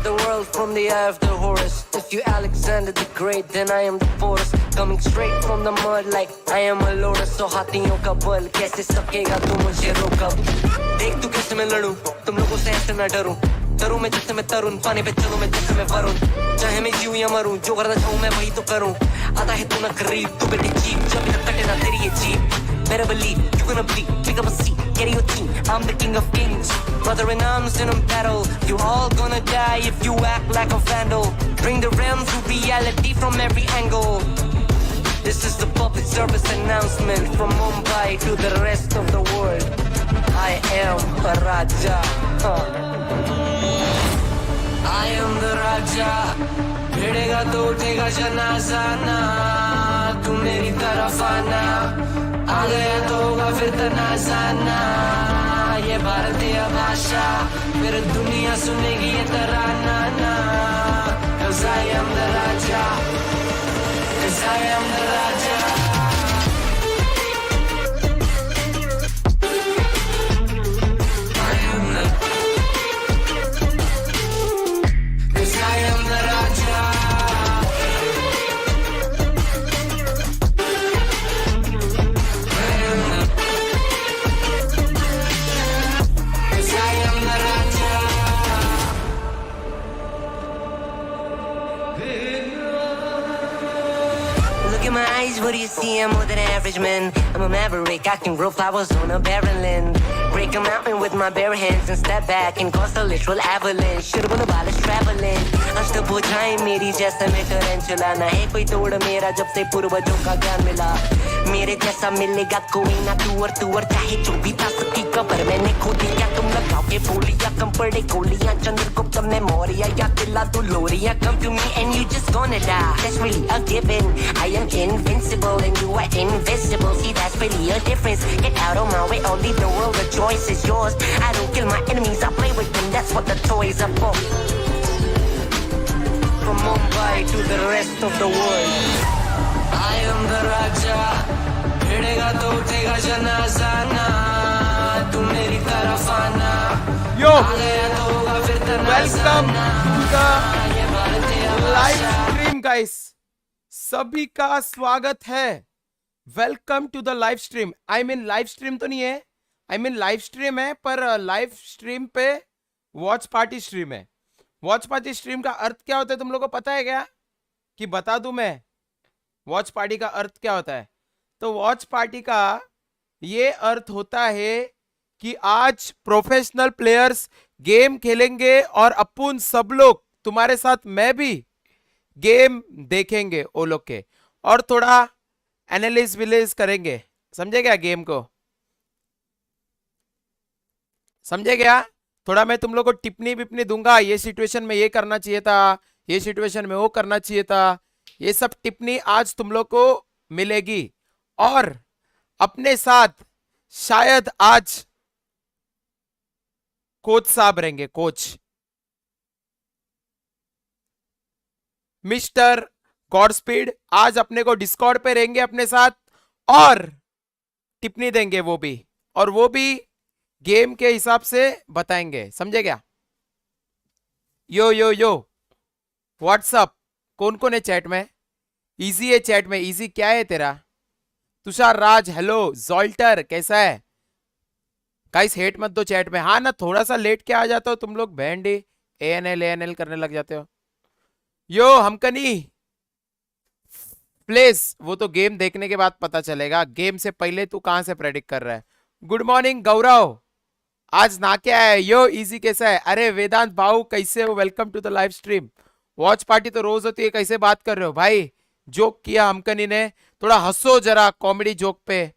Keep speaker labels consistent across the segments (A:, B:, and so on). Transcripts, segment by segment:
A: the world from the eye of the Horus. If you Alexander the Great, then I am the Forest. Coming straight from the mud like I am a Lotus. So हाथियों का बल कैसे सकेगा तू मुझे रोका? देख तू कैसे मैं लड़ूं, तुम लोगों से ऐसे ना डरूं. डरूं मैं जैसे मैं तरुण, पानी पे चलूं मैं जैसे मैं वरुण. चाहे मैं जीऊं या मरूं, जो करना चाहूं मैं वही तो करूं. आता है तू ना करीब, तू बेटी चीप, जब तक कटे ना तेरी ये jeep. Better believe you gonna bleed, pick up a seat, get your team. I'm the king of kings, brother in arms in a battle. You all gonna die if you act like a vandal. Bring the realm to reality from every angle. This is the public service announcement from Mumbai to the rest of the world. I am a Raja. I am the Raja. भिड़ेगा तो उठेगा जनाजा ना, तू मेरी तरफ आना. आ गया तो होगा फिर तनाजाना. ये भारतीय भाषा फिर दुनिया सुनेगी ये तराना ना. 'Cause I am the Raja. 'Cause I am the Raja. What do you see? I'm more than average, man. I'm a maverick. I can grow flowers on a barren land. Break a mountain with my bare hands and step back and cause a literal avalanche. Should've been about us traveling. अष्टभुजाएं मेरी जैसे मैं tarantula. ना है कोई तोड़ मेरा जब से पूर्वजों का ज्ञान मिला. मेरे जैसा मिलेगा कोई ना तू और चाहे जो भी था सबकी कबर मैंने खो दिया. तुम लगाओगे बोलियां कम पड़े गोलियां. चंद्रगुप्त में मौर्य या दिला तू लोरियां. Come to me and you just gonna die. That's really a given. I am invincible and you are invisible. See that's really a difference. Get out of my way or leave the world. The choice is yours. I don't kill my enemies, I play with them. That's what the toys are for. From Mumbai to the rest of the world. I am the Raja. भिड़ेगा तो उठेगा जनाजा ना, तू मेरी तरफ आना.
B: Yo,
A: आ गया तो होगा फिर तनाजाना.
B: welcome to the live stream guys. सभी का स्वागत है. Welcome to the live stream. I mean live stream तो नहीं है, आई मीन लाइव स्ट्रीम है पर लाइव स्ट्रीम पे वॉच पार्टी स्ट्रीम है. वॉच पार्टी स्ट्रीम का अर्थ क्या होता है तुम लोगों को पता है क्या? कि बता दूं मैं वॉच पार्टी का अर्थ क्या होता है? तो वॉच पार्टी का ये अर्थ होता है कि आज प्रोफेशनल प्लेयर्स गेम खेलेंगे और अपन सब लोग तुम्हारे साथ मैं भी गेम देखेंगे वो लोग के, और थोड़ा एनालिस विलेस करेंगे. समझे क्या गेम को? समझे क्या? थोड़ा मैं तुम लोग को टिप्पणी विप्पणी दूंगा. ये सिचुएशन में ये करना चाहिए था, ये सिचुएशन में वो करना चाहिए था. ये सब टिप्पणी आज तुम लोग को मिलेगी. और अपने साथ शायद आज कोच साहब रहेंगे. कोच मिस्टर गॉडस्पीड आज अपने को डिस्कॉर्ड पे रहेंगे अपने साथ और टिप्पणी देंगे वो भी, और वो भी गेम के हिसाब से बताएंगे. समझे क्या? यो यो यो व्हाट्सअप. कौन कौन है चैट में? इजी है चैट में. इजी क्या है तेरा? तुषार राज हेलो. जॉल्टर कैसा है? गाइस हेट मत दो चैट में. हाँ ना, थोड़ा सा लेट के आ जाते हो तुम लोग. बैंडी एएनएल करने लग जाते हो. यो हमकनी प्लीज, वो तो गेम देखने के बाद पता चलेगा. गेम से पहले तू कहां से प्रेडिक्ट कर रहा है? गुड मॉर्निंग गौरव. आज ना क्या है? यो इजी कैसा है? अरे वेदांत भाऊ कैसे हो? Welcome to the live stream. Watch party तो रोज होती है, कैसे बात कर रहे हो भाई? जोक किया हमकनी ने, थोड़ा हंसो जरा कॉमेडी जोक पे.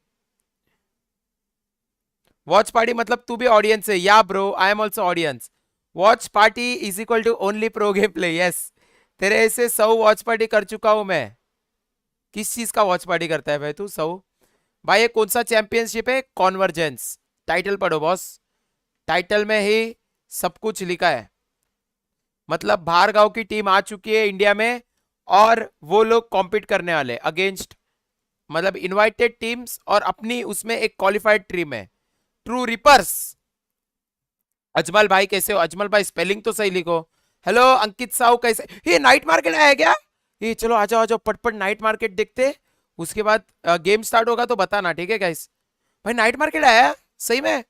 B: वॉच पार्टी मतलब तू भी ऑडियंस है? या bro I am also audience. Watch party is equal to only pro gameplay. Yes, तेरे ऐसे 100 वॉच पार्टी कर चुका हूं मैं. किस चीज का वॉच पार्टी करता है भाई तू? 100 भाई. ये कौन सा चैंपियनशिप है? कॉन्वर्जेंस. टाइटल पढ़ो बॉस. टाइटल में ही सब कुछ लिखा है. मतलब बाहर गांव की टीम आ चुकी है इंडिया में और वो लोग कॉम्पीट करने वाले अगेंस्ट, मतलब इनवाइटेड टीम्स और अपनी उसमें एक क्वालिफाइड टीम है. True reapers. अजमल भाई कैसे हो? अजमल भाई स्पेलिंग तो सही लिखो. हेलो अंकित साहू, कैसे? ये नाइट मार्केट आया क्या? ये चलो आ जाओ आ जाओ, पटपट नाइट मार्केट देखते। उसके बाद गेम स्टार्ट होगा तो बताना, ठीक है गाइस? भाई नाइट मार्केट आया सही में?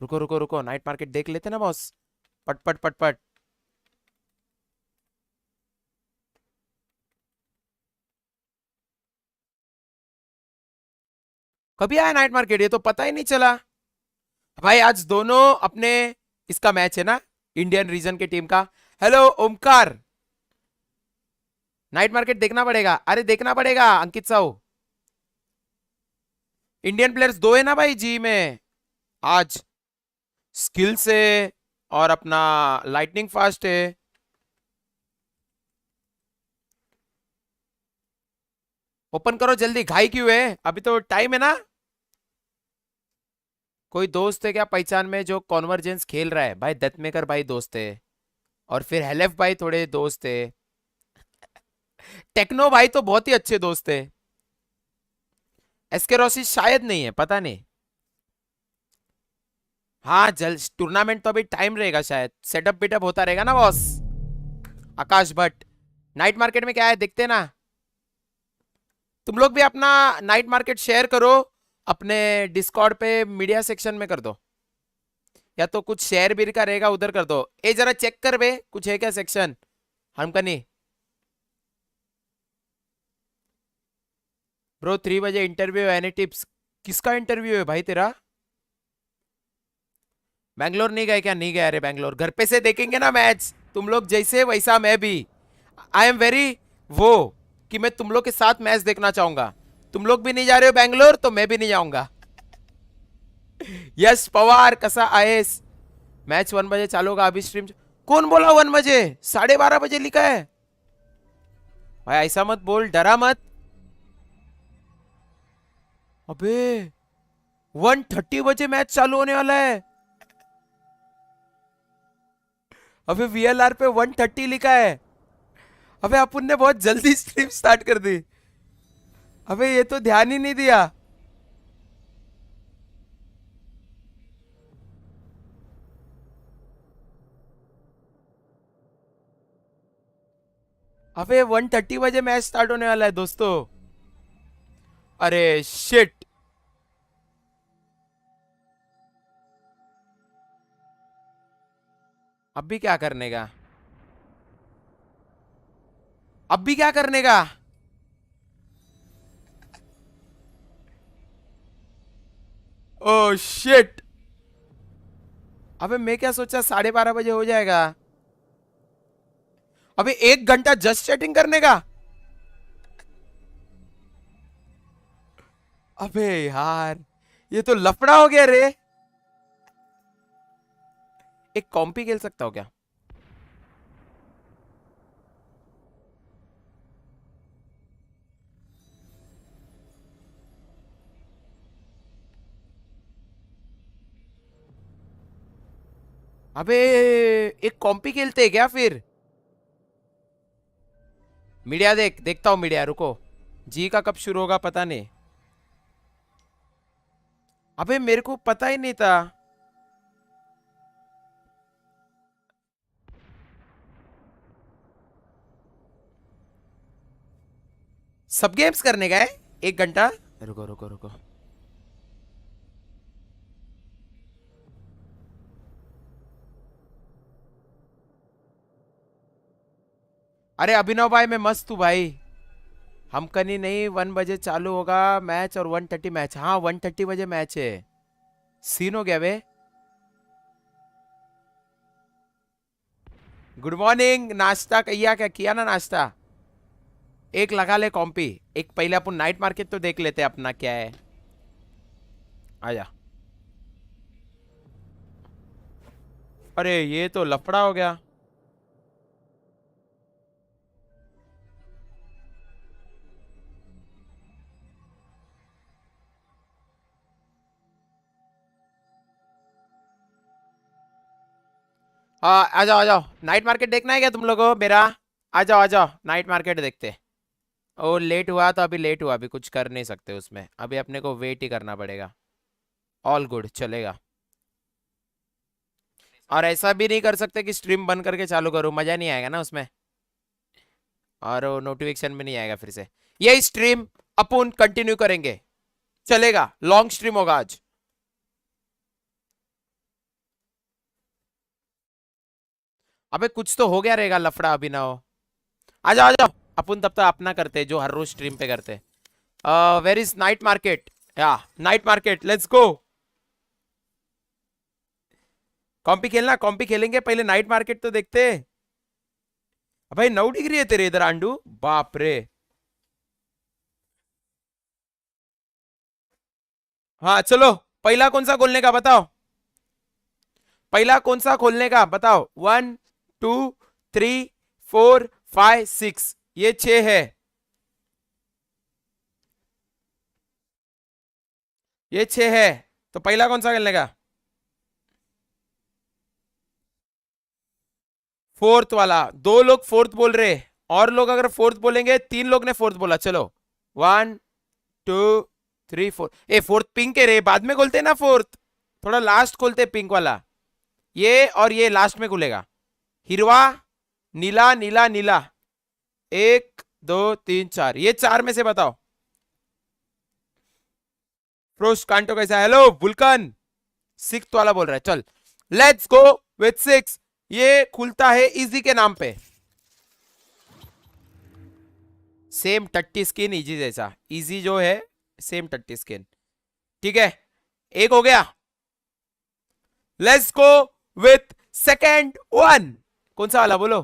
B: रुको रुको रुको, नाइट मार्केट देख लेते ना बॉस। पटपट पटपट। कभी आया नाइट मार्केट? ये तो पता ही नहीं चला। भाई आज दोनों अपने इसका मैच है ना, इंडियन रीजन के टीम का। हेलो ओमकार, नाइट मार्केट देखना पड़ेगा। अरे देखना पड़ेगा अंकित साहू। इंडियन प्लेयर्स दो है ना भाई जी में आज। स्किल से और अपना लाइटनिंग फास्ट है। ओपन करो जल्दी, घाई क्यों है? अभी तो टाइम है ना। कोई दोस्त है क्या पहचान में जो कॉन्वर्जेंस खेल रहा है? भाई दत्तमेकर भाई दोस्त है, और फिर हेलेफ भाई थोड़े दोस्त है। टेक्नो भाई तो बहुत ही अच्छे दोस्त है। एसके रोसी शायद नहीं है, पता नहीं। हाँ जल टूर्नामेंट तो अभी टाइम रहेगा, शायद सेटअप बिटअप होता रहेगा ना बॉस। आकाश भट्ट, नाइट मार्केट में क्या है देखते ना। तुम लोग भी अपना नाइट मार्केट शेयर करो अपने डिस्कॉर्ड पे, मीडिया सेक्शन में कर दो, या तो कुछ शेयर भी का रहेगा उधर कर दो। ए जरा चेक कर बे, कुछ है क्या सेक्शन हमका नहीं। ब्रो 3 बजे इंटरव्यू, एनी टिप्स? किसका इंटरव्यू है भाई तेरा? बैंगलोर नहीं गए क्या? नहीं गया रे बैंगलोर, घर पे से देखेंगे ना मैच। तुम लोग जैसे वैसा मैं भी। आई एम वेरी वो कि मैं तुम लोग के साथ मैच देखना चाहूंगा। तुम लोग भी नहीं जा रहे हो बैंगलोर तो मैं भी नहीं जाऊंगा। यश पवार कसा आएस? मैच 1 बजे चालू होगा अभी स्ट्रीम। कौन बोला 1 बजे? 12:30 बजे लिखा है। भाई ऐसा मत बोल, डरा मत। अबे 1:30 बजे मैच चालू होने वाला है। अबे वीएलआर पे 1:30 लिखा है। अबे अपन ने बहुत जल्दी स्ट्रीम स्टार्ट कर दी। अबे ये तो ध्यान ही नहीं दिया। अबे 1:30 बजे मैच स्टार्ट होने वाला है दोस्तों। अरे शिट। अब भी क्या करने का? अब भी क्या करने का? Oh shit. अबे मैं क्या सोचा 12:30 बजे हो जाएगा। अबे 1 घंटा जस्ट चैटिंग करने का? अबे यार ये तो लफड़ा हो गया रे। एक कॉम्पी खेल सकता हो क्या? अबे एक कॉम्पी खेलते हैं क्या फिर? मीडिया देखता हूँ मीडिया, रुको। जी का कब शुरू होगा पता नहीं। अबे मेरे को पता ही नहीं था। सब गेम्स करने का है 1 घंटा? रुको रुको रुको। अरे अभिनव भाई मैं मस्त हूँ भाई। हम कहीं नहीं, 1 बजे चालू होगा मैच और 1:30 मैच। हाँ 1:30 बजे मैच है। सीन हो गया बे। Good morning. नाश्ता किया क्या? किया ना नाश्ता? एक लगा ले कॉम्पी। एक पहले अपन नाइट मार्केट तो देख लेते हैं अपना क्या है। आजा। अरे ये तो लफड़ा हो गया। हाँ आ जाओ नाइट मार्केट देखना है क्या तुम लोगों को मेरा? आ जाओ नाइट मार्केट देखते। ओ लेट हुआ तो अभी लेट हुआ, अभी कुछ कर नहीं सकते उसमें, अभी अपने को वेट ही करना पड़ेगा। ऑल गुड चलेगा। और ऐसा भी नहीं कर सकते कि स्ट्रीम बंद करके चालू करूं, मजा नहीं आएगा ना उसमें, और नोटिफिकेशन भी नहीं आएगा फिर से। ये स्ट्रीम अपन कंटिन्यू करेंगे, चलेगा, लॉन्ग स्ट्रीम होगा आज। अबे कुछ तो हो गया रहेगा लफड़ा, अभी ना हो। आ जाओ आ जाओ, अपन तब तक अपना करते जो हर रोज स्ट्रीम पे करते। Where is night market? या night market, let's go. Compy खेलना, कॉम्पी खेलेंगे, पहले नाइट मार्केट तो देखते। भाई 9 डिग्री है तेरे इधर आंडू, बाप रे। हाँ चलो, पहला कौन सा खोलने का बताओ, पहला कौन सा खोलने का बताओ। 1 2 3 4 5 6, ये 6 है, ये 6 है। तो पहला कौन सा खेलने का? फोर्थ वाला। दो लोग फोर्थ बोल रहे, और लोग अगर फोर्थ बोलेंगे, 3 लोग ने फोर्थ बोला। चलो 1 2 3 4। ए फोर्थ पिंक है रे, बाद में खोलते ना फोर्थ, थोड़ा लास्ट खोलते पिंक वाला। ये और ये लास्ट में खुलेगा। हिरवा, नीला नीला नीला, 1 2 3 4, ये 4 में से बताओ। फ्रोस्ट कांटो कैसा? हेलो वुल्कन, 6th वाला बोल रहा है। चल लेट्स गो विथ 6। ये खुलता है इजी के नाम पे, सेम टट्टी स्किन इजी जैसा, इजी जो है सेम टट्टी स्किन। ठीक है, एक हो गया। Let's go with second one. कौन सा वाला बोलो?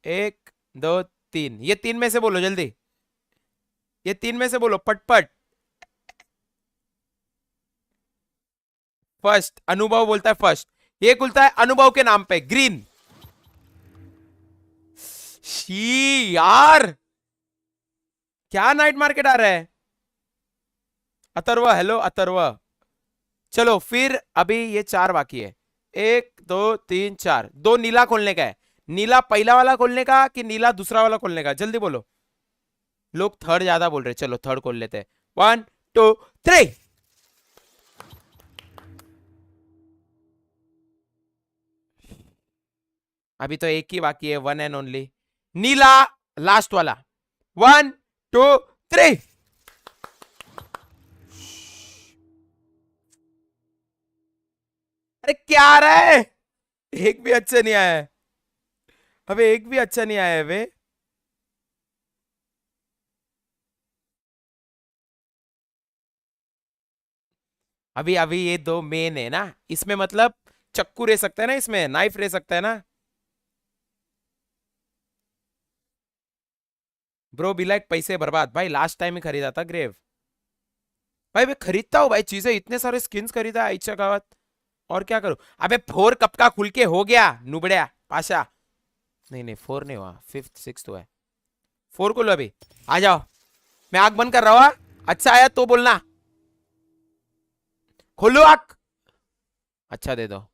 B: 1 2 3, ये 3 में से बोलो जल्दी, ये 3 में से बोलो पटपट। फर्स्ट अनुभव बोलता है फर्स्ट, ये खुलता है अनुभव के नाम पे, ग्रीन। शी यार, क्या नाइट मार्केट आ रहा है। अथर्व, हेलो अथर्व। चलो फिर अभी ये 4 बाकी है, 1 2 3 4। 2 नीला खोलने का है। नीला पहला वाला खोलने का कि नीला दूसरा वाला खोलने का, जल्दी बोलो। लोग थर्ड ज्यादा बोल रहे, चलो थर्ड खोल लेते हैं। 1 2 3। अभी तो एक ही बाकी है, 1 एंड ओनली नीला, लास्ट वाला। 1 2 3। अरे क्या आ रहा है, एक भी अच्छा नहीं आया है। अबे एक भी अच्छा नहीं आया है वे। अभी अभी ये 2 मेन है ना, इसमें मतलब चक्कू रह सकता है ना, इसमें नाइफ रह सकता है ना। ब्रो बी लाइक पैसे बर्बाद। भाई लास्ट टाइम ही खरीदा था ग्रेव। भाई मैं खरीदता हूँ भाई चीजें, इतने सारे स्किन्स खरीदा है इच्छा कावत, और क्या करूं। अबे 4 कब का खुल के हो गया नुबड़िया पाशा। नहीं नहीं 4 नहीं हुआ, 5th 6th हुआ है। 4 को लो अभी, आ जाओ। मैं आग बंद कर रहा हूँ हाँ? अच्छा आया तो बोलना। खोलो आग, अच्छा दे दो।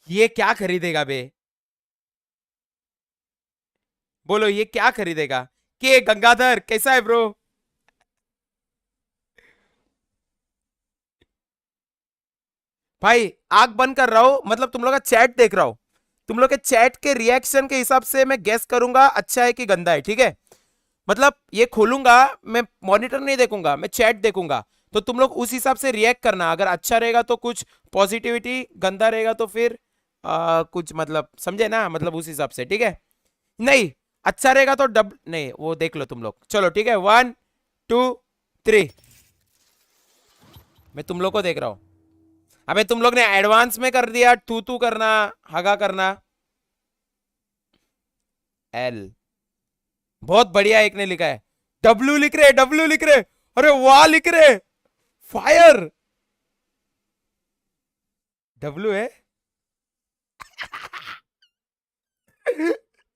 B: ये क्या खरीदेगा बे, बोलो ये क्या खरीदेगा। के गंगाधर कैसा है ब्रो? भाई आग बंद कर रहा हूं, मतलब तुम लोग का चैट देख रहा हूं, तुम लोग के चैट के रिएक्शन के हिसाब से मैं गेस करूंगा अच्छा है कि गंदा है, ठीक है। मतलब ये खोलूंगा, मैं मॉनिटर नहीं देखूंगा, मैं चैट देखूंगा, तो तुम लोग उस हिसाब से रिएक्ट करना। अगर अच्छा रहेगा तो कुछ पॉजिटिविटी, गंदा रहेगा तो फिर कुछ मतलब समझे ना, मतलब उस हिसाब से, ठीक है। नहीं अच्छा रहेगा तो डब नहीं, वो देख लो तुम लोग। चलो ठीक है, 1 2 3। मैं तुम लोग को देख रहा हूं। अबे तुम लोग ने एडवांस में कर दिया, तू तू करना, हगा करना। एल, बहुत बढ़िया। एक ने लिखा है डब्ल्यू, लिख रहे डब्ल्यू लिख रहे, अरे वाह लिख रहे, फायर। डब्ल्यू है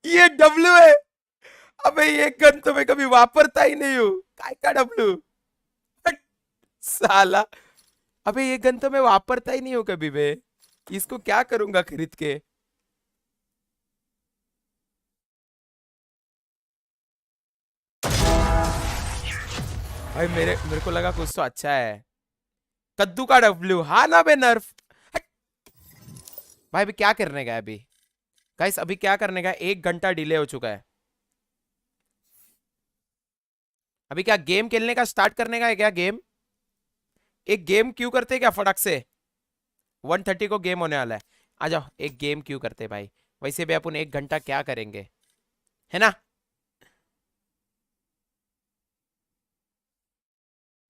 B: ये डब्ल्यू है। अबे ये गन तो मैं कभी वापरता ही नहीं हूं, काय का डब्ल्यू साला। अबे ये गन तो मैं वापरता ही नहीं हूं कभी भी, इसको क्या करूंगा खरीद के। भाई मेरे को लगा कुछ तो अच्छा है। कद्दू का डब्ल्यू, हाँ ना बे नर्फ। भाई अभी क्या करने का है अभी गाइस, अभी क्या करने का है? 1 घंटा डिले हो चुका है। अभी क्या गेम खेलने का स्टार्ट करने का है क्या? गेम, एक गेम क्यों करते हैं क्या फटाक से? 1:30 को गेम होने वाला है। आ जाओ एक गेम क्यों करते हैं भाई। वैसे भी अपन 1 घंटा क्या करेंगे, है ना?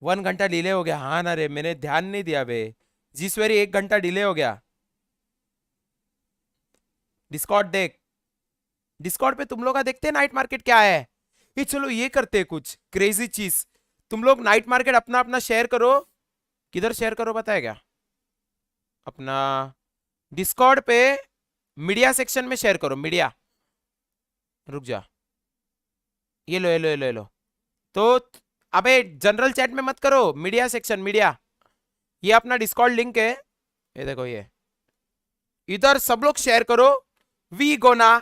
B: 1 घंटा डिले हो गया, हाँ ना रे, मैंने ध्यान नहीं दिया बे। जीसवेरी 1 घंटा डिले हो गया। डिस्कॉर्ड देख, डिस्कॉर्ड पे तुम लोग का देखते हैं नाइट मार्केट क्या है। ये चलो ये करते हैं कुछ क्रेजी चीज। तुम लोग नाइट मार्केट अपना अपना शेयर करो। किधर शेयर करो पता है क्या? अपना डिस्कॉर्ड पे मीडिया सेक्शन में शेयर करो, मीडिया। रुक जा, ये लो ये लो ये लो ये लो। तो अबे जनरल चैट में मत करो, मीडिया सेक्शन, मीडिया। ये अपना डिस्कॉर्ड लिंक है, ये देखो ये, इधर सब लोग शेयर करो। We gonna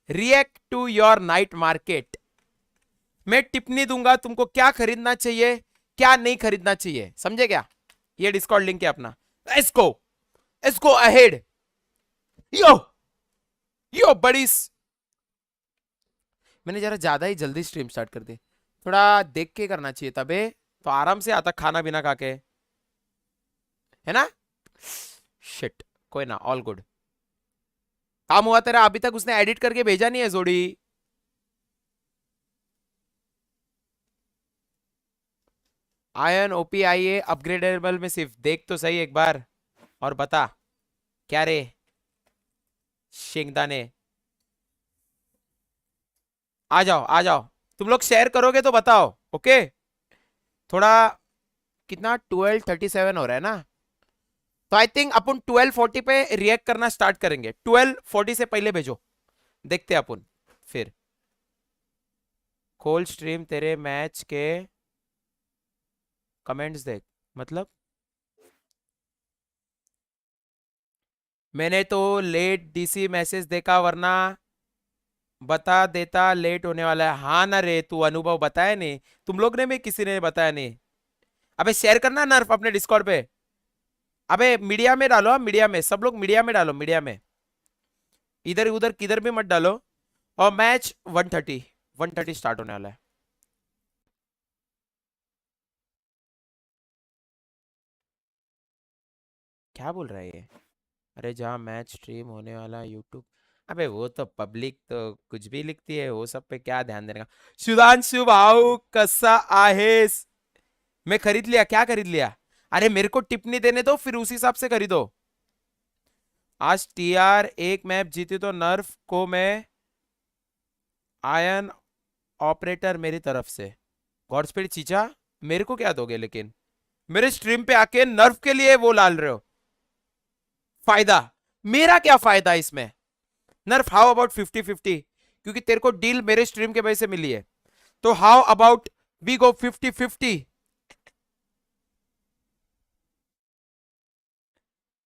B: react to your night market. मैं टिप्पणी दूंगा तुमको क्या खरीदना चाहिए क्या नहीं खरीदना चाहिए, समझे क्या? ये डिस्कॉर्ड लिंक है अपना। Let's go ahead. Yo yo buddies. मैंने जरा ज्यादा ही जल्दी स्ट्रीम स्टार्ट कर दी, थोड़ा देख के करना चाहिए तबे तो आराम से आता खाना बिना खा के, है ना? शिट, कोई ना, ऑल गुड। काम हुआ तेरा? अभी तक उसने एडिट करके भेजा नहीं है जोड़ी। आयन ओपीआईए अपग्रेडेबल में सिर्फ देख तो सही एक बार और बता क्या रे शेंगदाने। आ जाओ आ जाओ, तुम लोग शेयर करोगे तो बताओ, ओके? थोड़ा कितना 12:37 हो रहा है ना, तो आई थिंक अपन 12:40 पे रिएक्ट करना स्टार्ट करेंगे। 12:40 से पहले भेजो, देखते हैं अपन। फिर खोल स्ट्रीम, तेरे मैच के कमेंट्स देख, मतलब मैंने तो लेट डीसी मैसेज देखा वरना बता देता लेट होने वाला है। हाँ ना रे, तू अनुभव बताया नहीं, तुम लोग ने भी किसी ने बताया नहीं। अबे शेयर करना नर्फ अपने डिस्कॉर्ड पे। अबे मीडिया में डालो, मीडिया में, सब लोग मीडिया में डालो, मीडिया में, इधर उधर किधर भी मत डालो। और मैच 1:30 स्टार्ट होने वाला है। क्या बोल रहा है ये? अरे जहाँ मैच स्ट्रीम होने वाला यूट्यूब, अबे वो तो पब्लिक तो कुछ भी लिखती है, वो सब पे क्या ध्यान देने का। सुधांशु भाऊ कसा आहेस? मैं खरीद लिया, क्या खरीद लिया? अरे मेरे को टिप्पणी देने दो, फिर उसी हिसाब से खरीदो। आज टीआर एक मैप जीती तो नर्फ को मैं आयन ऑपरेटर मेरी तरफ से। गॉडस्पीड चीचा, मेरे को क्या दोगे लेकिन? मेरे स्ट्रीम पे आके नर्फ के लिए वो लाल रहे हो, फायदा? मेरा क्या फायदा इसमें? नर्फ हाउ अबाउट 50-50, क्योंकि तेरे को डील मेरे स्ट्रीम के वजह से मिली है, तो how about we go 50-50।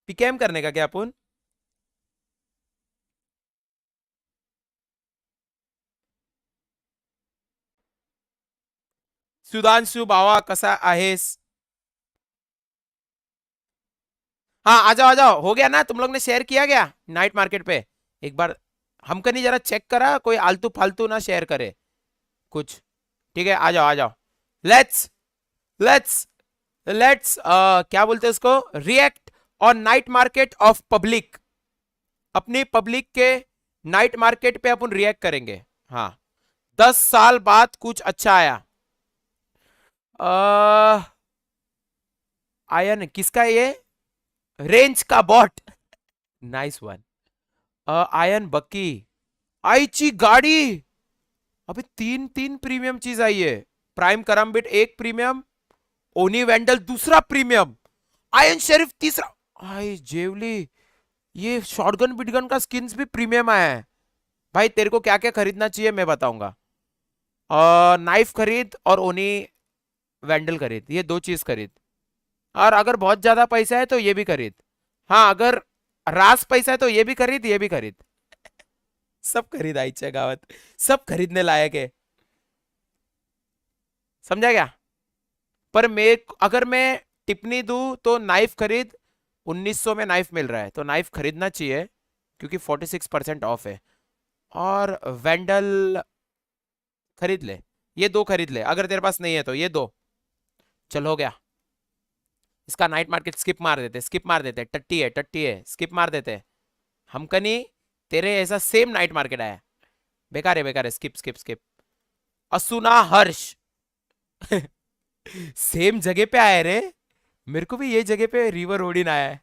B: PKM करने का क्या अपन? सुधांशु बावा कसा आहेस? हाँ आ जाओ, हो गया ना? तुम लोग ने शेयर किया गया नाइट मार्केट पे? एक बार हमको नहीं जरा चेक करा, कोई आलतू फालतू ना शेयर करे कुछ। ठीक है, आ जाओ आ जाओ। लेट्स लेट्स लेट्स क्या बोलते हैं उसको, react on night market of public. अपनी पब्लिक के नाइट मार्केट पे अपन रिएक्ट करेंगे। हाँ, 10 साल बाद कुछ अच्छा आया। आयन किसका है ये? रेंज का बॉट, नाइस वन। आयन बक्की, आईची गाड़ी। अबे तीन तीन प्रीमियम चीज आई है। प्राइम करम्बिट एक प्रीमियम, ओनी वेंडल दूसरा प्रीमियम, आयन शेरिफ तीसरा। आई जेवली, ये शॉटगन बिटगन का स्किन्स भी प्रीमियम आया है। भाई तेरे को क्या क्या खरीदना चाहिए मैं बताऊंगा। नाइफ खरीद और ओनी वेंडल खरीद, ये दो चीज खरीद। और अगर बहुत ज्यादा पैसा है तो ये भी खरीद। हाँ, अगर रास पैसा है तो ये भी खरीद, ये भी खरीद। सब खरीद आई गावत, सब खरीदने लायक है, समझा क्या? पर मैं अगर मैं टिप्पणी दूं तो नाइफ खरीद, 1900 में नाइफ मिल रहा है तो नाइफ खरीदना चाहिए क्योंकि 46% ऑफ है। और वैंडल खरीद ले, ये दो खरीद ले, अगर तेरे पास नहीं है तो ये दो। चल हो गया, इसका नाइट मार्केट स्किप मार देते, स्किप मार देते, टट्टी है टट्टी है, स्किप मार देते। हम कनी तेरे ऐसा सेम नाइट मार्केट आया, बेकार है, स्किप स्किप स्किप। असुना हर्ष सेम जगह पे आया रे, मेरे को भी ये जगह पे रिवर ओडिन आया है।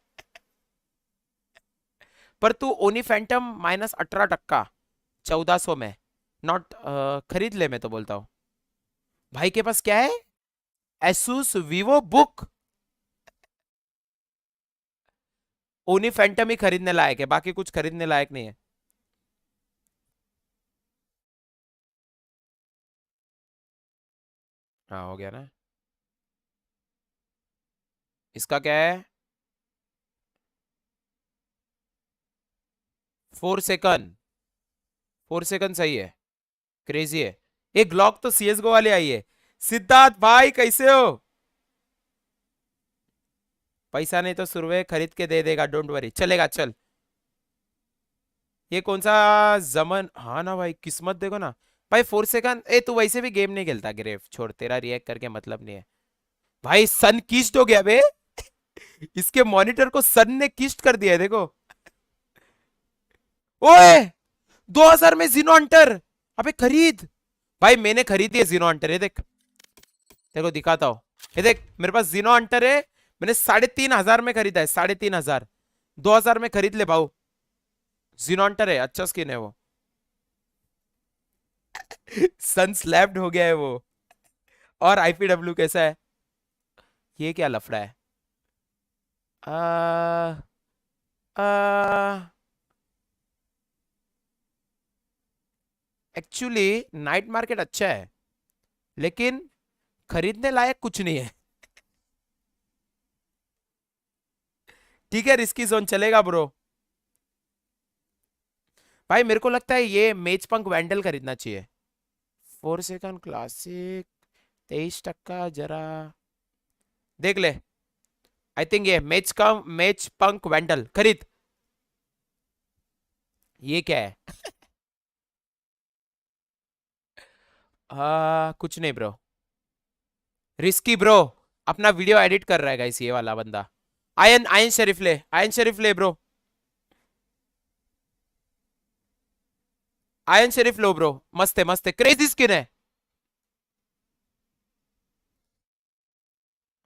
B: पर तू ओनी फैंटम -18%, 1400 में नॉट खरीद ले, मैं तो बोलता हूं। भाई के पास क्या है, एसूस वीवो बुक। ओनी फैंटम ही खरीदने लायक है, बाकी कुछ खरीदने लायक नहीं है। हाँ हो गया ना। इसका क्या है, 4 सेकंड, 4 सेकंड सही है, क्रेजी है। एक ग्लॉक तो सीएसगो वाले आई है। सिद्धार्थ भाई कैसे हो? पैसा नहीं तो सुरवे खरीद के दे देगा, डोंट वरी, चलेगा चल। ये कौन सा जमन, हाँ ना भाई, किस्मत देखो ना भाई। 4 सेकंड, ए तू वैसे भी गेम नहीं खेलता ग्रेफ, छोड़, तेरा रिएक्ट करके मतलब नहीं है। भाई सन किस्ट हो गया बे इसके मॉनिटर को सन ने किस्ट कर दिया है, देखो। ओए 2000 में जीनो हंटर, अबे खरीद। भाई मैंने खरीदी है जीनो हंटर, ये देख, देखो दिखाता हूँ। ये देख मेरे पास जीनो हंटर है, मैंने 3500 में खरीदा है, 3500। 2000 में खरीद ले भाऊ, जीनो हंटर है, अच्छा स्किन है वो सन स्लैप्ड हो गया है वो। और आईपीडब्ल्यू कैसा है, ये क्या लफड़ा है? आ, आ, एक्चुअली नाइट मार्केट अच्छा है लेकिन खरीदने लायक कुछ नहीं है। ठीक है, रिस्की जोन चलेगा ब्रो। भाई मेरे को लगता है ये मेज पंक वैंडल खरीदना चाहिए। 4 सेकंड क्लासिक 23%, जरा देख ले। आई थिंक ये मेज पंक वैंडल खरीद। ये क्या है कुछ नहीं ब्रो, रिस्की ब्रो। अपना वीडियो एडिट कर रहा है गाइस ये वाला बंदा। आयन आयन शरीफ ले, आयन शरीफ ले ब्रो, आयन शरीफ लो ब्रो, मस्त है, क्रेजी स्किन है।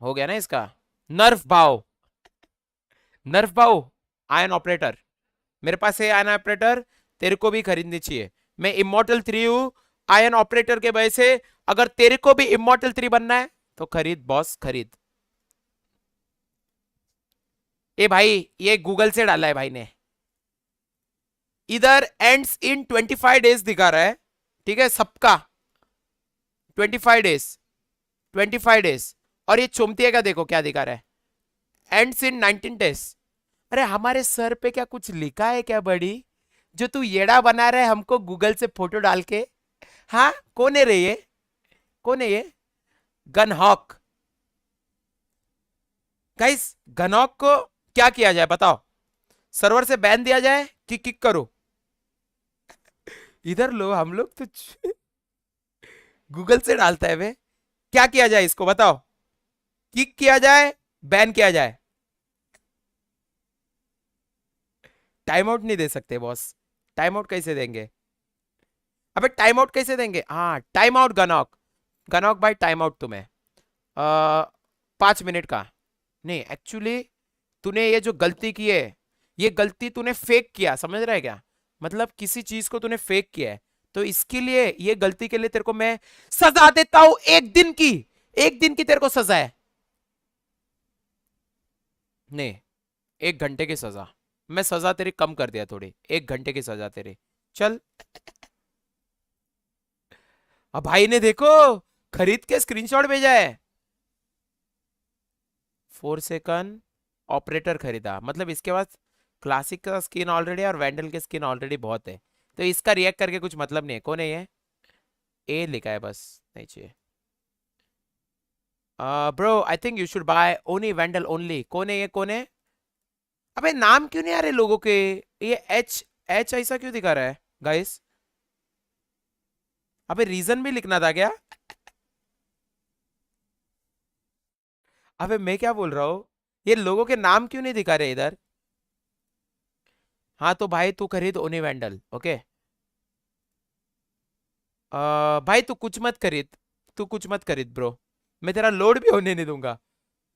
B: हो गया ना इसका। नर्फ भाव, नर्फ भाव, आयन ऑपरेटर मेरे पास है, आयन ऑपरेटर तेरे को भी खरीदनी चाहिए। मैं इमोर्टल 3 हूं आयन ऑपरेटर के वजह से। अगर तेरे को भी इमोर्टल 3 बनना है तो खरीद बॉस, खरीद। ए भाई ये गूगल से डाला है भाई ने, इधर एंड्स इन 25 डेज दिखा रहा है, ठीक है सबका 25 डेज, 25 डेज। और ये चुमती का देखो क्या दिखा रहा है, एंड्स इन 19 डेज। अरे हमारे सर पे क्या कुछ लिखा है क्या बड़ी, जो तू येड़ा बना रहा है हमको गूगल से फोटो डाल के? हाँ कौन है रे ये, कौन है ये? गनहॉक। गाइस गनहॉक को क्या किया जाए बताओ, सर्वर से बैन दिया जाए कि किक करो? इधर लो, हम लोग तो गूगल से डालता है वे, क्या किया जाए इसको बताओ? किक किया जाए, बैन किया जाए? टाइम आउट नहीं दे सकते बॉस, टाइम आउट कैसे देंगे? अबे टाइम आउट कैसे देंगे? हाँ टाइम आउट गनॉक, गनॉक भाई टाइम आउट तुम्हें 5 मिनट का। नहीं एक्चुअली तूने ये जो गलती की है, ये गलती तूने फेक किया, समझ रहा है क्या? मतलब किसी चीज को तूने फेक किया है, तो इसके लिए, ये गलती के लिए तेरे को मैं सजा देता हूं, 1 दिन की, 1 दिन की तेरे को सजा है। नहीं 1 घंटे की सजा, मैं सजा तेरी कम कर दिया थोड़ी, 1 घंटे की सजा तेरी। चल अब भाई ने देखो खरीद के स्क्रीनशॉट भेजा है। 4 सेकंड ऑपरेटर खरीदा, मतलब इसके पास क्लासिक का स्किन ऑलरेडी और वैंडल के स्किन ऑलरेडी बहुत है, तो इसका रिएक्ट करके कुछ मतलब नहीं है। कौन है ये? ए लिखा है बस, नहीं चाहिए। Bro I think you should buy ओनी वैंडल ओनली। कौन है ये, कौन है? अबे नाम क्यों नहीं आ रहे लोगों के? ये एच एच ऐसा क्यों दिखा रहा है गाइस? अबे रीजन भी लिखना था क्या? अबे मैं क्या बोल रहा हूँ, ये लोगों के नाम क्यों नहीं दिखा रहे इधर? हाँ तो भाई तू खरीद ओनी वैंडल, ओके। भाई तू कुछ मत खरीद, तू कुछ मत खरीद ब्रो, मैं तेरा लोड भी होने नहीं दूंगा।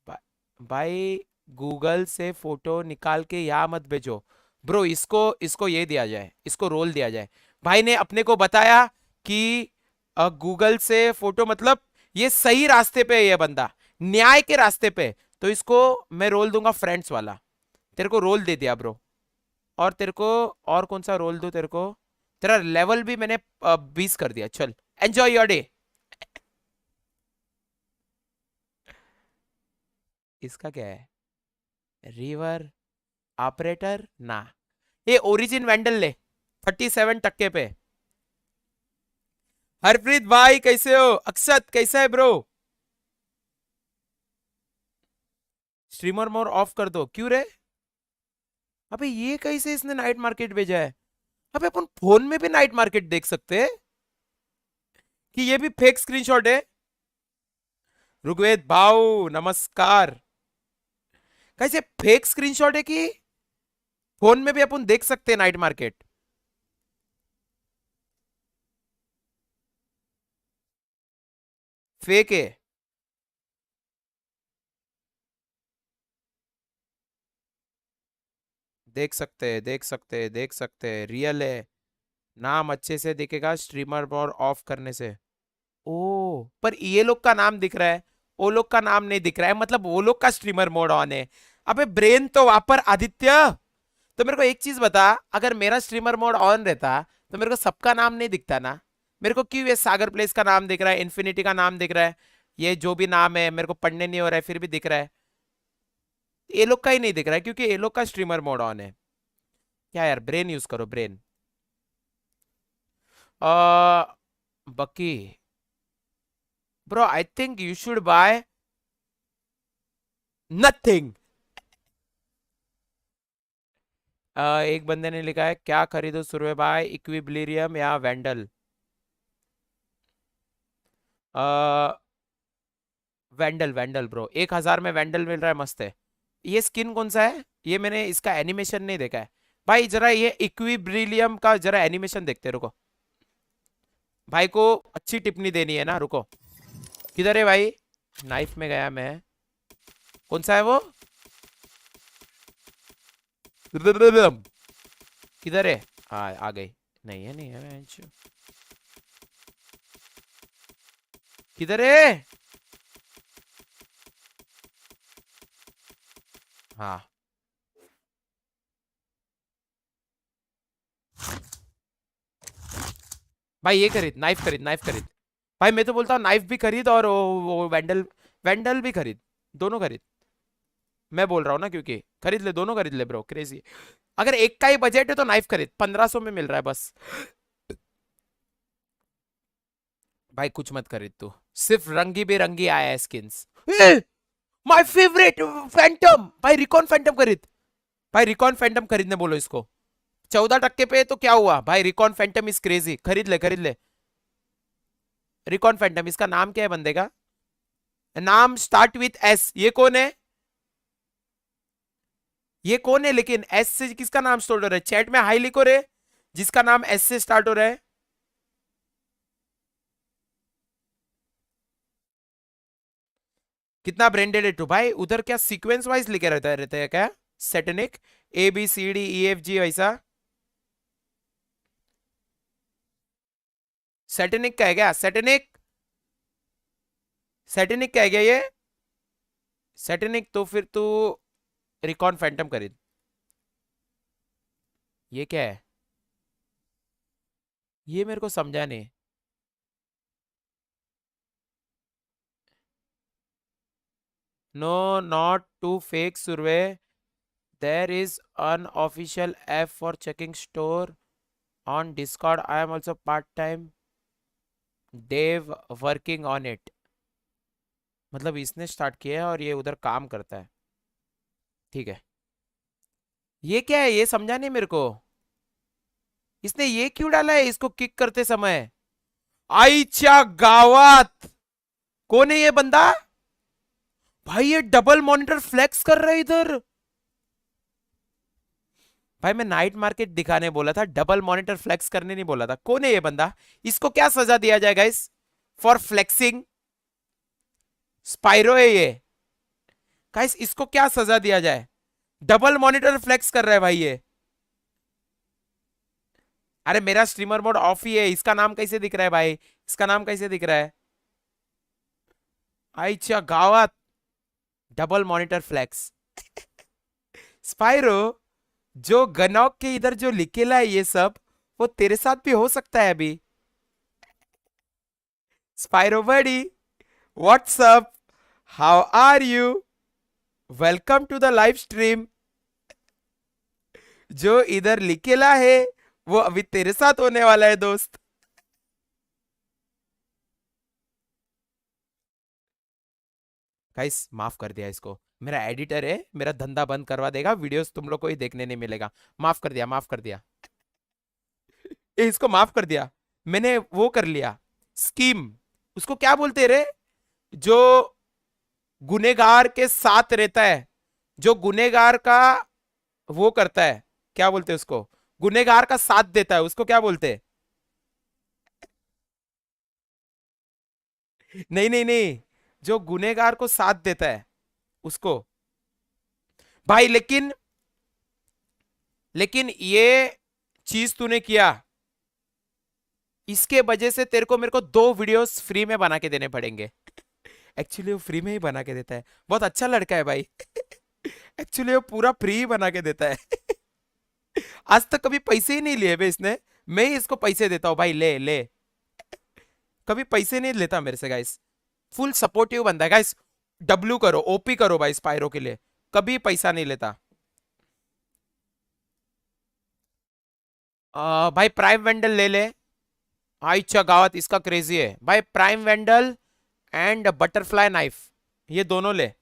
B: भा, भाई गूगल से फोटो निकाल के यहाँ मत भेजो ब्रो। इसको इसको ये दिया जाए, इसको रोल दिया जाए। भाई ने अपने को बताया कि गूगल से फोटो मतलब ये सही रास्ते पे है, ये बंदा न्याय के रास्ते पे। तो इसको मैं रोल दूंगा फ्रेंड्स वाला। तेरे को रोल दे दिया ब्रो। और तेरे को और कौन सा रोल दूं तेरे को? तेरा लेवल भी मैंने 20 कर दिया। चल एंजॉय योर डे। इसका क्या है? रिवर ऑपरेटर ना, ये ओरिजिन वैंडल ले 37 टक्के पे। हरप्रीत भाई कैसे हो? अक्षत कैसा है ब्रो? स्ट्रीमर मोर ऑफ कर दो, क्यों रे? अबे ये कैसे इसने नाइट मार्केट भेजा है? अबे अपन फोन में भी नाइट मार्केट देख सकते हैं कि ये भी फेक स्क्रीनशॉट है? ऋग्वेद भाऊ नमस्कार। कैसे फेक स्क्रीनशॉट है कि फोन में भी अपन देख सकते हैं नाइट मार्केट? फेक है। देख सकते हैं, देख सकते हैं, देख सकते हैं, रियल है। नाम अच्छे से दिखेगा स्ट्रीमर और ऑफ करने से। ओ पर ये लोग का नाम दिख रहा है, वो लोग का नाम नहीं दिख रहा है, मतलब वो लोग का स्ट्रीमर मोड ऑन है। अबे ब्रेन तो वापर आदित्य। तो मेरे को एक चीज बता, अगर मेरा स्ट्रीमर मोड ऑन रहता तो मेरे को सबका नाम नहीं दिखता ना? मेरे को क्यों ये सागर प्लेस का नाम दिख रहा है, इन्फिनिटी का नाम दिख रहा है, ये जो भी नाम है मेरे को पढ़ने नहीं हो रहा है फिर भी दिख रहा है। ये लोग का ही नहीं दिख रहा है क्योंकि ये लोग का स्ट्रीमर मोड ऑन है। क्या यार, ब्रेन यूज करो ब्रेन। बकी bro I think you should buy nothing. एक बंदे ने लिखा है क्या खरीदो सुरवे भाई, इक्विब्लिरियम या वैंडल? वैंडल वैंडल ब्रो, 1000 में वैंडल मिल रहा है, मस्त है। ये स्किन कौन सा है? ये मैंने इसका एनिमेशन नहीं देखा है। भाई जरा ये इक्विब्रिलियम का जरा एनिमेशन देखते, रुको। भाई को अच्छी टिप्पणी देनी है ना, रुको। किधर है भाई? नाइफ में गया मैं। कौन सा है वो? किधर है? आ गई। नहीं है, नहीं है बेंच। किधर है? हाँ भाई ये खरीद, नाइफ खरीद, नाइफ खरीद। भाई मैं तो बोलता हूँ नाइफ भी खरीद और वो वैंडल, वैंडल भी खरीद, दोनों खरीद। मैं बोल रहा हूँ ना, क्योंकि खरीद ले, दोनों खरीद ले ब्रो, क्रेजी। अगर एक का ही बजट है तो नाइफ खरीद, 1500 में मिल रहा है बस। भाई कुछ मत खरीद तू, सिर्फ रंगी बेरंगी आया है स्किन्स। माय फेवरेट फैंटम, भाई रिकॉन फैंटम खरीद। भाई रिकॉन फैंटम खरीदने बोलो इसको। 14 टक्के पे तो क्या हुआ भाई, रिकॉन फैंटम इज क्रेजी, खरीद ले, खरीद ले। रिकॉन फैंटम, इसका नाम क्या है बंदे का? नाम स्टार्ट विथ एस। ये कौन है? ये कौन है लेकिन एस से किसका नाम स्टार्ट हो रहा है? चैट में हाई लिखो रे, जिसका नाम एस से स्टार्ट हो रहा है। कितना ब्रांडेड है तू भाई? उधर क्या सीक्वेंस वाइज लिखे रहते हैं क्या? सेटेनिक ABCDEFG वैसा? सेटेनिक का है क्या? सेटेनिक, सेटेनिक का है क्या ये? सेटेनिक तो फिर तू रिकॉन फैंटम खरीद। ये क्या है? ये मेरे को समझा नहीं। No not to fake survey, there is unofficial app for checking store on Discord. I am also part time dev working on it. मतलब इसने स्टार्ट किया है और ये उधर काम करता है। ठीक है, ये क्या है, ये समझा नहीं मेरे को। इसने ये क्यों डाला है इसको किक करते समय? आईच्या गावात, कौन है ये बंदा? भाई ये डबल मॉनिटर फ्लेक्स कर रहा है इधर। भाई मैं नाइट मार्केट दिखाने बोला था, डबल मॉनिटर फ्लेक्स करने नहीं बोला था। कौन है ये बंदा? इसको क्या सजा दिया जाए गाइस फॉर फ्लेक्सिंग? स्पाइरो है ये गाइस, इसको क्या सजा दिया जाए? डबल मॉनिटर फ्लेक्स कर रहा है भाई ये। अरे मेरा स्ट्रीमर मोड ऑफ ही है, इसका नाम कैसे दिख रहा है भाई? इसका नाम कैसे दिख रहा है? आईच्या गावात डबल मॉनिटर फ्लेक्स। स्पाइरो, जो गनॉक के इधर जो लिखेला है ये सब, वो तेरे साथ भी हो सकता है अभी। Spiro buddy, what's up, how are you, welcome to the live stream. जो इधर लिखेला है वो अभी तेरे साथ होने वाला है दोस्त। गाइस माफ कर दिया इसको, मेरा एडिटर है, मेरा धंधा बंद करवा देगा, वीडियोस तुम लोग को ही देखने नहीं मिलेगा। माफ कर दिया, माफ कर दिया। इसको माफ कर दिया, मैंने वो कर लिया स्कीम। उसको क्या बोलते रे, जो गुनेगार के साथ रहता है, जो गुनेगार का वो करता है, क्या बोलते हैं उसको? गुनेगार का साथ देता है, उसको क्या बोलते हैं? नहीं नहीं नहीं, जो गुनेगार को साथ देता है उसको। भाई लेकिन लेकिन ये चीज तूने किया, इसके वजह से तेरे को मेरे को 2 वीडियोस फ्री में बना के देने पड़ेंगे। एक्चुअली वो फ्री में ही बना के देता है, बहुत अच्छा लड़का है भाई। एक्चुअली वो पूरा फ्री ही बना के देता है। आज तक कभी पैसे ही नहीं लिए बे इसने, मैं ही इसको पैसे देता हूँ भाई, ले ले। कभी पैसे नहीं लेता मेरे से गाइस, फुल सपोर्टिव बंदा है गाइस। डब्ल्यू करो, ओपी करो भाई स्पाइरो के लिए, कभी पैसा नहीं लेता। भाई प्राइम वेंडल ले ले। आईच्या गावात इसका क्रेजी है भाई, प्राइम वेंडल एंड बटरफ्लाई नाइफ, ये दोनों ले,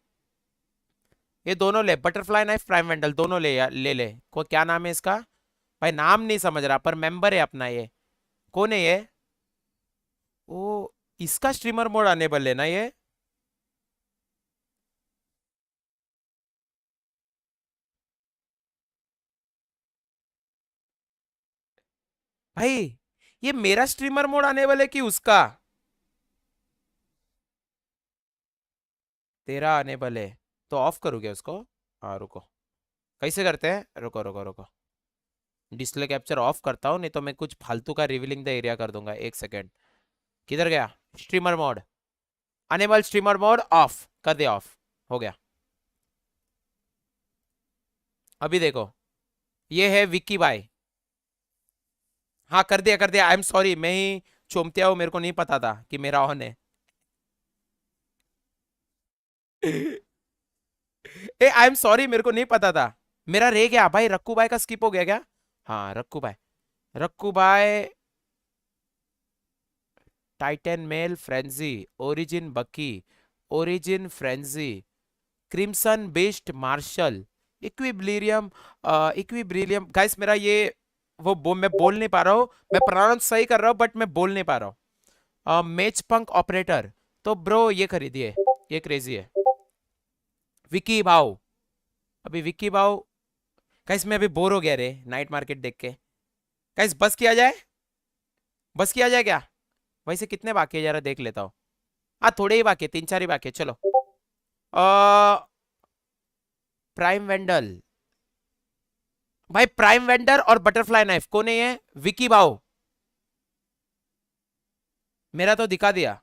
B: ये दोनों ले, बटरफ्लाई नाइफ प्राइम वेंडल दोनों ले यार, ले ले। को क्या नाम है इसका? भाई नाम नहीं समझ रहा, पर मेंबर है अपना ये। कौन है ये? ओ, इसका स्ट्रीमर मोड अनेबल है ना ये? भाई ये मेरा स्ट्रीमर मोड अनेबल है कि उसका? तेरा अनेबल है तो ऑफ करोगे उसको? हाँ रुको, कैसे करते हैं, रुको रुको रुको, डिस्प्ले कैप्चर ऑफ करता हूँ, नहीं तो मैं कुछ फालतू का रिवीलिंग द एरिया कर दूंगा। एक सेकेंड, किधर गया streamer mode? Enable streamer mode off कर दिया, ऑफ हो गया। अभी देखो, ये है विक्की भाई। हाँ कर दिया कर दिया, आई एम सॉरी, मैं ही चोमतिया हूँ, मेरे को नहीं पता था कि मेरा ऑन है। ए आई एम सॉरी, मेरे को नहीं पता था। मेरा रह गया भाई, रक्कू भाई का स्किप हो गया क्या? हाँ रक्कू भाई, रक्कू भाई, Titan male frenzy, origin bucky, origin frenzy, crimson best marshal, equilibrium, equilibrium guys. मेरा ये मैं बोल नहीं पा रहा हूँ, मैं प्रोनाउंस सही कर रहा हूँ बट मैं बोल नहीं पा रहा हूँ। मेच पंक ऑपरेटर, तो ब्रो ये खरीदिए, ये क्रेजी है। विकी भाव, अभी विकी भाव। गाइस मैं अभी बोर हो गया रे नाइट मार्केट देख के। गाइस बस किया जाए, बस किया जाए क्या? वैसे कितने बाकी है जरा देख लेता हूँ। हाँ थोड़े ही बाकी है, 3-4 ही बाकी है, चलो। प्राइम वेंडल, भाई प्राइम वेंडर और बटरफ्लाई नाइफ कौन है ये? विकी बाओ, मेरा तो दिखा दिया।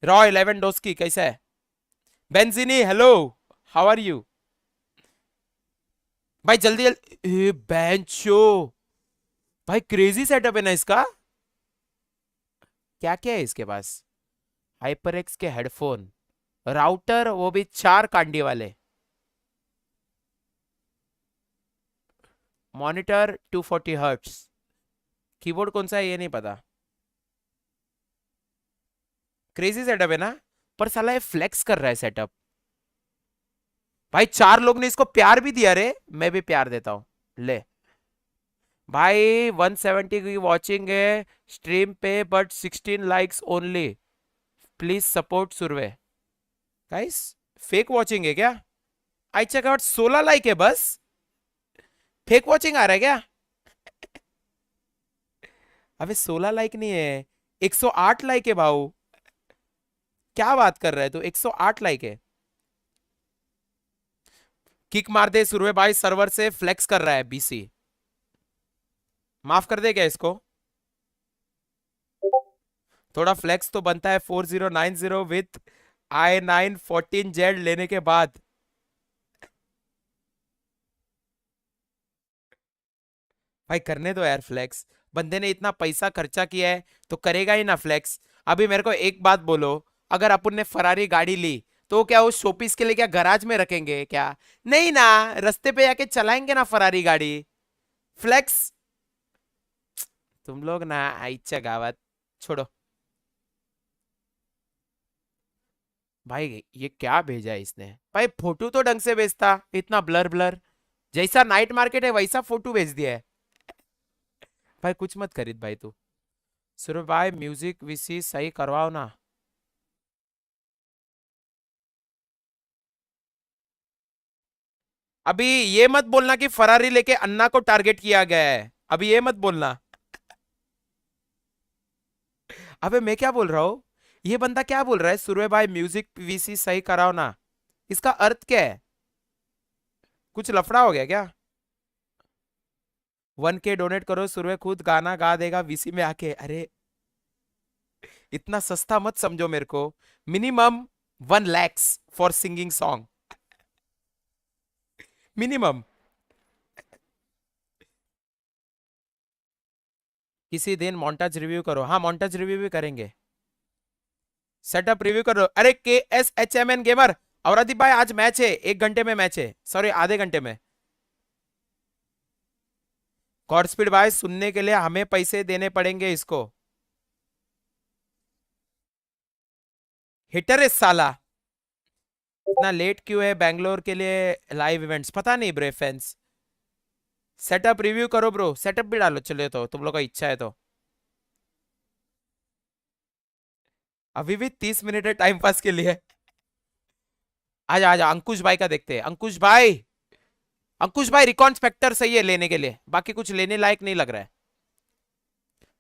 B: रॉ 11 डोस्की कैसा है? बेंजिनी हेलो, हाउ आर यू? भाई जल्दी जल्दी, बेंचो, भाई क्रेजी सेटअप है ना इसका। क्या क्या है इसके पास? हाइपरएक्स के हेडफोन, राउटर, वो भी 4 कांडी वाले, मॉनिटर 240 हर्ट्स, कीबोर्ड कौन सा है ये नहीं पता। क्रेजी सेटअप है ना। पर साला ये फ्लेक्स कर रहा है सेटअप। भाई 4 लोग ने इसको प्यार भी दिया रे, मैं भी प्यार देता हूं। ले भाई 170 की वॉचिंग है स्ट्रीम पे, but 16 likes only. Please support Surve. Guys fake watching है क्या? आई चेक आउट 16 लाइक है बस। फेक वॉचिंग आ रहा है क्या? अबे 16 लाइक नहीं है, 108 लाइक है भाऊ। क्या बात कर रहा है तू, 108 लाइक है। किक मार दे सुरवे भाई, सर्वर से फ्लेक्स कर रहा है बीसी। माफ कर दे क्या इसको? थोड़ा फ्लेक्स तो बनता है 4090 विथ i9 14Z लेने के बाद। भाई करने दो यार फ्लेक्स, बंदे ने इतना पैसा खर्चा किया है तो करेगा ही ना फ्लेक्स। अभी मेरे को एक बात बोलो, अगर अपन ने फरारी गाड़ी ली तो क्या उस शोपीस के लिए क्या गराज में रखेंगे क्या? नहीं ना, रास्ते पे जाके चलाएंगे ना फरारी गाड़ी। फ्लेक्स तुम लोग ना आईच्या गावात, छोड़ो। भाई ये क्या भेजा है इसने? भाई फोटो तो ढंग से भेजता, इतना ब्लर ब्लर। जैसा नाइट मार्केट है वैसा फोटो भेज दिया है। भाई कुछ मत खरीद भाई तू। सिर्फ भाई म्यूजिक वीसी सही करवाओ ना। अभी ये मत बोलना कि फरारी लेके अन्ना को टारगेट किया गया है, अभी ये मत बोलना। अबे मैं क्या बोल रहा हूँ, ये बंदा क्या बोल रहा है, सुरवे भाई म्यूजिक वीसी सही कराओ ना। इसका अर्थ क्या है? कुछ लफड़ा हो गया क्या? 1K डोनेट करो, सुरवे खुद गाना गा देगा वीसी में आके। अरे इतना सस्ता मत समझो मेरे को। Minimum 1 lakhs for singing song, minimum. किसी दिन मोन्टाज रिव्यू करो। हाँ मोन्टाज रिव्यू भी करेंगे। सेटअप रिव्यू करो। अरे KSHMN गेमर औरदीप भाई आज मैच है, 1 घंटे में मैच है, सॉरी आधे घंटे में। गॉड स्पीड भाई सुनने के लिए हमें पैसे देने पड़ेंगे इसको। हिटर है साला। इतना लेट क्यों है बैंगलोर के लिए लाइव इवेंट्स? पता नहीं ब्रे फैंस। सेटअप रिव्यू करो ब्रो, सेटअप भी डालो चले तो तुम लोग का इच्छा है तो। अभी भी 30 मिनट है टाइम पास के लिए। आजा आजा अंकुश भाई का देखते हैं। अंकुश भाई, अंकुश भाई रिकॉन स्पेक्टर सही है लेने के लिए, बाकी कुछ लेने लायक नहीं लग रहा है।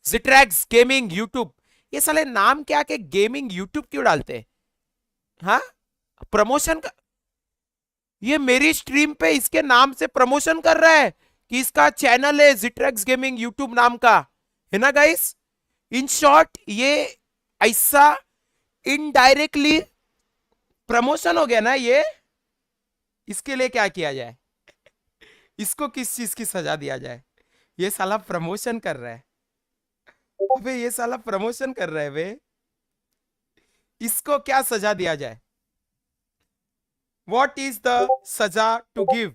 B: जिट्रैक्स गेमिंग यूट्यूब, ये साले नाम क्या के गेमिंग यूट्यूब क्यों डालते हैं? हाँ प्रमोशन का, ये मेरी स्ट्रीम पे इसके नाम से प्रमोशन कर रहा है कि इसका चैनल है जिट्रैक्स गेमिंग यूट्यूब नाम का, है ना गाइस? इन शॉर्ट ये ऐसा इनडायरेक्टली प्रमोशन हो गया ना ये। इसके लिए क्या किया जाए? इसको किस चीज की सजा दिया जाए? ये साला प्रमोशन कर रहा है। अबे ये साला प्रमोशन कर रहा है बे, इसको क्या सजा दिया जाए? वॉट इज द सजा टू गिव?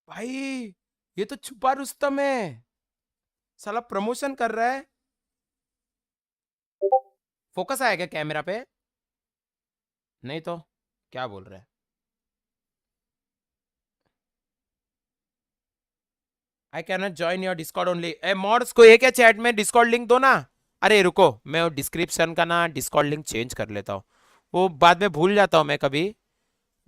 B: भाई ये तो छुपा रुस्तम है, साला प्रमोशन कर रहा है। फोकस आया क्या कैमरा पे? नहीं तो क्या बोल रहा है? I can not join your Discord only. A mods को ये क्या चैट में डिस्कॉर्ड लिंक दो ना। अरे रुको मैं वो डिस्क्रिप्शन का ना डिस्कॉर्ड लिंक चेंज कर लेता हूँ, वो बाद में भूल जाता हूँ मैं कभी।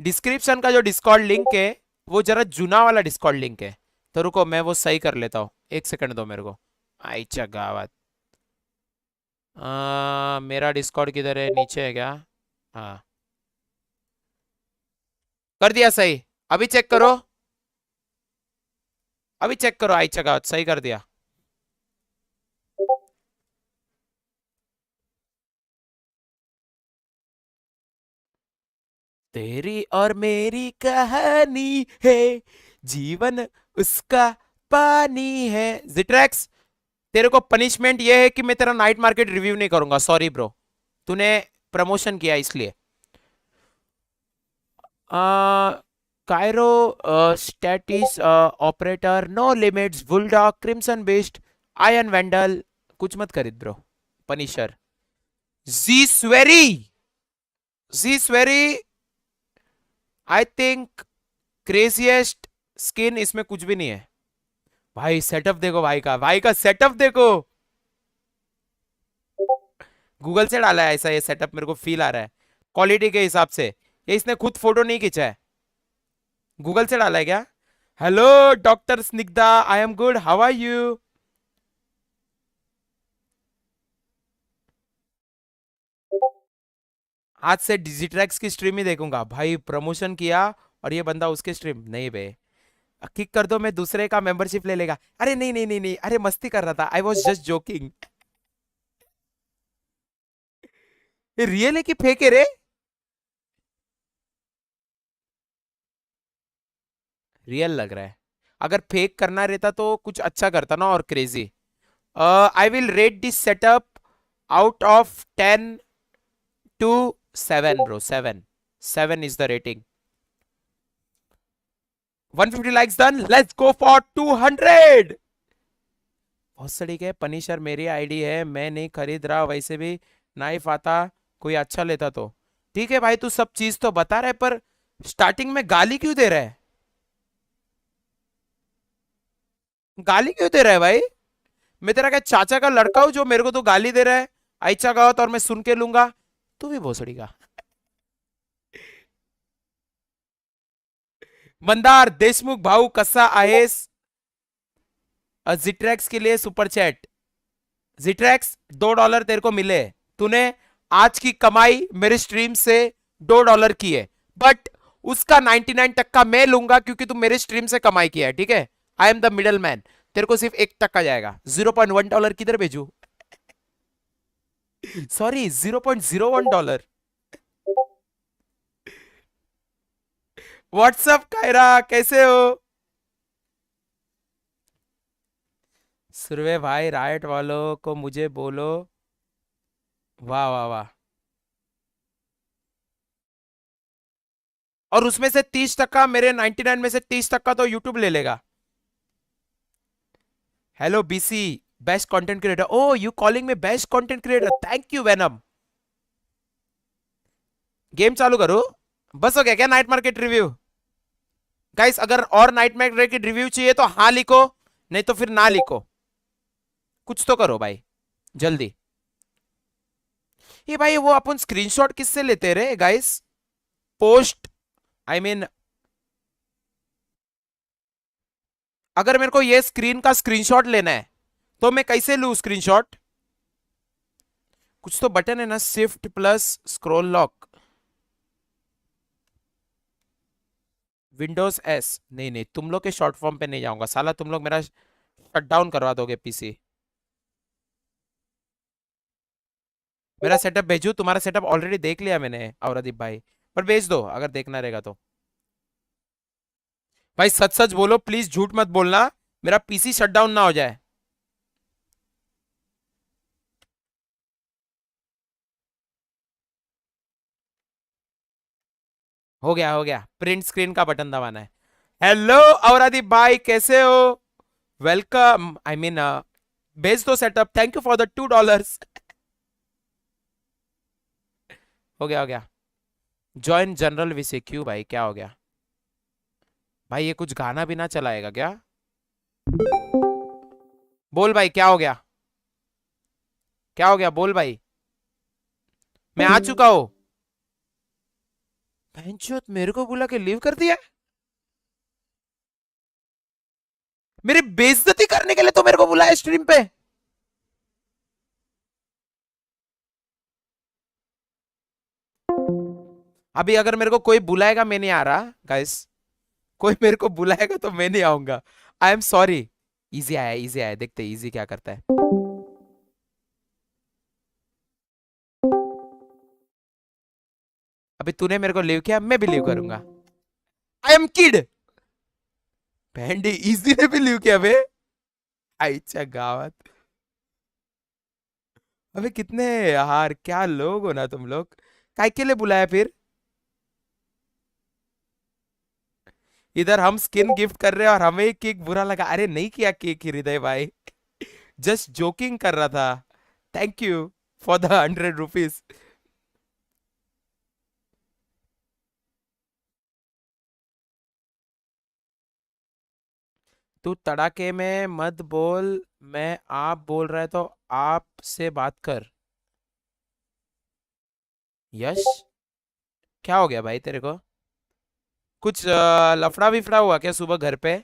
B: डिस्क्रिप्शन का जो डिस्कॉर्ड लिंक है वो जरा जुना वाला डिस्कॉर्ड लिंक है, तो रुको मैं वो सही कर लेता हूँ, 1 सेकंड दो मेरे को। आई गावत। मेरा डिस्कॉर्ड किधर है, नीचे है क्या? हाँ कर दिया सही, अभी चेक करो, अभी चेक करो। आई गावत सही कर दिया। तेरी और मेरी कहानी है, जीवन उसका पानी है। जिट्रैक्स तेरे को पनिशमेंट ये है कि मैं तेरा नाइट मार्केट रिव्यू नहीं करूंगा, सॉरी ब्रो, तूने प्रमोशन किया इसलिए। Cairo stasis operator no limits bulldog crimson best ion vandal, कुछ मत खरीद ब्रो, पनिशर। जी स्वेरी आई थिंक क्रेजीएस्ट स्किन, इसमें कुछ भी नहीं है भाई। सेटअप देखो भाई का सेटअप देखो। गूगल से डाला है ऐसा ये सेटअप, मेरे को फील आ रहा है क्वालिटी के हिसाब से। ये इसने खुद फोटो नहीं खींचा है, गूगल से डाला है क्या? Hello doctor Snigdha, I am good, how are you? आज से डिजिट्रैक्स की स्ट्रीम ही देखूंगा भाई। प्रमोशन किया और ये बंदा उसके स्ट्रीम नहीं बे। किक कर दो, मैं दूसरे का मेंबरशिप ले लेगा। अरे नहीं नहीं नहीं नहीं, अरे मस्ती कर रहा था, आई वॉज जस्ट जोकिंग। ये रियल है कि फेक है रे? रियल लग रहा है। अगर फेक करना रहता तो कुछ अच्छा करता ना, और crazy. I will rate this setup out of 10 to 7 bro, 7 7 is the rating. 150 likes done, let's go for 200। बहुत सड़ी के पनिशर मेरी आईडी है, मैं नहीं खरीद रहा, वैसे भी नाइफ आता कोई अच्छा लेता तो ठीक है भाई। तू सब चीज तो बता रहा है, पर स्टार्टिंग में गाली क्यों दे रहा है? गाली क्यों दे रहा है भाई? मैं तेरा क्या चाचा का लड़का हूं जो मेरे को तो गाली दे रहा है? आइचा गावत और मैं सुन के लूंगा? तू भी भोसड़ी का। मंदार देशमुख भाऊ कसा आहेस? जिट्रैक्स के लिए सुपर चैट। जिट्रैक्स $2 तेरे को मिले। तूने आज की कमाई मेरे स्ट्रीम से $2 की है, बट उसका 99% मैं लूंगा क्योंकि तू मेरे स्ट्रीम से कमाई किया है, ठीक है? I am the middle man. तेरे को सिर्फ 1% जाएगा। $0.1 किधर भेजू? सॉरी, $0.01। व्हाट्सअप कायरा, कैसे हो? सुरवे भाई, राइट वालों को मुझे बोलो। वाह वाह वाह। और उसमें से 30%, मेरे 99 में से 30% तो यूट्यूब ले लेगा। Hello BC, best content creator. Oh you calling me best content creator, thank you Venom. Game चालू करो। बस हो गया क्या नाइट मार्केट रिव्यू? गाइस अगर और नाइट मार्केट रिव्यू चाहिए तो हाँ लिखो, नहीं तो फिर ना लिखो। कुछ तो करो भाई जल्दी। ये भाई वो अपन स्क्रीनशॉट किससे लेते रहे गाइस? पोस्ट, आई मीन अगर मेरे को ये स्क्रीन का स्क्रीनशॉट लेना है तो मैं कैसे लूं स्क्रीनशॉट? कुछ तो बटन है ना, shift plus scroll lock, Windows S. नहीं नहीं, तुम लोग के शॉर्ट फॉर्म पे नहीं जाऊंगा साला, तुम लोग मेरा शट डाउन करवा दोगे पीसी। मेरा सेटअप भेजू? तुम्हारा सेटअप ऑलरेडी देख लिया मैंने औरदीप भाई, पर भेज दो अगर देखना रहेगा तो। भाई सच सच बोलो प्लीज, झूठ मत बोलना, मेरा पीसी शट डाउन ना हो जाए। हो गया, प्रिंट स्क्रीन का बटन दबाना है। हेलो औरदीप भाई, कैसे हो? वेलकम, आई मीन भेज दो setup, thank you for the $2। हो गया। जॉइन जनरल विसे, क्यों भाई क्या हो गया? भाई ये कुछ गाना भी ना चलाएगा क्या? बोल भाई क्या हो गया? क्या हो गया बोल भाई। मैं आ चुका हूं। भैंचोद, मेरे को बुला के लीव कर दिया? मेरी बेइज्जती करने के लिए तो मेरे को बुलाया स्ट्रीम पे? अभी अगर मेरे को कोई बुलाएगा, मैं नहीं आ रहा गाइस। कोई मेरे को बुलाएगा तो मैं नहीं आऊंगा। आई एम सॉरी। इजी आया, देखते इजी क्या करता है। अभी तूने मेरे को लीव किया, मैं भी लीव करूंगा। I am kid. भेंडी इजी ने भी लीव किया बे। आईचा गावत। अबे कितने यार, क्या लोग हो ना तुम लोग। काय के लिए बुलाया फिर? इधर हम स्किन गिफ्ट कर रहे हैं और हमें केक बुरा लगा। अरे नहीं किया केक हृदय भाई, जस्ट जोकिंग कर रहा था। Thank you for the 100 rupees. तू तड़ाके में मत बोल, मैं आप बोल रहा है तो आप से बात कर। यश, क्या हो गया भाई तेरे को? कुछ लफड़ा विफड़ा हुआ क्या सुबह घर पे,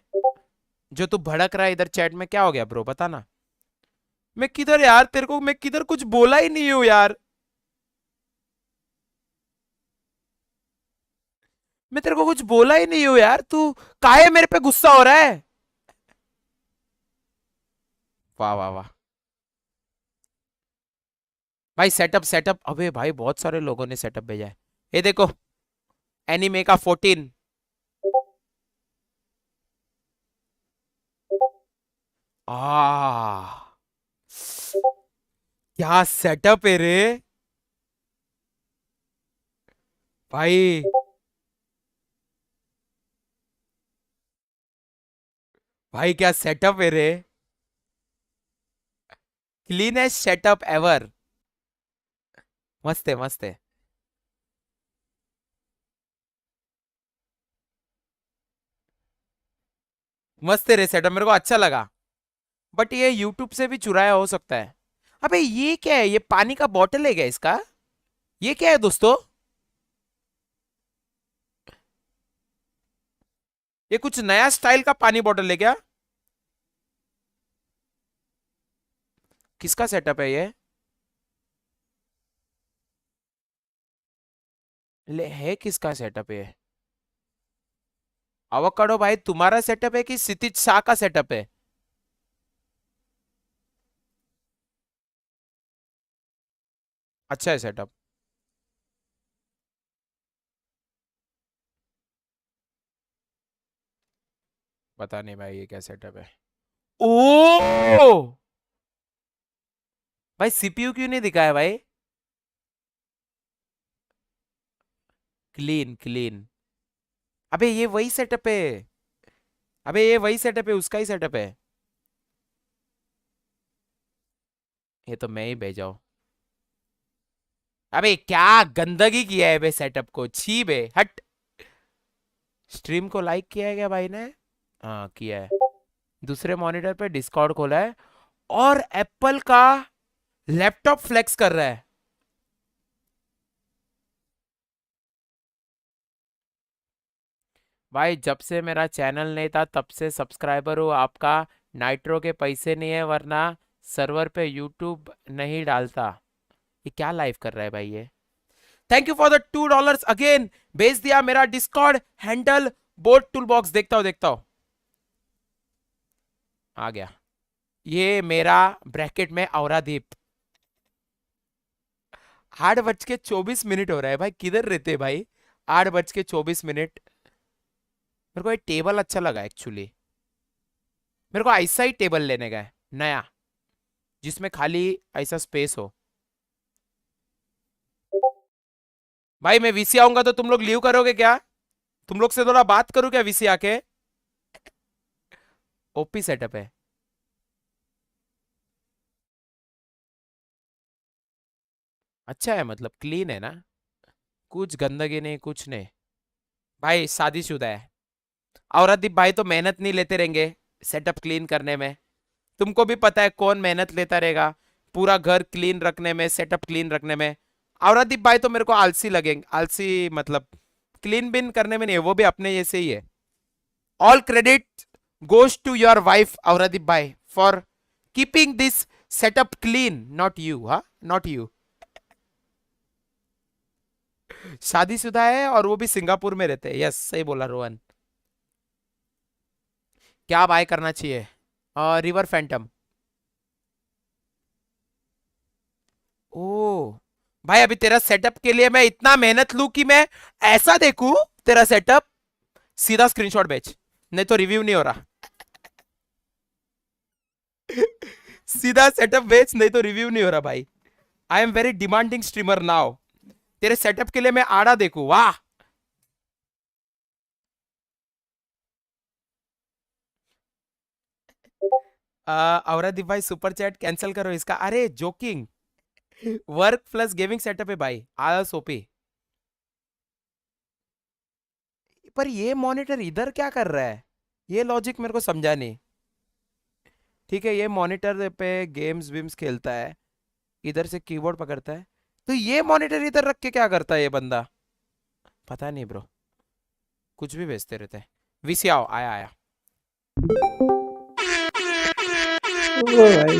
B: जो तू भड़क रहा है इधर चैट में? क्या हो गया ब्रो, बता ना। मैं किधर यार, तेरे को मैं किधर कुछ बोला ही नहीं हूं यार। मैं तेरे को कुछ बोला ही नहीं हूं यार, तू काहे मेरे पे गुस्सा हो रहा है? वाह वाह वाह भाई, सेटअप सेटअप, अबे भाई बहुत सारे लोगों ने सेटअप भेजा है। ये देखो, एनीमे का 14। आ क्या सेटअप है रे भाई। भाई क्या सेटअप है रे, क्लीनेस्ट सेटअप एवर। मस्त है मस्त है। मस्त है रे सेटअप, मेरे को अच्छा लगा। बट ये यूट्यूब से भी चुराया हो सकता है। अबे ये क्या है, ये पानी का बॉटल है क्या इसका? ये क्या है दोस्तों? ये कुछ नया स्टाइल का पानी बॉटल है क्या? किसका सेटअप है ये? ले है किसका सेटअप है? अवकाडो भाई तुम्हारा सेटअप है कि क्षितिज शाह का सेटअप है? अच्छा है सेटअप। पता नहीं भाई ये क्या सेटअप है। ओ भाई, सीपीयू क्यों नहीं दिखाया भाई? Clean clean. अबे ये वही सेटअप है। अबे ये वही सेटअप है, उसका ही सेटअप है। ये तो मैं ही भेजा हूं। अबे क्या गंदगी किया है बे सेटअप को, छी बे हट। स्ट्रीम को लाइक किया है क्या भाई ने? हाँ किया है। दूसरे मॉनिटर पे डिस्कॉर्ड खोला है और एप्पल का लैपटॉप फ्लेक्स कर रहा है। भाई जब से मेरा चैनल नहीं था तब से सब्सक्राइबर हो आपका। नाइट्रो के पैसे नहीं है, वरना सर्वर पे यूट्यूब नहीं डालता। ये क्या लाइव कर रहा है भाई ये? Thank you for the $2 again. भेज दिया मेरा Discord handle. Boat tool box देखता हूं देखता हूं। आ गया। ये मेरा ब्रैकेट में औरादीप। 8:24 हो रहा है भाई, किधर रहते हैं भाई? 8:24। मेरे को ये टेबल अच्छा लगा एक्चुअली। मेरे को ऐसा ही टेबल लेने का है नया, जिसमें खाली ऐसा स्पेस हो। भाई मैं वीसी आऊंगा तो तुम लोग लीव करोगे क्या? तुम लोग से थोड़ा बात करूं क्या वीसी आके? ओपी सेटअप है। अच्छा है, मतलब क्लीन है ना? कुछ गंदगी नहीं कुछ नहीं। भाई शादीशुदा है। औरदीप भाई तो मेहनत नहीं लेते रहेंगे सेटअप क्लीन करने में। तुमको भी पता है कौन मेहनत लेता रहेगा पूरा घर क्लीन रखने में, सेटअप क्लीन रखने में। औरदीप भाई तो मेरे को आलसी लगेंगे, आलसी मतलब क्लीन बिन करने में नहीं, वो भी अपने जैसे ही है। All credit goes to your wife Aurdeep भाई for keeping this setup clean, not you. हाँ, नॉट यू। शादीशुदा है और वो भी सिंगापुर में रहते हैं। यस सही बोला रोहन। क्या बाय करना चाहिए? River Phantom. ओ भाई, अभी तेरा सेटअप के लिए मैं इतना मेहनत लूं कि मैं ऐसा देखूं तेरा सेटअप? सीधा स्क्रीनशॉट भेज, नहीं तो रिव्यू नहीं हो रहा। सीधा सेटअप भेज, नहीं तो रिव्यू नहीं हो रहा भाई। आई am very demanding streamer now. तेरे सेटअप के लिए मैं आड़ा देखूं, वाह। औरदीप भाई सुपर चैट कैंसिल करो इसका, अरे joking. Work plus gaming setup है भाई, आलस ओपी। पर ये मॉनिटर इधर क्या कर रहा है, ये लॉजिक मेरे को समझा नहीं। ठीक है, ये मॉनिटर पे गेम्स वेम्स खेलता है, इधर से कीबोर्ड पकड़ता है, तो ये मॉनिटर इधर रख के क्या करता है ये बंदा, पता नहीं ब्रो, कुछ भी भेजते रहते हैं। वीसी आओ, आया आया।
C: ओ भाई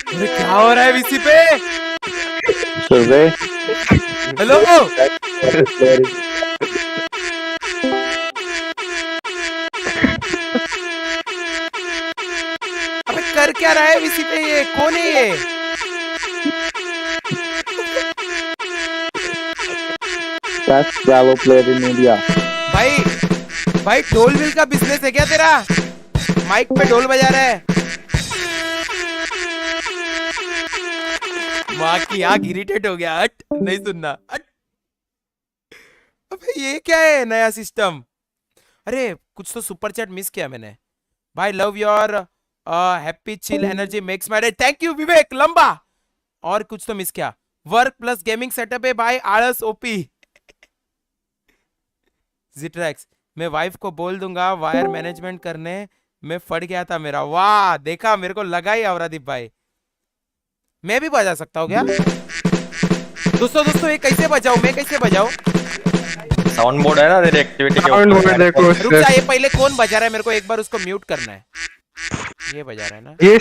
B: अरे क्या हो रहा है वीसी पे? हेलो, अबे कर क्या रहा है वीसी पे, ये कौन है ये?
C: Best Bravo player in India.
B: भाई भाई ढोल विल का बिजनेस है क्या तेरा? माइक पे ढोल बजा रहा है? माँ की आग इरिटेट हो गया, हट नहीं सुनना, हट। अबे ये क्या है नया सिस्टम? अरे कुछ तो सुपर चैट मिस किया मैंने भाई। Love your happy chill energy makes my day, thank you Vivek Lamba. और कुछ तो मिस किया, वर्क प्लस गेमिंग सेटअप है भाई, आलस ओपी। जिट्रैक्स, मैं वाइफ को बोल दूंगा वायर मैनेजमेंट करने में फट गया था मेरा। वाह देखा, मेरे को लगा ही अवरादीप भाई, मैं भी बजा सकता हूँ क्या? दोस्तों ये कैसे बजाऊं, मैं कैसे बजाऊं?
D: साउंड मोड है ना तेरी एक्टिविटी के
C: साउंड मोड देखो
B: रुक
C: उससे।
B: जा, ये पहले कौन बजा रहा है, मेरे को एक बार उसको म्यूट करना है। ये बजा रहा है ना?
C: ये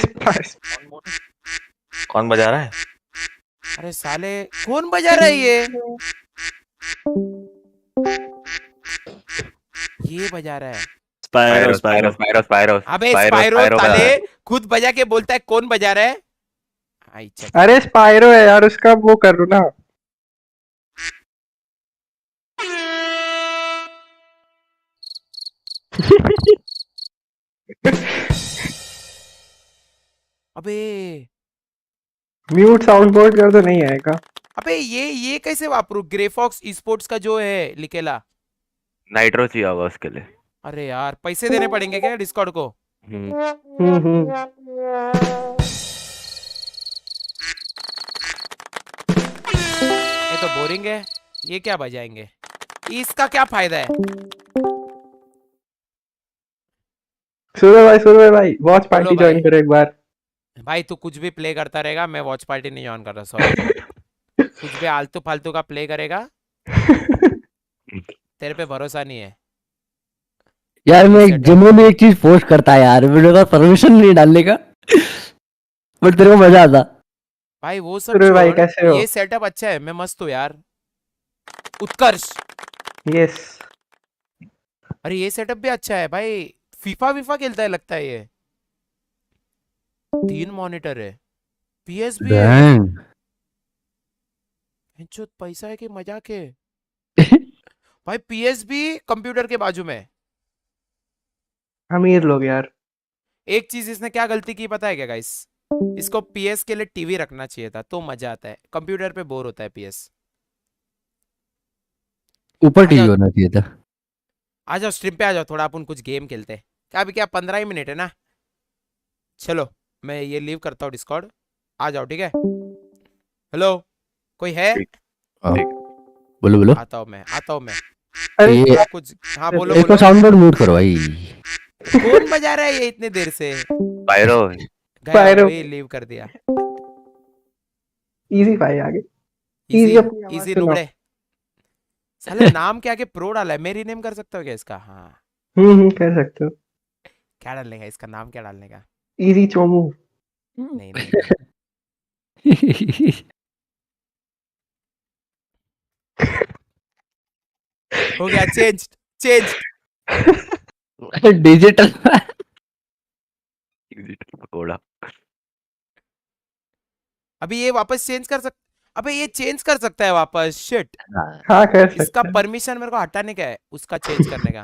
D: कौन बजा रहा है?
B: अरे साले कौन बजा रहा है ये बजा रहा है।
D: स्पायरो स्पायरो स्पायरो स्पायरो
B: अबे स्पाइरो साले खुद बजा के बोलता है कौन बजा रहा है। आई चल।
C: अरे स्पाइरो है यार, उसका वो करो ना।
B: अबे
C: म्यूट साउंड बोर्ड कर तो नहीं आएगा।
B: अबे ये कैसे वापरू? ग्रेफॉक्स स्पोर्ट्स का जो है लिखेला।
D: नाइट्रो चाहिए होगा उसके लिए।
B: अरे यार पैसे देने पड़ेंगे क्या डिस्कॉर्ड को? ये तो बोरिंग है, ये क्या बजाएंगे, इसका क्या फायदा है?
C: सूर्य भाई वॉच
B: बोलो
C: पार्टी
B: भाई।
C: ज्वाइन करो एक बार।
B: भाई तू कुछ भी प्ले करता रहेगा, मैं वॉच पार्टी नहीं ऑन कर रहा, सॉरी। कुछ भी आलतू फालतू का प्ले करेगा, तेरे पे भरोसा नहीं है
E: यार मैं
B: Setup।
E: जेन्युइनली एक चीज पोस्ट करता है यार, मेरे पास परमिशन नहीं डालने का, बट तेरे को मजा आता।
B: भाई वो सब
C: सूर्य भाई
B: छोड़,
C: कैसे हो?
B: ये सेटअप अच्छा है, मैं मस्त हूँ यार। उत्कर्ष,
C: यस
B: अरे ये सेटअप भी अच्छा है भाई, फीफा वीफा खेलता है लगता है ये। 3 मॉनिटर है, पीएस भी है। जो पैसा है कि मजाक है भाई, पीएस भी कंप्यूटर के बाजू में।
C: अमीर लोग यार।
B: एक चीज इसने क्या गलती की पता है क्या गाइस? इसको पीएस के लिए टीवी रखना चाहिए था, तो मजा आता है, कंप्यूटर पे बोर होता है पीएस।
E: ऊपर टीवी होना चाहिए था।
B: आ जाओ स्ट्रीम पे आ जाओ, थोड़ा अपन कुछ गेम खेलते हैं। क्या अभी क्या 15 ही मिनट है ना? चलो मैं ये लीव करता हूँ डिस्कॉर्ड, आ जाओ ठीक है। हेलो कोई है?
E: बोलो बोलो।
B: आता हूँ मैं।
C: अरे
E: ये
B: कुछ हाँ बोलो
E: इसको
B: बोलो।
E: साउंड बोर्ड म्यूट करो भाई।
B: कौन बजा रहा है ये इतने देर से?
D: स्पायरो
B: गया वही, लीव कर दिया।
C: इजी भाई आगे।
B: इजी
C: अपनी आवाज
B: इजी
C: सुनाओ।
B: नुबड़े साले, नाम क्या के प्रो डाला है, मेरी नेम कर सकते हो क्या इसका? हाँ
C: कह सकते हो।
B: क्या डालने का इसका नाम, क्या डालने का?
C: इजी चोमू।
B: नहीं नहीं नहीं। हो गया, चेंज।
E: डिजिटल।
D: पकोड़ा।
B: अभी ये वापस चेंज कर सक, अबे ये चेंज कर सकता है वापस, शिट।
C: हाँ कर
B: इसका
C: सकते हैं।
B: परमिशन मेरे को हटाने का है, उसका चेंज करने का।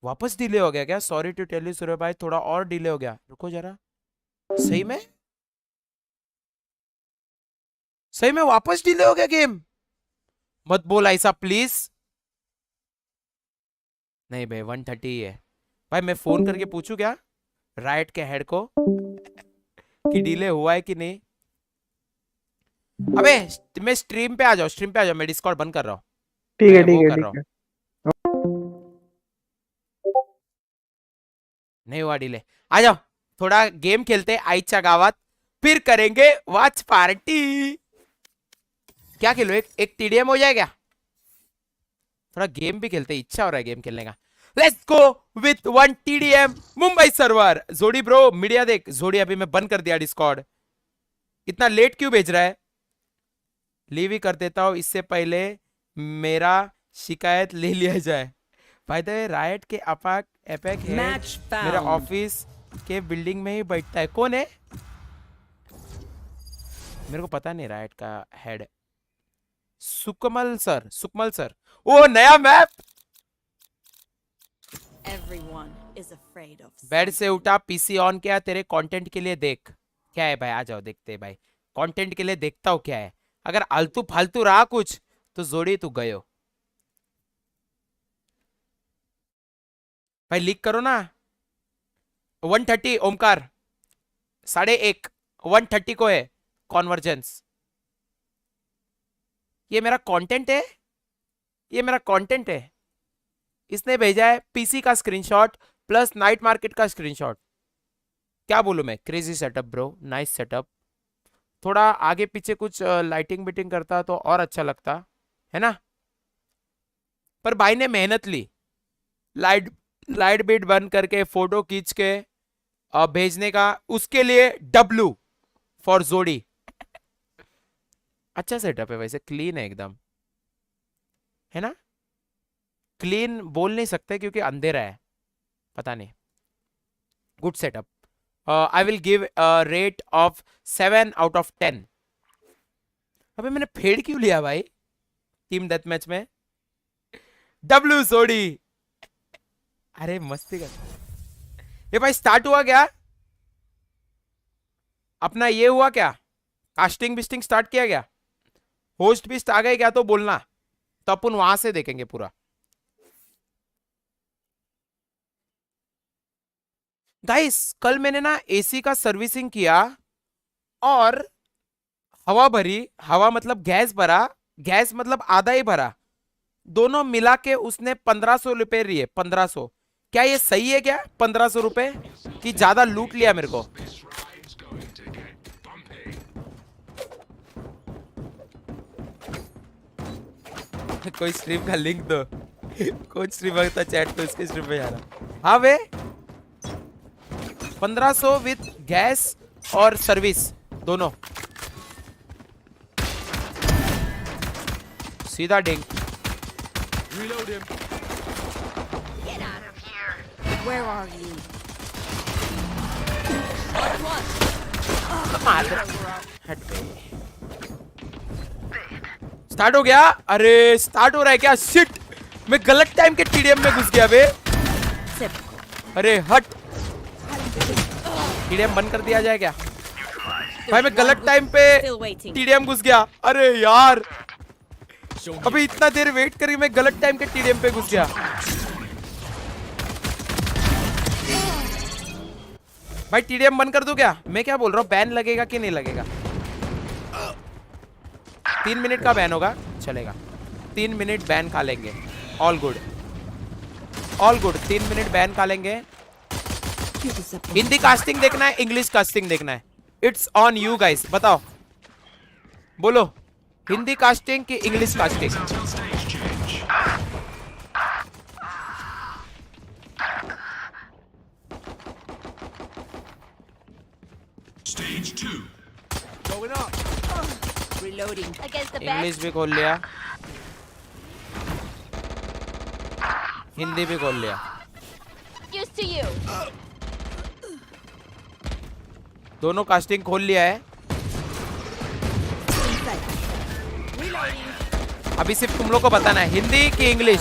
B: वापस डिले हो गया क्या? सॉरी टू टेल यू सूर्य भाई, थोड़ा और डिले हो गया, रुको जरा। सही में वापस डिले हो गया गेम? मत बोल ऐसा प्लीज। नहीं भाई 130 ही है भाई। मैं फोन करके पूछूं क्या राइट के हेड को कि डिले हुआ है कि नहीं। अबे मैं स्ट्रीम पे आ जाओ, स्ट्रीम पे आ जाओ, मैं डिस्कॉर्ड बंद कर रहा हूँ।
C: ठीक है
B: मैं वो
C: ठीक है
B: कर रहा
C: ठीक
B: हूँ।
C: है।
B: नहीं हुआ डिले, आ जाओ थोड़ा गेम खेलते आईचा गावात, फिर करेंगे वॉच पार्टी। क्या खेलो, एक टीडीएम हो जाए क्या? थोड़ा गेम भी खेलते, इच्छा हो रहा है गेम खेलने का। Let's go with 1 TDM Mumbai server. जोड़ी ब्रो मीडिया देख, जोड़ी अभी मैं बंद कर दिया डिस्कॉर्ड। इतना लेट क्यों भेज रहा है? लीव ही कर देता हूं इससे पहले मेरा शिकायत ले लिया जाए। भाई द राइट के अपाक एपेक है, मेरा ऑफिस के बिल्डिंग में ही बैठता है। कौन है? मेरे को पता नहीं। राइट का head Sukamal sir, Sukamal sir. ओ नया मैप। बेड से उठा, पीसी ऑन किया, तेरे कंटेंट के लिए देख। क्या है भाई, आ जाओ देखते हैं भाई, कंटेंट के लिए देखता हूँ क्या है। अगर आलतू फालतू रहा कुछ तो जोड़ी तू गयो भाई। लीक करो ना। 130 ओमकार 1:30 130 को है कॉन्वर्जेंस। ये मेरा कंटेंट है, ये मेरा कंटेंट है। इसने भेजा है पीसी का स्क्रीनशॉट प्लस नाइट मार्केट का स्क्रीनशॉट। क्या बोलूं मैं, crazy setup bro, nice setup. थोड़ा आगे पीछे कुछ लाइटिंग बिटिंग करता तो और अच्छा लगता है ना। पर भाई ने मेहनत ली, लाइट बिट बंद करके फोटो खींच के भेजने का। उसके लिए डब्लू फॉर जोड़ी। अच्छा सेटअप है वैसे, क्लीन है एकदम, है ना। क्लीन बोल नहीं सकते क्योंकि अंधेरा है, पता नहीं। Good setup. I will give rate of 7 out of 10। अबे मैंने फेड क्यों लिया भाई टीम डेथ मैच में? डब्लू जोड़ी। अरे मस्ती कर। ये भाई स्टार्ट हुआ क्या अपना? ये हुआ क्या, कास्टिंग बिस्टिंग स्टार्ट किया गया? होस्ट भी आ गए क्या तो बोलना, तो अपन वहां से देखेंगे पूरा। गाइस कल मैंने ना एसी का सर्विसिंग किया और हवा भरी, हवा मतलब गैस भरा, गैस मतलब आधा ही भरा, दोनों मिला के उसने 1500 रुपए लिए। 1500 क्या ये सही है क्या? 1500 रुपए की ज्यादा लूट लिया मेरे को। कोई स्ट्रीम का लिंक दो। कौन स्ट्रीमर था चैट तो इसके स्ट्रीम पे जाना। हाँ वे 1500 विथ गैस और सर्विस दोनों। सीधा डिंग। स्टार्ट हो गया। अरे स्टार्ट हो रहा है क्या? शिट, मैं गलत टाइम के टीडीएम में घुस गया बे। अरे हट, टीडीएम बंद कर दिया जाए क्या भाई? मैं गलत टाइम पे टीडीएम घुस गया। अरे यार अभी इतना देर वेट करी, मैं गलत टाइम के टीडीएम पे घुस गया। भाई टीडीएम बंद कर दूं क्या? मैं क्या बोल रहा हूँ, बैन लगेगा कि नहीं लगेगा? 3 मिनट का बैन होगा, चलेगा। 3 मिनट बैन खा लेंगे, all good all good. 3 minute ban खा लेंगे। हिंदी कास्टिंग देखना है, इंग्लिश कास्टिंग देखना है, इट्स ऑन यू गाइस। बताओ, बोलो हिंदी कास्टिंग की इंग्लिश कास्टिंग? इंग्लिश भी खोल लिया, हिंदी भी खोल लिया। दोनों कास्टिंग खोल लिया है। अभी सिर्फ तुम लोग को बताना है हिंदी की इंग्लिश।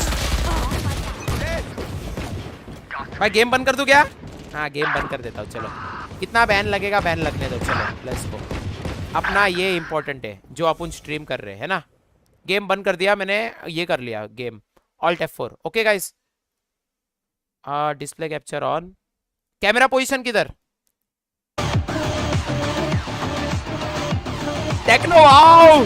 B: भाई गेम बंद कर दूं क्या? हाँ गेम बंद कर देता हूँ। चलो कितना बैन लगेगा, बैन लगने दो। चलो लेट्स गो। अपना ये इंपॉर्टेंट है जो अपन स्ट्रीम कर रहे हैं ना। गेम बंद कर दिया मैंने, ये कर लिया game, alt F4। Okay guys, display capture on, camera position किधर? टेक्नो आओ।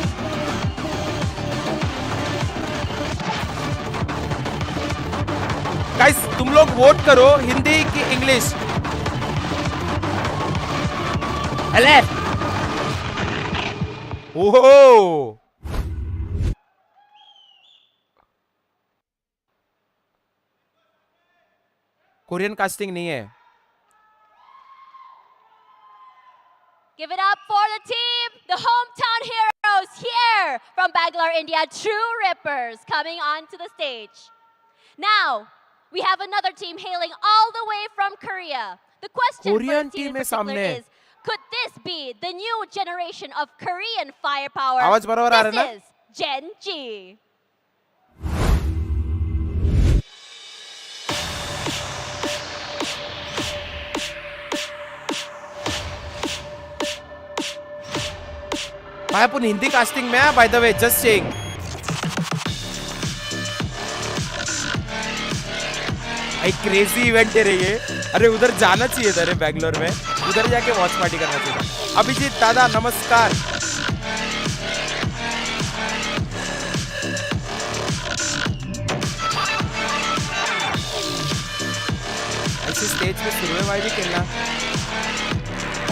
B: गाइस तुम लोग वोट करो, हिंदी की इंग्लिश? अले ओहो, कोरियन कास्टिंग नहीं है।
F: Give it up for the team, the hometown heroes here from Bangalore, India, True Rippers, coming onto the stage. Now, we have another team hailing all the way from Korea. The question
B: Korean
F: for the team
B: team
F: in
B: है सामने।
F: particular is, could this be the new generation of Korean firepower?
B: आवाज बराबर आ रहा है ना?
F: This is GEN.G.
B: भाई अपन Hindi casting में है, by the way, just saying. एक क्रेजी इवेंट है रे ये। अरे उधर जाना चाहिए था रे, बैंगलोर में उधर जाके वॉच पार्टी करना चाहिए था। अभिजीत दादा नमस्कार। ऐसे स्टेज पे शुरू भाई भी खेलना,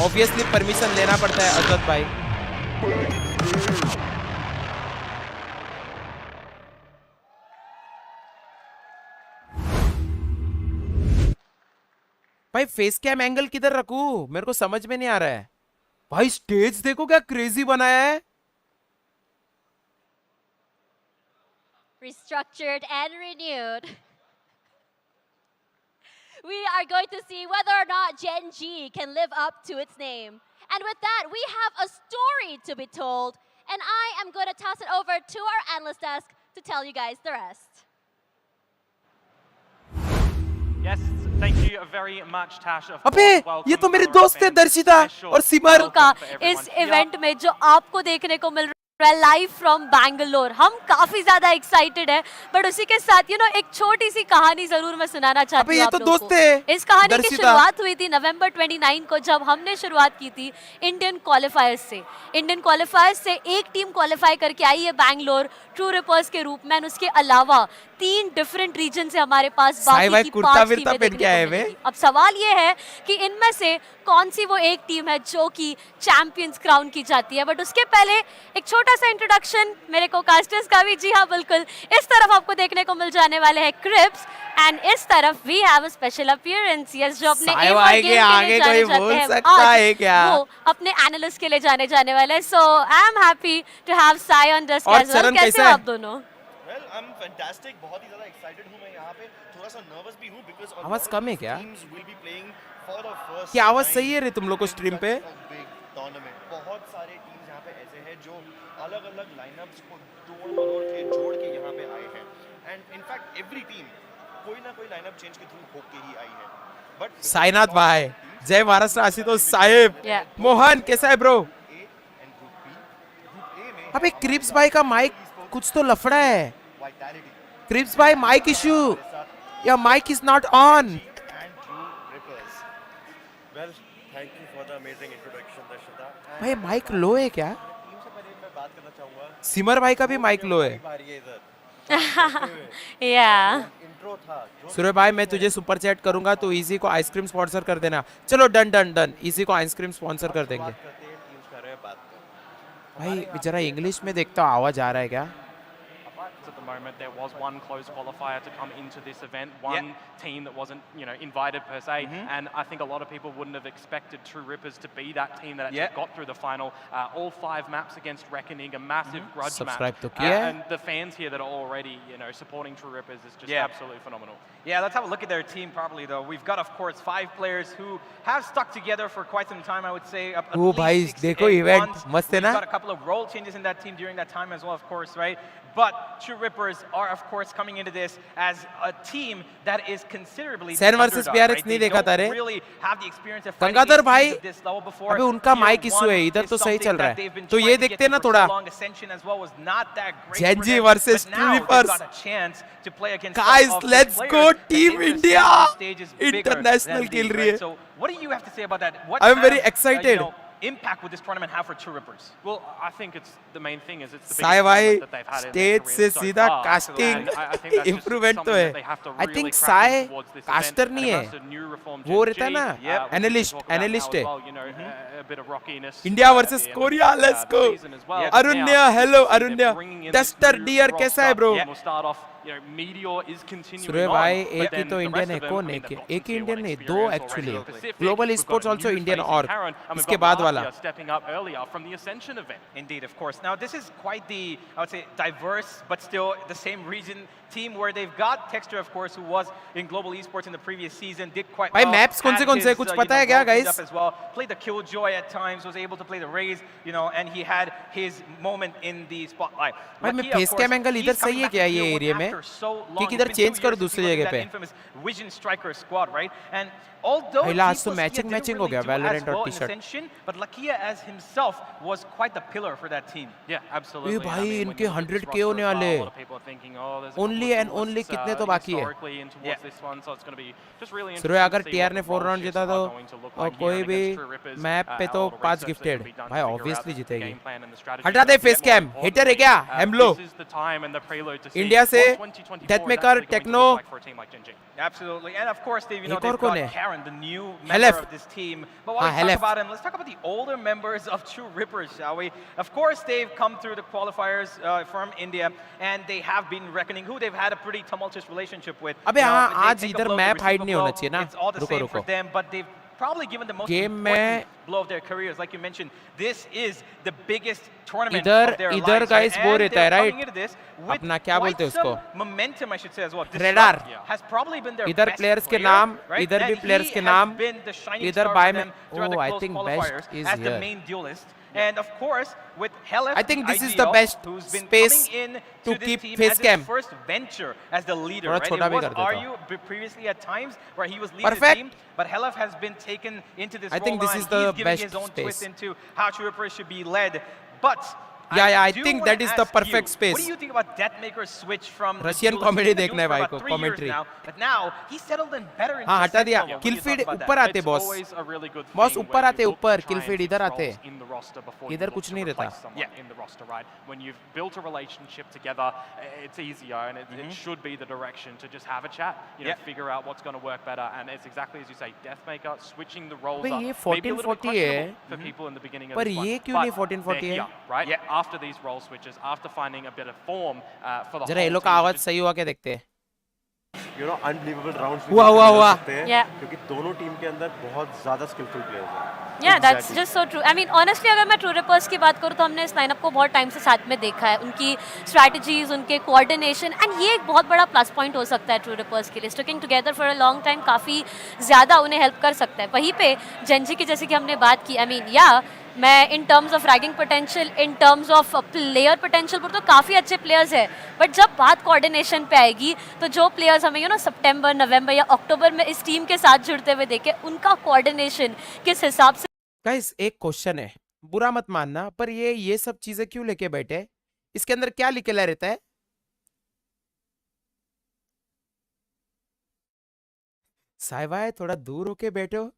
B: ऑब्वियसली परमिशन लेना पड़ता है अजद भाई। भाई फेस कैम एंगल किधर रखूं, मेरे को समझ में नहीं आ रहा है। भाई स्टेज देखो क्या क्रेजी बनाया है।
F: Restructured and renewed. We are going to see whether or not GEN.G can live up to its name. And with that, we have a story to be told. And I am going to toss it over to our analyst desk to tell you guys the rest.
G: Yes, thank you very much, Tash. Of
B: अबे
G: course, welcome
B: ये तो मेरे
G: Valorant
B: दोस्त थे
G: fans.
B: दर्शिता
G: Special
B: और सिमर।
G: welcome
F: का
G: for everyone.
F: इस event में जो आपको देखने को मिल रहा है लाइव फ्रॉम बैंगलोर, हम काफी ज्यादा एक्साइटेड है। बट उसी के साथ एक छोटी सी कहानी जरूर मैं सुनाना चाहती हूँ
B: ये
F: आप
B: तो
F: लोगों
B: दोस्त
F: को।
B: थे
F: इस कहानी की
B: दर्शिता।
F: शुरुआत हुई थी नवंबर 29 को, जब हमने शुरुआत की थी इंडियन क्वालिफायर्स से। इंडियन क्वालिफायर्स से एक टीम क्वालिफाई करके आई है बैंगलोर ट्रू रिपर्स के रूप में। उसके अलावा 3 डिफरेंट रीजन से हमारे पास बाकी की 5 टीमें देखने को मिलेंगी। अब सवाल ये है कि इनमें से कौन सी वो एक टीम है जो कि चैंपियंस क्राउन की जाती है। बट उसके पहले एक छोटा सा इंट्रोडक्शन मेरे को कास्टर्स का भी। जी हाँ बिल्कुल, इस तरफ आपको देखने को मिल जाने वाले हैं क्रिप्स एंड इस तरफ we have a special appearance. Yes, जो अपने एम और गेम के लिए जाने जाते हैं, आज वो अपने एनालिस्ट के लिए जाने वाले हैं। So I am happy to have Sai on disc as well. कैसे हो आप दोनों?
H: Well, I'm fantastic. बहुत ही ज़्यादा excited हूँ मैं यहाँ पे। थोड़ा सा nervous भी हूँ because
B: आवाज कम है क्या?
H: teams will be playing for the first
B: क्या आवाज
H: time
B: सही है रे तुम लोग को स्ट्रीम पे?
H: in such a big tournament. बहुत सारे teams यहाँ पे ऐसे हैं जो अलग-अलग lineups को तोड़-मरोड़ के जोड़ के यहाँ पे आए हैं। And in fact, every team कोई ना कोई lineup change के through होके ही आई है। But
B: साईनाथ भाई, जय महाराष्ट्र आशीतोष साहिब। मोहन कैसा है ब्रो? अबे क्रिप्स भाई का माइक कुछ तो लफड़ा है। क्रिप्स भाई माइक इशू, या mic is not on.
H: Well, thank you for the amazing introduction, Darshita.
B: भाई माइक लो है क्या?
H: टीम से पहले मैं बात करना चाहूँगा।
B: सिमर भाई का भी माइक लो है।
H: बारी है इधर।
F: या
H: इंट्रो था जो
B: सूर्य भाई मैं तुझे सुपर चैट करूंगा तो इजी को आइसक्रीम स्पॉन्सर कर देना। चलो डन डन डन, इजी को आइसक्रीम स्पॉन्सर कर देंगे।
H: बात करते हैं टीम्स कर रहे हैं बात कर।
B: भाई जरा इंग्लिश में देखता हूँ आवाज आ रहा है क्या?
G: At the moment, there was one close qualifier to come into this event, one team that wasn't, invited per se, and I think a lot of people wouldn't have expected True Rippers to be that team that actually got through the final. All 5 maps against Reckoning, a massive grudge
B: Subscribe
G: match,
B: to किया है?
G: and the fans here that are already, supporting True Rippers is just absolutely phenomenal.
I: Yeah, let's have a look at their team properly, though. We've got, of course, 5 players who have stuck together for quite some time, I would say. At
B: O
I: least
B: भाई
I: 6 to
B: देखो
I: 8
B: event
I: months.
B: मस्त है
I: We've
B: ना?
I: got a couple of role changes in that team during that time as well, of course, right? But True True Rippers are of course coming into this as a team that is considerably
B: Sen versus
I: underdog,
B: PRX
I: right?
B: नहीं
I: They
B: देखा
I: don't
B: था रे।
I: really have the experience of fighting
B: Gangadhar
I: against
B: भाई,
I: teams of this level before.
B: अबे उनका
I: Tier
B: mic issue है,
I: 1
B: इधर
I: is
B: तो सही
I: something
B: चल रहा
I: that
B: है।
I: they've been
B: तो
I: trying
B: ये
I: to get
B: देखते
I: to
B: ना
I: for so
B: थोड़ा।
I: long. Ascension as well was not that great
B: GEN.G
I: for them,
B: versus
I: but now they've
B: Troopers.
I: got a chance to play against
B: Guys,
I: some of the
B: let's
I: players
B: go
I: that
B: Team
I: think the
B: India!
I: scale on stage is bigger
B: International
I: than
B: खेल
I: these,
B: रही है।
I: right? So what do you have to say about that? What
B: I'm very
I: kind of,
B: excited.
I: impact would this tournament have for True Rippers?
G: Well, I think it's the main thing is it's the
B: साई
G: biggest
B: भाई
G: tournament that they've had in their
B: stage से
G: careers so
B: सीधा
G: far.
B: Casting
G: And I think that's just
B: improvement तो
G: something
B: है।
G: that they have to
B: I
G: really
B: think
G: crack
B: साई
G: in towards this event.
B: Caster
G: And
B: नहीं है,
G: against a new reformed
B: वो
G: Gen.G,
B: रहता है ना,
G: which we can
B: analyst
G: talk about
B: analyst
G: now
B: है।
G: as well, you know, a bit of rockiness,
B: India
G: at
B: versus
G: the end of
B: Korea, let's
G: the
B: go.
G: season as well.
I: Yeah.
G: But
B: Arunya,
G: now,
B: hello
G: you see
B: Arunya.
G: they're bringing in this
B: tester
G: new
B: dear कैसा है
G: roster,
B: bro?
G: and we'll start off, you know, Meteor is continuing
B: सूर्य
G: on,
B: भाई
G: but
B: एक ही
G: then
B: तो
G: the
B: Indian
G: rest
B: है,
G: of them,
B: कौन
G: I mean,
B: एक
G: they've got
B: एक
G: some
B: ही
G: tier
B: इंडियन
G: one
B: नहीं, दो
G: experience
B: actually.
G: already. Pacific,
B: global
G: we've got
B: sports
G: a
B: also
G: new
B: Indian
G: face
B: और
G: in Karen, and we've
B: इसके
G: got
B: बाद वाला।
G: Latvia stepping up earlier from the Ascension event.
I: Indeed, of course. Now, this is quite the, I would say, diverse, but still the same region team where they've got Texture, of course, who was in global esports in the previous season, did quite
B: भाई
I: well.
B: maps कौन से
I: had his,
B: कुछ पता है क्या,
I: role cleaned
B: guys?
I: up as well. Played the Killjoy at times, was able to play the Raze, and he had his moment in the spotlight.
B: भाई मैं
I: Lakia, of
B: face
I: course,
B: cam angle इधर
I: he's coming
B: सही है
I: back to
B: क्या
I: tier
B: ये
I: one
B: area में?
I: after so long.
B: कि
I: It's
B: किधर
I: been 2
B: चेंज कर
I: years
B: दूसरी
I: since he was
B: जगह
I: in
B: पे?
I: that infamous Vision Striker squad, right? And although
B: भाई लास्ट तो
I: T+T
B: मैचिंग
I: didn't
B: मैचिंग हो
I: really
B: गया
I: do as
B: वैलोरेंट और
I: well in
B: T-shirt.
I: Ascension, but Lakia as himself was quite the pillar for that team.
G: Yeah, absolutely.
B: ये
G: And I
B: भाई
G: mean, when
B: इनके
G: you look at this
B: 100K होने
G: roster as well,
B: वाले।
G: a lot of people are thinking, oh, there's a couple
B: Only
G: of
B: and only
G: duelists,
B: कितने तो बाकी है?
G: historically in towards this one, so it's going to be just really
B: Surya
G: interesting
B: अगर
G: to see
B: TR
G: what
B: ने
G: the
B: 4
G: role
B: round
G: shifts
B: जीता
G: are
B: तो
G: going to look
B: और
G: like
B: कोई
G: here
B: भी
G: against True Rippers.
B: मैप पे
G: A
B: तो
G: lot of
B: 5
G: research that
B: gifted
G: can be done to
B: भाई
G: figure out
B: ऑब्वियसली
G: the
B: जीतेगी।
G: game plan and the strategy.
B: हटा दे
G: But
B: face
G: more
B: cam, hitter है क्या? Hemlo
G: this is the time and the prelude to see
B: India से
G: what 2024
B: death
G: is
B: maker,
G: actually going to
B: techno,
G: look like for a team like Gen.G.
I: Absolutely, and of course they've,
B: एक और
I: they've
B: कौन
I: got
B: है?
I: Karen, the new member
B: हेलेफ।
I: of this team. But while we
B: हेलेफ।
I: talk about him, let's talk about the older members of True Rippers, shall we? Of course, they've come through the qualifiers from India, and they have been reckoning who they've had a pretty tumultuous relationship with.
B: अबे हाँ,
I: they
B: आज
I: take a
B: इधर
I: blow, they
B: map
I: receive
B: hide
I: a
B: नहीं
I: blow.
B: होना चाहिए ना।
I: It's all the
B: रुको
I: same for
B: रुको।
I: them, but they've probably given the most
B: game
I: important
B: में
I: blow of their careers. Like you mentioned, this is the biggest tournament
B: इधर
I: of their
B: इधर
I: lives.
B: Guys
I: right?
B: वो
I: And
B: रहता है
I: they're coming
B: right?
I: into this with
B: अपना क्या
I: quite
B: बोलते हैं
I: some
B: उसको?
I: momentum, I should say, as well.
B: Radar.
I: Disrupt has probably been their
B: इधर
I: best
B: प्लेयर्स के
I: player,
B: नाम,
I: right?
B: इधर भी
I: And
B: प्लेयर्स
I: he
B: के
I: has
B: नाम,
I: been the shining
B: इधर
I: star
B: बाय
I: for
B: में।
I: them throughout the
B: Oh, I
I: close
B: think
I: qualifiers
B: best is
I: as the
B: here.
I: main duelist. And of course, with Helef,
B: I think this is
I: IDO,
B: the best
I: who's been
B: space
I: coming in
B: to
I: this
B: keep
I: team
B: face
I: as
B: cam.
I: his first venture as the leader,
B: थोड़ा
I: right?
B: छोटा
I: It
B: भी
I: was
B: कर देता।
I: Aryu previously at times where he was leading the
B: Perfect.
I: team, but Helef has been taken into this
B: I
I: role
B: think this
I: now,
B: is
I: and
B: the
I: he's giving
B: best
I: his own
B: space.
I: twist into how True Rippers should be led. But
B: Yeah, I
I: do
B: think
I: wanna
B: that is the
I: ask
B: perfect
I: you,
B: space.
I: What do you think about Deathmaker's switch from the
B: Russian
I: duelist?
B: comedy
I: He's been
B: देखना है
I: doing
B: भाई
I: for
B: को,
I: about 3 years
B: commentary।
I: now, but now he's settled in better in
B: हाँ हटा
I: Ascent
B: दिया।
I: level. What do
B: kill
I: you
B: feed
I: talk about
B: ऊपर
I: that?
B: आते
G: It's
B: boss.
G: always a really good
B: boss
G: thing
B: ऊपर
G: when
B: आते
G: you look
B: ऊपर,
G: to try
B: kill
G: and
B: feed
G: fix
B: इधर आते।
G: roles in the roster before you
B: इधर
G: look
B: कुछ
G: to
B: नहीं रहता।
G: replace someone in the roster, right? When you've built a relationship together, it's easier, and it should be the direction to just have a chat, figure out what's going to work better, and it's exactly as you say, Deathmaker switching the roles
B: अबे
G: up,
B: ये
G: maybe a little bit
B: 1440 है।
G: questionable for people in the beginning of
B: पर
G: this one,
B: ये क्यों
G: but
B: नहीं 1440
G: they're
B: है?
G: here, right? After these role switches, after finding a bit of form for the
B: जरा ये
G: whole
B: लोग का
G: team to
B: आवाज
G: just
B: सही हुआ क्या देखते हैं?
J: अनबिलीवेबल राउंड्स
B: हुआ
J: क्योंकि दोनों टीम के अंदर बहुत ज्यादा स्किलफुल प्लेयर्स हैं।
F: Yeah, that's just so true. I mean, honestly, अगर मैं True Rippers की बात करूँ तो हमने इस लाइनअप को बहुत टाइम से साथ में देखा है, उनकी स्ट्रैटेजीज, उनके कोऑर्डिनेशन, एंड ये एक बहुत बड़ा प्लस पॉइंट हो सकता है True Rippers के लिए। Sticking together for a long time काफ़ी ज़्यादा उन्हें हेल्प कर सकता है। वहीं पे Gen.G की जैसे कि हमने बात की, आई मीन मैं in terms of ragging potential, in terms of player potential पर तो काफ़ी अच्छे प्लेयर्स हैं, बट जब बात कोऑर्डिनेशन पे आएगी तो जो प्लेयर्स हमें सितंबर, नवंबर या अक्टूबर में इस टीम के साथ जुड़ते हुए देखे, उनका कोऑर्डिनेशन किस हिसाब से।
B: गाइस एक क्वेश्चन है, बुरा मत मानना, पर ये सब चीजें क्यों लेके बैठे? इसके अंदर क्या लिखेला रहता है? साइवाय थोड़ा दूर होके बैठो।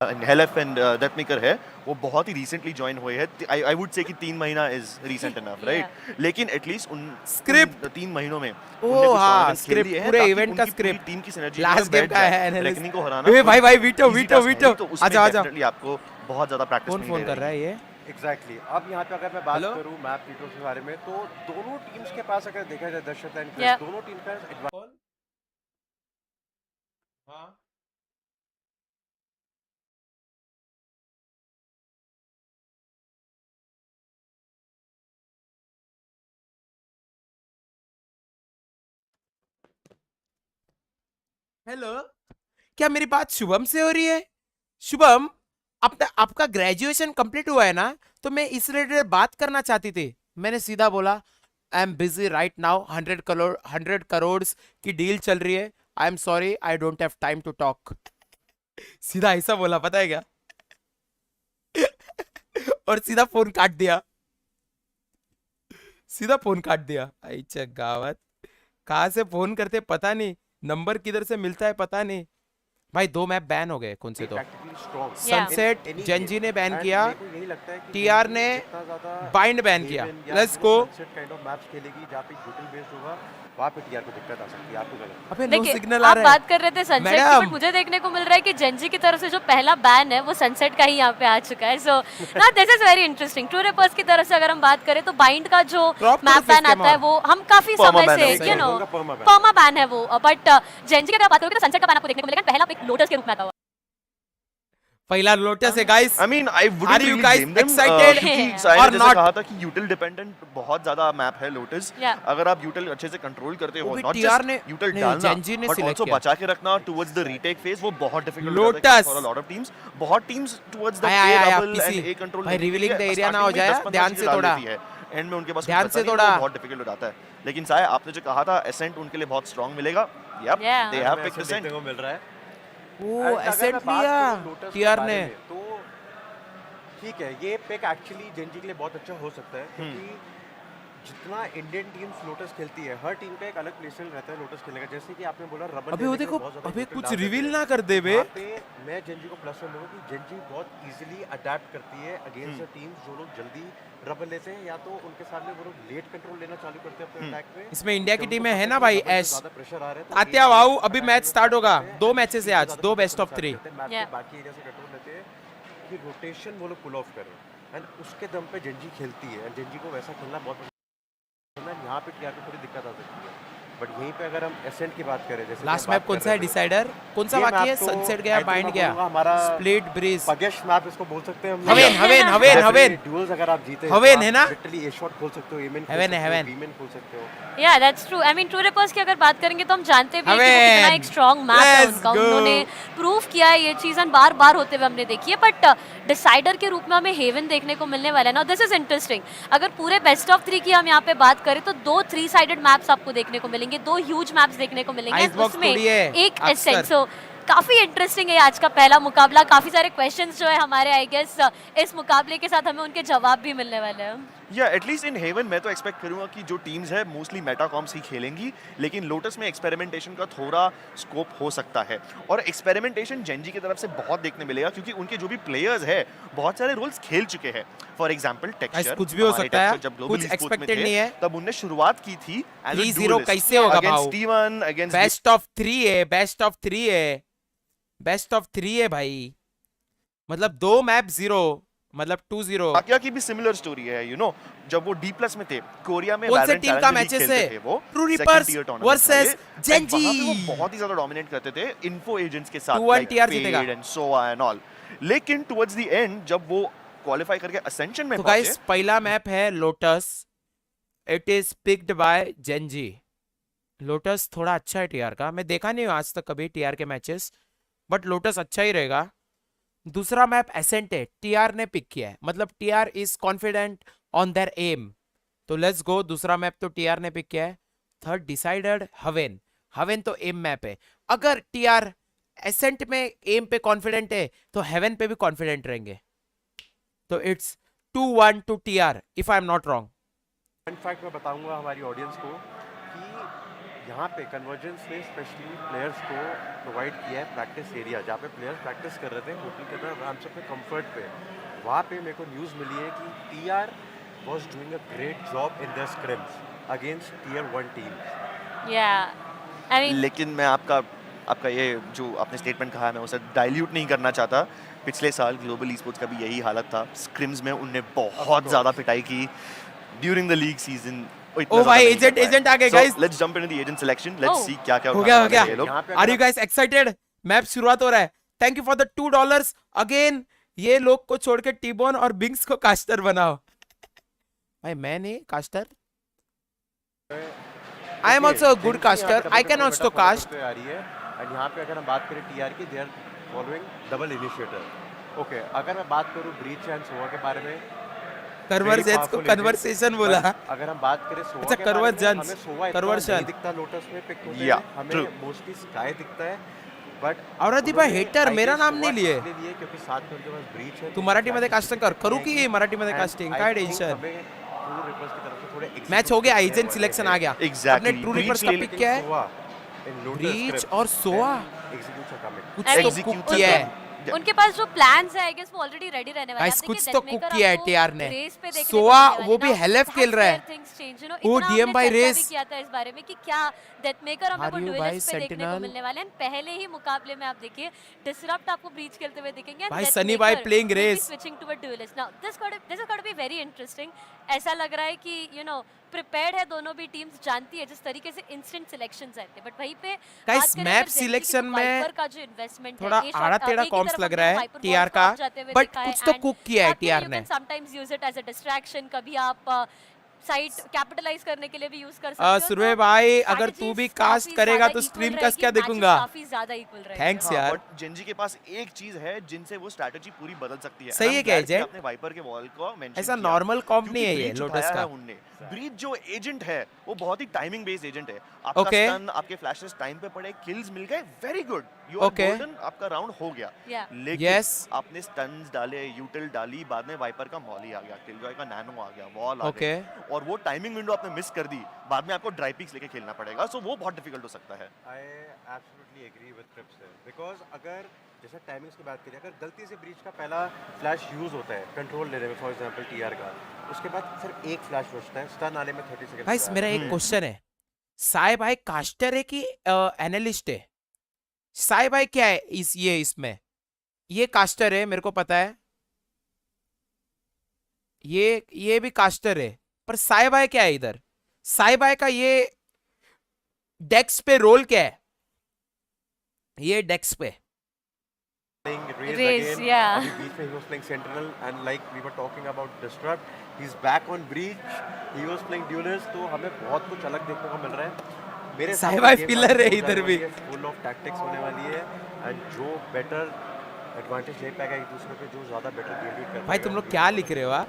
H: हेलेफ एंड डेथमेकर है, वो बहुत ही रिसेंटली ज्वाइन हुए हैं। आई वुड से कि 3 महीना इज रिसेंट इनफ, राइट? लेकिन एटलीस्ट उन
B: स्क्रिप्ट
H: 3 महीनों में
B: ओ हाँ, स्क्रिप्ट पूरे इवेंट का स्क्रिप्ट
H: टीम की सिनर्जी
B: लास्ट गेम का है
H: रेकनिंग को हराना।
B: ए भाई वीटो आजा
H: डेफिनेटली आपको बहुत ज्यादा प्रैक्टिस
B: कौन फोन कर रहा है ये?
J: एग्जैक्टली। अब यहाँ पे अगर मैं बात करूँ मैप पीपल के बारे में, तो दोनों टीम्स के पास अगर देखा जाए दर्शक एंड क्रिस, दोनों टीम का एडवांटेज।
B: हाँ हेलो, क्या मेरी बात शुभम से हो रही है? शुभम, आपका ग्रेजुएशन कंप्लीट हुआ है ना? तो मैं इस रिलेटेड बात करना चाहती थी। मैंने सीधा बोला I am busy right now, 100 crore की डील चल रही है, I am sorry, I don't have time to talk. सीधा ऐसा बोला, पता है क्या? और सीधा फोन काट दिया, सीधा फोन काट दिया। अच्छा गावत, कहाँ से फोन करते पता नहीं, नंबर किधर से मिलता है पता नहीं। भाई 2 मैप बैन हो गए, कौन से? तो सनसेट जेन.जी ने बैन किया, टीआर ने बाइंड बैन किया। Let's go. अबे नो सिग्नल आ
F: आप
B: रहा है।
F: बात कर रहे थे सनसेट की, बट मुझे देखने को मिल रहा है कि जेन.जी की तरफ से जो पहला बैन है वो सनसेट का ही यहाँ पे आ चुका है। सो ना this is very interesting. True reapers की तरफ से अगर हम बात करें तो बाइंड का जो मैप बैन आता है वो हम काफी समय से यू नो पर्मा बैन है वो, बट जेन.जी की अगर बात करोगे तो सनसेट का बैन आपको देखने को मिलेगा। पहला एक लोटस के रूप में आता हुआ,
B: पहला लोटस है guys.
H: I mean, I wouldn't
B: Are you
H: really
B: guys
H: blame them,
B: excited
H: क्योंकि साहिल
B: or
H: ने जैसे
B: not?
H: कहा था कि यूटिल डिपेंडेंट बहुत ज्यादा मैप है लोटस। अगर आप यूटिल अच्छे से कंट्रोल करते हो, नॉट जस्ट यूटिल डालना बट आल्सो बचा के रखना टुवर्ड्स द रीटेक फेज, वो बहुत डिफिकल्ट होता है for a lot of teams. बहुत teams towards the A double and A control,
B: भाई रिवीलिंग द एरिया ना हो जाए, ध्यान से थोड़ा,
H: एंड में उनके पास
B: ध्यान से थोड़ा
H: बहुत डिफिकल्ट हो जाता है। लेकिन साहिल आपने जो कहा था एसेंट उनके लिए बहुत स्ट्रांग मिलेगा, yup they have picked Ascent
J: को मिल रहा है।
B: ओ एसेंट लिया टीआर ने,
J: तो ठीक है, ये पिक एक्चुअली जेन.जी के लिए बहुत अच्छा हो सकता है, क्योंकि जितना इंडियन टीम्स लोटस खेलती है, हर टीम का एक अलग प्लेसमेंट रहता है लोटस खेलने का। जैसे कि आपने बोला रबल,
B: अबे वो देखो, अबे कुछ रिवील ना कर दे बे।
J: मैं जेन.जी को प्लस में दूंगा कि जेन.जी बहुत इजीली अडैप्ट करती है अगेंस्ट द टीम्स जो लोग जल्दी रबल लेते हैं, या तो उनके सामने वो लोग लेट कंट्रोल लेना चालू करते हैं अपने अटैक में।
B: इसमें इंडिया की टीम में है ना भाई एश,
J: प्रेशर आ रहा है
B: आत्या वाऊ। अभी मैच स्टार्ट होगा, 2 मैचेस है आज, 2 बेस्ट ऑफ 3।
J: बाकी एरिया से कंट्रोल लेते हैं कि रोटेशन वो लोग पुल ऑफ करें, एंड उसके दम पे जेन.जी खेलती है, एंड जेन.जी को वैसा खेलना बहुत पसंद है। यहाँ पे टीआर को थोड़ी दिक्कत आ सकती है, बट यहीं पे अगर हम एसेंट की बात करें, जैसे
B: लास्ट मैप कौन सा है डिसाइडर, कौन सा बाकी है? सनसेट गया, बाइंड गया,
J: हमारा
B: स्प्लिट ब्रिज,
J: पगेश मैप इसको बोल सकते हैं हम।
B: हवेन
J: ड्यूल्स अगर आप जीते
B: हवेन है ना,
J: लिटरली ए शॉट खोल सकते हो, एमएन बीमेन खोल सकते हो।
F: या that's true. I mean true reapers की अगर बात करेंगे तो हम जानते भी हैं कि वो कितना एक स्ट्रांग मैप है उनका, उन्होंने प्रूव किया है, ये चीज़ बार-बार होते हुए हमने देखी है। बट डिसाइडर के रूप में हमें हेवन देखने को मिलने वाला है ना, दिस इज इंटरेस्टिंग। अगर पूरे बेस्ट ऑफ 3 की हम यहाँ पे बात करें तो 2 3 साइडेड मैप्स आपको देखने को मिलेंगे, 2 ह्यूज मैप्स देखने को मिलेंगे, उसमें एक एसेंट। सो काफी इंटरेस्टिंग है आज का पहला मुकाबला। काफी सारे क्वेश्चंस जो है हमारे आई गेस इस मुकाबले के साथ हमें उनके जवाब भी मिलने वाले हैं।
H: या एटलीस्ट इन हेवन मैं तो एक्सपेक्ट करूंगा कि जो टीम्स है मोस्टली मेटाकॉम्स ही खेलेंगी, लेकिन लोटस में एक्सपेरिमेंटेशन का थोड़ा स्कोप हो सकता है। और एक्सपेरिमेंटेशन जेन.जी की तरफ से बहुत देखने मिलेगा, क्योंकि उनके जो भी प्लेयर्स है बहुत सारे रोल्स खेल चुके हैं। फॉर एग्जांपल टेक्सचर,
B: कुछ भी हो सकता है,
H: जब
B: कुछ एक्सपेक्टेड नहीं है,
H: तब उन्होंने शुरुआत की थी
B: 3-0 कैसे होगा भाऊ?
H: स्टीवन अगेंस्ट
B: बेस्ट ऑफ 3 है, बेस्ट ऑफ 3 है, बेस्ट ऑफ 3 है भाई, मतलब 2 मैप 0, मतलब 2-0।
H: बाकिया की भी सिमिलर स्टोरी है, यू नो, जब वो डी प्लस में थे, कोरिया में
B: कौन से टीम का मैचेस है? वो ट्रू रिपर्स वर्सेस जेन.जी,
H: वो बहुत ही ज्यादा डोमिनेट करते थे इन्फो एजेंट्स के साथ,
B: 2-1 टीआर जीतेगा
H: एंड सो एंड ऑल। लेकिन टुवर्ड्स द एंड जब वो क्वालीफाई करके असेंशन में
B: तो
H: पहुंचे,
B: गाइस पहला मैप है Lotus, it is picked by Gen G. Lotus थोड़ा अच्छा है टीआर का, मैं देखा नहीं हूं आज तक कभी टीआर के मैचेस, बट लोटस अच्छा ही रहेगा। दूसरा मैप एसेंट है, टीआर ने पिक किया है, मतलब TR is confident on their M, तो लेट्स गो। दूसरा मैप तो टीआर ने पिक किया है। थर्ड डिसाइडेड हवेन, हवेन तो एम मैप है। अगर टीआर एसेंट में एम पे कॉन्फिडेंट है तो हेवन पे भी कॉन्फिडेंट रहेंगे, तो it's 2-1 to TR if I am not wrong.
J: In fact मैं बताऊंगा हमारी ऑडियंस को कि यहाँ पे कन्वर्जेंस ने स्पेशली प्लेयर्स को प्रोवाइड किया है प्रैक्टिस एरिया, जहाँ पे प्लेयर्स प्रैक्टिस कर रहे थे होटल के अंदर आराम से अपने कंफर्ट पे। वहाँ पे मेरे को न्यूज़ मिली है कि TR was doing a great job in their scrims against tier 1 teams.
F: Yeah I mean,
H: लेकिन मैं आपका ये जो आपने स्टेटमेंट कहा है मैं उसे डाइल्यूट नहीं करना चाहता। पिछले साल ग्लोबल ई-स्पोर्ट्स का भी यही हालत था, स्क्रिम्स में उनने बहुत ज़्यादा पिटाई की ड्यूरिंग द लीग सीजन।
B: ओ भाई एजेंट आ गए guys,
H: let's jump into the agent selection, let's see क्या-क्या
B: हो गया। Are you guys excited? Map शुरुआत हो रहा है। Thank you for the $2 again. ये लोग को छोड़ के टीबॉन और बिंक्स को कास्टर बनाओ। भाई मैं नहीं caster, I am also a good caster, I can also cast.
J: And यहाँ पे अगर हम बात करें टीआर की, they are following double initiator. Okay, अगर मैं बात करूँ ब्रीच एंड सोवा के बारे में,
B: कन्वर्जेंस को कन्वर्सेशन बोला।
J: अगर हम बात करें सोवा
B: अच्छा,
J: के बारे में,
B: convergence,
J: हमें सोवा इतना
B: conversion।
J: नहीं दिखता लोटस में पिक होते
H: Yeah,
J: हैं, हमें
H: true.
J: मोस्टली स्काई दिखता है, बट
B: औरती भाई hater, मेरा नाम नहीं लिए।
J: लिए क्योंकि साथ में उनके पास ब्रीच है।
B: तू मराठीमध्ये कास्टिंग कर, करू की मराठीमध्ये कास्टिंग, काय टेंशन।
J: ट्रू रिपर्स की तरफ से थोड़े
B: मैच हो गया, आइजन सिलेक्शन आ गया।
H: Exactly.
B: अपने ट्रू
H: Breach
B: रिपर्स का
H: ले
B: पिक क्या है? ब्रीच और सोवा कुछ
F: I
B: तो
F: mean,
B: कुक
F: उनके-
B: किया है।
F: उनके पास जो प्लान्स है आई गेस वो ऑलरेडी रेडी रहने वाले हैं।
B: गाइस
F: आप देखिए,
B: कुछ तो
F: Deathmaker
B: कुक किया है
F: आपको
B: टीआर ने।
F: रेस पे देखने को
B: सोवा
F: मिलने वाले
B: वो
F: हैं।
B: भी
F: Now,
B: हेलेफ खेल
F: that's
B: रहा
F: where
B: है।
F: things change, you know,
B: वो
F: इतना
B: DM
F: हमने
B: by
F: चर्चा
B: race।
F: भी किया था इस बारे में कि क्या डेथमेकर हमें वो
B: Are you
F: डुएलिस्ट
B: by
F: पे देखने को
B: Sentinel?
F: मिलने वाले हैं। पहले ही मुकाबले में आप देखिए डिसरप्ट आपको ब्रीच खेलते हुए दिखेंगे and
B: भाई सनी भाई
F: Deathmaker
B: playing
F: will be
B: race।
F: switching to a duelist. Now this is going to be very interesting. ऐसा लग रहा है कि you know प्रिपेयर्ड है दोनों भी टीम्स, जानती है जिस तरीके से इंस्टेंट सिलेक्शंस आते हैं। बट वहीं पे
B: गाइस
F: बात करें
B: मैप
F: अगर Gen.G की,
B: सिलेक्शन
F: तो
B: में
F: Viper का जो इन्वेस्टमेंट
B: थोड़ा
F: है,
B: आड़ा टेढ़ा कॉम्स लग रहा है टीआर का, बट कुछ तो कुक किया है टीआर ने।
F: Sometimes use it as a distraction, कभी आप साइट कैपिटलाइज करने के लिए भी यूज कर सकते हो।
B: सुरभि भाई अगर तू भी कास्ट करेगा तो स्ट्रीम का क्या देखूंगा।
F: काफी ज्यादा इक्वल रहेगा।
B: थैंक्स यार।
H: बट जेनजी के पास एक चीज है जिनसे वो स्ट्रेटजी पूरी बदल सकती है।
B: सही है क्या एजेंट?
H: आपने वाइपर के वॉल को मेंशन
B: ऐसा नॉर्मल कॉम्प नहीं है ये
H: ब्रीच
B: लोटस का।
H: ब्रीच जो एजेंट है वो बहुत ही टाइमिंग बेस्ड एजेंट है। आपका
B: Okay.
H: स्टन, आपके फ्लैशेस टाइम पे पड़े, किल्स मिल गए, very good, you are
B: Okay.
H: Golden, आपका राउंड हो गया।
F: Yeah.
H: लेकिन
B: Yes.
H: आपने स्टन्स डाले, यूटिल डाली, बाद में वाइपर का मॉली आ गया, किलजॉय का नैनो आ गया, वॉल आ
B: Okay.
H: गया, और वो टाइमिंग विंडो आपने मिस कर दी, बाद में आपको ड्राई पिक्स लेके खेलना पड़ेगा, सो वो बहुत डिफिकल्ट हो सकता है।
J: I absolutely agree with Trips here, because अगर जैसे टाइमिंग्स की बात करें, अगर गलती से ब्रीच का पहला फ्लैश यूज होता है कंट्रोल लेने में, फॉर एग्जांपल टीआर का, उसके बाद सिर्फ एक फ्लैश बचता है, स्टन आने में 30 सेकंड।
B: गाइस मेरा एक क्वेश्चन है, साई भाई कास्टर है कि एनालिस्ट है? साई भाई क्या है इसमें? ये कास्टर है मेरे को पता है, ये भी कास्टर है, पर साई भाई क्या है इधर? साई भाई का ये डेक्स पे रोल क्या है? ये डेक्स पे
F: Raze, yeah.
J: अभी बीच में he was playing Sentinel, and like we were talking about Disrupt, he's back on Breach, he was playing Duelist, तो हमें बहुत कुछ अलग देखने को मिल रहा है। मेरे
B: साई भाई फिलर है इधर भी।
J: फुल ऑफ टैक्टिक्स होने वाली है, एंड जो बेटर एडवांटेज ले पाएगा एक दूसरे पे, जो ज्यादा बेटर गेम लीड कर
B: भाई तुम लोग क्या लिख रहे हो?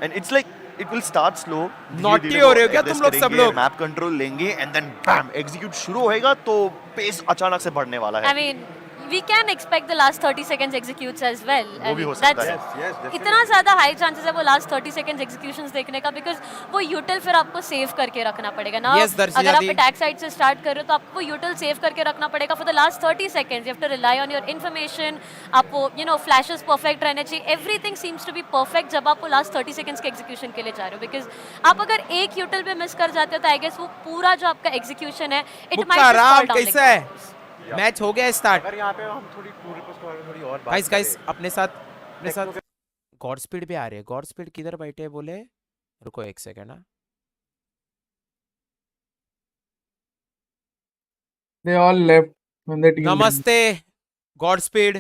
H: And it's like it will start slow,
B: naughty हो रहे हो क्या तुम लोग सब लोग?
H: मैप कंट्रोल लेंगे एंड देन बैम एग्जीक्यूट शुरू होएगा, तो पेस अचानक से बढ़ने वाला है।
F: I mean, we can expect the last 30 seconds executes as well.
H: वो भी हो सकता है।
J: Yes, definitely.
F: इतना ज़्यादा हाई चांसेस है वो लास्ट 30 seconds executions देखने का, बिकॉज वो यूटिल फिर आपको सेव करके रखना पड़ेगा ना।
B: Yes, दर्शिया
F: अगर आप
B: दी।
F: अटैक साइड से स्टार्ट कर रहे हो तो आपको वो यूटिल सेव करके रखना पड़ेगा for the last 30 seconds. You have to rely on your information. आपको फ्लैशेस परफेक्ट रहने चाहिए, everything seems to be perfect जब आप वो लास्ट 30 seconds के एग्जीक्यूशन के लिए जा रहे हो, बिकॉज आप अगर एक यूटिल पे मिस कर जाते हो तो आई गेस वो पूरा जो आपका एग्जीक्यूशन है इट
B: मुक्का राम कैसा है? मैच हो गया स्टार्ट।
J: अगर यहाँ पे हम थोड़ी टू रिपोर्ट्स के बारे में थोड़ी और बात
B: गाइस
J: करें,
B: अपने साथ गॉड स्पीड पे आ रहे हैं। गॉड स्पीड किधर बैठे हैं बोले? रुको एक सेकंड ना।
C: They all left when the team.
B: नमस्ते गॉड स्पीड,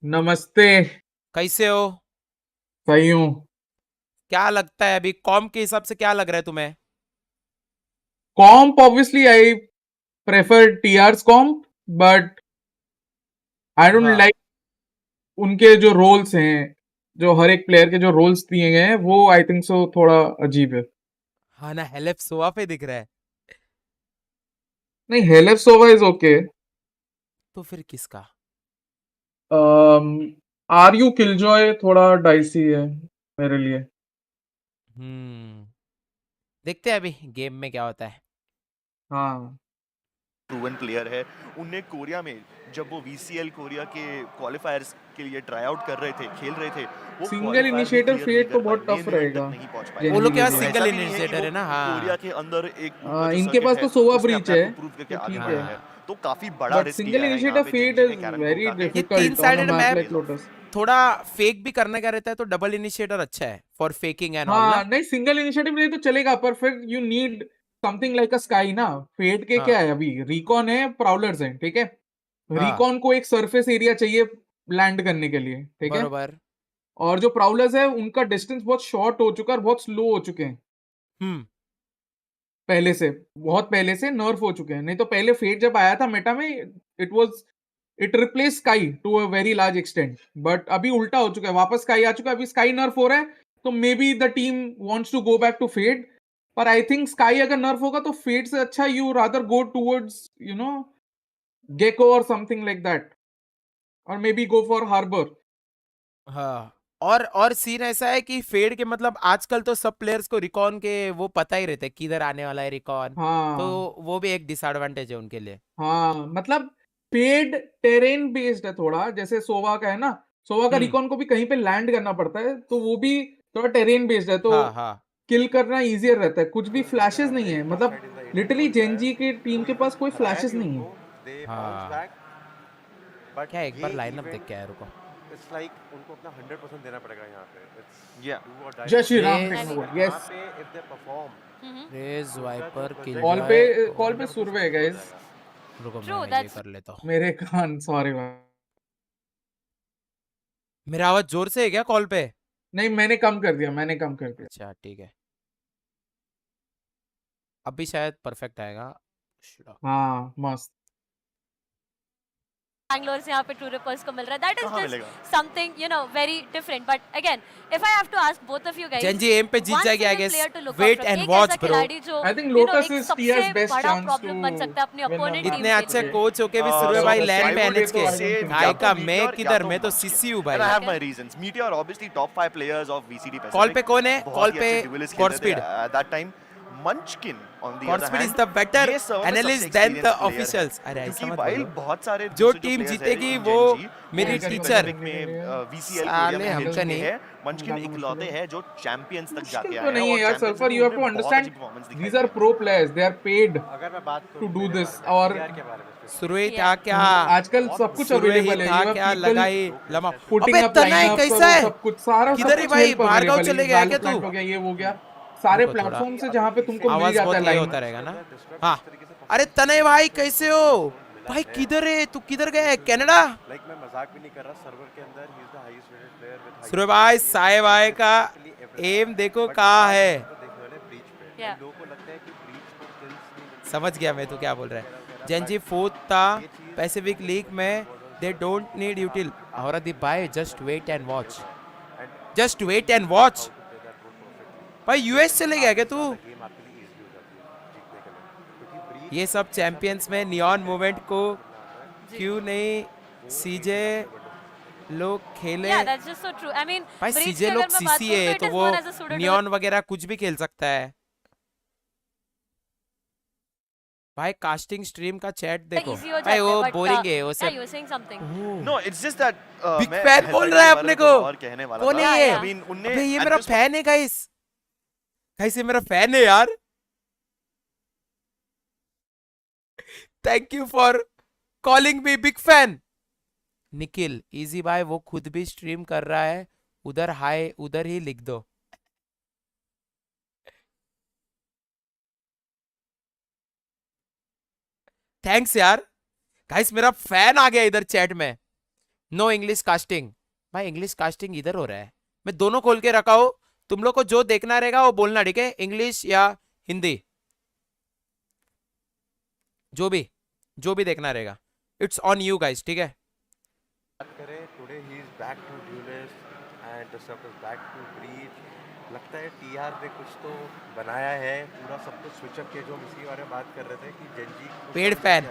C: नमस्ते,
B: कैसे हो?
C: सही हूँ।
B: क्या लगता है अभी कॉम के हिसाब से क्या लग रहा है तुम्हें?
C: Comp, obviously, I prefer TR's comp, but I don't
B: हाँ।
C: like उनके जो रोल्स हैं, जो हर एक प्लेयर के जो रोल्स दिए गए हैं, वो आई थिंक सो थोड़ा अजीब है।
B: हाँ ना, हेलेफ सोवा पे दिख रहा है,
C: नहीं, हेलेफ सोवा इज ओके।
B: तो फिर किसका?
C: आर यू किलजॉय थोड़ा डाइसी है मेरे लिए।
B: देखते हैं अभी गेम में क्या होता है।
C: हाँ,
H: प्रूवन प्लेयर है। उन्हें कोरिया में जब वो VCL कोरिया के क्वालिफायर्स के लिए ट्राई आउट कर रहे थे, खेल रहे थे, वो
C: सिंगल इनिशिएटर फेट तो बहुत टफ रहेगा।
B: वो लोग के पास
C: ऐसा
B: सिंगल
H: ऐसा भी नहीं है
B: इनिशिएटर
H: कि
B: है ना। हाँ
H: कोरिया के अंदर एक उनका जो
C: इनके
H: circuit
C: पास
H: है,
C: तो सोवा
H: उसने
C: ब्रीच
H: अपने
C: है,
H: आप को prove करके
C: तो
H: आगे
C: ठीक
H: बढ़ा
C: है।
H: है। तो काफी बड़ा
C: बट
H: रिस्क
C: सिंगल
H: लिया है यहाँ
C: इनिशिएटर
H: पे
C: फेट
H: जेनजी
C: इज
H: ने कैरन को
C: वेरी
H: उठा के।
B: ये
C: डिफिकल्ट
B: तीन साइडेड मैप
C: लोटस।
B: थोड़ा फेक भी करने का रहता है, तो डबल इनिशिएटर अच्छा है फॉर फेकिंग एंड ऑल
C: हाँ,
B: ना।
C: नहीं, सिंगल इनिशिएटिव नहीं तो चलेगा, पर फिर you need something like a sky ना। फेट के
B: हाँ।
C: क्या है, अभी रिकॉन है, प्राउलर्स हैं, ठीक है।
B: हाँ।
C: रिकॉन को एक सरफेस एरिया चाहिए लैंड करने के लिए, ठीक है।
B: बरोबर।
C: और जो प्राउलर्स है उनका डिस्टेंस बहुत शॉर्ट हो चुका है और बहुत स्लो हो चुके हैं पहले से, बहुत पहले से नर्फ हो चुके हैं। नहीं तो पहले फेट जब आया था मेटा में, it replace sky to a very large extent, but अभी उल्टा हो चुका है, वापस स्काई आ चुका है। अभी स्काई नर्फ हो रहा है तो maybe the team wants to go back to Fade, पर आई थिंक स्काई अगर नर्फ होगा तो फेड से अच्छा you rather go towards you know Gekko और समथिंग लाइक दैट, और maybe go for Harbor.
B: हाँ, और सीन ऐसा है कि फेड के मतलब आजकल तो सब प्लेयर्स को रिकॉन के वो पता ही रहते किधर आने वाला है रिकॉन, तो
C: हाँ
B: वो भी एक डिसएडवांटेज है उनके लिए।
C: हाँ, मतलब पेड टेरेन बेस्ड है थोड़ा, जैसे सोवा का है ना, सोवा का रिकॉन को भी कहीं पे लैंड करना पड़ता है, तो वो भी थोड़ा टेरेन बेस्ड है, तो
B: हाँ हाँ
C: किल करना इजियर रहता है। कुछ भी फ्लैशेस नहीं है, मतलब लिटरली जेनजी की टीम के पास कोई फ्लैशेस नहीं है।
B: हाँ। क्या एक बार लाइनअप देख के आया, रुको।
J: इट्स लाइक उनको अपना 100% देना पड़ेगा यहाँ पे। It's
H: Yeah.
J: do or die.
C: जय श्री राम
B: Yes.
C: टेक्नोलॉजी,
J: यहाँ
C: यस।
J: पे if they perform,
B: Raze Viper kill
C: call पे सुरवे है गाइस,
B: रुको
F: True,
B: मैं ये
F: that's-
B: कर लेता हूँ।
C: मेरे कान, सॉरी भाई।
B: मेरा आवाज जोर से है क्या कॉल पे?
C: नहीं, मैंने कम कर दिया, मैंने कम कर दिया।
B: अच्छा ठीक है, अभी शायद परफेक्ट आएगा।
C: हाँ मस्त।
F: बैंगलोर से यहाँ पे टू रिपर्स को मिल रहा है, दैट इज
H: कहाँ
F: जस्ट
H: मिलेगा?
F: Something you know very different. But again if I have to ask both of you guys,
B: GenG एम पे जीत जाएगी I guess, wait and watch bro.
C: I think Lotus is TR's best
F: बड़ा
C: chance
F: problem
C: to
F: बन सकता है अपनी
C: win
F: opponent
C: on
F: team
B: इतने
C: that.
B: अच्छे
C: लिए।
B: कोच होके भी
H: Uh,
B: सुरवे
H: so
B: भाई
H: I
B: लैंड पे
H: would
B: एनएच के
H: say
B: भाई का
H: Meteor
B: मैं
H: या
B: किधर,
H: तो
B: मैं तो
H: Munchkin.
B: सीसी हूँ
H: And I
B: भाई।
H: have my reasons. Meteor obviously top 5 players of VCD Pacific.
B: Call पे कौन है?
H: बहुत
B: कॉल
H: ही
B: पे
H: अच्छे duelist
B: कॉर्स
H: खेलते थे
B: स्पीड।
H: at that time. Munchkin on the other
B: कॉर्सपीड इज
H: hand,
B: द बेटर
H: ये सर्वर में
B: एनालिस्ट
H: सबसे
B: देन द
H: experienced player है।
B: ऑफिशियल्स। अरे ऐसा
H: क्योंकि
B: मत
H: while
B: बोलो,
H: बहुत सारे
B: जो
H: दूसरे
B: टीम
H: players
B: जीतेगी
H: हैं,
B: वो
H: Gen.G,
B: मेरी
C: वो
B: टीचर।
H: Pacific में VCL
B: साले
H: कोरिया में
B: हमका
H: खेल चुके
B: नहीं।
H: हैं। Munchkin इकलौते हैं जो चैंपियंस तक जाके
C: मुश्किल
H: आए
C: तो
H: हैं
C: नहीं है
H: और
C: यार
H: चैंपियंस
C: सल्फर, यू हैव टू
H: बहुत
C: अंडरस्टैंड
H: अच्छी performance दिखाई
C: दीज आर
H: है।
C: Pro players, they are paid
J: अगर मैं बात
C: टू
J: करूँ
C: डू
J: मेरे
C: दिस,
J: बारे में,
C: और
J: PR के बारे में,
B: सुरवे था क्या?
C: आजकल सब कुछ
B: सुरवे ही
C: अवेलेबल है।
B: था
C: यू
B: क्या?
C: हैव
B: लगाई लमा।
C: पुटिंग
B: अबे
C: अप
B: तनय
C: लाइनअप,
B: कैसा है?
C: सब कुछ, सारा सब
B: किधर है
C: कुछ
B: भाई?
C: हेल्प
B: बाहर गाँव
C: अवेलेबल
B: चले
C: है।
B: गया
C: वैल्यू
B: क्या तू?
C: प्लांट हो गया, ये हो गया, सारे
B: रुको थोड़ा।
C: प्लेटफॉर्म से जहाँ पे तुमको मिल
B: आवाज
C: जाता
B: बहुत
C: है
B: ये
C: लाइन।
B: होता रहेगा ना। हाँ, अरे तनय भाई कैसे हो भाई? किधर है तू? किधर गया है? कनाडा?
J: लाइक मैं मजाक भी नहीं कर रहा, सर्वर के अंदर he is the highest rated player with
B: Surve भाई साए भाई का एम देखो कहाँ है।
J: देखने वाले ब्रीच पे।
F: Yeah.
J: लोगों को लगता है कि ब्रीच पर किल्स नहीं,
B: समझ गया मैं तू क्या बोल रहा है। जेनजी फोर्थ था पैसिफिक लीग में, दे डोंट नीड यूटिल और the buy, just wait and watch, just wait and watch. भाई यूएस चले गया क्या तू?
J: गेम आपके लिए इजी हो जाती है जीतने के लिए, क्योंकि ब्रीच
B: ये सब चैंपियंस में नियॉन मूवमेंट को क्यों नहीं सीजे लोग खेले?
F: Yeah, that's just so true. I mean,
B: भाई
F: Breach
B: सीजे
F: की
B: लोग
F: अगर मैं बात
B: सीसी
F: करूं
B: है
F: it
B: तो
F: is
B: वो
F: known as a pseudo-duel.
B: Neon वगैरह कुछ भी खेल सकता है। भाई कास्टिंग स्ट्रीम का चैट देखो
F: Easy हो
B: भाई,
F: जाता
B: वो
F: है, but,
B: बोरिंग है वो
F: yeah,
B: सब।
F: you were saying something.
H: No, it's just that
B: big
H: मैं
B: फैन
H: हेल्पर
B: बोल
H: के
B: रहा है
H: बारे
B: अपने
H: में
B: को।
H: और कहने वाला
B: कौन
H: था।
B: है ये?
H: I mean, उनने
B: अबे ये
H: at
B: मेरा
H: this
B: फैन है गाइस, गाइस ये मेरा फैन है यार। Thank you for calling me big fan. Nikhil easy भाई वो खुद भी स्ट्रीम कर रहा है, उधर हाय उधर ही लिख दो। थैंक्स यार। गाइस मेरा फैन आ गया इधर चैट में। नो इंग्लिश कास्टिंग, भाई इंग्लिश कास्टिंग इधर हो रहा है, मैं दोनों खोल के रखा हूं, तुम लोग को जो देखना रहेगा वो बोलना, ठीक है? इंग्लिश या हिंदी, जो भी देखना रहेगा, इट्स ऑन यू गाइस, ठीक है?
J: बात करें today he is back to duelist and the sub is back to Breach. लगता है टीआर ने कुछ तो बनाया है, पूरा सब कुछ स्विच अप किया, जो हम इसी बारे में बात कर रहे थे कि जेनजी
B: पेड फैन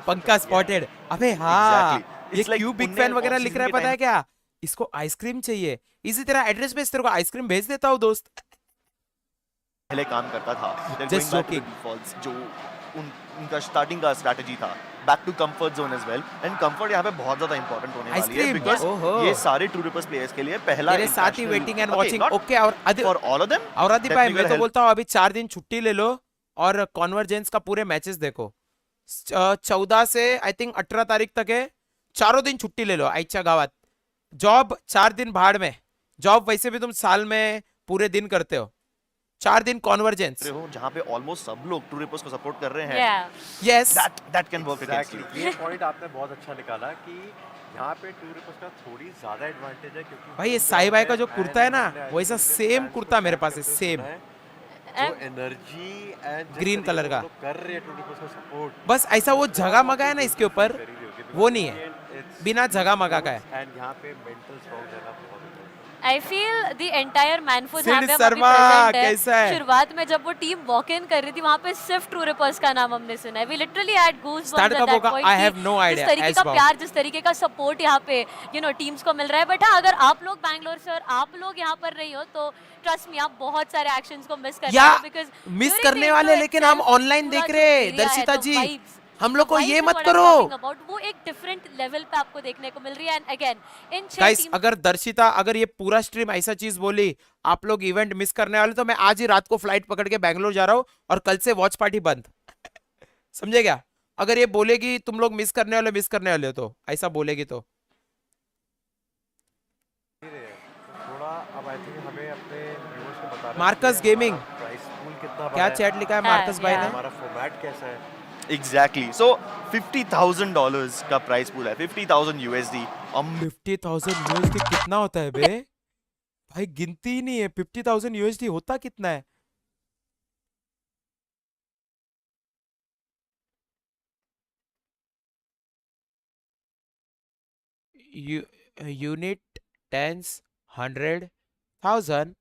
B: पंका स्पॉटेड। अबे हाँ
H: Exactly.
B: ये
H: It's like
B: क्यों बिग
H: उनने
B: फैन वगैरह लिख
H: off-season
B: रहा है
H: के
B: पता है
H: time-
B: क्या? इसको आइसक्रीम चाहिए, इसी तरह एड्रेस पे तेरे को आइसक्रीम भेज देता हूँ दोस्त।
H: पहले काम करता था। They're
B: Just
H: going back to the
B: joking.
H: defaults, जो उनका स्टार्टिंग का स्ट्रैटेजी था, back to comfort zone as well. And comfort यहाँ पे बहुत ज्यादा इंपॉर्टेंट होने वाली है,
B: आइसक्रीम,
H: बिकॉज
B: ओहो।
H: ये सारे ट्रू रिपर्स प्लेयर्स के लिए पहला
B: तेरे साथ ही वेटिंग एंड वाचिंग, ओके। और
H: फॉर ऑल ऑफ देम।
B: और आदि भाई मैं तो बोलता हूँ अभी 4 दिन छुट्टी ले लो और कॉन्वर्जेंस का पूरे मैचेस देखो। 14 से आई थिंक 18 तारीख तक है, चारों दिन छुट्टी ले लो आईच्या गावात। जॉब 4 दिन भाड़ में, जॉब वैसे भी तुम साल में पूरे दिन करते हो, 4 दिन कॉन्वर्जेंस,
H: जहाँ पे ऑलमोस्ट सब लोग ट्रू रिपर्स को सपोर्ट कर रहे हैं।
F: Yeah.
B: Yes
H: that can work against
J: exactly
H: you.
J: ये पॉइंट आपने बहुत अच्छा निकाला कि यहाँ पे टू रिपर्स का थोड़ी ज्यादा एडवांटेज है, क्योंकि
B: भाई ये साई भाई का जो कुर्ता है ना, वैसा सेम कुर्ता मेरे पास है, सेम
J: जो एनर्जी एंड
B: ग्रीन कलर का
J: कर रहे हैं टू रिपर्स का सपोर्ट,
B: बस ऐसा वो जगह मगा है ना इसके ऊपर, वो नहीं है, बिना जगह मगा का है।
J: एंड यहाँ पे मेंटल स्ट्रांग रहना बहुत
F: I feel the entire manforce
B: Sid
F: यहाँ पे हम अभी
B: शर्मा,
F: present
B: कैसा है?
F: शुरुआत में जब वो टीम वॉक इन कर रही थी वहाँ पे सिर्फ ट्रू रिपर्स का नाम हमने सुना है. We literally had goosebumps
B: Start
F: at
B: कब
F: that
B: होगा?
F: point
B: I
F: कि
B: have no idea.
F: जिस तरीके
B: As
F: का
B: well.
F: प्यार, जिस तरीके का सपोर्ट यहाँ पे टीम्स को मिल रहा है. बट हाँ, अगर आप लोग बैंगलोर से और आप लोग यहाँ पर नहीं हो तो ट्रस्ट मी आप बहुत सारे एक्शंस को मिस कर रहे
B: या
F: हो बिकॉज
B: मिस करने वाले, लेकिन हम ऑनलाइन देख रहे हैं दर्शिता जी. हम लोग को ये मत करो
F: वो एक डिफरेंट लेवल पे आपको देखने को मिल रही है. एंड अगेन इन
B: गाइस, अगर दर्शिता अगर ये पूरा स्ट्रीम ऐसा चीज बोली आप लोग इवेंट मिस करने वाले, तो मैं आज ही रात को फ्लाइट पकड़ के बैंगलोर जा रहा हूँ और कल से वॉच पार्टी बंद. समझे क्या? अगर ये बोलेगी तुम लोग मिस करने वाले हो तो ऐसा बोलेगी तो
J: थोड़ा अब आई थिंक हमें अपने व्यूअर्स को बताना
B: मार्कस गेमिंग
J: प्राइस पूल कितना बड़ा
B: क्या
J: है,
B: चैट लिखा है मार्कस भाई ने?
J: हमारा फॉर्मेट कैसा है.
H: एग्जैक्टली. सो $50,000 का प्राइस पूल है, 50,000 USD.
B: 50,000 USD कितना होता है बे भाई? गिनती ही नहीं है. 50,000 USD होता कितना है? Unit, tens, 100,000,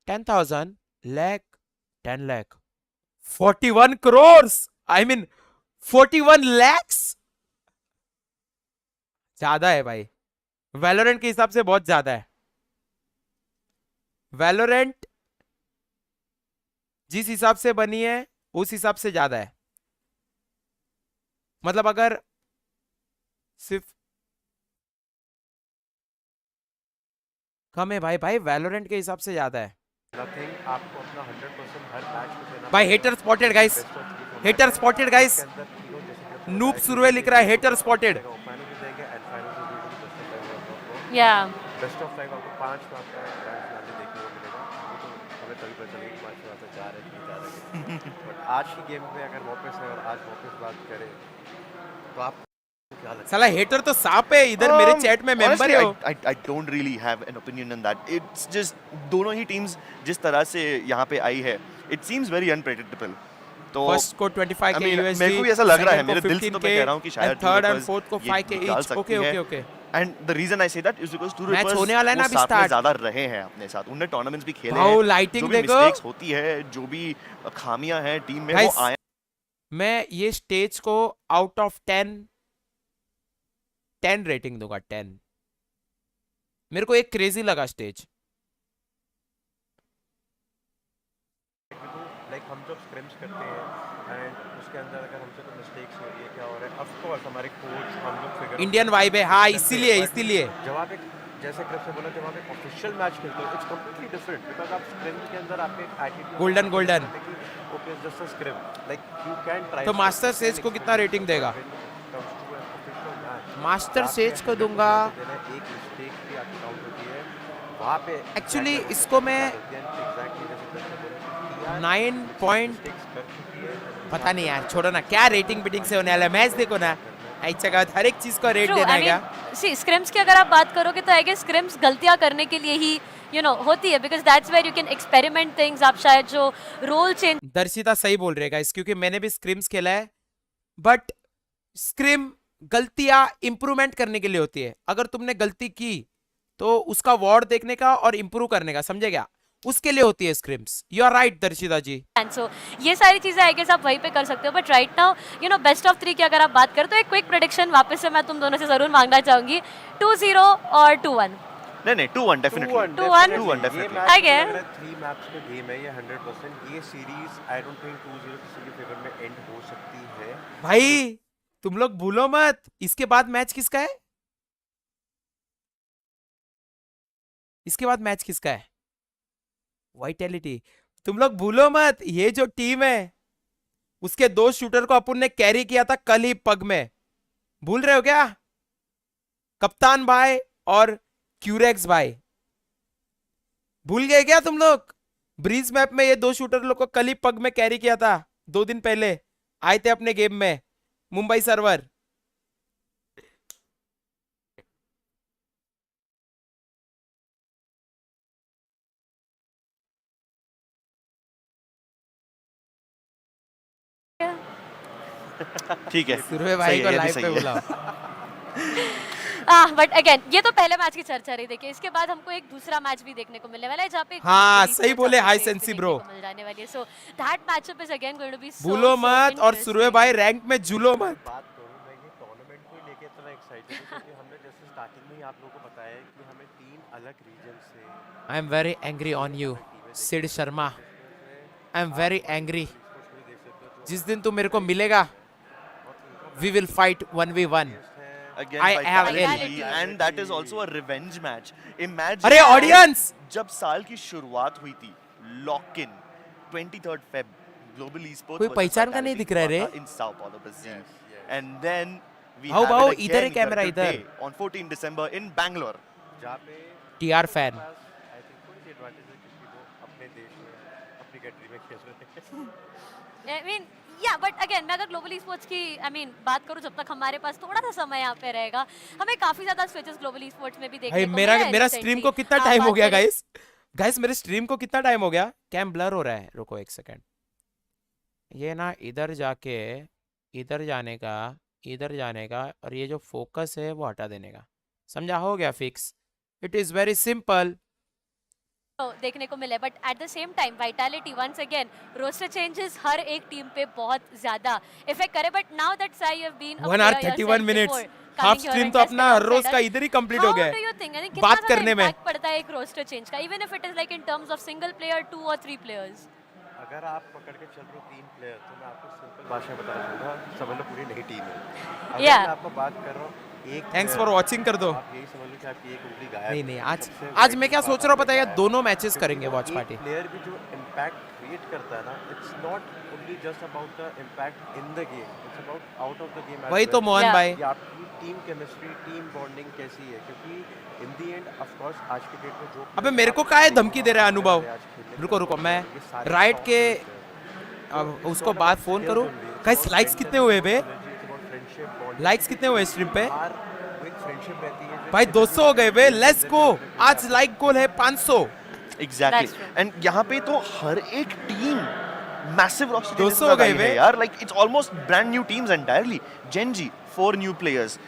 B: 10,000, lakh, 10 lakh, 41 crores. I mean 41 lakhs. ज्यादा है भाई. वैलोरेंट के हिसाब से बहुत ज्यादा है. वैलोरेंट जिस हिसाब से बनी है उस हिसाब से ज्यादा है. मतलब अगर सिर्फ कम है भाई वैलोरेंट के हिसाब से ज्यादा है.
J: नथिंग आपको अपना 100% हर मैच में देना.
B: भाई hater spotted guys, hater spotted guys. Noop Surve लिख रहा है हेटर स्पॉटेड.
J: फाइनल में देंगे एंड फाइनल में भी
F: या
J: बेस्ट ऑफ 5 आपको 5 मैच का ग्रैंड फिनाले देखने को मिलेगा. वो तो हमें तभी पता चलेगा कि 5 मैच जा रहे हैं नहीं जा रहे. बट आज की गेम में अगर वापस है और आज वापस बात करें तो आप क्या लगता है?
B: साला हेटर तो सांप है. इधर मेरे चैट में मेंबर
H: Honestly,
B: हो.
H: I don't really have an opinion on that. It's just दोनों ही टीम्स जिस तरह से यहाँ पे आई है, it seems very unpredictable. तो
B: फर्स्ट को 25k USD,
H: मेरे को भी ऐसा लग रहा है,
B: second
H: मेरे
B: को
H: दिल से तो मैं
B: 15K,
H: कह रहा हूँ कि शायद
B: and third and
H: Rippers
B: fourth को
H: ये
B: 5k
H: निकाल
B: each.
H: सकती
B: ओके
H: है.
B: Okay okay.
H: And the reason I say that is because Two
B: match
H: Rippers
B: होने वाला है ना
H: वो
B: अभी
H: साथ में
B: start.
H: ज्यादा रहे हैं अपने साथ. उनने टूर्नामेंट्स भी खेले
B: भाऊ,
H: हैं.
B: lighting
H: जो भी
B: देखो.
H: मिस्टेक्स होती है, जो भी खामियां हैं टीम में, वो
B: Guys,
H: आए.
B: मैं ये स्टेज को आउट ऑफ 10 रेटिंग दूंगा. 10. मेरे को एक क्रेजी लगा स्टेज.
J: लाइक हम जब स्क्रिम्स करते हैं एंड उसके अंदर अगर हमसे कोई मिस्टेक्स हो रही है क्या हो रहा है, ऑफ कोर्स हमारे कोच हम लोग फिगर
B: इंडियन वाइब है. हाँ इसीलिए
J: जब आप एक जैसे क्रिप से बोला जब आप एक ऑफिशियल मैच खेलते हो इट्स कंप्लीटली डिफरेंट बिकॉज आप स्क्रिम के अंदर आपके attitude
B: golden
J: okay just a scream like you can try.
B: तो मास्टर सेज को कितना रेटिंग देगा? मास्टर सेज को दूंगा
J: एक मिस्टेक भी आपकी काउंट होती है वहाँ पे.
B: एक्चुअली इसको मैं 9 पॉइंट पता नहीं यार, छोड़ो ना. क्या रेटिंग बीटिंग से होने वाला है? मैच देखो ना. ऐसा का हर एक चीज को रेट देना है क्या?
F: सी स्क्रिम्स की अगर आप बात करोगे तो आई गेस स्क्रिम्स गलतियां करने के लिए ही होती है because that's where you can experiment things. आप शायद जो रोल चेंज.
B: दर्शिता सही बोल रहे गाइस, क्योंकि मैंने भी स्क्रिम्स खेला है. बट स्क्रिम गलतियां इंप्रूवमेंट करने के लिए होती है. अगर तुमने गलती की तो उसका वार्ड देखने का और इंप्रूव करने का, समझे क्या? उसके लिए होती है स्क्रिम्स. यू आर राइट दर्शिता जी.
F: सो ये सारी चीजें आई गेस आप वहीं पे कर सकते हो. But right now best of 3 की अगर आप बात करें तो एक क्विक प्रेडिक्शन वापस से मैं तुम दोनों से जरूर मांगना चाहूंगी. 2-0 और 2-1.
H: नहीं 2-1 definitely.
F: 2-1
H: definitely.
F: I guess.
J: 3 match का गेम है ये 100%. ये सीरीज आई डोंट थिंक 2-0 किसी के फेवर में एंड हो सकती है.
B: भाई तुम लोग भूलो मत, इसके बाद मैच किसका है? इसके बाद मैच किसका है? वाइटैलिटी. तुम लोग भूलो मत, ये जो टीम है उसके 2 शूटर को अपन ने कैरी किया था कल ही पग में. भूल रहे हो क्या? कप्तान भाई और क्यूरेक्स भाई. भूल गए क्या तुम लोग? ब्रीज मैप में ये 2 शूटर लोग को कल ही पग में कैरी किया था. 2 दिन पहले आए थे अपने गेम में मुंबई सर्वर.
H: ठीक है,
B: सुरवे भाई
H: सही
B: को
H: है, ये भी
B: लाइव
H: सही
B: पे
H: है.
B: बुलाओ.
F: बट अगेन ये तो पहले मैच की चर्चा रही। देखिए इसके बाद हमको एक दूसरा मैच भी देखने को मिलने वाला है जहाँ पे
B: हाँ,
F: globally
B: सही
F: sports
B: बोले,
F: आपको
B: हाई
F: face
B: सेंसी
F: भी
B: ब्रो।
F: देखने को मिल जाने वाली है। So that matchup is again going to be
B: भूलो मत और सुरवे भाई रैंक में झूलो मत।
J: बात करूं मैं ये टूर्नामेंट को लेके इतना एक्साइटेड हूं क्योंकि हमने जैसे स्टार्टिंग में ही आप लोगों को बताया है कि हमें 3 अलग रीजन से
B: I am very angry on you Sid Sharma, I am very angry. जिस दिन तू मेरे को मिलेगा we will fight 1v1
H: Again,
B: I have
H: Vitality,
F: L.
H: and that is also a revenge match. Imagine
B: अरे ऑडियंस,
H: जब साल की शुरुआत हुई थी, lock in 23rd Feb global esports
B: कोई
H: versus
B: पहचान का नहीं
H: Vitality
B: दिख रहा है रे।
H: हुआ था in Sao Paulo, Brazil. And then we
B: भाऊ,
H: have
B: भाऊ,
H: it
B: इधर है
H: again
B: कैमरा,
H: here today
B: इधर।
H: on 14 December in Bangalore.
J: जहाँ पे
B: टीआर फैन।
J: आई थिंक थोड़ी सी एडवांटेज है क्योंकि वो अपने देश में अपनी कंट्री में खेल रहे हैं।
F: आई मीन या बट अगेन मैं अगर ग्लोबल स्पोर्ट्स की बात करूं, जब तक हमारे पास थोड़ा सा समय यहाँ पे रहेगा हमें काफी ज्यादा स्विचेस ग्लोबल स्पोर्ट्स में भी देखने
B: भाई
F: को
B: मेरा
F: मिले हैं
B: मेरा
F: recently।
B: स्ट्रीम को कितना
F: आप
B: टाइम हो
F: बात
B: गया
F: करें-
B: गाइस मेरे स्ट्रीम को कितना टाइम हो गया? कैम ब्लर हो रहा है, रुको एक सेकंड। ये ना इधर जाके इधर जाने का और ये जो फोकस है वो हटा देने का, समझा? हो गया fix. It is very simple.
F: देखने को मिले, but at the same time vitality once again roster changes हर एक टीम पे बहुत ज्यादा इफेक्ट करे। But now that I have been
B: 1 hour 31 minutes half stream तो अपना हर रोज का इधर ही कंप्लीट हो गया है बात करने में।
F: पड़ता है एक रोस्टर चेंज का, even if it is like in terms of single player 2 और 3 प्लेयर्स।
J: अगर आप पकड़ के चल रहे हो 3 प्लेयर तो मैं आपको सिंपल भाषा में बताना चाहूँगा, समझ लो पूरी नई टीम है। अगर मैं आपको बात कर रहा हूँ एक
B: थैंक्स फॉर वॉचिंग कर दो।
J: आप यही समझ लो कि आपकी एक उंगली गायब
B: नहीं
J: है।
B: आज
J: सबसे
B: मैं क्या
J: बड़ी
B: सोच रहा हूँ
J: बात
B: पता है,
J: आपको
B: दोनों
J: बताया
B: मैचेस करेंगे वॉच पार्टी।
J: प्लेयर भी जो इम्पैक्ट क्रिएट करता है ना, it's not only just about the impact in the game, it's about out of the game.
B: वही तो मोहन भाई,
J: कि आपकी टीम केमिस्ट्री, टीम बॉन्डिंग कैसी है, क्योंकि in the end of course आज के डेट में जो
B: अबे मेरे को काहे धमकी दे रहा है अनुभव? रुको मैं राइट के उसको बात फोन करूं। गाइस लाइक्स कितने हुए बे? लाइक्स कितने हुए स्ट्रीम पे? भाई 200 हो गए बे, लेट्स गो। आज लाइक गोल है 500।
H: एग्जैक्टली, एंड यहाँ पे तो हर एक टीम मैसिव रोस्टर
B: 200 हो गए बे
H: यार, like it's almost brand new teams entirely. GEN.G 4 new players,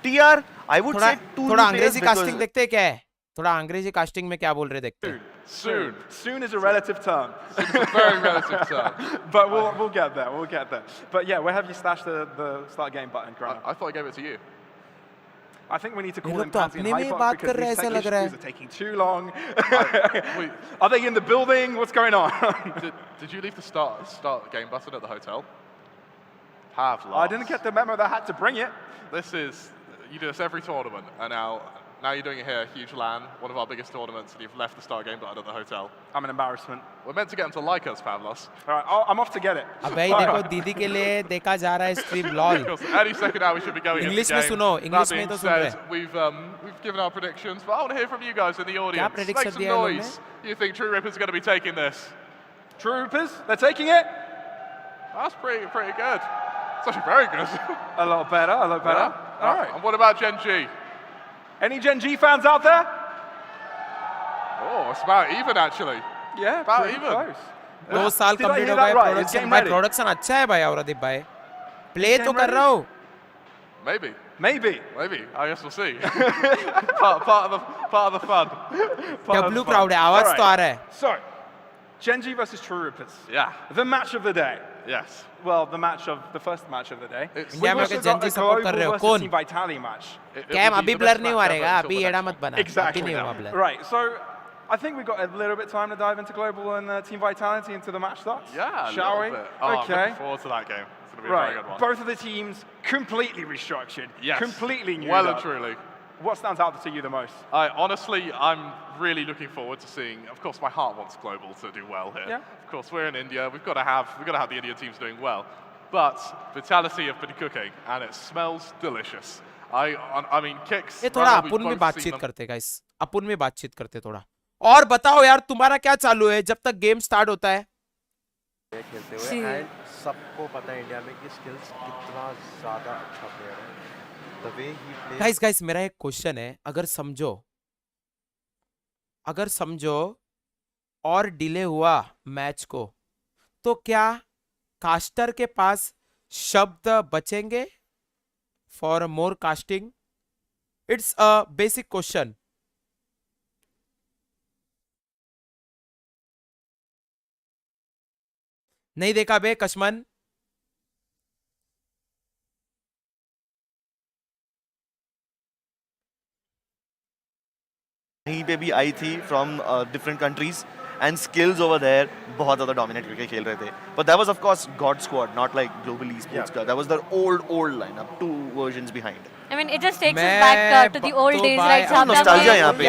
H: TR I would say 2
B: थोड़ा अंग्रेजी कास्टिंग देखते हैं क्या है? थोड़ा अंग्रेजी कास्टिंग में क्या बोल रहे देखते हैं।
K: Soon is a relative term.
L: It's a very relative term.
K: But we'll get there. We'll get there. But yeah, where have you stashed the start game button, Grant?
L: I thought I gave it to you.
K: I think we need to
B: ये
K: call
B: लोग
K: him
B: तो
K: Pansy
B: अपने
K: and
B: में ही
K: Hyper
B: बात
K: because
B: कर रहे हैं,
K: these
B: ऐसा लग
K: tech
B: रहा है।
K: issues are taking too long. Are they in the building? What's going on?
L: Did you leave the start game button at the hotel? Have lost.
K: I didn't get the memo that I had to bring it.
L: You do this every tournament, and now you're doing it here, huge LAN, one of our biggest tournaments, and you've left the start game button at the hotel.
K: I'm an embarrassment.
L: We're meant to get them to like us, Pavlos.
K: All right, I'm off to get it.
B: अब भाई देखो दीदी के लिए देखा जा रहा है stream lol.
L: Any second now we should be going into
B: English
L: the
B: में
L: game.
B: सुनो, इंग्लिश
L: That
B: में
L: being
B: तो सुन रहे
L: said, we've given our predictions, but I want to hear from you guys in the audience.
B: prediction
L: Make some
B: दिया है लोगों
L: noise. You think True Rippers are going to be taking this?
K: True Rippers, they're taking it.
L: That's pretty good. It's actually very good.
K: A lot better, a lot better.
L: Yeah.
K: All right.
L: And what about GEN.G?
K: Any GEN.G fans out there?
L: Oh, it's about even actually.
K: Yeah,
L: about
K: pretty
L: even.
K: close.
B: 2 साल
K: Did I
B: complete
K: hear
B: हो
K: that
B: गए
K: right? It's
B: production
K: game
B: भाई,
K: ready.
B: Production अच्छा है भाई औरदीप भाई, play
K: It's
B: तो
K: game
B: कर
K: ready?
B: रहा हूँ।
L: Maybe.
K: Maybe.
L: I guess we'll see. part of the fun.
B: W crowd है, आवाज
K: All
B: तो आ
K: right.
B: रहा है।
K: So, GEN.G versus True Rippers.
L: Yeah.
K: The match of the day.
L: Yes.
K: Well, the first match of the day.
B: India में
K: We've
B: अगर
K: also got
B: GEN.G
K: a
B: support कर
K: global
B: रहे हो
K: versus
B: कौन?
K: Team Vitality match.
B: कैम अभी blur नहीं हुआ रहेगा, अभी एड़ा मत बना।
K: Exactly.
B: अभी नहीं हुआ blur.
K: Right. So, I think we've got a little bit of time to dive into global and Team Vitality into the match starts.
L: Yeah.
K: Shall we?
L: Bit. Oh, I'm
K: Okay.
L: looking forward to that game. It's going to be a very good
K: Right.
L: one.
K: Both of the teams completely restructured.
L: Yes.
K: Completely new.
L: Well and truly.
K: What stands out to you the most?
L: Honestly, I'm really looking forward to seeing. Of course, my heart wants global to do well here.
K: Yeah.
L: Of course, we're in India. We've got to have the Indian teams doing well. But Vitality have been cooking, and it smells delicious. I mean, kicks.
B: ये थोड़ा अपन में बातचीत करते guys, अपन में बातचीत करते थोड़ा। और बताओ यार तुम्हारा क्या चालू है जब तक गेम स्टार्ट होता है?
J: खेलते हुए एंड सबको पता है इंडिया में कि स्किल्स कितना ज्यादा अच्छा प्लेयर है। The way he plays
B: guys मेरा एक क्वेश्चन है, अगर समझो और डिले हुआ मैच को, तो क्या कास्टर के पास शब्द बचेंगे for more casting? It's a basic question. नहीं देखा बे कश्मन.
H: कहीं पे भी आई थी from different countries and skills over there बहुत ज़्यादा डोमिनेट करके खेल रहे थे. But that was of course God squad, not like global esports का. That was the old lineup, 2 versions behind.
F: I mean, it just takes us back to the old days, right?
H: जहाँ पे nostalgia यहाँ पे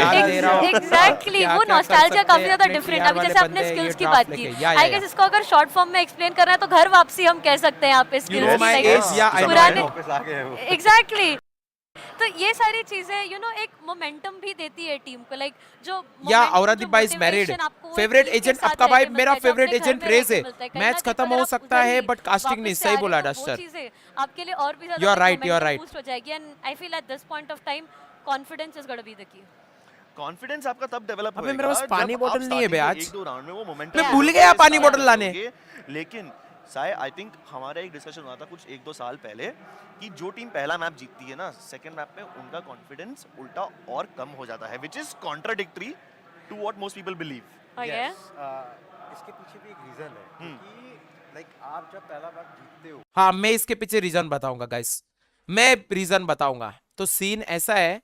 F: Exactly, वो nostalgia काफी ज़्यादा different. अभी जैसे आपने skills की बात की, I guess इसको अगर short form में explain करना है तो घर वापसी हम कह सकते हैं यहाँ पे skills की, पुराने. Exactly. तो ये सारी चीजें यू नो एक मोमेंटम भी देती है टीम को, लाइक जो
B: या औरदीप भाई इज मैरिड. फेवरेट एजेंट आपका भाई, मेरा फेवरेट एजेंट रेज है. मैच खत्म हो सकता है बट कास्टिंग नहीं. सही बोला डस्टर.
F: आपके लिए और भी ज्यादा
B: यू आर राइट
F: बूस्ट हो जाएगी. And I feel at this point of time confidence is gonna be the key.
H: Confidence आपका तब डेवलप होएगा.
B: अबे मेरे पास पानी बोतल नहीं है बे आज.
H: 1-2 राउंड में वो मोमेंटम
B: मैं भूल गया पानी बोतल लाने.
H: लेकिन साय आई थिंक हमारा एक डिस्कशन हुआ था कुछ 1-2 साल पहले कि जो टीम पहला मैप जीतती है ना, सेकंड मैप में उनका कॉन्फिडेंस उल्टा और कम हो जाता है, which is contradictory to what most people believe.
J: इसके पीछे भी एक रीजन है कि लाइक आप जब पहला मैप जीतते हो.
B: हाँ, मैं इसके पीछे रीजन बताऊंगा गाइस. मैं रीजन बताऊंगा. तो सीन ऐसा है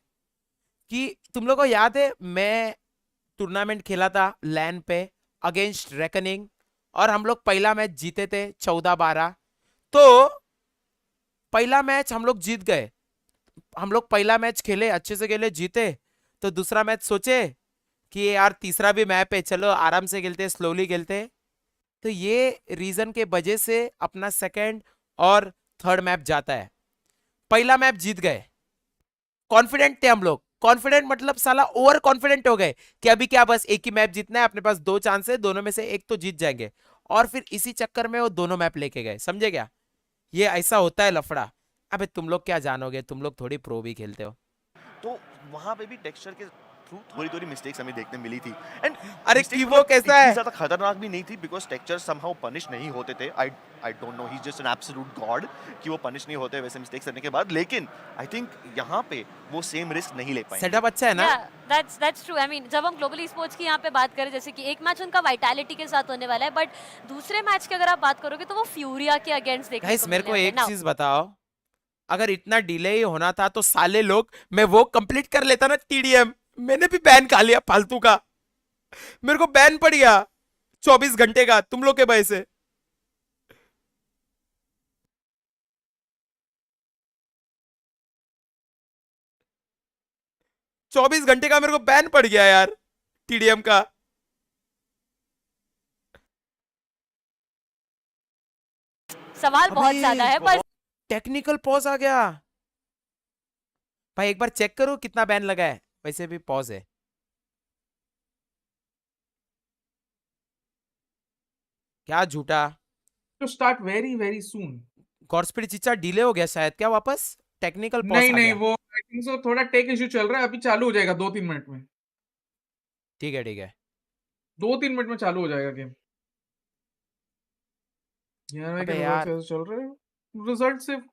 B: कि तुम लोगों को याद है मैं टूर्नामेंट खेला था लैन पे अगेंस्ट रेकनिंग और हम लोग पहला मैच जीते थे 14-12. तो पहला मैच हम लोग जीत गए. हम लोग पहला मैच खेले, अच्छे से खेले, जीते. तो दूसरा मैच सोचे कि यार तीसरा भी मैप है, चलो आराम से खेलते, स्लोली खेलते. तो ये रीजन के वजह से अपना सेकंड और थर्ड मैप जाता है. पहला मैप जीत गए, कॉन्फिडेंट थे हम लोग. कॉन्फिडेंट मतलब साला ओवर कॉन्फिडेंट हो गए कि अभी क्या बस एक ही मैप जीतना है, अपने पास 2 चांस है, दोनों में से एक तो जीत जाएंगे. और फिर इसी चक्कर में वो दोनों मैप लेके गए. समझे क्या? ये ऐसा होता है लफड़ा. अबे तुम लोग क्या जानोगे, तुम लोग थोड़ी प्रो भी खेलते हो.
H: तो वहां पे भी टेक्सचर के थ्रू थोड़ी मिस्टेक्स हमें देखने मिली थी. एंड
B: अरे कीवो कैसा है,
H: ज्यादा खतरनाक भी नहीं थी बिकॉज़ टेक्सचर समहाउ पनिश नहीं होते थे. I don't know, he is just an absolute God कि वो पनिश नहीं होते वैसे मिस्टेक्स करने के बाद. लेकिन आई थिंक यहाँ पे वो सेम रिस्क नहीं ले पाएंगे.
B: सेटअप अच्छा है ना.
F: That's true. आई मीन जब हम ग्लोबल स्पोर्ट्स की यहाँ पे बात करें, जैसे कि एक मैच उनका वाइटैलिटी के साथ होने वाला है, बट दूसरे मैच की अगर आप बात करोगे तो वो फ्यूरिया के अगेंस्ट देखने
B: गाइस
F: को
B: मेरे को
F: मिलने
B: एक
F: वाला है.
B: चीज बताओ, अगर इतना डिले ही होना था तो साले लोग मैं वो कंप्लीट कर लेता ना टीडीएम. मैंने भी बैन खा लिया फालतू का. मेरे को बैन पड़ गया 24 घंटे का तुम लोग के वजह से. Now 24 घंटे का मेरे को बैन पड़ गया यार टीडीएम का.
F: सवाल बहुत ज्यादा है पर
B: टेक्निकल पॉज आ गया. भाई एक बार चेक करो कितना बैन लगा है. वैसे भी पॉज है. क्या झूठा.
C: To start very soon.
B: Godspeed चीचा डिले हो गया शायद क्या वापस. टेक्निकल पॉज
C: नहीं वो आई थिंक सो थोड़ा टेक इशू चल रहा है. अभी चालू हो जाएगा 2-3 मिनट में.
B: ठीक है
C: 2-3 मिनट में चालू हो जाएगा गेम. यार चल रहा है. रिजल्ट सिर्फ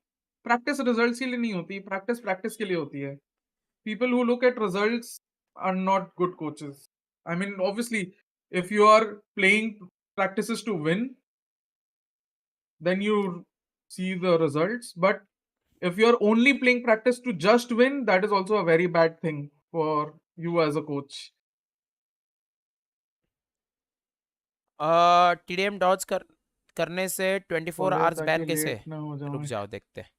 C: प्रैक्टिस रिजल्ट्स के लिए नहीं होती, प्रैक्टिस के लिए होती है. People who look at results are not good coaches. I mean, obviously, if you are playing practices to win, then you see the results. But if you are only playing practice to just win, that is also a very bad thing for you as a coach.
B: TDM dodge करने से 24 hours ban कैसे. रुक जाओ देखते हैं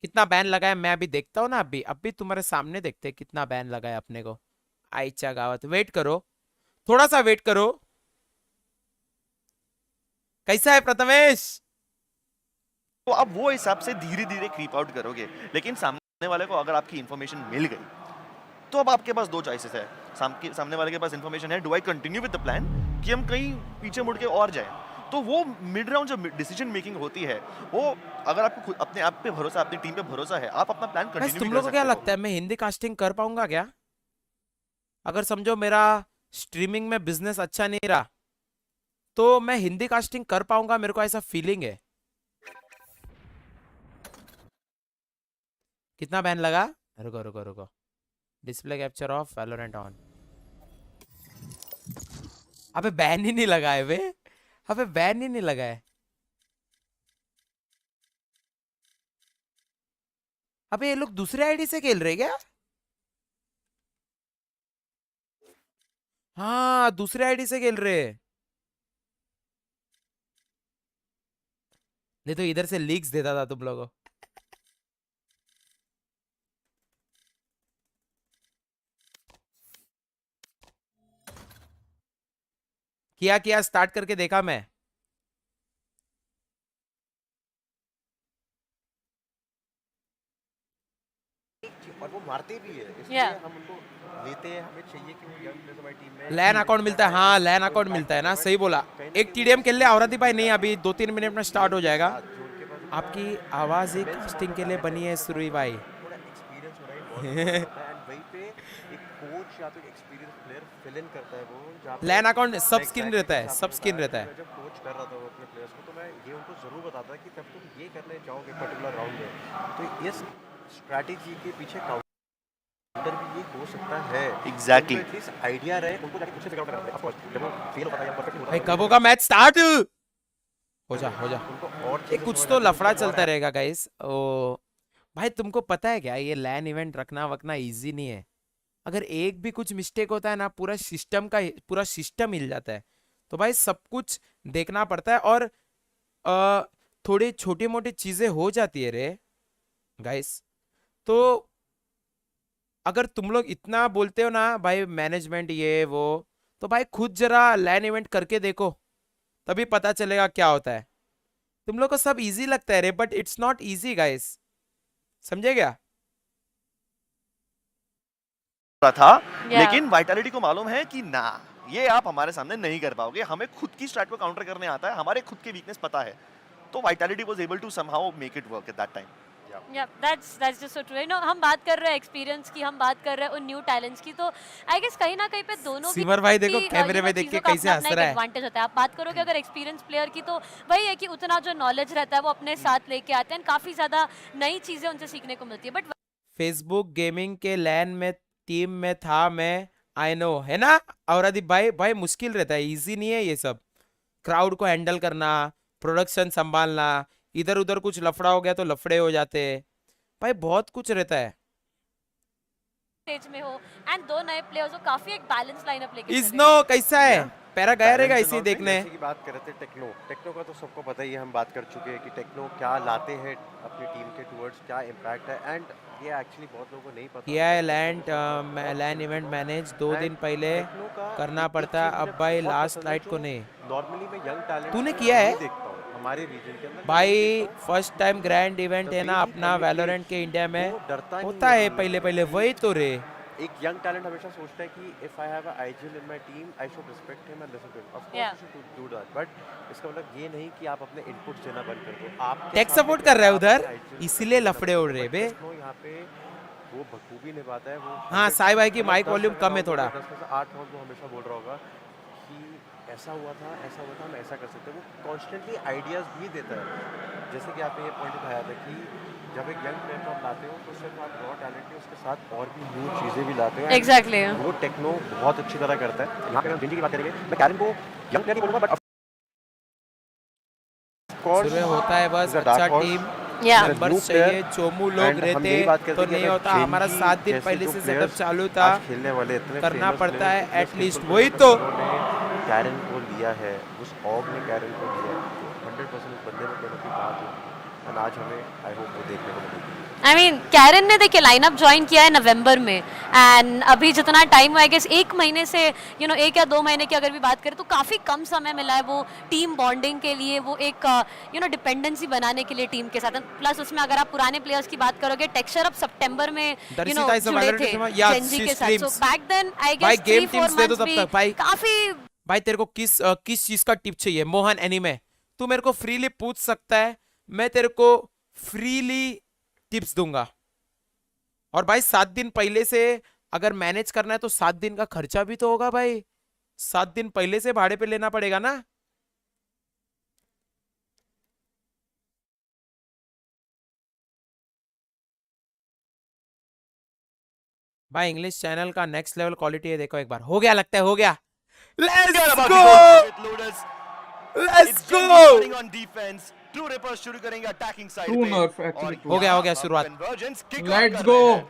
B: कितना ban लगा है. मैं अभी देखता हूँ ना. अभी तुम्हारे सामने देखते हैं कितना बैन लगा है अपने को. आइचा गावत वेट करो, थोड़ा सा वेट करो. कैसा है प्रथमेश.
H: तो अब वो हिसाब से धीरे क्रीप आउट करोगे. लेकिन सामने वाले को अगर आपकी इंफॉर्मेशन मिल गई तो अब आपके पास 2 चॉइसेस है. सामने वाले के पास इंफॉर्मेशन है, do I continue with the plan कि हम कहीं पीछे मुड़ के और जाएं. तो वो मिड राउंड जो डिसीजन मेकिंग होती है, वो अगर आपको अपने आप पे भरोसा, अपनी टीम पे भरोसा है, आप अपना प्लान कंटिन्यू कर सकते हो.
B: तुम लोगों को क्या लगता है मैं हिंदी कास्टिंग कर पाऊंगा क्या? अगर समझो मेरा स्ट्रीमिंग में बिजनेस अच्छा नहीं रहा तो मैं हिंदी कास्टिंग कर पाऊंगा. मेरे को ऐसा फीलिंग है. कितना बैन लगा? रुको रुको रुको, display capture of, Valorant on. अबे बैन ही नहीं लगा है बे, अबे बैन ही नहीं लगा है। अबे ये लोग दूसरे आईडी से खेल रहे क्या? हाँ दूसरे आईडी से खेल रहे हैं। नहीं तो इधर से लीक्स देता था तुम लोगों। किया किया, स्टार्ट करके देखा मैं।
J: और वो मारते भी है, इसलिए हम उनको लेते हैं, हमें चाहिए कि वो यंग प्लेयर्स हमारी टीम में
B: लैन अकाउंट मिलता है, हाँ लैन अकाउंट मिलता है ना, सही बोला। एक टीडीएम खेल ले औरती भाई, नहीं अभी 2-3 मिनट में स्टार्ट हो जाएगा। आपकी आवाज ही कास्टिंग के लिए बनी है सुरुई भाई।
J: थोड़ा एक्सपीरियंस हो रहा है एंड वहीं पे एक कोच या तो एक्सपीरियंस प्लेयर फिल इन करता है वो, जहां पे
B: लैन अकाउंट सब स्किन रहता है, सब स्किन रहता है।
J: जब कोच कर रहा था वो अपने प्लेयर्स को, तो मैं ये उनको जरूर बताता कि जब तुम ये करने जाओगे पर्टिकुलर राउंड में, तो इस स्ट्रैटेजी के पीछे काउंटर भी ये हो सकता है।
H: एग्जैक्टली,
J: एटलीस्ट आइडिया रहे उनको, जाके कुछ फिगर आउट करना है। ऑफ कोर्स जब वो फेल होता है या परफेक्ट होता है,
B: भाई कब होगा मैच स्टार्ट? हो जा हो जा,
J: उनको और
B: ये कुछ तो लफड़ा चलता रहेगा गाइस। ओ भाई तुमको पता है क्या, ये लैन इवेंट रखना वकना इजी नहीं है। अगर एक भी कुछ मिस्टेक होता है ना, पूरा सिस्टम हिल जाता है। तो भाई सब कुछ देखना पड़ता है, और थोड़ी छोटी मोटी चीजें हो जाती है रे गाइस। तो अगर तुम लोग इतना बोलते हो ना भाई मैनेजमेंट ये वो, तो भाई खुद जरा लैन इवेंट करके देखो, तभी पता चलेगा क्या होता है। तुम लोग को सब इजी लगता है रे, but it's not easy guys, समझे क्या?
H: था लेकिन वाइटैलिटी को मालूम है कि ना, ये आप हमारे सामने नहीं कर पाओगे, हमें खुद की स्ट्रैट को काउंटर करने आता है, हमारे खुद के वीकनेस पता है। तो Vitality was able to somehow make it work at that time.
F: Yeah, that's just so true. You know, हम बात कर रहे हैं एक्सपीरियंस की, हम बात कर रहे हैं उन न्यू टैलेंट्स की, तो आई गेस कहीं ना कहीं पे दोनों भी
B: सिमर भाई देखो कैमरे में देख के कैसे हंस रहा है।
F: एडवांटेज होता है। आप बात करोगे अगर एक्सपीरियंस प्लेयर की, तो वही है कि उतना जो नॉलेज रहता है वो अपने साथ लेके आते हैं, काफी ज्यादा नई चीजें उनसे सीखने को मिलती है। बट
B: फेसबुक गेमिंग के लैन में टीम में था मैं, आई नो है ना औरदीप भाई। भाई मुश्किल रहता है, इजी नहीं है ये सब। क्राउड को हैंडल करना, प्रोडक्शन संभालना, इधर उधर कुछ लफड़ा हो गया तो लफड़े हो जाते हैं भाई, बहुत कुछ रहता है।
F: स्टेज में हो एंड दो नए प्लेयर्स हो, काफी एक बैलेंस लाइनअप लेके
B: इज्नो कैसा है? पैरा गया रहेगा इसी देखने।
J: जैसे कि बात कर रहे थे टेक्नो का, तो सबको पता ही है, हम बात कर चुके हैं कि टेक्नो क्या लाते हैं अपनी टीम के टुवर्ड्स, क्या इम्पैक्ट है। एंड ये एक्चुअली बहुत लोगों को नहीं पता।
B: किया है लैन इवेंट मैनेज 2 दिन पहले करना पड़ता है, अब भाई लास्ट नाइट को नहीं।
J: नॉर्मली मैं यंग टैलेंट
B: तूने किया है
J: हमारे रीजन के अंदर
B: भाई? फर्स्ट टाइम ग्रैंड इवेंट है ना अपना वैलोरेंट के इंडिया में, होता है पहले वही तो रे।
J: एक यंग टैलेंट हमेशा सोचता है कि if I have a IGL in my team, I should respect him and listen to him. Of course you should do that, but इसका मतलब ये नहीं कि आप अपने इनपुट्स देना बंद कर दो। आप
B: टेक सपोर्ट कर रहा है उधर, इसीलिए लफड़े उड़ रहे बे।
J: यहाँ पे वो बखूबी निभाता है वो।
B: हाँ साई भाई की माइक वॉल्यूम कम है थोड़ा।
J: 10 में से 8 राउंड वो हमेशा बोल रहा होगा कि ऐसा हुआ था, हम ऐसा कर सकते हैं। वो कॉन्स्टेंटली आइडियाज भी देता है। जैसे कि आपने ये पॉइंट उठाया था कि जब एक यंग प्लेयर को आप लाते हो तो सिर्फ आप रॉ टैलेंट नहीं, उसके साथ और भी न्यू चीज़ें भी लाते हो।
F: एग्जैक्टली
J: वो टेक्नो बहुत अच्छी तरह करता है। यहाँ पे हम GEN.G की बात करेंगे, मैं कैरन को यंग प्लेयर नहीं बोलूँगा, बट
B: सुबह होता है बस अच्छा टीम नंबर्स चाहिए, चोमू लोग रहते तो नहीं होता। हमारा 7 दिन पहले से सेटअप चालू था,
J: खेलने वाले
B: करना पड़ता है एटलीस्ट, वही तो
J: कैरन को लिया है, उस ऑग ने कैरन को लिया है, 100% उस बंदे में कोई बात हो, और आज हमें आई होप वो देखने को मिलेगी।
F: आई मीन कैरन ने देखिए लाइनअप ज्वाइन किया है नवंबर में, एंड अभी जितना टाइम हुआ है गेस 1 महीने से 1 या 2 महीने की अगर भी बात करें तो काफ़ी कम समय मिला है वो टीम बॉन्डिंग के लिए, वो एक डिपेंडेंसी बनाने के लिए टीम के साथ। प्लस उसमें अगर आप पुराने प्लेयर्स की बात करोगे, टेक्सचर अब सितंबर में जुड़े थे GEN.G के साथ, so back then I guess 3-4 months भी काफी।
B: भाई तेरे को किस चीज का टिप चाहिए मोहन एनीमे, तू मेरे को फ्रीली पूछ सकता है, मैं तेरे को फ्रीली टिप्स दूंगा। और भाई 7 दिन पहले से अगर मैनेज करना है तो 7 दिन का खर्चा भी तो होगा भाई, 7 दिन पहले से भाड़े पे लेना पड़ेगा ना। भाई इंग्लिश चैनल का नेक्स्ट लेवल क्वालिटी है, देखो एक बार। हो गया, लगता है हो गया। Let's
H: about
B: go,
H: to go with Lotus.
B: Let's
H: It's
B: go.
H: Gen.G running on defense. True Rippers शुरू करेंगे अटैकिंग साइड
C: True
H: पे।
C: nerf actually,
H: और
C: true.
B: हो गया
H: यहाँ
B: शुरुआत।
H: Convergence kick
C: Let's
H: off कर
C: go.
H: रहे हैं।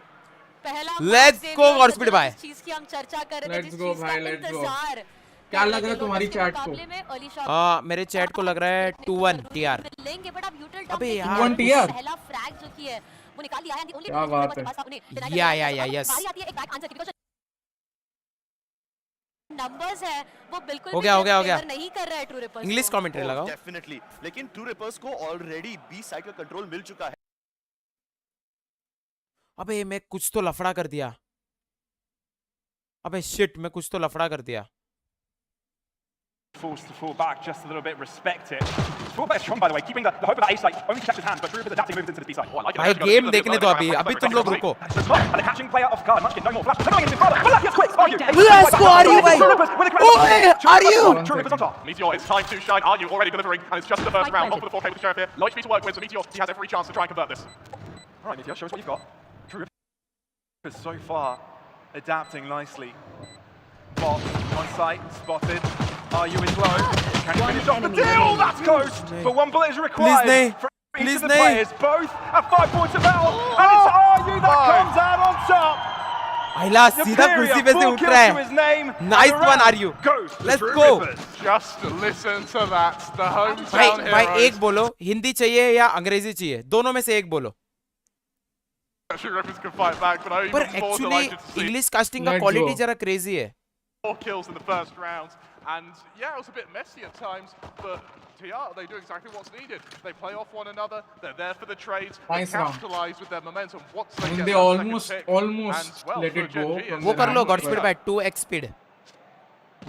F: पहला
B: Let's
F: match
B: go,
F: Xavier
B: Godspeed
F: से
B: भाई।
F: जिस चीज की हम चर्चा कर रहे थे,
C: Let's
F: जिस
C: go
F: चीज का
C: भाई, let's go.
F: इंतजार
C: क्या
F: कर
C: लग
F: रहे
C: रहा है
F: थे
C: तुम्हारी
F: लोटस के
C: chat को?
F: मुकाबले में early shot
B: मेरे चैट को लग रहा है 2-1 TR।
F: लेंगे, बट अब यूटिल
B: अबे
F: टर्म
B: यार,
C: 2-1 TR?
F: पहला फ्रैग जो की है वो निकाल दिया है। ओनली
C: क्या बात है।
B: या यस।
F: बारी आती है एक बैक आंसर की, बिकॉज़ नंबर्स है वो बिल्कुल
B: हो
F: भी
B: गया, हो गया, हो
F: favor
B: गया।
F: नहीं कर रहा है ट्रू रिपर्स।
B: इंग्लिश कमेंट्री लगाओ।
H: डेफिनेटली, लेकिन ट्रू रिपर्स को ऑलरेडी बी साइड का कंट्रोल मिल चुका है।
B: अबे मैं कुछ तो लफड़ा कर दिया। अबे शिट, मैं कुछ तो लफड़ा कर दिया।
K: Forced to fall back just a little bit, respect it. Full player strong, by the way, keeping the hope of that A site only protects his hands, but True Rippers adapting moves into the B site.
B: भाई game देखने दो अभी तुम लोग रुको।
K: And the catching player off guard, Munchkin, no more flash. Coming into Father, but yes, quick, Argue.
B: Let's go, Argue, भाई। Argue!
K: True Rippers on top.
L: Meteor, it's time to shine. Are you already delivering? And it's just the first round. On for the 4K with the sheriff here. Low HP to work with, so Meteor, he has every chance to try and convert this.
K: All right, Meteor, show us what you've got. True Rippers so far adapting nicely. Bot on site, spotted. Are you is low? Can you finish off the deal? That's close, but one bullet is required from each of the players. Both at 5 points of battle, and it's Are you that comes out on top.
B: आइला सीधा कुर्सी पे से उठ रहा है। Nice one are you. Let's go.
L: Just listen to that. The hometown heroes.
B: भाई एक बोलो, हिंदी चाहिए या अंग्रेजी चाहिए? दोनों में से एक बोलो।
L: True Rippers can fight back, but I'm
B: पर
L: even more
B: actually
L: delighted to see
B: English casting का क्वालिटी जरा क्रेजी है।
L: 4 kills in the first round, and yeah, it was a bit messy at times, but TR, they do exactly what's needed. They play off one another, they're there for the trades, they
C: Nice round.
L: capitalize with their momentum once they
C: And
L: get
C: they
L: that
C: almost
L: second pick.
C: almost
L: And, well,
C: let
L: for
C: it go
L: Gen.G,
C: from
L: it's
B: वो कर लो
C: round.
B: God speed bye 2x speed.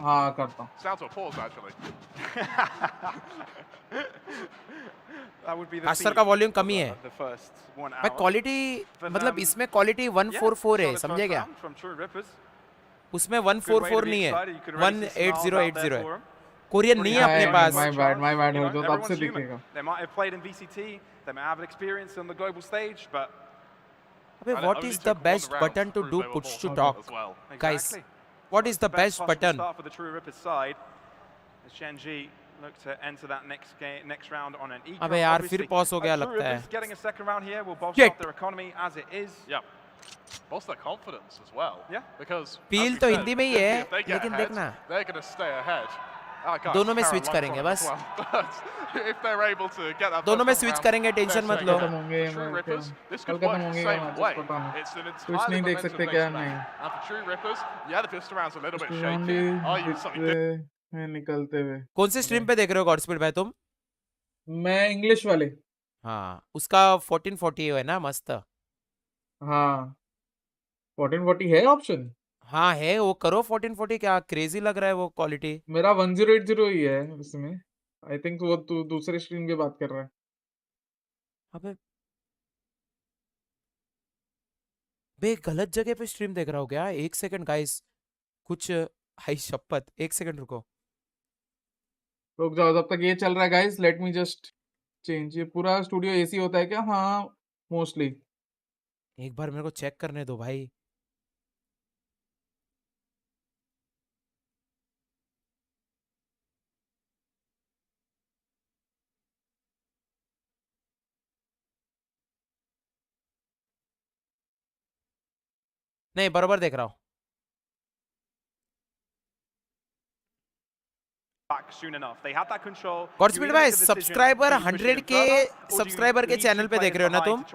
C: हाँ करता हूँ।
L: It's down to a pause, actually.
K: That would be the
B: master का volume कमी है।
K: the first 1 hour.
B: भाई quality मतलब इसमें क्वालिटी 144 है, समझे क्या?
K: From True Rippers.
B: उसमें 144 नहीं है, 18080 है। कोरियन नहीं है अपने पास।
C: My bad हो तो तब से
K: Everyone's human.
C: दिखेगा।
K: They might have played in VCT, they might have experience on the global stage, but
B: अबे what is the best button to do push to talk, guys? What is the best button?
K: Start for the True Rippers side as Gen.G look to enter that next round on an eco.
B: अबे यार
K: Obviously,
B: फिर pause हो गया
K: True
B: लगता है।
K: Rippers getting a second round here will bolster up their economy as it is.
L: Yeah. Bolster their confidence as well.
K: Yeah.
L: Because
B: Feel
L: as we
B: तो
L: said,
B: Hindi में ही है,
L: if they get
B: लेकिन
L: ahead,
B: देखना।
L: they're going to stay ahead.
B: दोनों में switch करेंगे बस।
L: If they're able to get that
B: दोनों में
L: first
B: स्विच
L: round,
B: करेंगे, टेंशन मत लो।
C: खत्म होंगे
L: True Rippers, this
C: कल
L: could work
C: खत्म
L: the
C: होंगे
L: same
C: मैचेस
L: way.
C: पता नहीं।
L: It's an
C: कुछ
L: entirely
C: नहीं देख
L: momentum
C: सकते
L: based
C: क्या
L: match.
C: नहीं।
L: And for True Rippers, yeah, the first round's a little bit shaky.
C: Only
L: Are you something different?
C: में निकलते हुए।
B: कौन से स्ट्रीम पे देख रहे हो गॉड स्पीड भाई तुम?
C: मैं इंग्लिश वाले।
B: हाँ, उसका 1440 है ना, मस्त।
C: हाँ 1440 है ऑप्शन?
B: हाँ है, वो करो 1440। क्या क्रेजी लग रहा है वो क्वालिटी।
C: मेरा 1080 ही है उसमें। आई थिंक वो तू दूसरे स्ट्रीम की बात कर रहा है।
B: अबे बे गलत जगह पे स्ट्रीम देख रहा हो क्या? एक सेकंड गाइस, कुछ हाई शपथ, एक सेकंड रुको।
C: रुक जाओ, जब तक ये चल रहा है guys let me just change. ये पूरा स्टूडियो एसी होता है क्या? हाँ मोस्टली।
B: एक बार मेरे को चेक करने दो भाई। नहीं बराबर देख रहा हूँ।
K: Back soon enough. They had that control.
B: God speed भाई सब्सक्राइबर 100K सब्सक्राइबर के चैनल पे देख रहे हो ना तुम? तो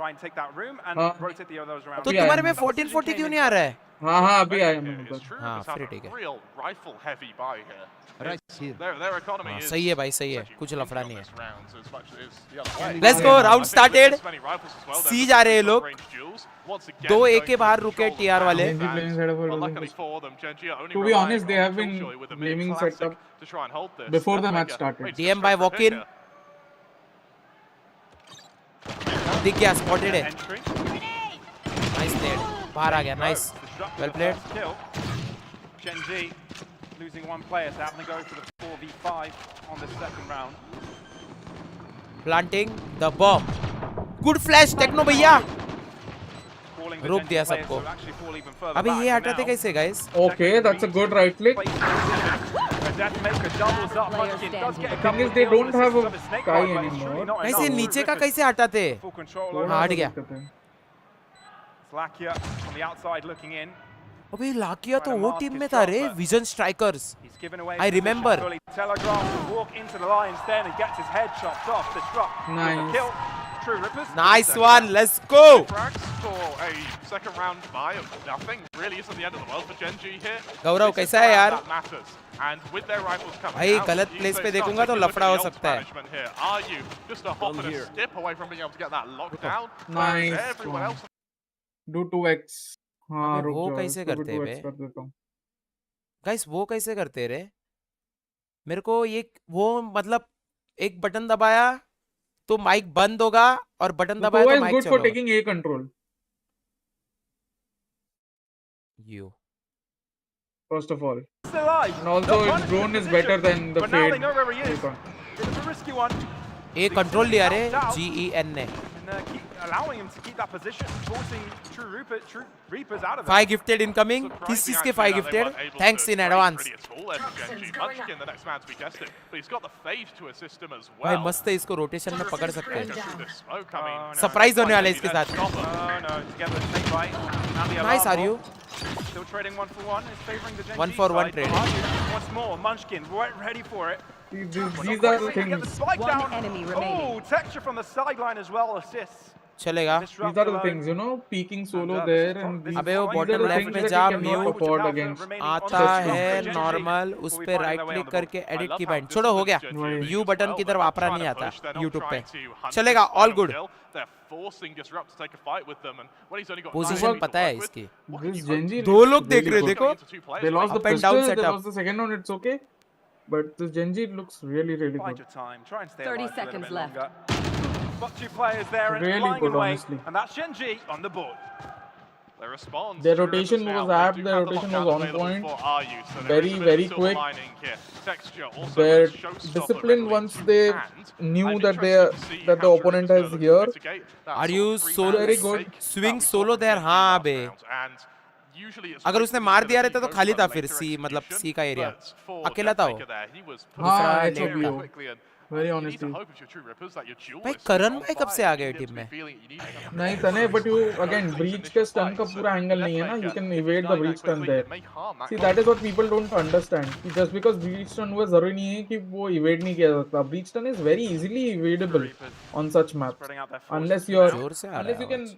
B: तुम्हारे में 1440 क्यों नहीं आ रहा है?
C: हाँ हाँ अभी आया मैं ऊपर।
B: हाँ फिर ठीक है।
L: Real rifle heavy buy here.
B: Their
L: economy is
B: सही है भाई, सही है, कुछ लफड़ा नहीं है।
L: है।
B: Let's go, round started. C जा रहे हैं लोग। 2-1 के बाहर रुके टीआर वाले।
C: To be honest, they have been gaming setup before the match started.
B: DM by walk in। दिख गया, स्पॉटेड है। नाइस प्लेड, बाहर आ गया। Nice, well played.
K: Gen.G losing one player, so having to go for the 4v5 on the second round.
B: Planting the bomb. Good flash, Techno भैया।
K: Calling
B: रोक दिया सबको। अबे ये हटाते कैसे guys?
C: Okay, that's a good right click. Thing is, they don't have a Sky anymore.
B: कैसे नीचे का कैसे हटाते? हाँ, हट गया।
I: Lakia on the outside looking in.
B: अबे लाकिया तो वो टीम में था रे, vision strikers. I remember.
I: Walk into the lines, then he gets his head chopped off. The drop.
C: Nice.
I: Kill. True Rippers.
B: Nice one, let's go.
L: Frags for a second round buy of nothing really isn't the end of the world for Gen.G here.
B: गौरव कैसा है यार?
L: That matters. And with their rifles coming
B: भाई
L: out,
B: गलत
L: you
B: place
L: say
B: पे
L: start
B: देखूंगा तो
L: taking a look
B: लफड़ा
L: at
B: हो
L: the
B: सकता है।
L: management here. Are you just a hop and a skip away from being able to get that locked down?
C: Nice
L: Everyone
C: one.
L: else
C: Do 2x. हाँ
B: अबे
C: रुक
B: वो
C: जाओ,
B: कैसे
C: इसको भी
B: करते
C: 2x
B: बे?
C: कर देता हूँ।
B: गाइस वो कैसे करते रे? मेरे को ये वो मतलब एक बटन दबाया तो माइक बंद होगा और बटन दबाया तो
C: is
B: माइक
C: good
B: चालू
C: for
B: होगा।
C: taking A control.
B: You.
C: First of all,
I: Still alive.
C: and also his drone is better than the
I: But now they
C: Fade.
I: know where he is.
C: Recon.
I: It's a risky one.
B: एक control लिया रे GEN ने।
I: And keep allowing him to keep that position, forcing True Reapers out of it.
B: 5 gifted incoming। किस चीज के 5 gifted? Thanks in advance। भाई मस्त है, इसको रोटेशन में पकड़ सकते हैं। सरप्राइज होने वाला है इसके साथ। Nice, are you?
I: Still trading 1-for-1. Is favoring the Gen.G
B: 1-for-1
I: side.
B: trading.
I: Once more, Munchkin ready for it.
C: These are the
I: Get the
C: things.
I: spike down. Oh, texture from the sideline as well assists.
B: चलेगा।
C: These are the things, you know, peeking solo there and these,
B: अबे वो
C: these are
B: bottom
C: the
B: left
C: things
B: में
C: that
B: जा,
C: you cannot
B: mute
C: afford against.
B: आता है normal, उस पे right click करके एडिट की बैंड। छोड़ो हो गया। यू बटन की तरफ वापरा नहीं आता यूट्यूब पे। चलेगा, ऑल गुड। पोजीशन पता है इसकी।
C: This Gen.G
B: दो लोग देख रहे देखो।
C: They lost the
B: Up and down
C: pistol, they
B: setup.
C: lost the second one, it's okay. But this Gen.G looks really, really
I: Bide
C: good.
I: your time. Try and stay
F: 30
I: alive for a little
F: seconds
I: bit
F: left.
I: longer. But two players there and
C: Really
I: flying
C: good,
I: away.
C: honestly.
I: And that's Gen.G on the board.
C: Their rotation was apt, their rotation was on point. Very, very quick. Their discipline once they knew that the opponent is here.
B: Are you solo?
C: Very good.
B: Swing solo there, हाँ बे। अगर उसने मार दिया रहता तो खाली था फिर सी, मतलब सी का एरिया अकेला था वो।
C: हाँ, HOBO. Very honestly.
B: भाई करण भाई कब से आ गए टीम में?
C: नहीं तने, but you again breach के stun का पूरा angle नहीं है ना, you can evade the breach stun there. See, that is what people don't understand. कि just because breach stun हुआ जरूरी नहीं है कि वो evade नहीं किया सकता. Breach stun is very easily evadable on such maps, unless you can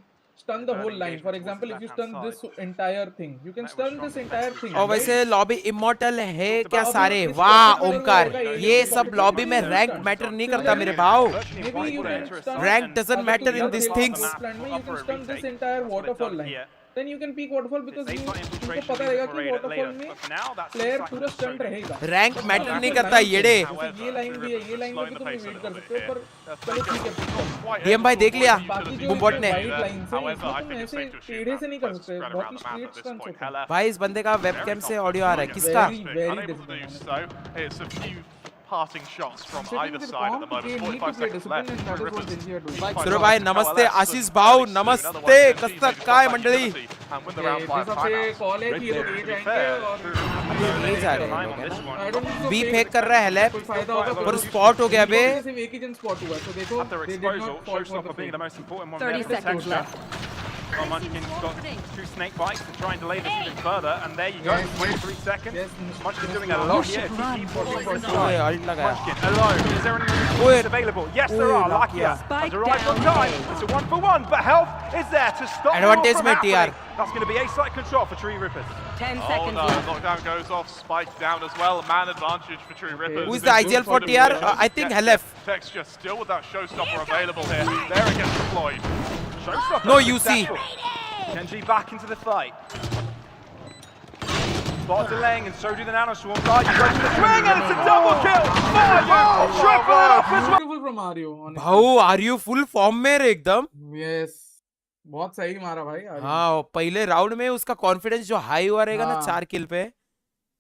C: stun the whole line. For example, if you stun this entire thing, you can stun this entire thing.
B: और वैसे lobby immortal है क्या सारे? वाह ओमकार, ये सब lobby में rank matter नहीं करता मेरे भाव। Rank doesn't matter in this things.
C: You can stun this entire waterfall line. Then you can peek waterfall because तुमको पता रहेगा कि waterfall में player पूरा stun रहेगा।
B: रैंक मैटर नहीं करता येड़े।
C: ये लाइन भी है, ये लाइन में भी तुम वेट कर सकते हो, पर चलो ठीक है।
B: डीएम भाई देख लिया बुमबॉट ने।
C: वाइड लाइन से इसको तुम ऐसे टेढ़े से नहीं कर सकते, बहुत ही स्ट्रेट स्टंट होता है।
B: भाई इस बंदे का वेबकैम से ऑडियो आ रहा है, किसका?
L: Parting shots from either side at the moment. 45 seconds left.
B: सुरो भाई नमस्ते, आशीष भाव नमस्ते, कसक काय मंडली।
C: सबसे कॉल है कि ये लोग ए जाएंगे और
B: ये जा रहे हैं बी फेक कर रहा है लैब पर स्पॉट हो गया बे।
C: सिर्फ एक ही जन स्पॉट हुआ, तो देखो
I: At the
C: they did
I: disposal,
C: not fall for
I: Showstopper
C: the
I: being the
C: fake.
I: most important one
F: 30
I: there for
F: seconds
I: texture.
F: left.
I: Well, Munchkin's got two snake bites to try and delay this even further, and there you go, 23 seconds. Munchkin doing a lot here. Keep watching for his
B: ओए
I: side.
B: Alt लगाया।
I: Munchkin alone. Is there anyone who's available? Yes, there are. Lakia has arrived on time. It's a 1-for-1, but health is there to stop
B: Advantage
I: from
B: में TR.
I: happening. That's going to be A-side control for Tree Rippers.
F: 10
L: Oh
F: seconds
L: no,
F: left.
L: lockdown goes off, spike down as well. Man advantage for True Rippers.
B: Who is the IGL for TR? I think Halef.
L: Texture still with that showstopper available here. There it gets deployed.
I: Showstopper.
B: No UC.
I: Gen.G back into the fight. Spot delaying and so do the Nano Swarm side. You go to the swing and it's a double kill. Fire! Triple it up as well.
C: Beautiful from Mario, honestly.
B: भाऊ are you full form में रे एकदम?
C: Yes, बहुत सही मारा भाई।
B: हाँ पहले राउंड में उसका कॉन्फिडेंस जो हाई हुआ रहेगा ना
C: हाँ।
B: 4 किल पे,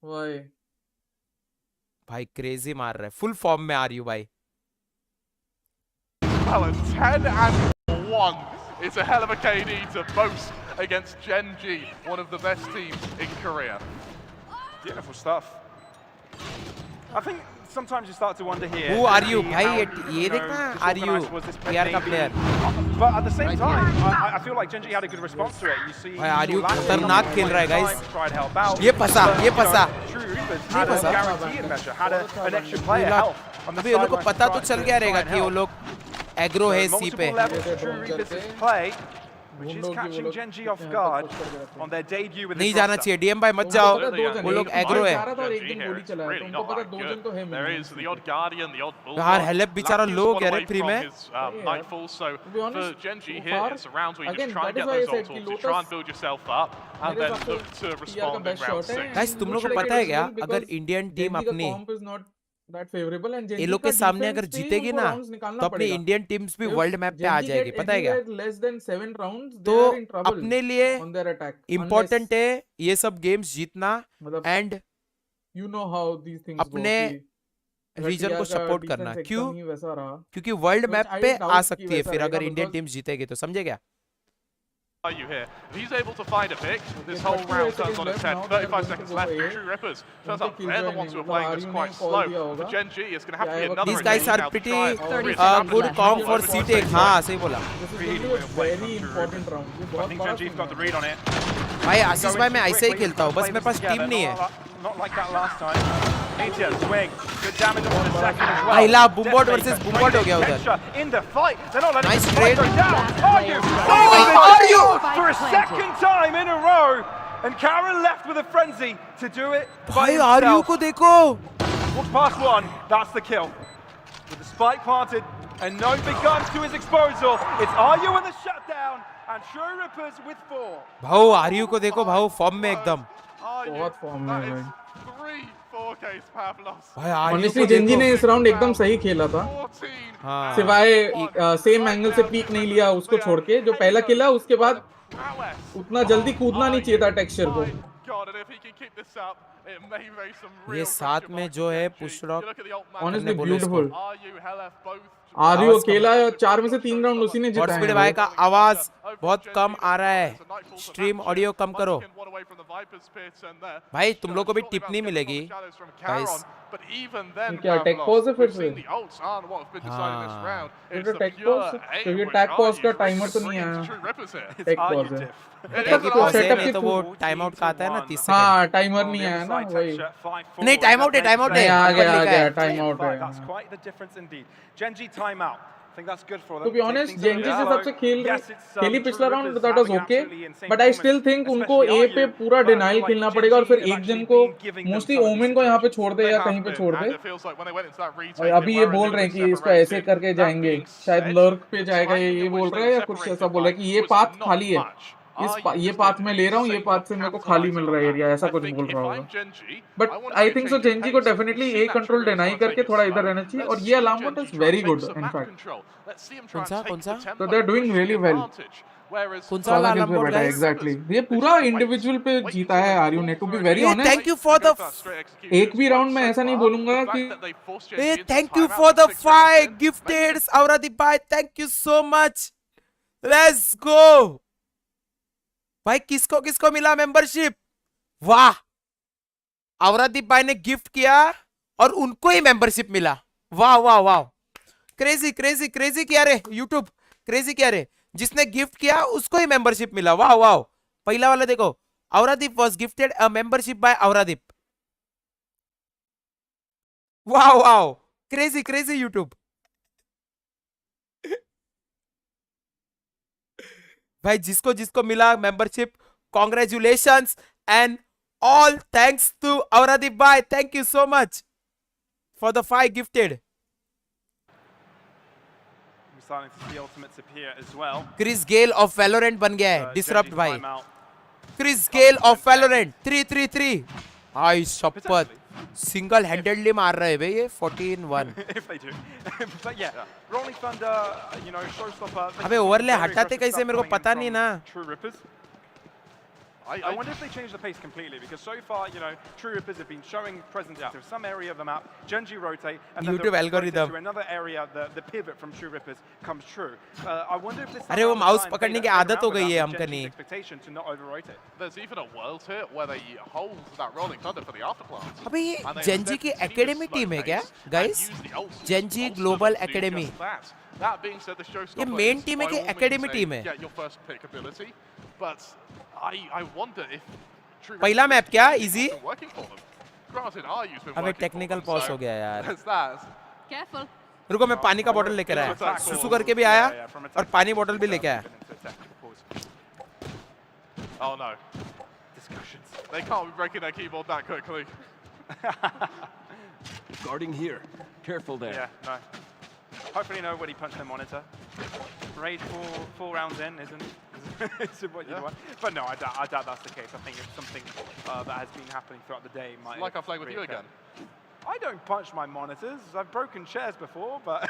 C: वही
B: भाई क्रेजी मार रहा है, फुल फॉर्म में आ रही हूँ भाई।
L: Well, a 10-1. It's a hell of a KD to boast against Gen.G, one of the best teams in Korea.
K: Beautiful stuff. I think sometimes you start to wonder here.
B: Who are you? भाई ये देखना, are you PR का player?
K: But at the same time, I feel like Gen.G had a good response to it. You see,
B: भाई are you खतरनाक खेल रहा है guys?
K: Tried to help out.
B: ये फंसा.
K: True Reapers had a guaranteed measure, had an extra player health.
B: अभी उन लोगों को पता तो चल गया रहेगा कि वो लोग एग्रो है सी पे.
K: True Reapers' play, which is catching Gen.G off guard on their debut with
B: नहीं जाना चाहिए. DM भाई मत जाओ. वो लोग एग्रो है.
L: There is the odd guardian, the odd bull.
B: यार हेल्प बेचारा लो कह रहे फ्री में.
L: Nightfall. So for Gen.G here, it's a round where you just try and get those ult tools, you try and build yourself up, and then look to respond in round 6.
B: Guys तुम लोगों को पता है क्या? अगर Indian team अपनी ये लोग के सामने अगर जीतेगी ना तो अपनी इंडियन टीम्स भी वर्ल्ड मैप पे आ जाएगी. पता है क्या? तो अपने लिए इम्पोर्टेंट है ये सब गेम्स जीतना एंड अपने रीजन को सपोर्ट करना. क्यों? क्योंकि वर्ल्ड मैप पे आ सकती है फिर अगर इंडियन टीम्स जीतेगी तो. समझे क्या?
L: You here. He's able to find a pick. This whole round turns on its head. 35 seconds left. True Rippers. Turns out they're the ones who are playing this quite slow. For Gen.G, it's going to have to be another.
B: These guys are pretty good comp for C-Tech. हाँ सही बोला.
C: Very important round.
K: I think Gen.G's got the read on it.
B: भाई आशीष भाई मैं ऐसे ही खेलता हूँ. बस मेरे पास टीम नहीं है.
K: Not like that last time. Meteor swing. Good damage on the second as well.
B: Ayla Boombot versus Boombot हो गया उधर.
K: In the fight. They're not letting
B: Nice
K: the
B: trade.
K: go down. Are you?
B: Are you?
K: For a second time in a row. And Karen left with a frenzy to do it by
B: भाई
K: himself.
B: आर्यू को देखो.
K: Walks past one. That's the kill. With the spike planted and no big guns to his disposal. It's Aryu in the shutdown. And True Rippers with 4.
B: भाऊ आर्यू को देखो भाऊ form में एकदम.
C: बहुत फॉर्म में है.
L: 3-4 case path loss.
B: भाई आर्यू
C: Honestly Gen.G ने इस राउंड एकदम सही खेला था.
B: हाँ.
C: सिवाय सेम एंगल से पीक नहीं लिया उसको छोड़ के. जो पहला किला उसके बाद उतना जल्दी कूदना नहीं चाहिए था टेक्सचर को.
B: ये साथ में जो है पुश रॉक.
C: Honestly beautiful. आर्यू अकेला 4 में से 3 राउंड उसी ने जिताया.
B: स्पीड भाई का आवाज बहुत कम आ रहा है. स्ट्रीम ऑडियो कम करो. भाई तुम लोग को भी टिप नहीं मिलेगी गाइस.
C: क्या टेक पॉज है फिर से? तो टेक पॉज क्योंकि टेक पॉज का टाइमर तो नहीं आया. टेक पॉज है.
B: नहीं तो वो टाइम आउट का आता है ना 30 सेकंड.
C: हाँ टाइमर नहीं आया ना वही.
B: नहीं टाइम आउट है.
C: आ गया टाइम आउट है.
K: That's quite the difference indeed. Gen.G timeout. I think that's good for them.
C: To be honest, Gen.G से सबसे खेली पिछला round that was okay, but I still think उनको A पे पूरा डिनाइल खेलना पड़ेगा और फिर एक जन को मोस्टली ओमेन को यहाँ पे छोड़ दे या कहीं पे छोड़ दे. और अभी ये बोल रहे हैं कि इसको ऐसे करके जाएंगे. शायद लर्क पे जाएगा ये बोल रहा है या कुछ ऐसा बोल रहा है कि ये पाथ खाली है. ये पाथ मैं ले रहा हूँ. ये पाथ से मेरे को खाली मिल रहा है एरिया. ऐसा कुछ बोल रहा होगा. But I think so Gen.G को डेफिनेटली ए कंट्रोल डिनाई करके थोड़ा इधर रहना चाहिए. और ये alarm but is very good in fact.
B: कौन सा
C: तो they are doing really well.
B: कौन सा अलार्म बोर्ड है
C: एग्जैक्टली. ये पूरा इंडिविजुअल पे जीता है आर्यू ने. To be very honest
B: thank you for the
C: एक भी राउंड में ऐसा नहीं बोलूंगा कि
B: thank you for the 5 gifteds औरादीप भाई. Thank you so much. Let's go भाई. किसको किसको मिला मेंबरशिप? वाह. औरादीप भाई ने गिफ्ट किया और उनको ही मेंबरशिप मिला. वाह वाह वाह. क्रेजी क्रेजी क्रेजी किया रे. यूट्यूब क्रेजी किया रे. जिसने गिफ्ट किया उसको ही मेंबरशिप मिला. वाह वाह. पहला वाला देखो. Auradeep was gifted a membership by Auradeep. वाह वाह. Crazy crazy YouTube. भाई जिसको जिसको मिला membership congratulations and all thanks to Auradeep भाई. Thank you so much for the 5 gifted. Chris Gayle of Valorant बन गया है. डिसरप्ट भाई. Chris Gayle of Valorant 333. I शपथ सिंगल हैंडेडली मार रहे हैं भाई ये 14-1. अबे ओवरले हटाते कैसे मेरे को पता नहीं ना.
I: I wonder if they change the pace completely, because so far, you know, True Rippers have been showing presence to some area of the map. Gen.G rotate, and then
B: YouTube algorithm
I: to another area. The pivot from True Rippers comes true. I wonder if this.
B: अरे वो mouse पकड़ने की आदत हो गई है हमको नहीं.
I: Expectation to not overrotate it.
L: There's even a world here where they hold that rolling thunder for the afterplant.
B: अबे ये Gen.G की academy team है क्या, guys? Gen.G Global Academy.
L: That being said, the showstopper
B: ये main team है कि academy team है?
L: Get your first pick ability, but I wonder if
B: पहला मैप क्या easy?
L: working for them. Granted, Ryu's been
B: अबे
L: working
B: technical
L: for them,
B: pause हो गया यार.
L: There's that.
F: Careful.
B: रुको मैं पानी का बोतल लेकर आया. सुसु करके भी आया और पानी बोतल भी लेके आया.
L: Oh no. Discussions. They can't be breaking their keyboard that quickly.
M: Guarding here. Careful there.
I: Yeah, no. Hopefully nobody punched their monitor. Rage 4 rounds in isn't what you want. But no, I doubt that's the case. I think it's something that has been happening throughout the day.
L: It's like I played with you again.
I: I don't punch my monitors. I've broken chairs before, but...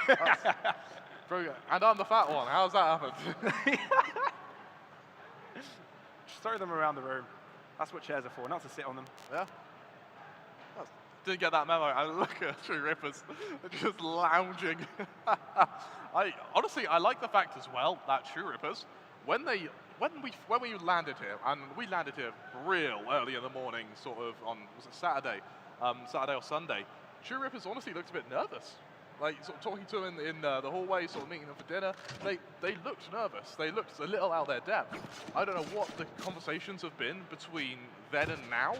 L: And I'm the fat one. How's that happened?
I: Just throw them around the room. That's what chairs are for, not to sit on them.
L: Yeah. Didn't get that memo. I look at True Rippers just lounging. Honestly, I like the fact as well that True Rippers, when we landed here, and we landed here real early in the morning, sort of on, was it Saturday or Sunday, True Rippers honestly looked a bit nervous. Like sort of talking to them in the hallway, sort of meeting them for dinner. They looked nervous. They looked a little out of their depth. I don't know what the conversations have been between then and now,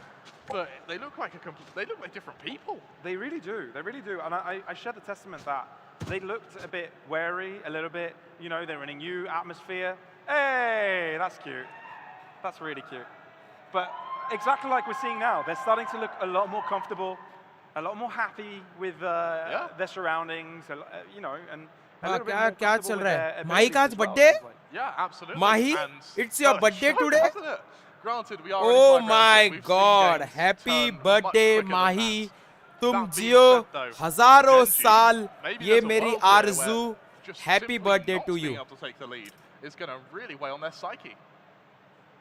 L: but they look like different people.
I: They really do. They really do. And I share the testament that they looked a bit wary, a little bit. You know, they're in a new atmosphere. Hey, that's cute. That's really cute. But exactly like we're seeing now, they're starting to look a lot more comfortable, a lot more happy with their surroundings, you know, and a little bit more comfortable with their abilities as well.
B: birthday?
L: Yeah, absolutely.
B: Mahi, it's your birthday today?
L: Granted, we are
B: Oh my God! Happy birthday, Mahi. तुम जियो हजारों साल. ये मेरी आरज़ू. Happy birthday to you.
L: Is going to really weigh on their psyche.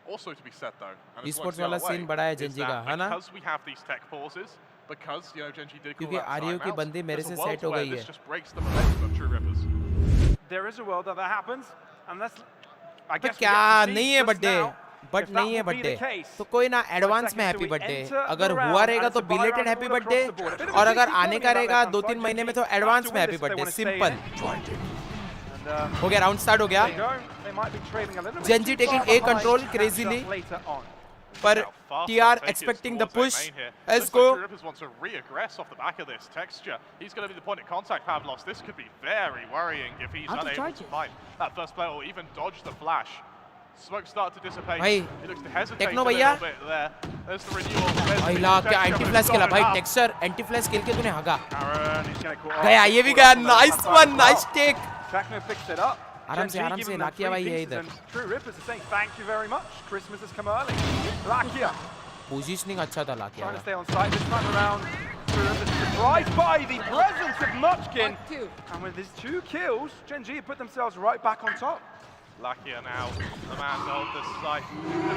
L: Also to be said though, and
B: esports वाला scene बड़ा है Gen.G का, है ना?
L: Because we have these tech pauses, because you know Gen.G did call
B: क्योंकि
L: out
B: आर्यो की बंदी मेरे से सेट हो गई है.
L: this just breaks the momentum of True Rippers.
I: There is a world that happens, and that's. I guess
B: क्या नहीं है बर्थडे, बट नहीं है बर्थडे, तो कोई ना एडवांस में हैप्पी बर्थडे. अगर हुआ रहेगा तो बिलेटेड हैप्पी बर्थडे, और अगर आने का रहेगा 2-3 महीने में तो एडवांस में हैप्पी बर्थडे. सिंपल हो गया. राउंड स्टार्ट हो गया. Gen.G taking A control crazily, but TR expecting the push. Let's go.
L: Rippers want to re-aggress off the back of this texture. He's going to be the point of contact. Pavlos. This could be very worrying if he's unable to find that first player or even dodge the flash. Smoke start to dissipate.
B: भाई,
L: he looks to hesitate
B: Techno
L: a little
B: भैया.
L: bit there. There's the renewal.
B: भाई ला क्या anti flash खेला भाई. Texture anti flash खेल के तूने हगा.
I: Aaron, he's going to call
B: गया, ये भी गया. Nice one, nice take.
I: Techno picks it up.
B: आराम से लाकिया भाई है इधर.
I: True Rippers are saying thank you very much. Christmas has come early. Lakia
B: positioning अच्छा था लाकिया
I: trying to
B: का.
I: stay on site this time around. True Rippers surprised by the presence of Munchkin. And with his 2 kills, Gen.G put themselves right back on top.
L: Lakia now, the man on the site.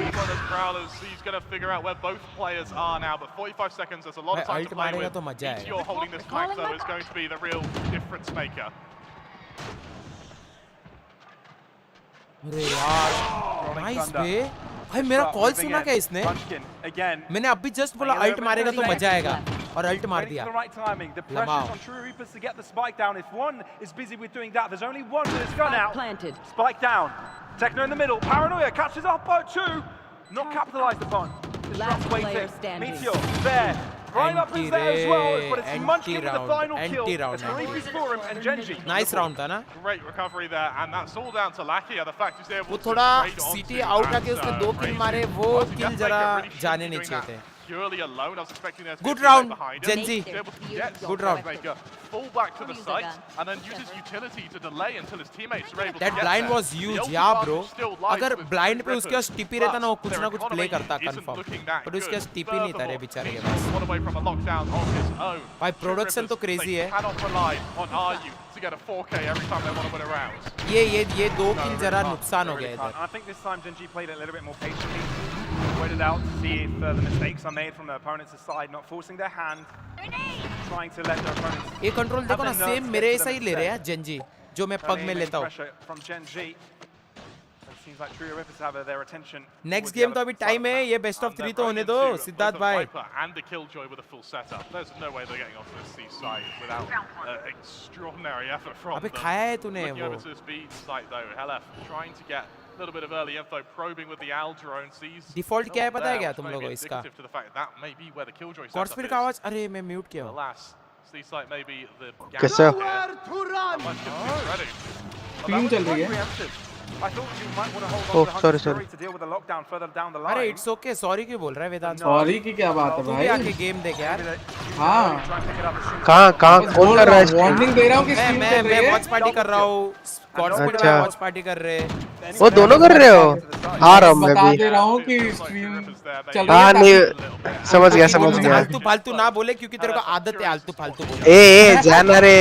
L: He's got his prowlers. He's going to figure out where both players are now. But 45 seconds, there's a lot of time to play with. Meteor holding this flank though is going to be the real difference maker.
B: अरे यार, nice बे. भाई मेरा call सुना क्या इसने? मैंने अभी just बोला अल्ट मारेगा तो मजा आएगा, और अल्ट मार दिया.
I: Spike down. Techno in the middle. Paranoia catches up by 2. Not capitalized upon. Disrupts waiting. Meteor there. Right up is there as well, but it's Munchkin with the final kill. It's 3 for him and Gen.G.
B: Nice round था ना?
L: Great recovery there, and that's all down to Lakia. The fact is,
B: वो थोड़ा CT out आके उसने 2 किल मारे, वो किल जरा जाने नहीं चाहिए थे.
L: Purely alone, I was expecting there to be
B: Good round,
L: Gen.G.
B: Good round.
L: Fall back to the site and then uses utility to delay until his teammates are able to get
B: That blind was huge, yeah bro. अगर blind पे उसके पास TP रहता ना, वो कुछ ना कुछ play करता confirm. But उसके पास TP नहीं था रे बेचारे के पास. भाई production तो crazy है.
L: To get a 4K every time they want to win a round.
B: ये 2 किल जरा नुकसान हो गया इधर.
I: I think this time Gen.G played it a little bit more patiently. wait it out to see if the mistakes are made from the opponent's side, not forcing their hand, trying to let their opponents.
B: ये control देखो ना same मेरे ऐसा ही ले रहे हैं Gen.G जो मैं पग में लेता हूँ.
I: From Gen.G. Seems like True Rippers have their attention.
B: Next game तो अभी टाइम है, ये बेस्ट ऑफ 3 तो होने दो सिद्धार्थ भाई.
L: And the Killjoy with a full setup. There's no way they're getting off this C site without extraordinary effort from them.
B: अबे खाया है तूने
L: Looking
B: वो.
L: over to this B site though, LF trying to get a little bit of early info, probing with the Al drone. Sees
B: default क्या है पता है क्या तुम लोगों को इसका?
L: to the fact that may be where the Killjoy setup
B: कॉर्सपीड का आवाज अरे मैं म्यूट किया हूँ.
L: Alas, C site may be the
N: कैसा?
C: टीम चल रही है.
I: I thought you might want to hold on to the Hunter to deal with the lockdown further down the line.
B: अरे इट्स ओके, सॉरी क्यों बोल रहा है वेदांत?
C: सॉरी की क्या बात है
B: तू भी
C: भाई?
B: आके गेम देख यार.
C: हाँ.
N: कहाँ कौन कर रहा है?
C: वार्निंग दे रहा हूँ कि स्ट्रीम चल रही है.
B: मैं वॉच पार्टी कर रहा हूँ. कॉर्सपीड
N: अच्छा.
B: वॉच पार्टी कर रहे हैं.
N: वो दोनों कर रहे हो? हाँ रहा हूँ मैं
C: बता
N: भी.
C: दे रहा हूँ कि स्ट्रीम चल रही
N: हाँ
C: है.
N: नहीं समझ गया.
B: आलतू फालतू ना बोले क्योंकि तेरे को आदत है आलतू फालतू बोलने.
N: ए जाना रे.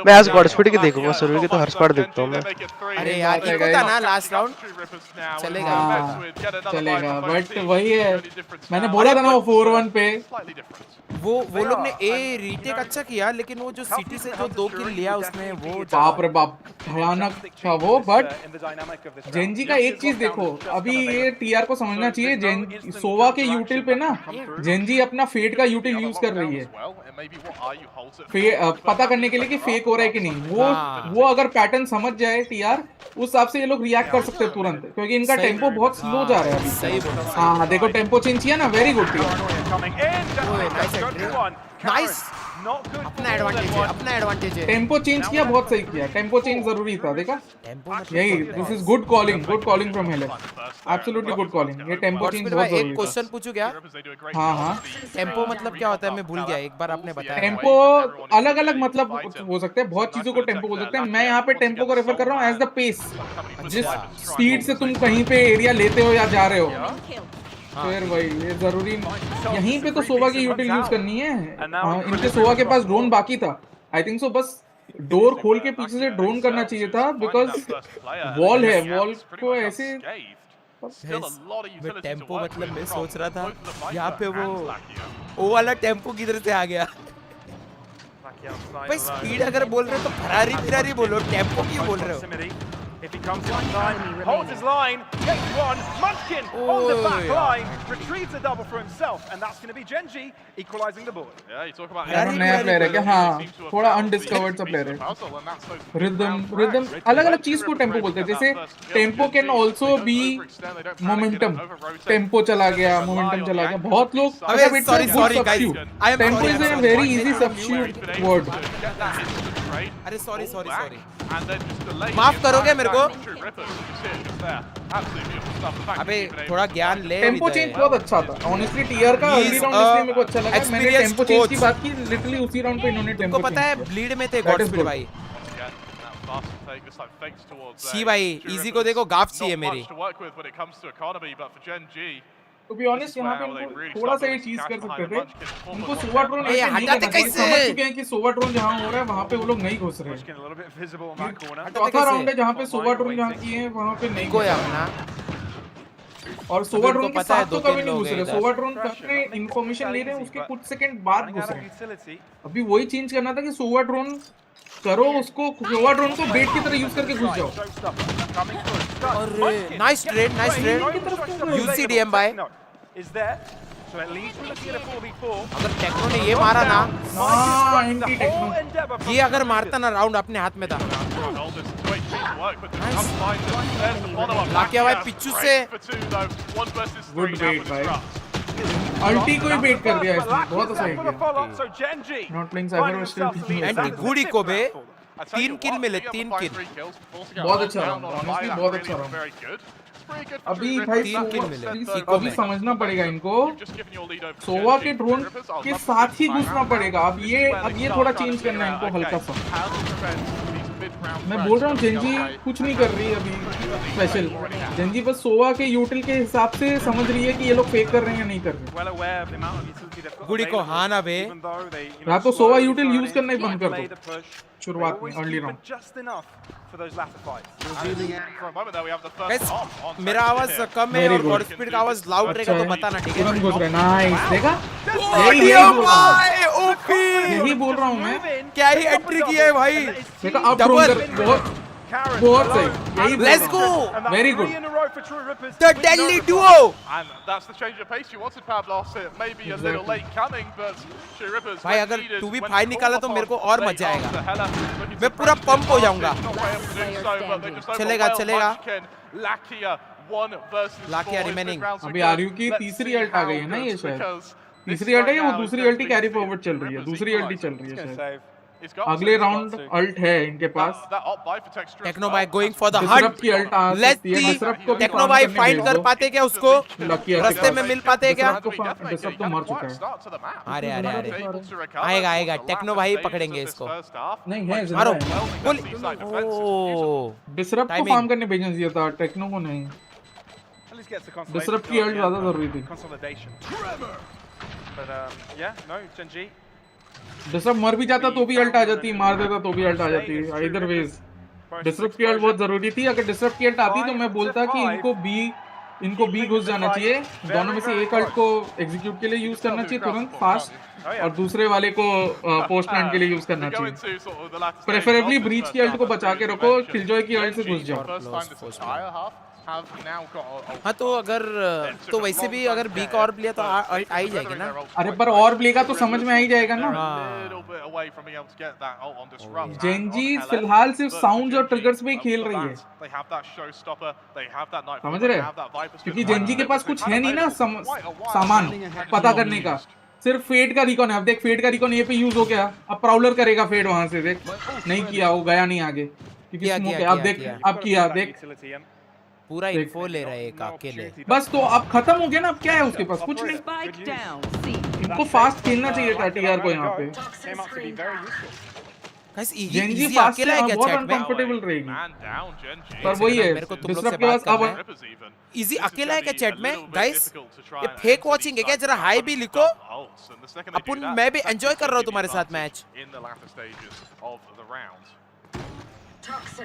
N: मैं आज गॉड स्पीड की देखूंगा, सर्वर की तो हर स्पॉट देखता हूँ मैं.
B: अरे यार इको था ना लास्ट राउंड. चलेगा
C: चलेगा बट वही है, मैंने बोला था ना वो 4-1 पे.
B: वो लोग ने ए रीटेक अच्छा किया लेकिन वो जो सिटी से जो 2 किल लिया उसने वो
C: बाप रे बाप भयानक था वो. बट जेनजी का एक चीज देखो, अभी ये टीआर को समझना चाहिए. सोवा के यूटिल पे ना जेनजी अपना फेट का यूटिल यूज कर रही है पता करने के लिए कि फेक हो रहा है कि नहीं. वो अगर पैटर्न समझ जाए टीआर, उस हिसाब से ये लोग रिएक्ट कर सकते हैं तुरंत, क्योंकि इनका टेम्पो बहुत स्लो जा रहा है अभी.
B: सही बोला.
C: हाँ देखो टेम्पो चेंज किया ना, वेरी गुड.
B: नाइस. अपना एडवांटेज है.
C: टेम्पो चेंज किया, बहुत सही किया. टेम्पो चेंज जरूरी था. देखा यही, this is good calling from Hailey. Absolutely good calling. ये टेम्पो चेंज बहुत जरूरी है.
B: एक क्वेश्चन पूछूं क्या?
C: हाँ.
B: टेम्पो मतलब क्या होता है? मैं भूल गया, एक बार आपने बताया.
C: टेम्पो अलग अलग मतलब हो सकते हैं, बहुत चीजों को टेम्पो बोल सकते हैं. मैं यहाँ पे टेम्पो को रेफर कर रहा हूँ एज द पेस. जिस स्पीड से तुम कहीं पे एरिया लेते हो या जा रहे हो, फिर वही ये जरूरी. यहीं पे तो सोवा की यूटिल यूज करनी है. इनके सोवा के पास ड्रोन बाकी था आई थिंक सो. बस डोर खोल के पीछे से ड्रोन करना चाहिए था, बिकॉज वॉल है. वॉल को ऐसे
B: टेम्पो मतलब मैं सोच रहा था यहाँ पे वो वाला टेम्पो किधर से आ गया. भाई स्पीड अगर बोल रहे हो तो फरारी बोलो, टेम्पो क्यों बोल रहे हो?
I: If he comes in time, holds his line, gets one, Munchkin on the back line, retrieves a double for himself, and that's going to be Gen.G equalizing the board.
L: Yeah, you talk about
C: नया player है क्या? हाँ, थोड़ा undiscovered सा player है. Rhythm अलग-अलग चीज को टेम्पो बोलते हैं. जैसे tempo can also be momentum. Tempo चला गया, मोमेंटम चला गया. बहुत लोग
B: अबे sorry guys,
C: tempo is a very easy substitute word.
B: अरे सॉरी माफ करोगे मेरे को? अबे थोड़ा ज्ञान ले.
C: टेम्पो चेंज बहुत अच्छा था ऑनेस्टली. टीआर का अर्ली राउंड इसलिए मेरे को अच्छा लगा. मैंने टेम्पो चेंज की बात की, लिटरली उसी राउंड पे इन्होंने टेम्पो.
B: को पता है ब्लीड में थे गॉड्सपीड भाई. सी भाई इजी को देखो, गाफ चाहिए मेरी.
C: टू बी ऑनेस्ट यहाँ पे इनको थोड़ा सा ये चीज कर सकते थे. उनको सोवा ड्रोन
B: हटाते कैसे?
C: समझ चुके हैं कि सोवा ड्रोन जहाँ हो रहा है वहाँ पे वो लोग नहीं घुस रहे. चौथा राउंड है जहाँ पे सोवा ड्रोन जहाँ किए हैं वहाँ पे नहीं
B: कोई अपना.
C: और सोवा ड्रोन के साथ तो कभी नहीं घुस रहे. सोवा ड्रोन अपने इन्फॉर्मेशन ले रहे हैं, उसके कुछ सेकंड बाद घुस रहे हैं. अभी वही चेंज करना था कि सोवा ड्रोन करो, उसको सोवा ड्रोन को बेट की तरह यूज करके घुस जाओ.
B: अरे nice trade. UCDM by
I: is there, so at least we're looking at a 4v4.
B: अगर टेक्नो ने ये मारा ना,
C: एंटी टेक्नो
B: ये अगर मारता ना राउंड अपने हाथ में था. लाकिया भाई पिच्चू से
C: गुड बेट भाई. अल्टी को ही बेट कर दिया इसने. बहुत अच्छा किया. Not playing cyber still
B: anti goody को बे 3 किल मिले. 3 किल
C: बहुत अच्छा रहा. ऑनेस्टली बहुत अच्छा रहा. अभी भाई अभी समझना पड़ेगा इनको, सोवा के ड्रोन के साथ ही घुसना पड़ेगा. अब ये थोड़ा चेंज करना है इनको हल्का सा. मैं बोल रहा हूँ जेनजी कुछ नहीं कर रही अभी स्पेशल. जेनजी बस सोवा के यूटिल के हिसाब से समझ रही है कि ये लोग फेक कर रहे हैं या नहीं कर रहे.
B: गुडी को हाँ ना बे,
C: या तो सोवा यूटिल यूज करना ही बंद कर दो. शुरुआत में early round.
I: just enough for those latter fights.
L: For a moment there we have the first
B: Guys,
L: off on
B: मेरा आवाज
L: Texture
B: कम है और गॉड स्पीड का आवाज लाउड रहेगा तो बताना, ठीक है?
C: तुरंत घुस रहे, नाइस, देखा? यही बोल रहा हूँ मैं।
B: क्या ही एंट्री की है भाई,
C: देखा अब बहुत सही, यही
B: let's go,
C: very good.
B: The deadly Duo,
L: And that's the change of pace you wanted, Pavlos. It may be a little late coming, but True Rippers
B: भाई अगर 2v5 निकाला तो मेरे को और मजा आएगा, मैं पूरा पंप हो जाऊंगा। चलेगा चलेगा, लाकिया रिमेनिंग।
C: अभी आरयू की तीसरी अल्ट आ गई है ना, ये शायद तीसरी अल्ट है या वो दूसरी अल्ट ही कैरी फॉरवर्ड चल रही है, दूसरी अल्ट ही चल रही है शायद। अगले राउंड अल्ट है इनके पास।
B: टेक्नो भाई going for the hunt, let's see Techno भाई फाइंड कर पाते क्या उसको, रास्ते में मिल पाते क्या?
C: डिस्टर्ब तो मर चुका है।
B: अरे अरे अरे आएगा आएगा, टेक्नो भाई पकड़ेंगे इसको।
C: नहीं है,
B: मारो गोली।
C: डिस्टर्ब को फार्म करने भेजना चाहिए था, टेक्नो को नहीं। डिस्टर्ब की अल्ट ज्यादा जरूरी थी। डिस्टर्ब मर भी जाता तो भी अल्ट आ जाती, मार देता तो भी अल्ट आ जाती। इधर वेज डिस्टर्ब की अल्ट बहुत जरूरी थी। अगर डिस्टर्ब की अल्ट आती तो मैं बोलता कि इनको बी घुस जाना चाहिए। दोनों में से एक अल्ट को एग्जीक्यूट के लिए यूज करना चाहिए तुरंत फास्ट, और दूसरे वाले को पोस्ट प्लांट के लिए यूज करना चाहिए। प्रेफरेबली ब्रीच की अल्ट को बचा के रखो, किलजॉय की अल्ट से घुस जाओ।
B: हाँ तो अगर तो वैसे भी अगर बी का और प्ले तो आ ही जाएगी ना।
C: अरे पर और प्ले का तो समझ में आ ही जाएगा ना। जेनजी फिलहाल सिर्फ साउंड्स और ट्रिगर्स पे ही खेल रही है, समझ रहे? क्योंकि जेनजी के पास कुछ है नहीं ना सामान पता करने का, सिर्फ फेट का रिकॉन है। अब देख फेट का रिकॉन ये पे यूज हो गया, अब प्राउलर करेगा फेट वहां से, देख नहीं किया, वो गया नहीं आगे क्योंकि स्मोक है। अब देख अब किया, देख
B: पूरा इन्फो ले रहे हैं अकेले।
C: बस तो अब खत्म हो गया ना, अब क्या है उसके पास? कुछ नहीं। इनको फास्ट खेलना चाहिए था टीआर को यहाँ पे। जेनजी फास्ट अकेला है क्या चैट में? अनकंफर्टेबल रहेगी, पर वही है डिस्टर्ब के पास। अब
B: इजी अकेला है क्या चैट में? गाइस ये फेक वॉचिंग है क्या? जरा हाई भी लिखो, अपन मैं भी एंजॉय कर रहा हूँ तुम्हारे साथ मैच।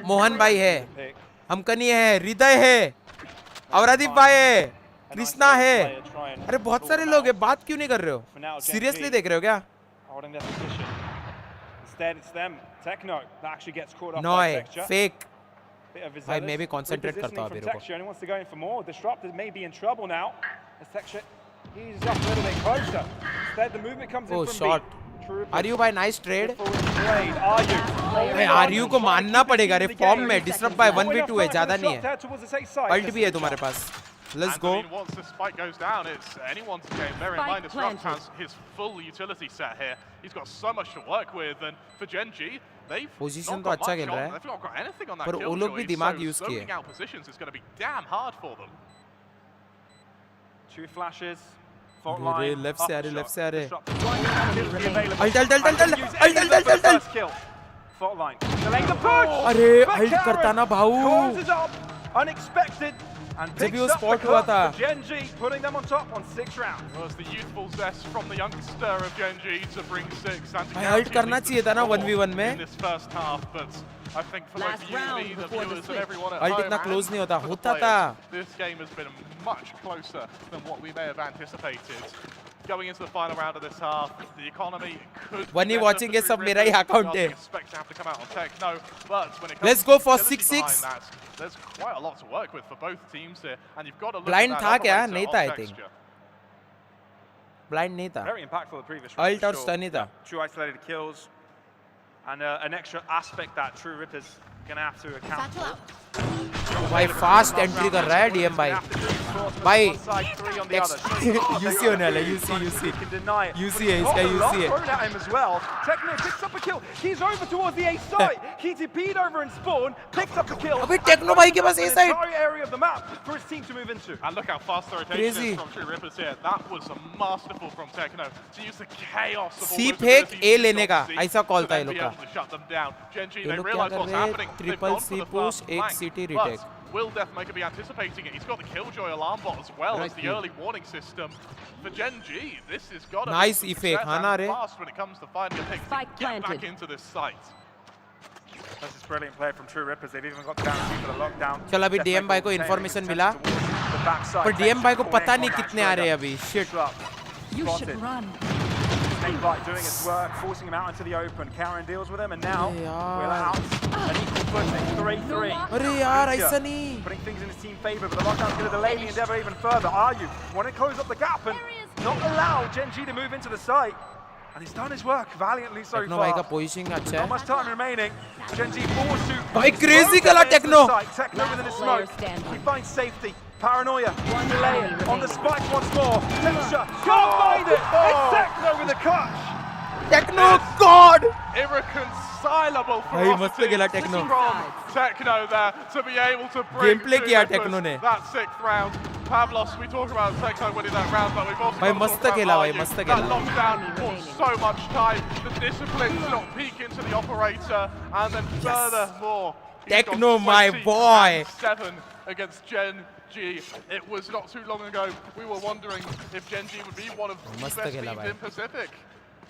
B: मोहन भाई है, हमकनी है, हृदय है, अवरादीप भाई है, कृष्णा है। अरे बहुत सारे लोग हैं, बात क्यों नहीं कर रहे हो? सीरियसली देख रहे हो क्या? नो है फेक भाई, मैं भी कंसंट्रेट करता हूं अभी। रुको ओह शॉट, आरयू भाई नाइस ट्रेड। आरयू को मानना पड़ेगा रे, फॉर्म में डिस्टर्ब बाय 1v2 है, ज्यादा नहीं है, अल्ट भी है तुम्हारे पास। Let's go.
L: Once the spike goes down, it's anyone's game. Bear in mind, Disrupt has his full utility set here. He's got so much to work with, and for Gen.G, they've
B: position
L: not
B: तो
L: got
B: अच्छा
L: much
B: खेल रहा
L: on.
B: है,
L: They've not got anything on that
B: पर वो लोग भी
L: killjoy,
B: दिमाग
L: so
B: यूज किए।
L: scoping out positions is going to be damn hard for them.
I: Two flashes.
B: अरे लेफ्ट से आ रहे, लेफ्ट से आ रहे। अरे अल्ट करता ना भाऊ, जब भी वो स्पॉट हुआ था।
L: Gen.G putting them on top on 6 rounds. Well, it's the youthful zest from the youngster of Gen.G to bring 6 and to
B: alt करना चाहिए था ना 1v1 में।
L: in this first half, but I think for both you, the viewers, and everyone at
B: ult
L: home,
B: इतना close नहीं होता,
L: and
B: होता
L: the
B: था।
L: players, this game has been much closer than what we may have anticipated. Going into the final round of this half, the economy could.
B: One watching है, सब मेरा ही account है।
L: Expect to have to come out on Techno, but when it comes
B: Let's go
L: to
B: for
L: utility
B: 6-6.
L: behind that, there's quite a lot to work with for both teams here, and you've got to look
B: Blind
L: at that
B: था क्या?
L: operator
B: नहीं
L: on
B: था, I think.
L: Texture.
B: Blind नहीं था,
I: Very impactful the previous
B: ult और stun ही था।
I: True isolated kills, and an extra aspect that True Rippers gonna have to account for.
B: भाई फास्ट एंट्री कर रहा है डीएम भाई। भाई यूसी होने वाला है, यूसी है इसका, यूसी है।
I: Techno picks up a kill. He's over towards the A site. He TP'd over and spawned, picks up the kill.
B: अबे टेक्नो भाई के पास A site.
I: Entire area of the map for his team to move into.
L: And look how fast the rotation is from True Rippers here. That was masterful from Techno to use the chaos of all
B: सी
L: those
B: fake
L: abilities
B: ए
L: to
B: लेने का,
L: see
B: ऐसा call
L: to
B: था ये
L: then
B: लोग
L: be
B: का।
L: able to shut them down. Gen.G,
B: ये
L: they
B: लोग क्या
L: realize
B: कर
L: what's
B: रहे हैं?
L: happening. They've
B: triple
L: gone
B: C
L: for the
B: पुश,
L: first
B: एक
L: flank,
B: सिटी
L: but
B: retake.
L: Will Deathmaker be anticipating it? He's got the Killjoy alarm bot as well as the early warning system. For Gen.G, this has got to
B: Nice
L: be
B: effect,
L: set
B: हाँ ना
L: and
B: रे?
L: fast when it comes to finding a pick to get back into this site.
I: This is brilliant play from True Rippers. They've even got the guarantee for the lockdown.
B: चल अभी DM भाई को information मिला पर DM भाई को पता नहीं कितने आ रहे हैं अभी shit
F: You should run.
I: Snakebite doing its work, forcing him out into the open. Karen deals with him, and now we're out. An equal footing, 3-3.
B: अरे यार ऐसा नहीं
I: Putting things in his team favor, but the lockdown's going to delay the endeavor even further. Are you? Want to close up the gap and not allow Gen.G to move into the site. And he's done his work valiantly so
B: Techno
I: far.
B: भाई का positioning अच्छा
I: Not
B: है
I: much time remaining. Gen.G forced to.
B: भाई crazy कला techno
I: Techno within the smoke. He finds safety. Paranoia. Delaying on the spike once more. Texture. Can't find it. It's Techno with the clutch.
B: Techno god
L: Irreconcilable
B: भाई मस्त खेला Techno
L: from Techno there to be able to bring
B: game play किया Techno ने
L: that 6th round. Pavlos, we talk about Techno winning that round, but we've also
B: भाई
L: got to
B: मस्त
L: talk
B: खेला
L: about
B: भाई
L: Aryu.
B: मस्त
L: That
B: खेला
L: lockdown bought so much time, the discipline to not peek into the operator, and then furthermore, he's
B: Techno,
L: got
B: my
L: 20
B: boy.
L: and 7 against Gen.G. It was not too long ago we were wondering if Gen.G would be one of the
B: मस्त
L: best
B: खेला
L: teams
B: भाई
L: in Pacific,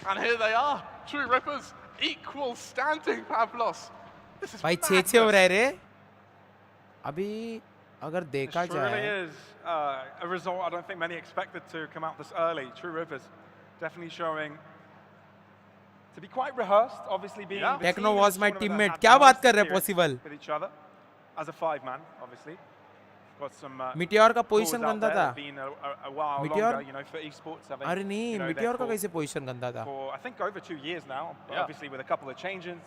L: and here they are, True Rippers, equal standing. Pavlos, this is
B: भाई
L: madness.
B: 6-6 हो रहे रे अभी अगर देखा
I: It really
B: जाए
I: is a result I don't think many expected to come out this early. True Rippers definitely showing to be quite rehearsed, obviously being the
B: Techno
I: team in
B: was
I: this
B: my
I: tournament
B: teammate.
I: that had
B: क्या
I: the
B: बात
I: most
B: कर रहे हैं
I: experience
B: possible?
I: with each other as a 5-man, obviously. Got some
B: Meteor का
I: calls
B: position
I: out
B: गंदा
I: there
B: था
I: that have been a while
B: Meteor?
I: longer, you know, for esports having,
B: अरे नहीं
I: you know,
B: Meteor
I: their
B: का
I: call
B: कैसे position गंदा था
I: for I think over 2 years now, but
L: Yeah.
I: obviously with a couple of changes.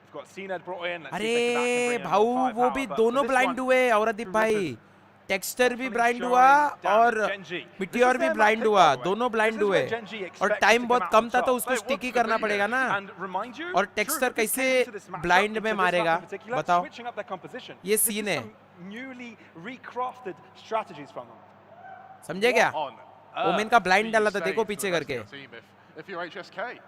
I: We've got CNED brought in. Let's see
B: अरे
I: if they can bring in
B: भाऊ
I: more
B: वो
I: firepower,
B: भी
I: but
B: दोनों
I: for this
B: blind
I: one,
B: हुए औरदीप
I: True
B: भाई
I: Rippers
B: texture भी
I: definitely
B: blind
I: showing
B: हुआ
I: down
B: और
I: Gen.G.
B: मिटियोर
I: This
B: भी
I: is their
B: blind
I: map pick,
B: हुआ
I: by the way.
B: दोनों ब्लाइंड
I: This is
B: हुए
I: where Gen.G
B: और
I: expected
B: टाइम
I: to
B: बहुत
I: come out
B: कम
I: on
B: था तो
I: top.
B: उसको
L: They
B: स्टिकी
L: want to
B: करना
L: be
B: पड़ेगा ना
I: And remind you,
B: और
I: True
B: टेक्सचर
I: Rippers
B: कैसे
I: came into this matchup,
B: blind
I: into
B: में
I: this map
B: मारेगा
I: in particular,
B: बताओ
I: switching up their composition.
B: ये
I: This
B: सीन
I: is
B: है
I: some newly recrafted strategies from them.
B: समझे क्या
L: On
B: ओमेन का ब्लाइंड डाला था
L: say
B: देखो
L: to
B: पीछे
L: the rest of
B: करके
L: your team if you're HSK.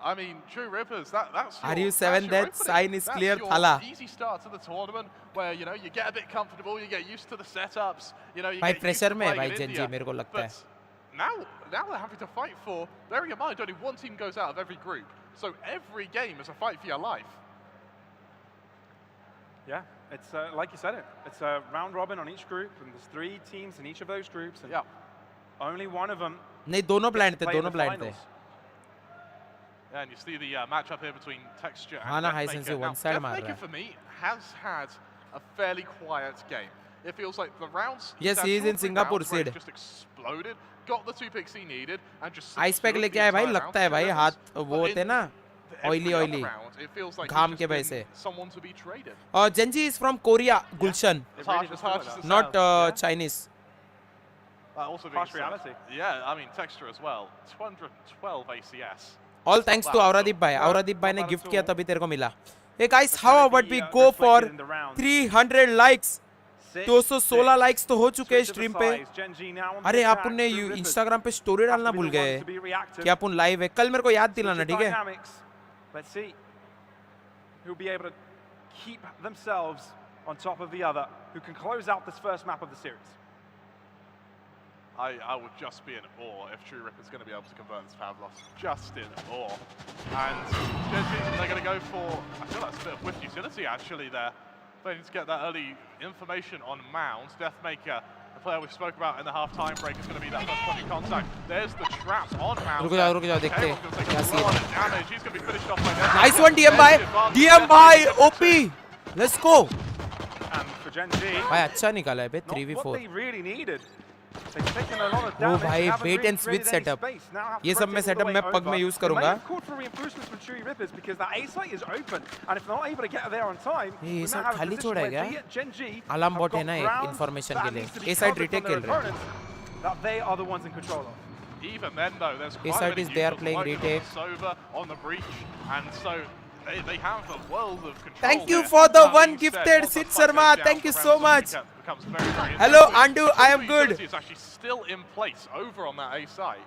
L: I mean, True Rippers, that's
B: Are you
L: that's
B: 7
L: your
B: that
L: opening.
B: sign is
L: That's
B: clear
L: your
B: thala
L: easy start to the tournament where, you know, you get a bit comfortable, you get used to the setups, you know, you
B: भाई
L: get used
B: pressure
L: to
B: में है
L: playing
B: भाई
L: in
B: Gen.G
L: India.
B: मेरे को लगता है
L: But now they're having to fight for, bearing in mind, only one team goes out of every group. So every game is a fight for your life.
I: Yeah, it's like you said it. It's a round robin on each group, and there's 3 teams in each of those groups, and only one of them.
B: नहीं दोनों blind थे
I: play in
B: दोनों
I: the
B: blind थे
I: finals.
L: Yeah, and you see the matchup here between Texture
B: हाँ
L: and
B: ना Hyzen से
L: Deathmaker. Now,
B: one side मार रहा
L: Deathmaker
B: है
L: for me has had a fairly quiet game. It feels like the rounds.
B: Yes, he is in Singapore, Sid.
L: Just exploded, got the 2 picks he needed, and just.
B: Ice pack लेके आए भाई लगता है भाई हाथ वो होते ना ऑयली ऑयली घाम के वजह से
L: Someone to be traded.
B: और Gen.G is from Korea Gulshan
L: As harsh as it
B: not
L: sounds.
B: Chinese
L: Also being
I: Harsh
L: said.
I: reality.
L: Yeah, I mean Texture as well. 212 ACS.
B: all thanks to औरदीप भाई ने gift किया तभी तेरे को मिला hey guys how about we
I: be,
B: go for
I: reflected in the round.
B: 300 likes
I: 6,
B: 216 likes तो हो चुके हैं
I: Switch to the
B: स्ट्रीम पे
I: sides. Gen.G now on the
B: अरे
I: attack.
B: अपन ने
I: True Rippers
B: इंस्टाग्राम पे स्टोरी
I: have
B: डालना
I: to be
B: भूल
I: the
B: गए
I: ones to be reactive.
B: कि अपन लाइव है कल मेरे को याद दिलाना
I: Switch
B: ठीक
I: of
B: है
I: dynamics. Let's see who'll be able to keep themselves on top of the other, who can close out this first map of the series.
L: I would just be in awe if True Ripper's going to be able to convert this Pavlos. Just in awe. And Gen.G, they're going to go for, I feel that's a bit of whiff utility actually there. They need to get that early information on Mound. Deathmaker, the player we spoke about in the half-time break, is going to be that first point of contact. There's the traps on Mound.
B: रुक जाओ देखते हैं क्या scene है
L: Damage. He's going to be finished off by Deathmaker.
B: nice one DM by OP let's go
I: And for Gen.G,
B: भाई अच्छा निकाला है बे
I: not what
B: 3v4
I: they really needed. They've taken a lot of
B: वो
I: damage,
B: भाई
I: haven't
B: bait
I: really
B: and switch
I: created any
B: setup
I: space. Now have to
B: ये सब मैं
I: rotate all
B: setup
I: the
B: मैं
I: way
B: पग में
I: over.
B: यूज
I: They may
B: करूंगा
I: have called for reinforcements from True Rippers because that A site is open, and if they're not able to get there on time,
B: ये
I: we
B: सब
I: now have a
B: खाली
I: position
B: छोड़ा है
I: where
B: क्या
I: Gen.G
B: alarm
I: have
B: bot है
I: got
B: ना
I: ground
B: information
I: that
B: के लिए
I: needs to be
B: A side
I: covered
B: retake
I: from their
B: खेल रहे हैं
I: opponents, that they are the ones in control of.
L: Even then, though, there's quite
B: side
L: a many
B: is there
L: users
B: playing
L: working
B: retake.
L: on the Sova, on the breach, and so they have a world of control.
B: Thank you
L: there.
B: for the
L: That
B: one
L: being
B: gifted,
L: said, once
B: Sid
L: that fight
B: Sharma.
L: goes
B: Thank
L: down,
B: you
L: the
B: so
L: round
B: much.
L: becomes very, very
B: Hello,
L: interesting.
B: Andu, I am
L: The
B: good.
L: utility is actually still in place over on that A site.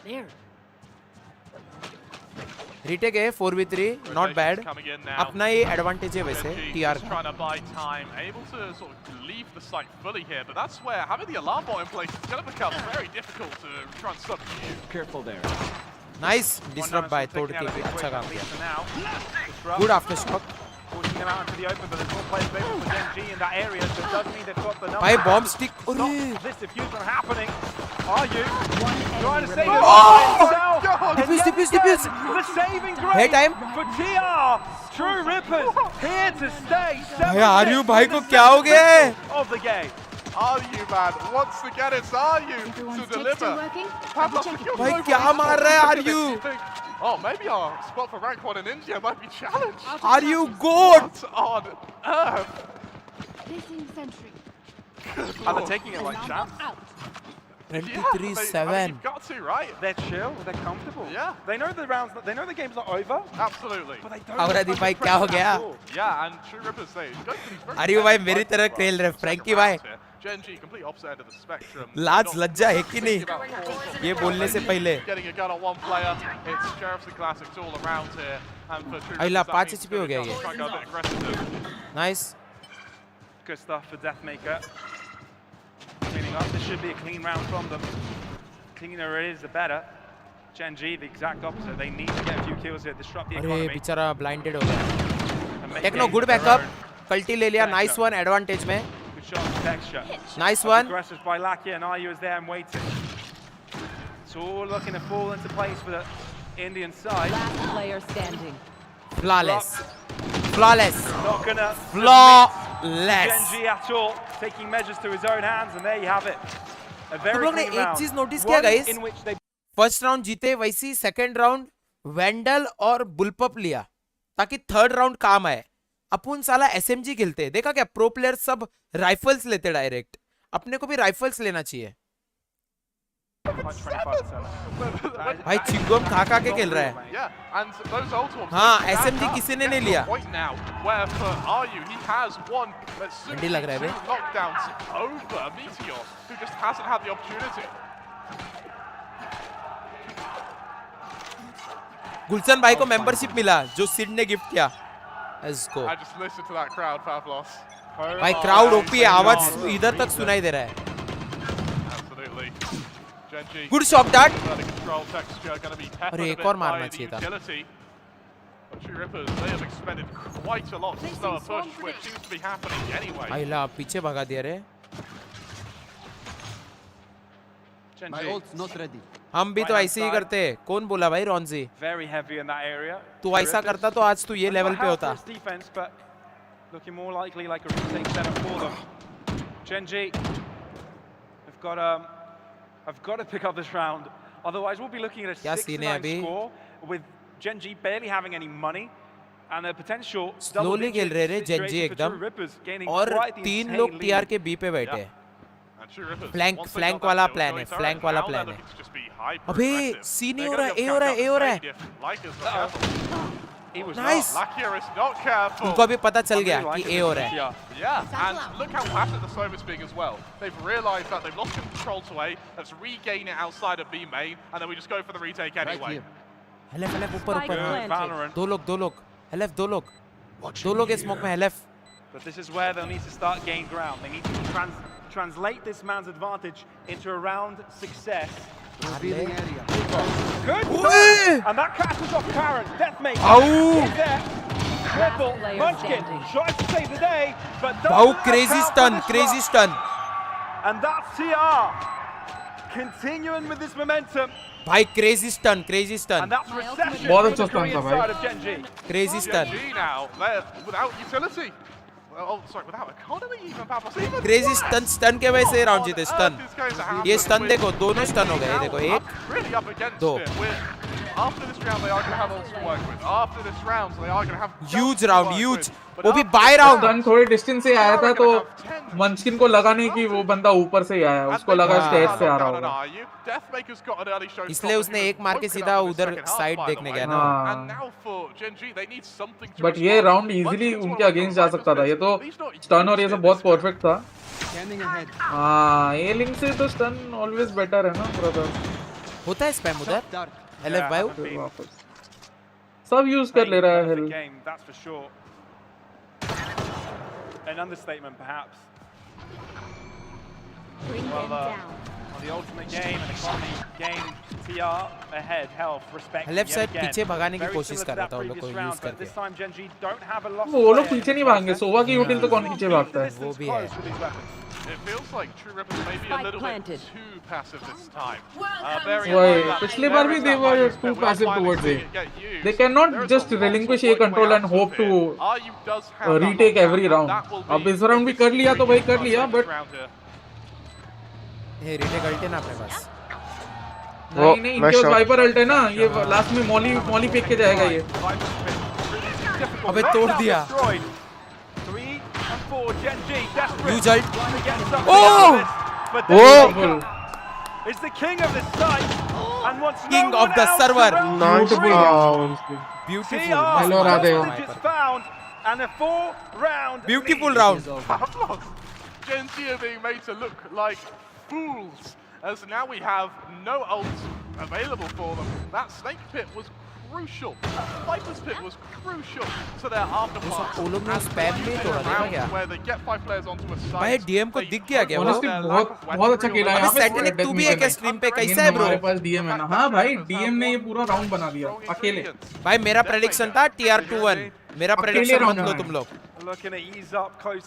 F: There.
B: Retake है 4v3 not bad
L: Coming in now.
B: अपना ही advantage है वैसे
L: Gen.G
B: TR
L: just trying to buy time, able to sort of leave the site fully here, but that's where having the alarm bot in place is going to become very difficult to try and subdue.
M: Careful there.
B: Nice disrupt by तोड़ के अच्छा काम किया good after shot
I: Forcing them out into the open, but there's more players available for Gen.G in that area, so it does mean they've got the number.
B: भाई bomb stick
I: Stop this diffusion happening. Are you trying to save it by himself?
B: Defuse.
I: The saving
B: Hey,
I: grace
B: time.
I: for TR. True Rippers here to stay.
B: भाई आर्यू भाई को क्या हो गया है?
I: Of the game.
L: Are you, man? Once again, it's are you to deliver.
B: भाई क्या मार रहा है आर्यू?
L: Oh, maybe our spot for rank 1 in India might be challenged.
B: Are you good?
L: What on earth?
I: And they're taking it like champs.
B: 23-7.
L: You've got to, right?
I: They're chill, they're comfortable.
L: Yeah.
I: They know the rounds, they know the game's not over.
L: Absolutely.
I: But they don't.
B: अवरादी भाई क्या हो गया?
L: Yeah, and True Rippers say, go for these very
B: आर्यू भाई मेरी तरह खेल रहे Frankie भाई.
L: Gen.G, complete opposite end of the spectrum.
B: लाज लज्जा है कि नहीं? ये बोलने से पहले.
L: Getting a gun on one player. It's Sheriff's the classics all around here. And for True
B: अइला
L: Rippers,
B: 5 HP हो गया ये.
L: try and go a bit aggressive.
B: Nice.
I: Good stuff for Deathmaker. Cleaning up. This should be a clean round from them. Cleaner it is, the better. Gen.G, the exact opposite. They need to get a few kills here, disrupt the
B: अरे
I: economy.
B: बेचारा blinded हो गया. Techno good backup. कल्टी ले लिया. Nice one advantage में.
I: Good shot on texture.
B: Nice one.
I: Aggressive by Lakia, and Ayu is there and waiting. It's all looking to fall into place for the Indian side.
O: Last player standing.
B: Flawless. Flawless.
I: Not gonna
B: Flawless.
I: Gen.G at all, taking measures to his own hands, and there you have it. A
B: तुम
I: very
B: लोग ने
I: clean
B: एक
I: round.
B: चीज notice किया guys?
I: In which they
B: first round जीते वैसी second round वेंडल और bullpup लिया ताकि थर्ड राउंड काम आए. अपन साला एसएमजी खेलते. देखा क्या प्रो प्लेयर सब राइफल्स लेते डायरेक्ट. अपने को भी राइफल्स लेना चाहिए. भाई चिंगम खा खा के खेल रहा है.
L: Yeah, and those ultimates.
B: हाँ एसएमजी किसी ने नहीं लिया.
L: Point now, where for Ayu, he has one.
B: ठंडी लग रहा है बे.
L: Knockdowns over Meteor, who just hasn't had the opportunity.
B: गुलशन भाई को मेंबरशिप मिला जो सिड ने गिफ्ट किया. Let's go.
L: I just listened to that crowd, Pavlos.
B: भाई क्राउड ओपी है. आवाज इधर तक सुनाई दे रहा है.
L: Absolutely. Gen.G.
B: Good shot, Dad.
L: Control texture going to be peppered
B: अरे
L: a
B: एक
L: bit
B: और
L: by
B: मारना
L: the
B: चाहिए था.
L: utility. But True Rippers, they have expended quite a lot to slow a push, which seems to be happening anyway.
B: आइला पीछे भगा दिया रे.
I: Gen.G.
M: not ready.
B: हम भी तो ऐसे ही करते. कौन बोला भाई रॉन्जी?
I: Very heavy in that area.
B: तू ऐसा करता तो आज तू ये लेवल पे होता.
I: Defense, but looking more likely like a retake setup for them. Gen.G, I've got to pick up this round. Otherwise, we'll be looking at a
B: क्या scene है
I: 6-9
B: अभी?
I: score with Gen.G barely having any money and a potential
B: slowly खेल रहे रे Gen.G एकदम. और 3 लोग TR के बी पे बैठे हैं. फ्लैंक वाला प्लान है. फ्लैंक वाला प्लान है. अबे सी नहीं हो रहा है. ए हो रहा है. ए हो रहा है. Nice. उनको अभी पता चल गया कि ए हो रहा है.
L: Yeah, and look how fast the Sova's being as well. They've realised that they've lost control to A. Let's regain it outside of B main, and then we just go for the retake anyway.
B: LF ऊपर ऊपर. दो लोग. LF दो लोग इस smoke में. LF.
I: But this is where they'll need to start gain ground. They need to translate this man's advantage into a round success.
M: Revealing area.
I: Good start. And that catches off Karen. Deathmaker is there. Triple. Munchkin tries to save the day, but doesn't
B: crazy stun.
I: And that's TR. Continuing with this momentum.
B: भाई crazy stun.
I: And that's recession.
C: बहुत अच्छा stun था भाई.
I: Inside of Gen.G.
B: Crazy stun.
L: Gen.G now, they're without utility. Oh, sorry, without economy even, Pavlos. Even
B: crazy stun के वजह से round जीते. Stun ये स्टन देखो. दोनों स्टन हो गए. देखो एक
L: really up against
B: दो.
L: it. After this round, they are going to have ults to work with. After this round, they are going to have
B: huge round. Huge वो भी बाय राउंड.
C: स्टन थोड़े distance से आया था तो मंचकिन को लगा नहीं कि वो बंदा ऊपर से ही आया. उसको लगा स्टेज से आ रहा होगा.
L: Deathmaker's got an early show.
B: इसलिए उसने एक मार के सीधा उधर साइड देखने गया ना.
L: And now for Gen.G, they need something to.
C: But ये राउंड इजीली उनके अगेंस्ट जा सकता था. ये तो स्टन और ये सब बहुत परफेक्ट था. हाँ ये लिंक से तो स्टन ऑलवेज बेटर है ना ब्रदर.
B: होता है स्पैम उधर. LF भाई
C: सब यूज कर ले रहा है. Hello
I: That's for sure. An understatement, perhaps.
O: Bring them down.
I: the ultimate game and economy game. TR ahead, health, respect.
B: Left side पीछे भगाने की कोशिश कर रहा था उन लोग को यूज करके।
I: This time Gen.G don't have a lost
C: वो लोग पीछे नहीं भागेंगे, सोवा की यूटिल तो कौन पीछे भागता है?
B: वो भी है।
L: It feels like True Rippers may be a little bit too passive this time.
C: पिछले बार भी they were too passive towards it. They cannot just relinquish a control and hope to retake every round. अब इस round भी कर लिया तो भाई कर लिया, but
B: ये रीटेक अल्ट है ना अपने पास।
C: नहीं इनके पास वाइपर अल्ट है ना, ये लास्ट में मॉली फेंक के जाएगा ये।
B: अबे तोड़ दिया। Huge ult. Oh!
I: It's the king of the site and wants
B: King of the server.
C: Beautiful.
I: Hello Radhe. Found and a 4-round.
B: Beautiful round.
L: Gen.G are being made to look like fools, as now we have no ult available for them. That snake pit was crucial. Viper's pit was crucial to their aftermath.
B: वो लोग ने spam में तोड़ा था क्या?
L: Where they get 5 players onto a site.
B: भाई DM को दिख गया क्या?
C: Honestly बहुत अच्छा खेला है यहाँ पे।
B: सैटेलाइट तू भी है क्या स्ट्रीम पे? कैसा है ब्रो?
C: हमारे पास डीएम है ना। हाँ भाई डीएम ने ये पूरा राउंड बना दिया अकेले।
B: भाई मेरा प्रेडिक्शन था TR21। मेरा प्रेडिक्शन मत लो तुम लोग।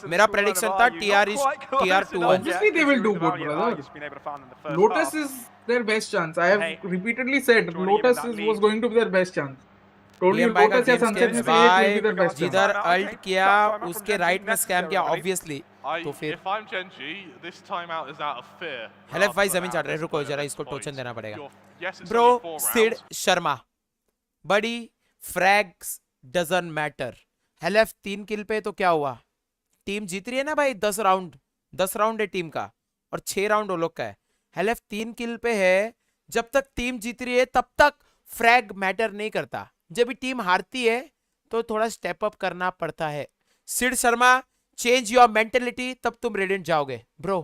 B: मेरा प्रेडिक्शन था TR21।
C: Obviously they will do good, brother. Lotus is their best chance. I have repeatedly said Lotus was going to be their best chance. Totally Lotus या Sunset में से एक will be their best chance.
B: जिधर alt किया उसके right में scam किया obviously. तो फिर
L: if I'm Gen.G, this timeout is out of fear.
B: हेलेफ भाई जमीन चाट रहे, रुको जरा इसको टोचन देना पड़ेगा। ब्रो सिड शर्मा बड़ी फ्रैग्स डजंट मैटर। हेलेफ 3 किल पे तो क्या हुआ? टीम जीत रही है ना भाई। 10 राउंड है टीम का और 6 राउंड वो लोग का है। हेलेफ 3 किल पे है। जब तक टीम जीत रही है तब तक फ्रैग मैटर नहीं करता। जब भी टीम हारती है तो थोड़ा स्टेप अप करना पड़ता है। Sid Sharma change your mentality, तब तुम रेडिएंट जाओगे ब्रो।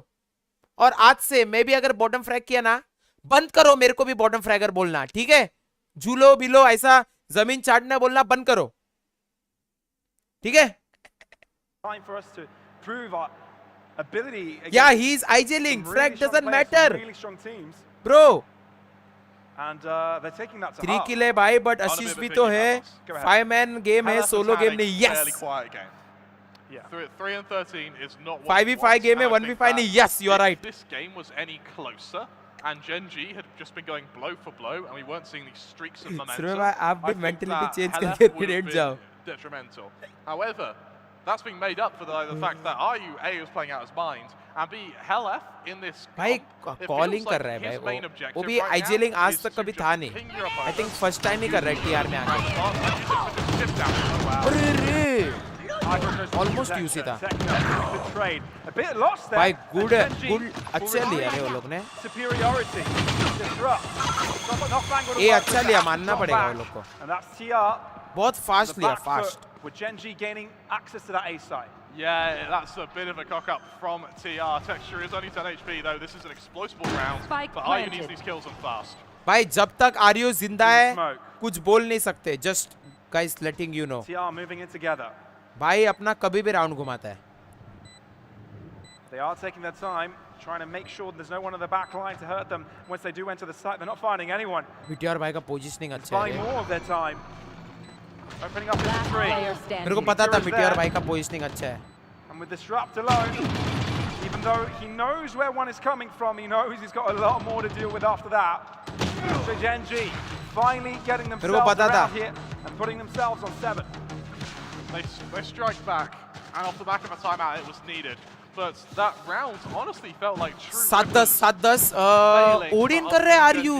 B: और आज से मैं भी अगर बॉटम फ्रैग किया ना, बंद करो मेरे को भी बॉटम फ्रैगर बोलना, ठीक है? झूलो बिलो ऐसा जमीन चाटना बोलना बंद करो, ठीक है? Yeah, he's IJling. Frag doesn't matter, bro.
I: And they're taking that to
B: 3 kill है भाई, but assist भी तो है। 5-man game है, solo game नहीं। Yes.
L: 3 and 13 is not
B: 5v5 game है, 1v5 नहीं। Yes, you are right.
L: If this game was any closer, and Gen.G had just been going blow for blow, and we weren't seeing these streaks of momentum,
B: आप भी
L: I think
B: mentality
L: that
B: change
L: Helef
B: करके
L: would have
B: red जाओ।
L: been detrimental. However, that's being made up for the fact that RU A was playing out his mind, and B Helef in this
B: भाई calling कर रहा है भाई वो भी IJling आज तक कभी था नहीं। I think first time ही कर रहा है TR में आके। अरे रे ऑलमोस्ट यूसी था भाई। गुड अच्छा लिया रे वो लोग ने। ये अच्छा लिया, मानना पड़ेगा वो लोग को। बहुत फास्ट लिया, fast.
I: With Gen.G gaining access to that A site.
L: Yeah, that's a bit of a cock up from TR. Texture is only 10 HP though. This is an explosive round, but RU needs these kills and fast.
B: भाई जब तक RU जिंदा है कुछ बोल नहीं सकते। Just guys letting you know.
I: TR moving in together.
B: भाई अपना कभी भी राउंड घुमाता है।
I: They are taking their time, trying to make sure there's no one on the back line to hurt them. Once they do enter the site, they're not finding anyone.
B: BTR भाई का positioning अच्छा है।
I: Buying more of their time. Opening up into 3.
B: मेरे को पता था BTR भाई का पोजीशनिंग अच्छा है।
I: And with disrupt alone, even though he knows where one is coming from, he knows he's got a lot more to deal with after that. So Gen.G finally getting themselves around here and putting themselves on 7.
L: They strike back, and off the back of a timeout, it was needed. But that round honestly felt like true.
B: 7-10 Odin कर रहे are you?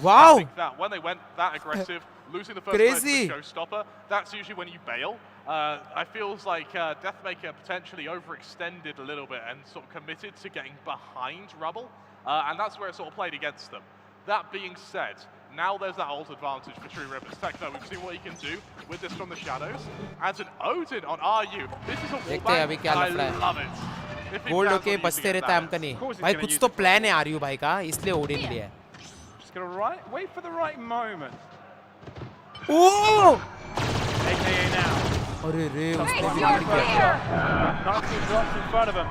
B: Wow.
L: I think that when they went that aggressive, losing the first place with Showstopper, that's usually when you bail. I feels like Deathmaker potentially overextended a little bit and sort of committed to getting behind Rubble, and that's where it sort of played against them. That being said, now there's that ult advantage for True Rippers. Techno, we've seen what he can do with this from the shadows. Adds an Odin on RU. This is a wallbang, I love it.
B: Gold होके बचते रहता है हमका नहीं भाई। कुछ तो plan है RU भाई का, इसलिए ओडिन लिया है।
I: Just gonna wait for the right moment.
B: Oh
I: AKA now.
B: अरे रे उसने भी गिर गया।
I: Nicely drops in front of him.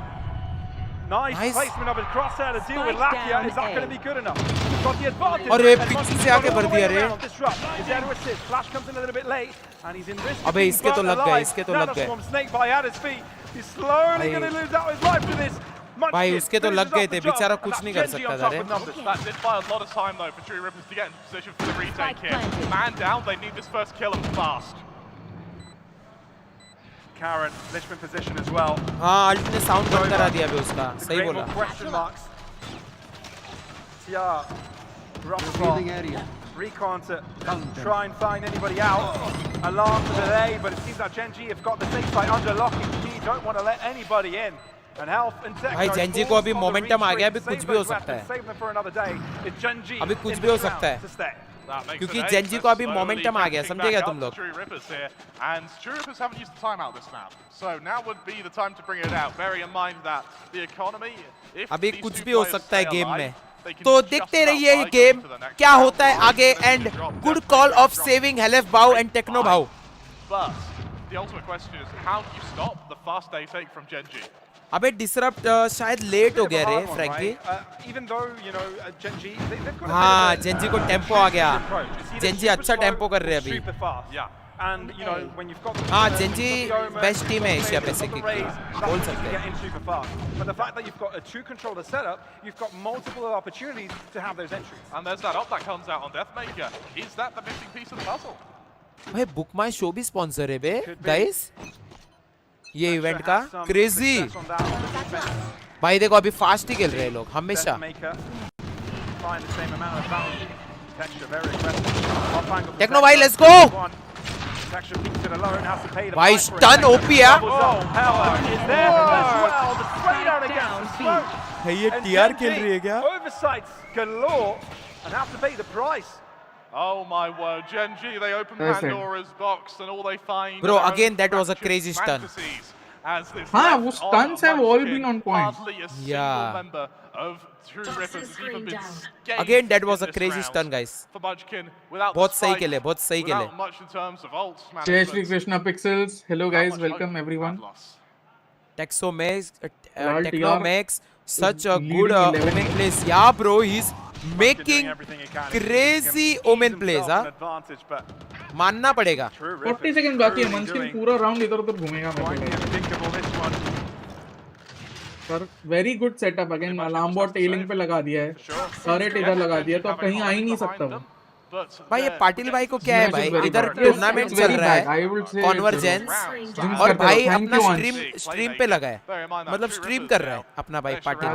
I: Nice placement of his crosshair to deal with Lakia. Is that going to be good enough? He's got the advantage.
B: अरे पीछे से आके भर दिया रे.
I: He's there to assist. Flash comes in a little bit late, and he's in risk.
B: अबे इसके तो लग गए, इसके तो लग गए.
I: Snake by at his feet. He's slowly going to lose out his life to this.
B: भाई उसके तो लग गए थे, बेचारा कुछ नहीं कर सकता था रे.
L: That did buy a lot of time though for True Rippers to get into position for the retake here. Man down, they need this first kill and fast.
I: Karen, Lichman position as well.
B: हाँ, alt ने sound बंद करा दिया अभी उसका. सही बोला.
I: Question marks. Yeah.
M: Revealing area.
I: Recon to try and find anybody out. Alarm for delay, but it seems like Gen.G have got the safe side under lock and key. Don't want to let anybody in. And health and tech.
B: भाई Gen.G को अभी momentum आ गया, अभी कुछ भी हो सकता है. अभी कुछ भी हो सकता है. क्योंकि Gen.G को अभी मोमेंटम आ गया, समझे क्या तुम लोग?
L: And True Rippers haven't used the timeout this map, so now would be the time to bring it out. Bearing in mind that the economy, if
B: अभी कुछ भी हो सकता है गेम में. तो देखते रहिए ये गेम क्या होता है आगे. And good call of saving Helef bow and techno bow.
L: But the ultimate question is how do you stop the fast day take from Gen.G?
B: अबे डिसरप्ट शायद लेट हो गया रे फ्रैंकी. हाँ, Gen.G को टेम्पो आ गया. Gen.G अच्छा tempo कर रहे हैं अभी. हाँ, Gen.G बेस्ट टीम है एशिया पैसिफिक की, बोल सकते हैं.
I: But the fact that you've got a two-controller setup, you've got multiple opportunities to have those entries.
L: And there's that up that comes out on Deathmaker. Is that the missing piece of the puzzle?
B: भाई book my show भी sponsor है बे guys ये event का. Crazy भाई. देखो अभी fast ही खेल रहे हैं लोग हमेशा. टेक्नो भाई लेट्स गो. भाई स्टन ओपी है. ये टीआर खेल रही है क्या?
L: Oh my word, Gen.G, they open Pandora's box and all they find.
B: Bro, again that was a crazy stun.
C: हाँ, वो stuns have all been on point.
B: Yeah.
L: Of True Rippers has even been
B: Again that was a crazy stun guys. बहुत सही खेले, बहुत सही खेले.
C: जय Shri Krishna pixels. Hello guys, welcome everyone.
B: Techno makes such a good omen plays. Yeah bro, he's making crazy omen plays. हाँ, मानना पड़ेगा.
C: 40 सेकंड बाकी है. मंस्किन पूरा राउंड इधर-उधर घूमेगा. Sir very good setup. Again alarm bot telling पे लगा दिया है. टर्रेट इधर लगा दिया तो अब कहीं आ ही नहीं सकता वो.
B: भाई ये पाटिल भाई को क्या है भाई, इधर टूर्नामेंट चल रहा है कॉन्वर्जेंस, और भाई अपना स्ट्रीम पे लगा है, मतलब स्ट्रीम कर रहा है अपना भाई पाटिल.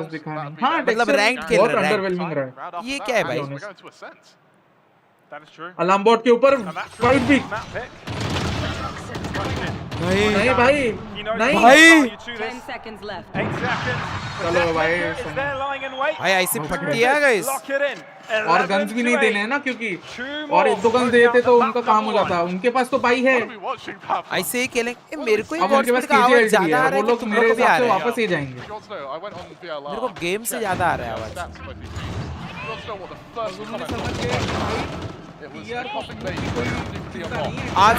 B: मतलब रैंक खेल रहा है. ये क्या है भाई?
C: अलार्म बोर्ड के ऊपर फाइट भी नहीं भाई, नहीं भाई. चलो भाई
B: भाई ऐसे पट्टियां गाइस.
C: और गन्स भी नहीं देने हैं ना, क्योंकि और एक दो गन्स देते तो उनका काम हो जाता. उनके पास तो पाई है.
B: ऐसे ही खेलेंगे. मेरे को
C: अब उनके पास KGLD है. वो लोग मेरे हिसाब से वापस ही जाएंगे.
B: मेरे को गेम से ज्यादा आ रहा है आवाज. आज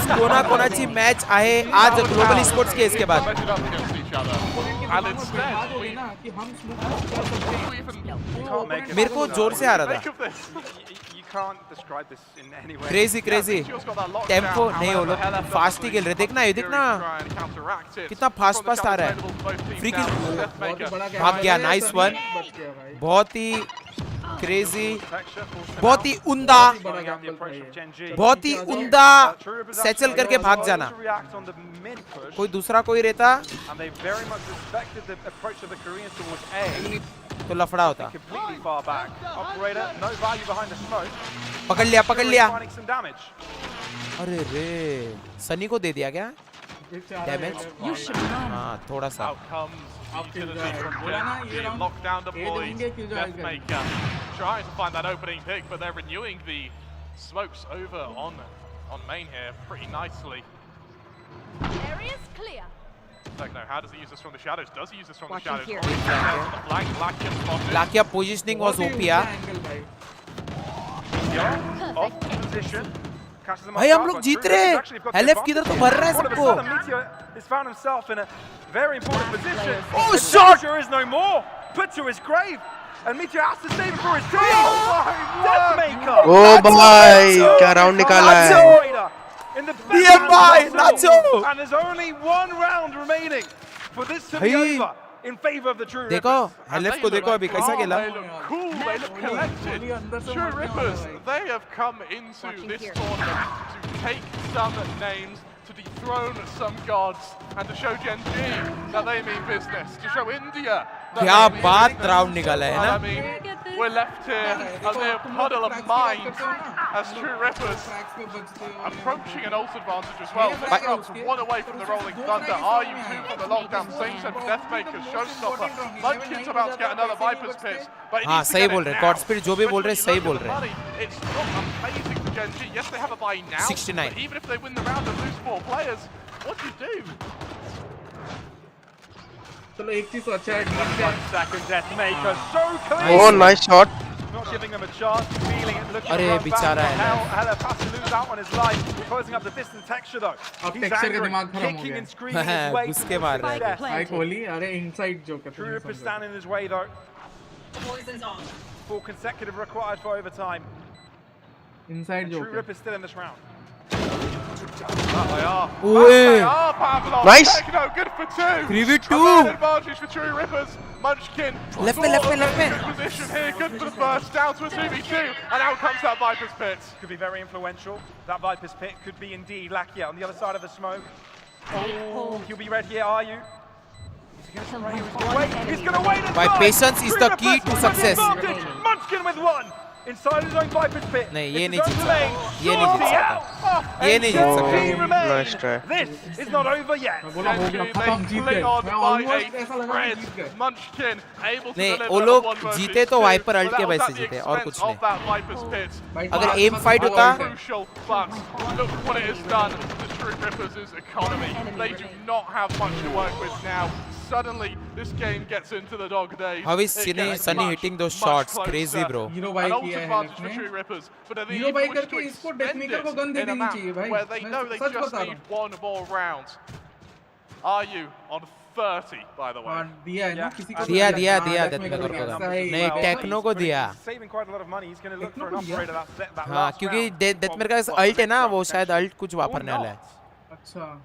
B: कोणाची मैच आहे आज ग्लोबल स्पोर्ट्स के. इसके बाद मेरे को जोर से आ रहा था. क्रेजी क्रेजी टेम्पो नहीं, वो लोग फास्ट ही खेल रहे. देखना ये, देखना कितना फास्ट फास्ट आ रहा है. फ्री किल भाग गया. Nice one. बहुत ही क्रेजी, बहुत ही उम्दा, बहुत ही उम्दा. सैचल करके भाग जाना. कोई दूसरा कोई रहता तो लफड़ा होता. पकड़ लिया, पकड़ लिया. अरे रे, सनी को दे दिया क्या डैमेज? हाँ थोड़ा सा.
L: Lockdown deployed. Deathmaker trying to find that opening pick, but they're renewing the smokes over on main here pretty nicely.
F: Area's clear.
L: Like, no, how does he use this from the shadows? Does he use this from the shadows?
B: Lakia positioning was OP. भाई हम लोग जीत रहे. LF किधर तो भर रहा है सबको.
I: He's found himself in a very important position.
B: Oh shot!
I: There is no more. put to his grave. And Meteor has to save it for his team. Deathmaker.
N: ओ भाई क्या राउंड निकाला है
I: In the
B: DM भाई नाचो
I: and there's only one round remaining for this to be over in favor of the True Rippers.
B: देखो LF को देखो अभी कैसा खेला
L: They look cool, they look collected. True Rippers, they have come into this tournament to take some names, to dethrone some gods, and to show Gen.G that they mean business, to show India that
B: क्या
L: they mean
B: बात
L: business.
B: Round निकाला है
L: And I
B: ना
L: mean, we're left here a mere puddle of mind as True Rippers approaching an ult advantage as well. They're up to 1 away from the Rolling Thunder. Are you 2 from the lockdown? Same set for Deathmaker, Showstopper. Munchkin's about to get another Viper's Pit. But
B: हाँ सही बोल रहे हैं God spirit जो भी बोल रहे हैं सही बोल रहे हैं
L: It's not amazing for Gen.G. Yes, they have a bye now.
B: 69.
L: But even if they win the round and lose 4 players, what do you do?
C: चलो एक चीज तो अच्छा है
I: 1 second Deathmaker, so clean.
N: Oh, nice shot.
I: Not giving him a chance, feeling it, looking
B: अरे
I: for a
B: बेचारा
I: back.
B: है
I: Now Halef has to lose out on his life, closing up the distance texture though.
C: अब
I: He's
C: texture का
I: angry,
C: दिमाग खराब हो
I: kicking
C: गया
I: and screaming his way
B: घुस
I: to
B: के मार रहा है
I: success.
C: हाय कोहली अरे इनसाइड जो करते
I: True Rippers standing in his way though. 4 consecutive required for overtime.
C: Inside जो
I: True Rippers still in this round.
L: They are.
B: ओए
L: They are Pavlov.
N: Nice.
L: Techno, good for 2.
B: 3v2
L: An advantage for True Rippers. Munchkin.
B: Left में, left में, left में.
L: Good position here. Good for the first. Down to a 2v2. And out comes that Viper's Pit.
I: Could be very influential. That Viper's Pit could be indeed Lakia on the other side of the smoke. Oh, he'll be red here, are you? He's gonna wait and
B: By
I: die.
B: patience is
I: True
B: the key
I: Rippers
B: to
I: with the
B: success.
I: advantage. Munchkin with 1. Inside his own Viper's Pit.
B: नहीं ये
I: It's
B: नहीं
I: his
B: जीत
I: own
B: सकता
I: lane.
B: ये नहीं जीत
I: Shorty
B: सकता
I: out.
B: ये नहीं जीत
I: And
B: सकता
I: Gen.G remains.
N: nice try.
I: This is not over yet.
C: बोला हो गया
L: They
C: खत्म जीत
L: cling
C: गए
L: on
C: मैं
L: by
C: ऑलमोस्ट
L: a
C: ऐसा लगा कि
L: thread.
C: जीत गए
L: Munchkin able to
B: नहीं
L: deliver
B: वो
L: a
B: लोग
L: 1 versus
B: जीते तो
L: 2,
B: वाइपर
L: but
B: अल्ट
L: that
B: के
L: was
B: वजह
L: at
B: से
L: the
B: जीते और
L: expense
B: कुछ
L: of
B: नहीं
L: that Viper's Pit.
B: अगर एम फाइट होता
L: Crucial, but look what it has done to True Rippers' economy. They do not have much to work with now. Suddenly, this game gets into the dog days.
B: How is
L: It gets
B: Sunny
L: much,
B: hitting those
L: much
B: shots?
L: closer.
B: Crazy, bro.
C: Hero
L: An
C: भाई
L: ult
C: किया है
L: advantage for
C: ने
L: True Rippers, but are they
C: hero
L: even
C: भाई
L: wish
C: करके
L: to
C: इसको
L: extend
C: डेथमेकर को gun
L: it
C: they
L: in a
C: देनी
L: map
C: चाहिए भाई
L: where they know they
C: such
L: just
C: बता
L: need
C: रहा
L: 1 more round? Are you on 30, by the way?
C: हूं दिया है ना किसी को
B: दिया दिया
C: हाँ,
B: दिया
C: डेथमेकर
B: डेथमेकर
C: को
B: को
C: दिया। सही
B: नहीं
C: बात।
B: टेक्नो को दिया
I: Saving quite a lot of money. He's going to look
C: Techno
I: for an
C: को दिया?
I: upgrade of that
B: हाँ
I: last
B: क्योंकि
I: round.
B: डेथमेकर का अल्ट है ना वो शायद अल्ट कुछ वापरने वाला है
C: अच्छा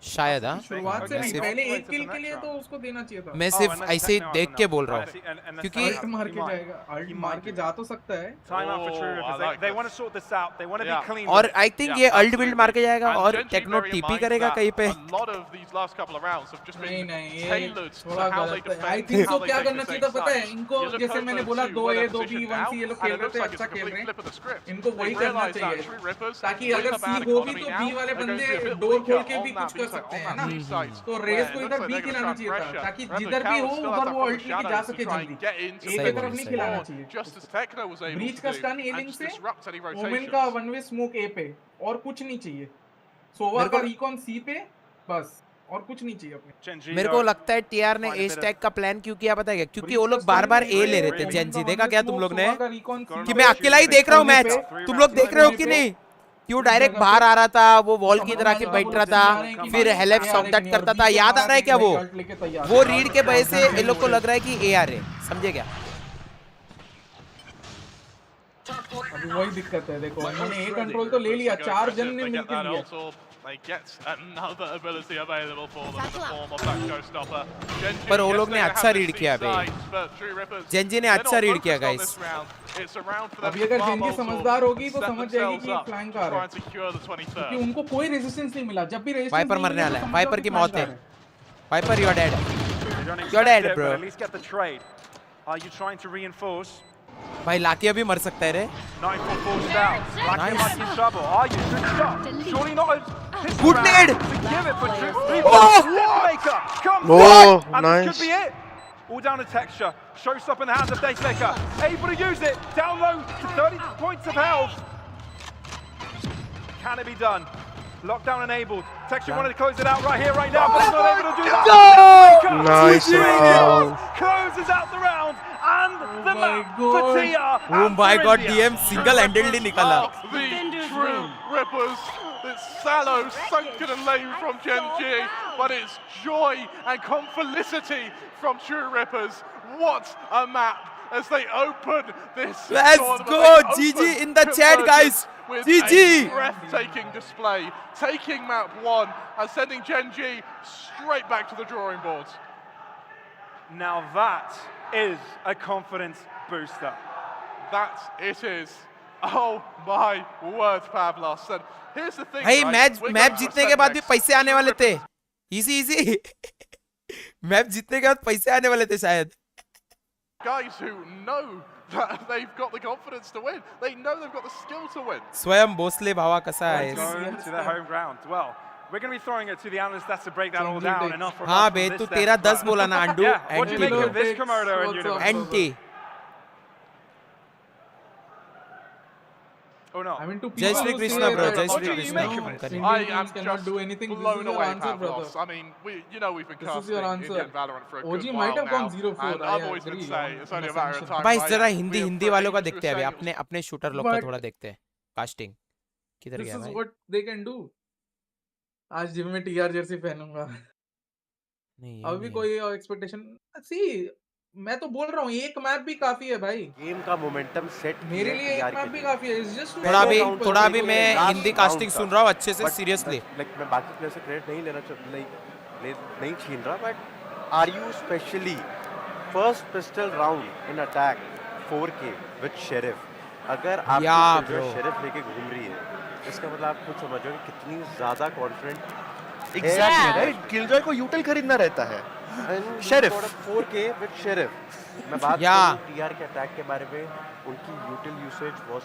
B: शायद हाँ
C: शुरुआत से नहीं
B: सिर्फ-
C: पहले एक किल के लिए तो उसको देना चाहिए था
B: मैं सिर्फ ऐसे ही देख के बोल रहा हूँ क्योंकि
C: अल्ट मार के जाएगा अल्ट मार के जा तो सकता है
I: Time out for True Rippers. They want to sort this out. They want to be clean.
B: और आई थिंक ये अल्ट बिल्ड मार के जाएगा
L: And
B: और
L: Gen.G
B: Techno
L: bearing in
B: TP
L: mind
B: करेगा
L: that
B: कहीं पे
L: A lot of these last couple of rounds have just
C: नहीं
L: been
C: नहीं ये
L: tailored to
C: थोड़ा
L: how they
C: गलत है
L: defend,
C: I think
L: how
C: so
L: they
C: क्या
L: take
C: करना
L: the
C: चाहिए था
L: same
C: पता है
L: sides.
C: इनको
L: You look
C: जैसे
L: over
C: मैंने
L: to
C: बोला 2
L: where
C: A
L: they're
C: 2 B
L: positioned
C: 1 C ये
L: now,
C: लोग
L: and
C: खेल
L: it
C: रहे
L: looks
C: थे
L: like
C: अच्छा
L: it's a
C: खेल
L: complete
C: रहे
L: flip of the script.
C: हैं इनको
L: They
C: वही करना
L: realise that
C: चाहिए
L: True Rippers
C: ताकि
L: with
C: अगर
L: a bad
C: सी होगी
L: economy
C: तो
L: now,
C: बी वाले
L: they're going
C: बंदे
L: to be a bit
C: door खोल
L: weaker
C: के
L: on
C: भी
L: that
C: कुछ कर
L: B side,
C: सकते
L: on
C: हैं
L: that
C: ना
L: B side,
C: तो
L: where
C: रेस
L: it
C: को
L: looks
C: इधर
L: like
C: B
L: they're going to
C: खिलाना
L: try and
C: चाहिए था
L: pressure.
C: ताकि
L: Remember,
C: जिधर भी हो
L: Cal still
C: उधर
L: has
C: वो
L: that
C: अल्ट
L: from the
C: लेके जा
L: shadows
C: सके
L: to try and
C: जल्दी
L: get into
C: एक
L: the
C: की तरफ नहीं
B: सही
C: खिलाना
L: board,
C: चाहिए
L: just as Techno was able
C: breach
L: to
C: का
L: do,
C: स्टन
L: and
C: एलिंग
L: just
C: से
L: disrupt any
C: ओमेन
L: rotations.
C: का वन वे स्मोक ए पे और कुछ नहीं चाहिए सोवा
B: मेरे
C: का
B: को-
C: रिकॉन सी पे बस और कुछ नहीं चाहिए अपने
I: Gen.G
B: मेरे को लगता है टीआर ने ए स्टैक का प्लान क्यों किया पता है क्या क्योंकि वो लोग बार बार ए ले रहे थे जेन.जी देखा क्या तुम लोग ने कि मैं अकेला ही देख रहा हूँ मैच तुम लोग देख रहे हो कि नहीं क्यों डायरेक्ट बाहर आ रहा था वो वॉल की तरह के बैठ रहा था फिर हेलेप सॉफ्ट करता था याद आ रहा है क्या वो रीड के वजह से ये लोग को लग रहा है कि ए आ रहे समझे क्या
C: अभी वही दिक्कत है देखो उन्होंने ए कंट्रोल तो ले लिया 4 जन ने मिलकर लिया
L: They get another ability available for them in the form of that showstopper. Gen.G,
B: पर वो
L: yes,
B: लोग ने
L: they
B: अच्छा
L: have
B: रीड
L: the
B: किया
L: C
B: अभी
L: sides, but True Rippers,
B: जेन.जी ने
L: they're
B: अच्छा
L: not
B: रीड किया
L: focused on
B: guys
L: this round. It's a round for them
C: अभी
L: to
C: अगर
L: bubble
C: जेन.जी
L: to
C: समझदार होगी तो
L: set
C: समझ जाएगी
L: themselves
C: कि
L: up
C: फ्लैंक
L: to
C: आ
L: try
C: रहा
L: and
C: है
L: secure the 23rd.
C: क्योंकि उनको कोई रेजिस्टेंस नहीं मिला जब भी रेजिस्टेंस
B: वाइपर मरने वाला है वाइपर की मौत है Viper you are dead
I: You're
B: You're dead, bro.
I: At least get the trade. Are you trying to reinforce?
B: भाई लाकी अभी मर सकता है रे
I: 9-4 falls down. Lakia
B: Nice.
I: might be in trouble. Are you? Good shot. Surely not a pistol
B: Good
I: round
B: nade.
I: to give it for True.
B: Oh!
I: Deathmaker comes
N: Oh,
I: back, and
N: nice.
I: this could be it. All down to texture. Showstopper in the hands of Deathmaker. Able to use it. Down low to 30 points of health. Can it be done? Lockdown enabled. Texture wanted to close it out right here, right now, but he's not able to do that. Deathmaker
N: Nice round.
I: closes out the round, and the map for
C: God.
I: Tia.
B: Oh
I: and
B: my
I: for
B: god
I: India.
B: DM single handedly निकाला
L: The True Rippers. It's sallow, sunken and lame from Gen.G, but it's joy and confelicity from True Rippers What a map as they open this
B: Let's
L: tournament.
B: go,
L: They
B: GG
L: open
B: in the chat, guys.
L: with
B: GG.
L: a breathtaking display, taking map 1 and sending Gen.G straight back to the drawing board.
I: Now that is a confidence booster.
L: That it is. Oh my word, Pavlos. And here's the thing,
B: भाई
L: right? We're
B: match
L: going to
B: जीतने के
L: Ascent
B: बाद भी
L: next.
B: पैसे आने वाले थे. Easy match जीतने के बाद पैसे आने वाले थे शायद.
L: Guys who know that they've got the confidence to win. They know they've got the skill to win.
B: स्वयं भोसले भावा कसा है.
I: Going to their home ground. Well, we're going to be throwing it to the analysts. That's to break that all down. Enough from
B: हाँ
I: us
B: bay
I: from
B: तू
I: this
B: तेरा
I: step,
B: 10
I: but-
B: बोला ना undo.
I: Yeah, what do you make of this Komodo and Universe?
B: Anti.
I: Oh no.
C: I mean, to
B: Jai
C: people
B: Shri
C: who
B: Krishna,
C: say
B: bro.
C: that
B: Jai
L: What
B: Shri
L: do you
B: Krishna.
L: make of it?
C: Indian
L: I am
C: teams cannot
L: just
C: do anything. This
L: blown
C: is your
L: away,
C: answer, brother.
L: Pavlos. I mean, we've been
C: This is
L: casting
C: your answer.
L: Indian Valorant for a good
C: OG
L: while
C: might have
L: now,
C: gone 0-4.
L: and
C: I
L: I've always been
C: agree
L: saying
C: on
L: it's only a
C: an
L: matter of
C: assumption.
L: time.
B: भाई
L: right?
B: जरा
L: We
B: Hindi
L: have
B: Hindi वालों का
L: English
B: देखते हैं अभी.
L: saying-
B: अपने shooter लोग का
C: But-
B: थोड़ा देखते हैं. कास्टिंग किधर
C: This
B: गया
C: is
B: भाई?
C: what they can do. आज जिम में टीआर जर्सी पहनूंगा.
B: नहीं ये
C: अभी
B: नहीं है.
C: कोई एक्सपेक्टेशन सी मैं तो बोल रहा हूँ एक मैप भी काफी है भाई.
J: गेम का मोमेंटम सेट
C: मेरे लिए एक मैप भी काफी है. It's just
B: थोड़ा अभी मैं हिंदी कास्टिंग सुन रहा हूँ अच्छे से सीरियसली.
J: लाइक मैं बाकी प्लेयर से क्रेडिट नहीं लेना नहीं छीन रहा, but are you specially first pistol round in attack 4K with sheriff, अगर आप शेरिफ लेके घूम रही है इसका मतलब आप खुद समझो कि कितनी ज्यादा कॉन्फिडेंट.
H: Exactly right. किलजॉय को यूटिल खरीदना रहता है. Sheriff
J: 4K with sheriff. मैं बात करूं टीआर के अटैक के बारे में, उनकी यूटिल यूसेज वाज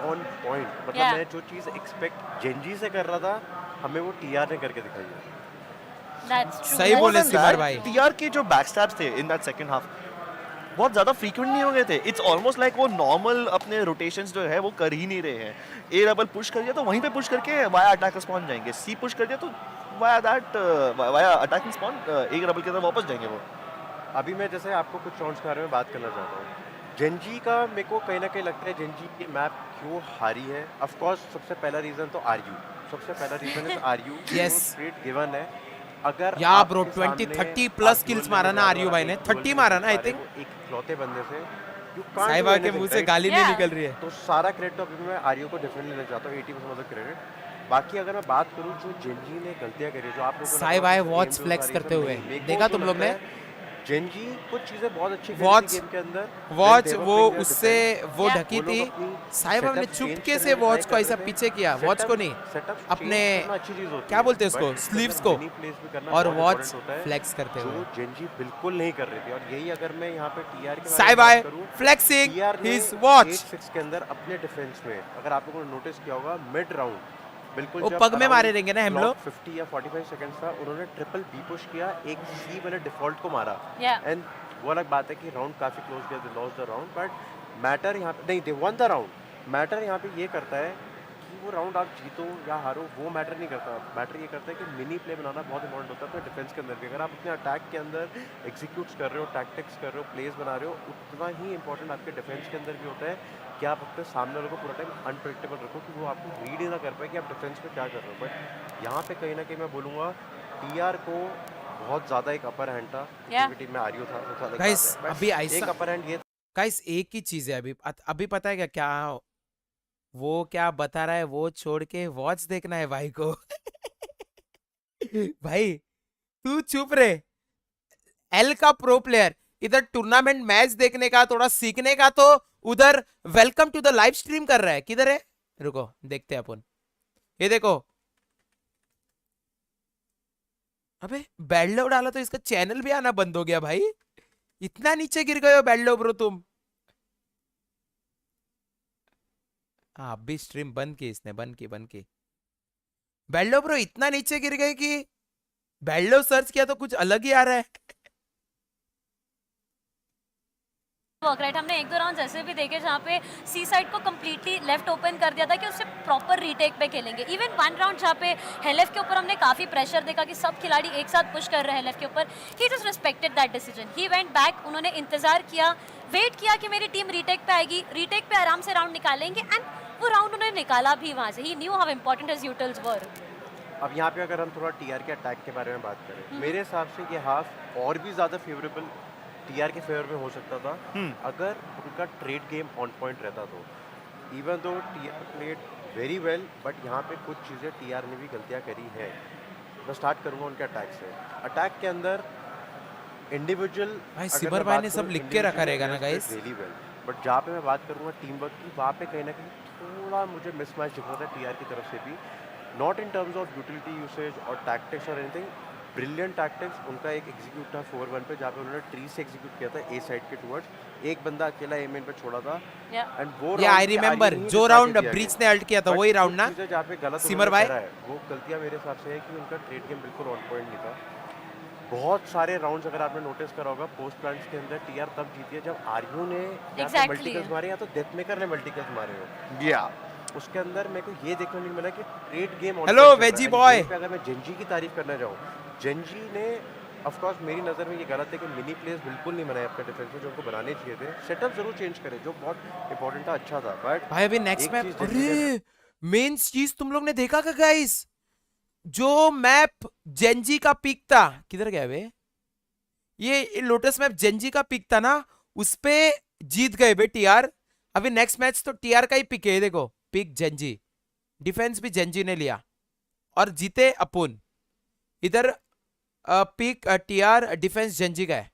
J: ऑन पॉइंट. मतलब मैं जो चीज एक्सपेक्ट जेनजी से कर रहा था हमें वो टीआर ने करके दिखाई है.
B: सही बोले सिमर भाई.
H: टीआर के जो बैकस्टैब्स थे इन दैट सेकंड हाफ बहुत ज्यादा फ्रीक्वेंट नहीं हो गए थे. इट्स ऑलमोस्ट लाइक वो नॉर्मल अपने रोटेशंस जो है वो कर ही नहीं रहे हैं. ए डबल पुश कर दिया तो वहीं पे पुश करके वाया अटैकर्स पहुंच जाएंगे. सी पुश कर दिया तो via attacking spawn A double के तरफ वापस जाएंगे वो.
J: अभी मैं जैसे आपको कुछ राउंड्स के बारे में बात करना चाहता हूँ. जेनजी का मेरे को कहीं ना कहीं लगता है जेनजी की मैप क्यों हारी है. ऑफ कोर्स सबसे पहला रीजन तो आरयू. सबसे पहला reason is Aryu.
B: Yes
J: straight given है. अगर
B: या ब्रो 20-30 प्लस किल्स मारा ना आरयू भाई ने. 30 मारा ना आई थिंक.
J: एक इकलौते बंदे से
B: साहिबा के मुंह से गाली नहीं निकल रही है.
J: तो सारा क्रेडिट तो अभी मैं आरयू को डिफरेंट लेना चाहता हूँ. 80% ऑफ द क्रेडिट. बाकी अगर मैं बात करूँ जो जेनजी ने गलतियाँ करी जो आप लोगों को
B: साहिबा वॉच फ्लेक्स करते हुए देखा तुम लोग ने.
J: जेनजी कुछ चीजें बहुत अच्छी
B: वॉच
J: गेम के अंदर.
B: वॉच वो उससे वो ढकी थी. साहिबा ने चुपके से वॉच को ऐसा पीछे किया. वॉच को नहीं अपने क्या बोलते हैं उसको स्लीव्स को, और वॉच फ्लेक्स करते हुए.
J: जेनजी बिल्कुल नहीं कर रही थी. और यही अगर मैं यहाँ पे टीआर के
B: साहिबा फ्लेक्सिंग हिज वॉच
J: के अंदर अपने डिफेंस में अगर आप लोगों ने नोटिस किया होगा मिड राउंड बिल्कुल
B: वो पग में मारे रहेंगे ना हम लोग.
J: 50 या 45 सेकंड्स था उन्होंने ट्रिपल बी पुश किया. एक सी वाले डिफॉल्ट को मारा. एंड वो अलग बात है कि राउंड काफी क्लोज गया. They lost the round. But matter यहाँ पे नहीं, दे वन द राउंड. मैटर यहाँ पे ये करता है कि वो राउंड आप जीतो या हारो वो मैटर नहीं करता. मैटर ये करता है कि मिनी प्ले बनाना बहुत इंपॉर्टेंट होता है अपने डिफेंस के अंदर भी. अगर आप अपने अटैक के अंदर एग्जीक्यूट कर रहे हो, टैक्टिक्स कर रहे हो, प्लेस बना रहे हो, उतना ही इंपॉर्टेंट आपके डिफेंस के अंदर भी होता है कि आप अपने सामने वालों को पूरा टाइम अनप्रेडिक्टेबल रखो कि वो आपको रीड ही ना कर पाए कि आप डिफेंस में क्या कर रहे हो. बट यहाँ पे कहीं ना कहीं मैं बोलूँगा टीआर को बहुत ज़्यादा एक अपर हैंड था. टीम में आरयू था.
B: गाइस अभी ऐसा
J: एक अपर हैंड ये
B: गाइस एक ही चीज है अभी पता है क्या वो क्या बता रहा है. वो छोड़ के वॉच देखना है भाई को. भाई तू चुप रे. एल का प्रो प्लेयर इधर टूर्नामेंट मैच देखने का थोड़ा सीखने का तो उधर welcome to the live stream कर रहा है. किधर है रुको देखते हैं अपन. ये देखो अबे बैडलो डाला तो इसका चैनल भी आना बंद हो गया भाई. इतना नीचे गिर गए हो बैडलो ब्रो तुम. हाँ अभी स्ट्रीम बंद की इसने. बंद की बैडलो ब्रो इतना नीचे गिर गए कि बैडलो सर्च किया तो कुछ अलग ही आ रहा है.
F: राइट हमने एक दो राउंड ऐसे भी देखे जहाँ पे सी साइड को कम्प्लीटली लेफ्ट ओपन कर दिया था कि उससे प्रॉपर रीटेक पे खेलेंगे. इवन वन राउंड जहाँ पे हेलेफ के ऊपर हमने काफ़ी प्रेशर देखा कि सब खिलाड़ी एक साथ पुश कर रहे हैं हेलेफ के ऊपर. He just respected that decision. He went back. उन्होंने इंतजार किया, वेट किया कि मेरी टीम रीटेक पे आएगी, रीटेक पे आराम से राउंड निकालेंगे. एंड वो राउंड उन्होंने निकाला भी वहाँ से. He knew how important his utils were.
J: अब यहाँ पे अगर हम थोड़ा टीआर के अटैक के बारे में बात करें मेरे हिसाब से ये हाफ और भी ज़्यादा फेवरेबल टीआर के फेवर में हो सकता था अगर उनका ट्रेड गेम ऑन पॉइंट रहता तो। Even though TR played very well, but यहाँ पे कुछ चीज़ें टीआर ने भी गलतियाँ करी है। मैं स्टार्ट करूँगा उनके अटैक से। अटैक के अंदर इंडिविजुअल
B: भाई सिमर भाई ने सब लिख के रखा रहेगा ना गाइस।
J: वेरी वेल, बट जहाँ पे मैं बात करूँगा टीम वर्क की, वहाँ पे कहीं ना कहीं थोड़ा मुझे मिसमैच दिख रहा था टीआर की तरफ से भी। Not in terms of utility usage और टैक्टिक्स और एनीथिंग, ब्रिलियंट टैक्टिक्स। उनका एक एग्जीक्यूट था 4-1 पे, जहाँ पे उन्होंने ट्री से एग्जीक्यूट किया था ए साइड के टुवर्ड्स। एक बंदा अकेला ए मेन पे छोड़ा था एंड वो
B: ये आई रिमेंबर जो राउंड ब्रीच ने अल्ट किया था वही राउंड ना
J: जहाँ पे गलत
B: सिमर भाई।
J: वो गलतियाँ मेरे हिसाब से है कि उनका ट्रेड गेम बिल्कुल ऑन पॉइंट नहीं था। बहुत सारे राउंड्स अगर आपने नोटिस करा होगा पोस्ट प्लांट्स के अंदर टीआर तब जीती है जब आर्यू ने मल्टीकल्स मारे या तो डेथ मेकर ने मल्टीकल्स मारे हो। या उसके अंदर मेरे को ये देखने नहीं मिला कि trade game.
B: Hello veggie boy.
J: अगर मैं जेनजी की तारीफ करना चाहूँ, जेनजी ने ऑफ कोर्स मेरी नज़र में ये गलत है कि मिनी प्लेस बिल्कुल नहीं बनाए अपने डिफेंस में, जो उनको बनाने चाहिए थे। सेटअप जरूर चेंज करे जो बहुत इंपॉर्टेंट था, अच्छा था, बट
B: भाई अभी नेक्स्ट मैप। अरे मेन चीज तुम लोग ने देखा क्या गाइस? जो मैप जेनजी का पिक था, किधर गया बे? ये लोटस मैप जेनजी का पिक था ना, उस पे जीत गए बे टीआर। अभी नेक्स्ट मैच तो टीआर का ही पिक है, देखो पिक जेनजी, डिफेंस भी जेनजी ने लिया और जीते अपुन। इधर पिक टीआर, डिफेंस जेनजी का है।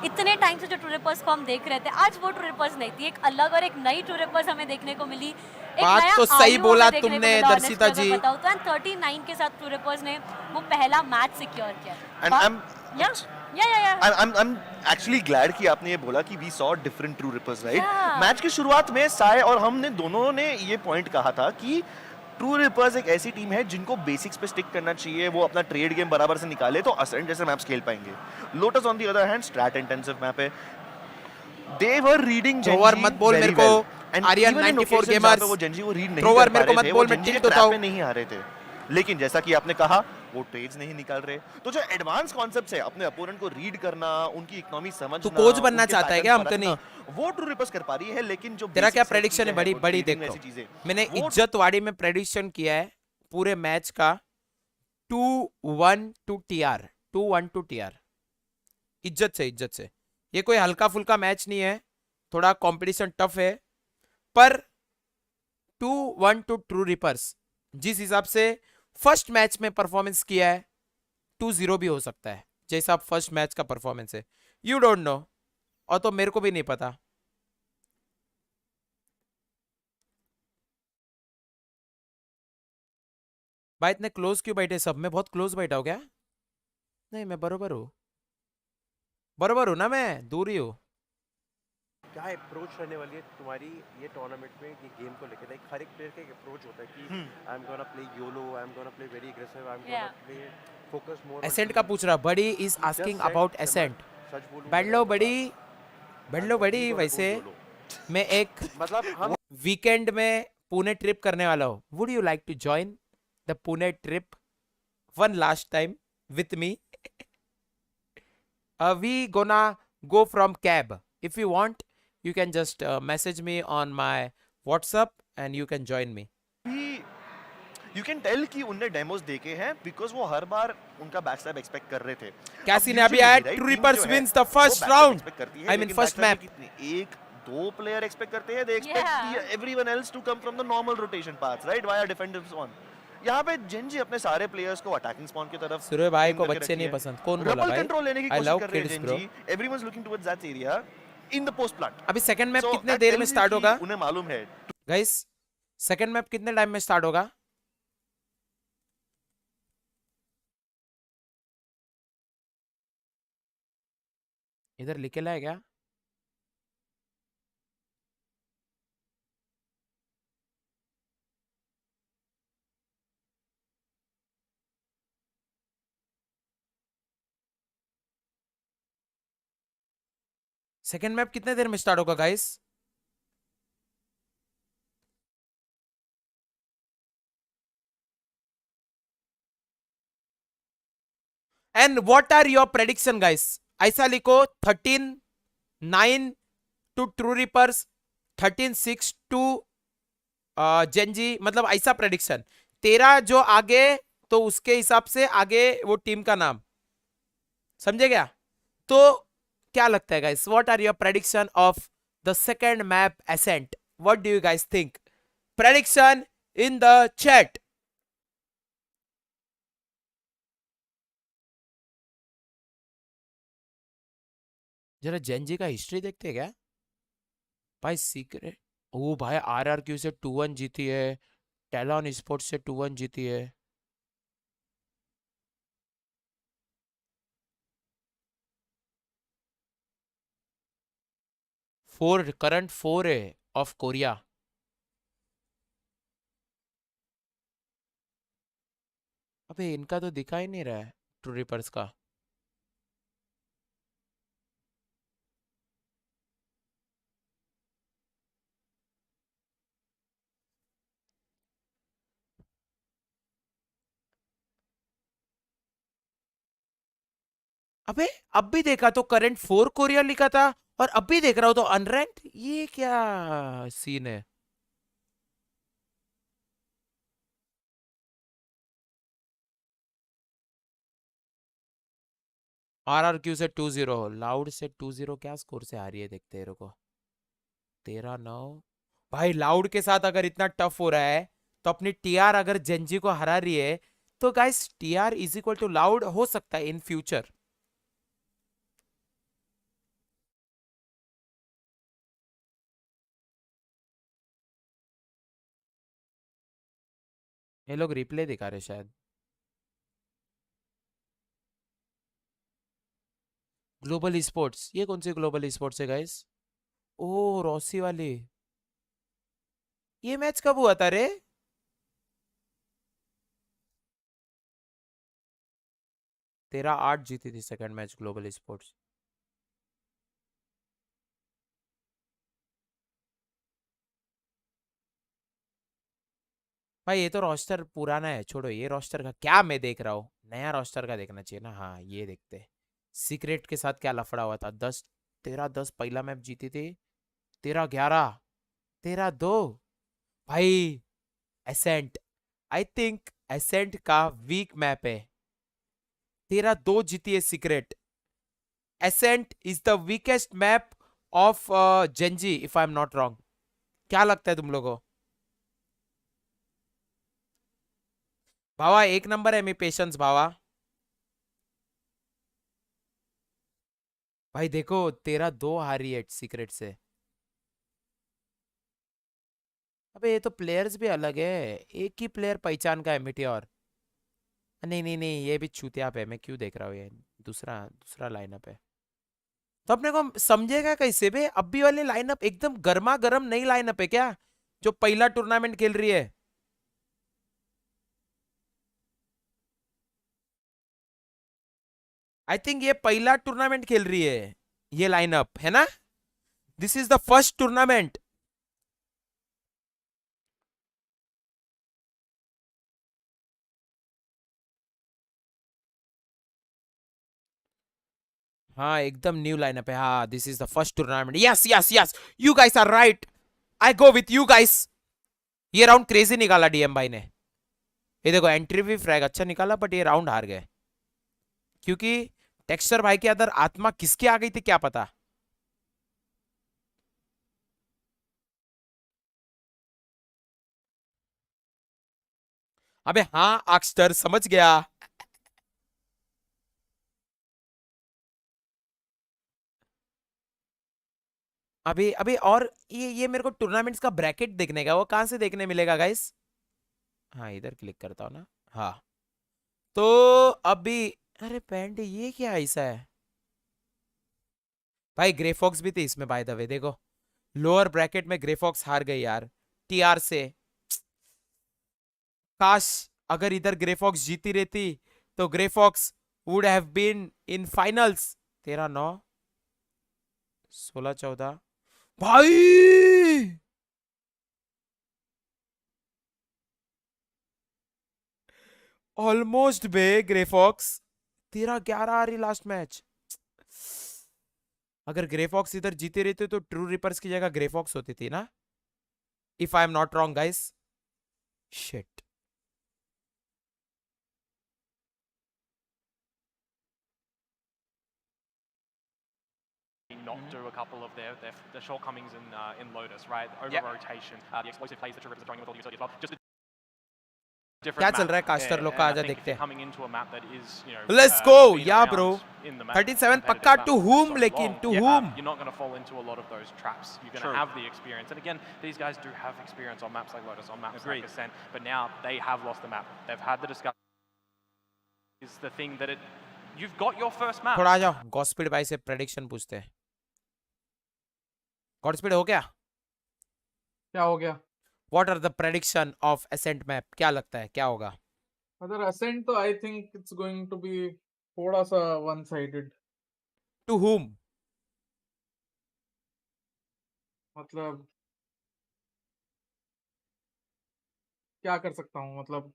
F: इतने टाइम से जो ट्रू रिपर्स को हम देख रहे थे, आज वो ट्रू रिपर्स नहीं थी, एक अलग और एक नई ट्रू रिपर्स हमें देखने को मिली। एक
B: बात
F: नया
B: तो सही
F: आयु
B: बोला
F: हमें देखने को
B: तुमने
F: मिला,
B: दर्शिता
F: honestly
B: जी।
F: अगर बताऊं तो 39 के साथ ट्रू रिपर्स ने वो पहला मैच सिक्योर किया।
H: And
F: या
H: I'm actually glad कि आपने ये बोला कि we saw different true rippers, right? Match की शुरुआत में साय और हमने दोनों ने ये पॉइंट कहा था कि ट्रू रिपर्स एक ऐसी टीम है जिनको बेसिक्स पे स्टिक करना चाहिए, वो अपना ट्रेड गेम बराबर से निकाले तो असेंट जैसे मैप्स खेल पाएंगे। Lotus on the other hand straight intensive map है। They were reading Gen.G
B: thrower मत बोल मेरे को, आर्यन 94 गेमर्स।
H: वो Gen.G को रीड नहीं
B: थ्रोवर
H: कर
B: मेरे को
H: पा
B: मत
H: रहे थे,
B: बोल,
H: वो
B: मैं
H: Gen.G
B: टिल्ट
H: के
B: होता
H: trap
B: हूं।
H: में नहीं आ रहे थे। लेकिन जैसा कि आपने कहा, वो ट्रेड्स नहीं निकाल रहे, तो जो एडवांस कॉन्सेप्ट्स है अपने अपोनेंट को रीड करना, उनकी इकोनॉमी समझना,
B: तू कोच बनना
H: उनके
B: चाहता है
H: पैटर्न
B: क्या? हम
H: परखना,
B: नहीं
H: वो ट्रू रिपर्स कर पा रही है। लेकिन जो
B: तेरा क्या
H: basics
B: प्रेडिक्शन है?
H: चीजें
B: बड़ी
H: हैं,
B: बड़ी
H: trading
B: देखो,
H: ऐसी चीजें,
B: मैंने
H: वो
B: इज्जतवाड़ी में प्रेडिक्शन किया है पूरे मैच का 2-1 टू टीआर, 2-1 टू टीआर। इज्जत से, इज्जत से। ये कोई हल्का फुल्का मैच नहीं है, थोड़ा कंपटीशन टफ है, पर 2-1 टू ट्रू रिपर्स। जिस हिसाब से फर्स्ट मैच में परफॉर्मेंस किया है, 2-0 भी हो सकता है जैसा फर्स्ट मैच का परफॉर्मेंस है। यू डोंट नो, और तो मेरे को भी नहीं पता। भाई इतने क्लोज क्यों बैठे सब? मैं बहुत क्लोज बैठा हूं क्या? नहीं मैं बरोबर हूँ, बरोबर हूँ ना, मैं दूर ही हूँ।
J: क्या अप्रोच रहने वाली है तुम्हारी ये टूर्नामेंट में, ये गेम को लेकर? लाइक हर एक प्लेयर का एक अप्रोच होता है कि I am gonna play YOLO, I am gonna play very aggressive, I am gonna play focus more.
B: Ascent का पूछ रहा, बड़ी इज आस्किंग अबाउट एसेंट। बैठ लो बड़ी। वैसे मैं एक
J: मतलब हम
B: वीकेंड में पुणे ट्रिप करने वाला हूँ। Would you like to join the Pune trip one last time with me? We gonna go from cab. If you want, you can just message me on my WhatsApp and you can join me.
H: You can tell कि उनने demos देखे हैं because वो हर बार उनका backstab expect कर रहे थे।
B: कैसी ने अभी आया True Rippers wins the first round, I mean first map.
H: एक दो प्लेयर एक्सपेक्ट करते हैं, they expect everyone else to come from the normal rotation paths, right? Via defensive spawn. यहाँ पे Gen.G अपने सारे प्लेयर्स को अटैकिंग स्पॉन की तरफ
B: सूर्य भाई को बच्चे नहीं पसंद, कौन बोला भाई?
H: कंट्रोल लेने की
B: I
H: कोशिश
B: love
H: कर रहे हैं
B: kids,
H: Gen.G. Everyone's looking towards that area in the post plant.
B: अभी सेकंड मैप
H: So,
B: कितने
H: that
B: देर में
H: tells you
B: स्टार्ट
H: कि
B: होगा?
H: उन्हें मालूम है।
B: गाइस सेकंड मैप कितने टाइम में स्टार्ट होगा? इधर लिखेला है क्या? सेकंड मैप कितने देर में स्टार्ट होगा guys? And what are your prediction guys? ऐसा लिखो 13-9 to true reapers, 13-6 to Gen.G, मतलब ऐसा प्रेडिक्शन। तेरा जो आगे तो उसके हिसाब से आगे वो टीम का नाम। समझे क्या? तो क्या लगता है guys, what are your prediction of the second map Ascent? What do you guys think? Prediction in the chat. जरा जेनजी का हिस्ट्री देखते हैं क्या भाई? सीक्रेट, ओ भाई आरआरक्यू से 2-1 जीती है, टैलॉन स्पोर्ट्स से 2-1 जीती है. 4 करंट 4 है ऑफ कोरिया. अबे इनका तो दिखा ही नहीं रहा है ट्रू रिपर्स का. अबे अब भी देखा तो करंट 4 कोरिया लिखा था, और अब भी देख रहा हूं तो अनरैंक्ड. ये क्या सीन है? आरआरक्यू से 2-0, लाउड से 2-0. क्या स्कोर से आ रही है देखते हैं रुको. 13-9. भाई लाउड के साथ अगर इतना टफ हो रहा है तो अपनी टीआर अगर जेनजी को हरा रही है तो guys TR is equal to LOUD हो सकता है इन फ्यूचर. ये लोग रिप्ले दिखा रहे शायद. ग्लोबल स्पोर्ट्स, ये कौन सी ग्लोबल स्पोर्ट्स है गाइस? ओ रॉसी वाली. ये मैच कब हुआ था रे? तेरा 8 जीती थी सेकंड मैच ग्लोबल स्पोर्ट्स. भाई ये तो रोस्टर पुराना है, छोड़ो ये रोस्टर का क्या मैं देख रहा हूँ, नया रोस्टर का देखना चाहिए ना. हाँ ये देखते. सीक्रेट के साथ क्या लफड़ा हुआ था? 13-10 पहला मैच जीती थी, 13-11, 13-2. भाई एसेंट, आई थिंक एसेंट का वीक मैप है. 13-2 जीती है secret. Ascent is the weakest map of GenG if I am not wrong. क्या लगता है तुम लोगों को? भावा एक नंबर है मी पेशेंस भावा. भाई देखो 13-2 हारी है सीक्रेट से. अबे ये तो प्लेयर्स भी अलग है, एक ही प्लेयर पहचान का है मिटियोर. नहीं नहीं नहीं ये भी चूतिया पे, मैं क्यों देख रहा हूँ? ये दूसरा दूसरा लाइनअप है. तो अपने को समझेगा कैसे बे? अभी वाली लाइनअप एकदम गर्मा गर्म नई लाइनअप है क्या, जो पहला टूर्नामेंट खेल रही है? आई थिंक ये पहला टूर्नामेंट खेल रही है ये लाइनअप, है ना? This is the first tournament. हाँ एकदम न्यू लाइनअप है. हाँ this is the first tournament. Yes yes yes, you guys are right. I go with you guys. ये राउंड क्रेजी निकाला डीएम भाई ने. ये देखो एंट्री भी फ्रैग अच्छा निकाला, बट ये राउंड हार गए क्योंकि टेक्सचर भाई के अंदर आत्मा किसकी आ गई थी क्या पता. अबे हाँ अक्सटर समझ गया. अभी अभी और ये मेरे को टूर्नामेंट्स का ब्रैकेट देखने का, वो कहां से देखने मिलेगा गाइस? हाँ इधर क्लिक करता हूँ ना. हाँ तो अभी, अरे पैंट ये क्या ऐसा है भाई? ग्रेफॉक्स भी थी इसमें बाय द वे. देखो लोअर ब्रैकेट में ग्रेफॉक्स हार गई यार टीआर से. काश अगर इधर ग्रेफॉक्स जीती रहती तो Greyfox would have been in finals. 13-9, 16-14. भाई ऑलमोस्ट बे ग्रेफॉक्स. 13-11 आ रही लास्ट मैच. अगर ग्रेफॉक्स इधर जीते रहते तो ट्रू रिपर्स की जगह ग्रेफॉक्स होती थी ना, if I am not wrong guys. Shit.
G: not do a couple of their shortcomings in Lotus, right? Over rotation, the explosive plays that True Rippers are throwing in with all the utility as well. Just
B: क्या चल रहा है caster लोग का आजा देखते हैं
G: coming into a map that is, you know,
B: Let's go,
G: been
B: yeah,
G: around
B: bro.
G: in the map,
B: 37
G: competitive
B: पक्का
G: map
B: to
G: for
B: whom,
G: so
B: लेकिन
G: long.
B: to whom?
G: You're not going to fall into a lot of those traps. You're going to have the experience. And again, these guys do have experience on maps like Lotus, on maps like Ascent, but now they have lost the map. They've had the discussion. Is the thing that you've got your first map.
B: थोड़ा आ जाओ godspeed भाई से prediction पूछते हैं godspeed हो गया
C: क्या हो गया
B: what are the prediction of Ascent map क्या लगता है क्या होगा
C: अगर असेंट तो I think it's going to be थोड़ा सा वन साइडेड
B: टू whom
C: मतलब क्या कर सकता हूँ मतलब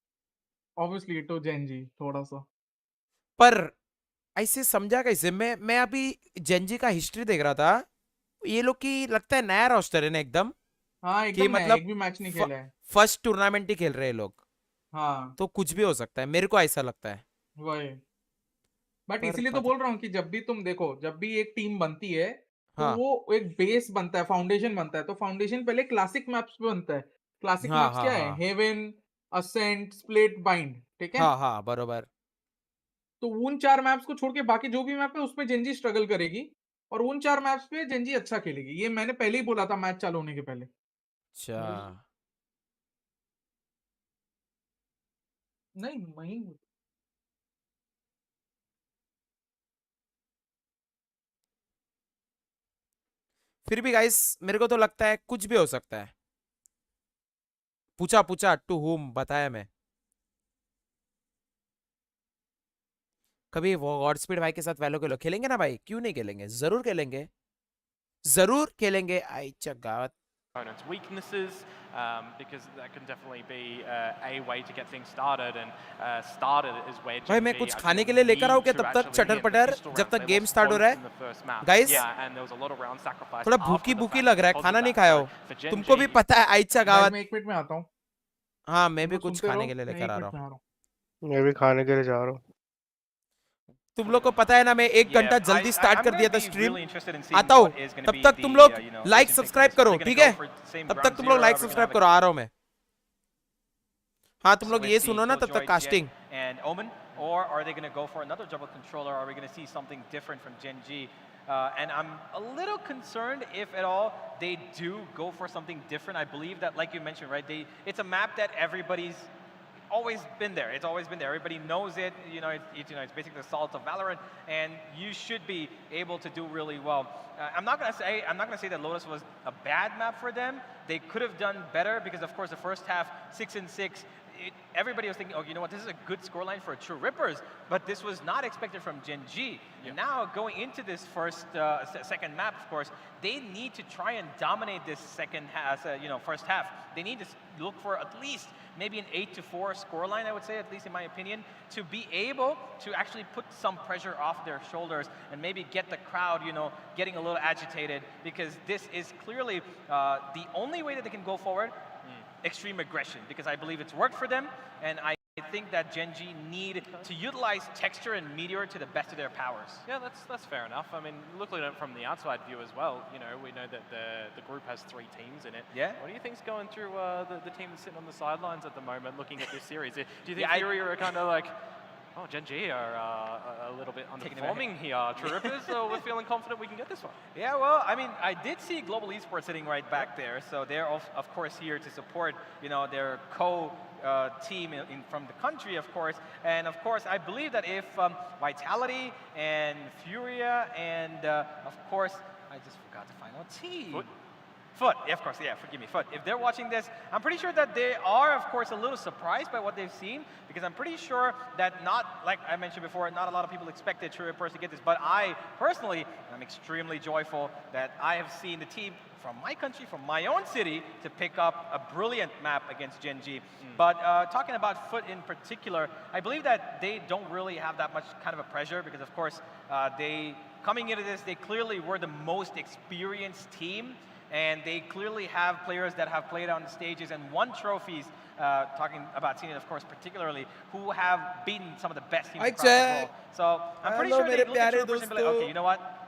C: ऑब्वियसली टू जेनजी थोड़ा सा
B: पर ऐसे समझा कैसे मैं अभी जेनजी का हिस्ट्री देख रहा था ये लोग की लगता है नया रोस्टर है ना एकदम
C: हाँ
B: कि
C: एकदम
B: मतलब
C: एक भी मैच नहीं खेला है
B: फर्स्ट टूर्नामेंट ही खेल रहे हैं लोग
C: हाँ
B: तो कुछ भी हो सकता है मेरे को ऐसा लगता है
C: वही बट
B: पर
C: इसीलिए तो
B: पता-
C: बोल रहा हूँ कि जब भी तुम देखो जब भी एक टीम बनती है तो
B: हाँ
C: वो एक बेस बनता है फाउंडेशन बनता है तो फाउंडेशन पहले क्लासिक मैप्स पे बनता है क्लासिक
B: हाँ
C: मैप्स
B: हाँ
C: क्या है
B: हाँ
C: हेवन असेंट स्प्लिट बाइंड ठीक है
B: हाँ हाँ बरोबर
C: तो उन 4 मैप्स को छोड़ के बाकी जो भी मैप है उसमें जेनजी स्ट्रगल करेगी और उन 4 मैप्स पे जेनजी अच्छा खेलेगी ये मैंने पहले ही बोला था मैच चालू होने के पहले
B: अच्छा
C: नहीं वही
B: फिर भी गाइस मेरे को तो लगता है कुछ भी हो सकता है पूछा टू whom बताया मैं कभी वो गॉड स्पीड भाई के साथ वैलो के लोग खेलेंगे ना भाई क्यों नहीं खेलेंगे जरूर खेलेंगे आई चगावत
G: opponents' weaknesses, because that can definitely be a way to get things started, and started is where
B: भाई मैं कुछ खाने के लिए लेकर आऊं क्या तब तक चटर पटर जब तक गेम स्टार्ट हो रहा है गाइस थोड़ा भूखी लग रहा है खाना नहीं खाया हो तुमको भी पता है आई चगावत
C: मैं 1 मिनट में आता हूँ
B: हाँ मैं भी
C: तुम
B: कुछ
C: सुनते
B: खाने
C: रहो,
B: के लिए
C: मैं
B: लेकर
C: 1
B: आ
C: मिनट
B: रहा
C: में
B: हूँ
C: आ रहा हूँ
N: मैं भी खाने के लिए जा रहा हूँ
B: तुम लोग को पता है ना मैं 1 घंटा जल्दी स्टार्ट कर दिया था स्ट्रीम आता हूँ तब तक तुम लोग लाइक सब्सक्राइब करो ठीक है तब तक तुम लोग लाइक सब्सक्राइब करो आ रहा हूँ मैं हाँ तुम लोग ये सुनो ना तब तक casting
O: or are they going to go for another double controller? Are we going to see something different from Gen.G? And I'm a little concerned if at all they do go for something different. I believe that, like you mentioned, right? It's a map that everybody's always been there. It's always been there. Everybody knows it. You know, it's basically the salt of Valorant, and you should be able to do really well. I'm not gonna say that Lotus was a bad map for them. They could have done better because, of course, the first half 6-6. Everybody was thinking, oh, you know what, this is a good scoreline for True Rippers, but this was not expected from Gen.G. Yeah. And now going into this second map, of course, they need to try and dominate this first half. They need to look for at least maybe an 8-4 scoreline, I would say, at least in my opinion, to be able to actually put some pressure off their shoulders and maybe get the crowd, getting a little agitated, because this is clearly the only way that they can go forward. Extreme aggression, because I believe it's worked for them, and I think that Gen.G need to utilize texture and meteor to the best of their powers.
G: Yeah, that's fair enough. I mean, looking at it from the outside view as well, we know that the group has 3 teams in it.
O: Yeah.
G: What do you think's going through the team that's sitting on the sidelines at the moment, looking at this series? Do you think Fury are kind of like, oh, Gen.G are a little bit underperforming here, True Rippers, so we're feeling confident we can get this one?
O: Yeah, well, I mean, I did see Global Esports sitting right back there, so they're, of course, here to support, their team from the country, of course. And, of course, I believe that if Vitality and Furia and, of course, I just forgot the final team. Foot, yeah, of course, yeah, forgive me, Foot. If they're watching this, I'm pretty sure that they are, of course, a little surprised by what they've seen, because I'm pretty sure that like I mentioned before, not a lot of people expected True Rippers to get this, but I, personally, am extremely joyful that I have seen the team from my country, from my own city, to pick up a brilliant map against Gen.G. But talking about Foot in particular, I believe that they don't really have that much kind of a pressure, because, of course, coming into this, they clearly were the most experienced team, and they clearly have players that have played on the stages and won trophies, talking about Zenit, of course, particularly, who have beaten some of the best teams across the world. So I'm pretty sure they look at True Rippers and be like, okay, you know what?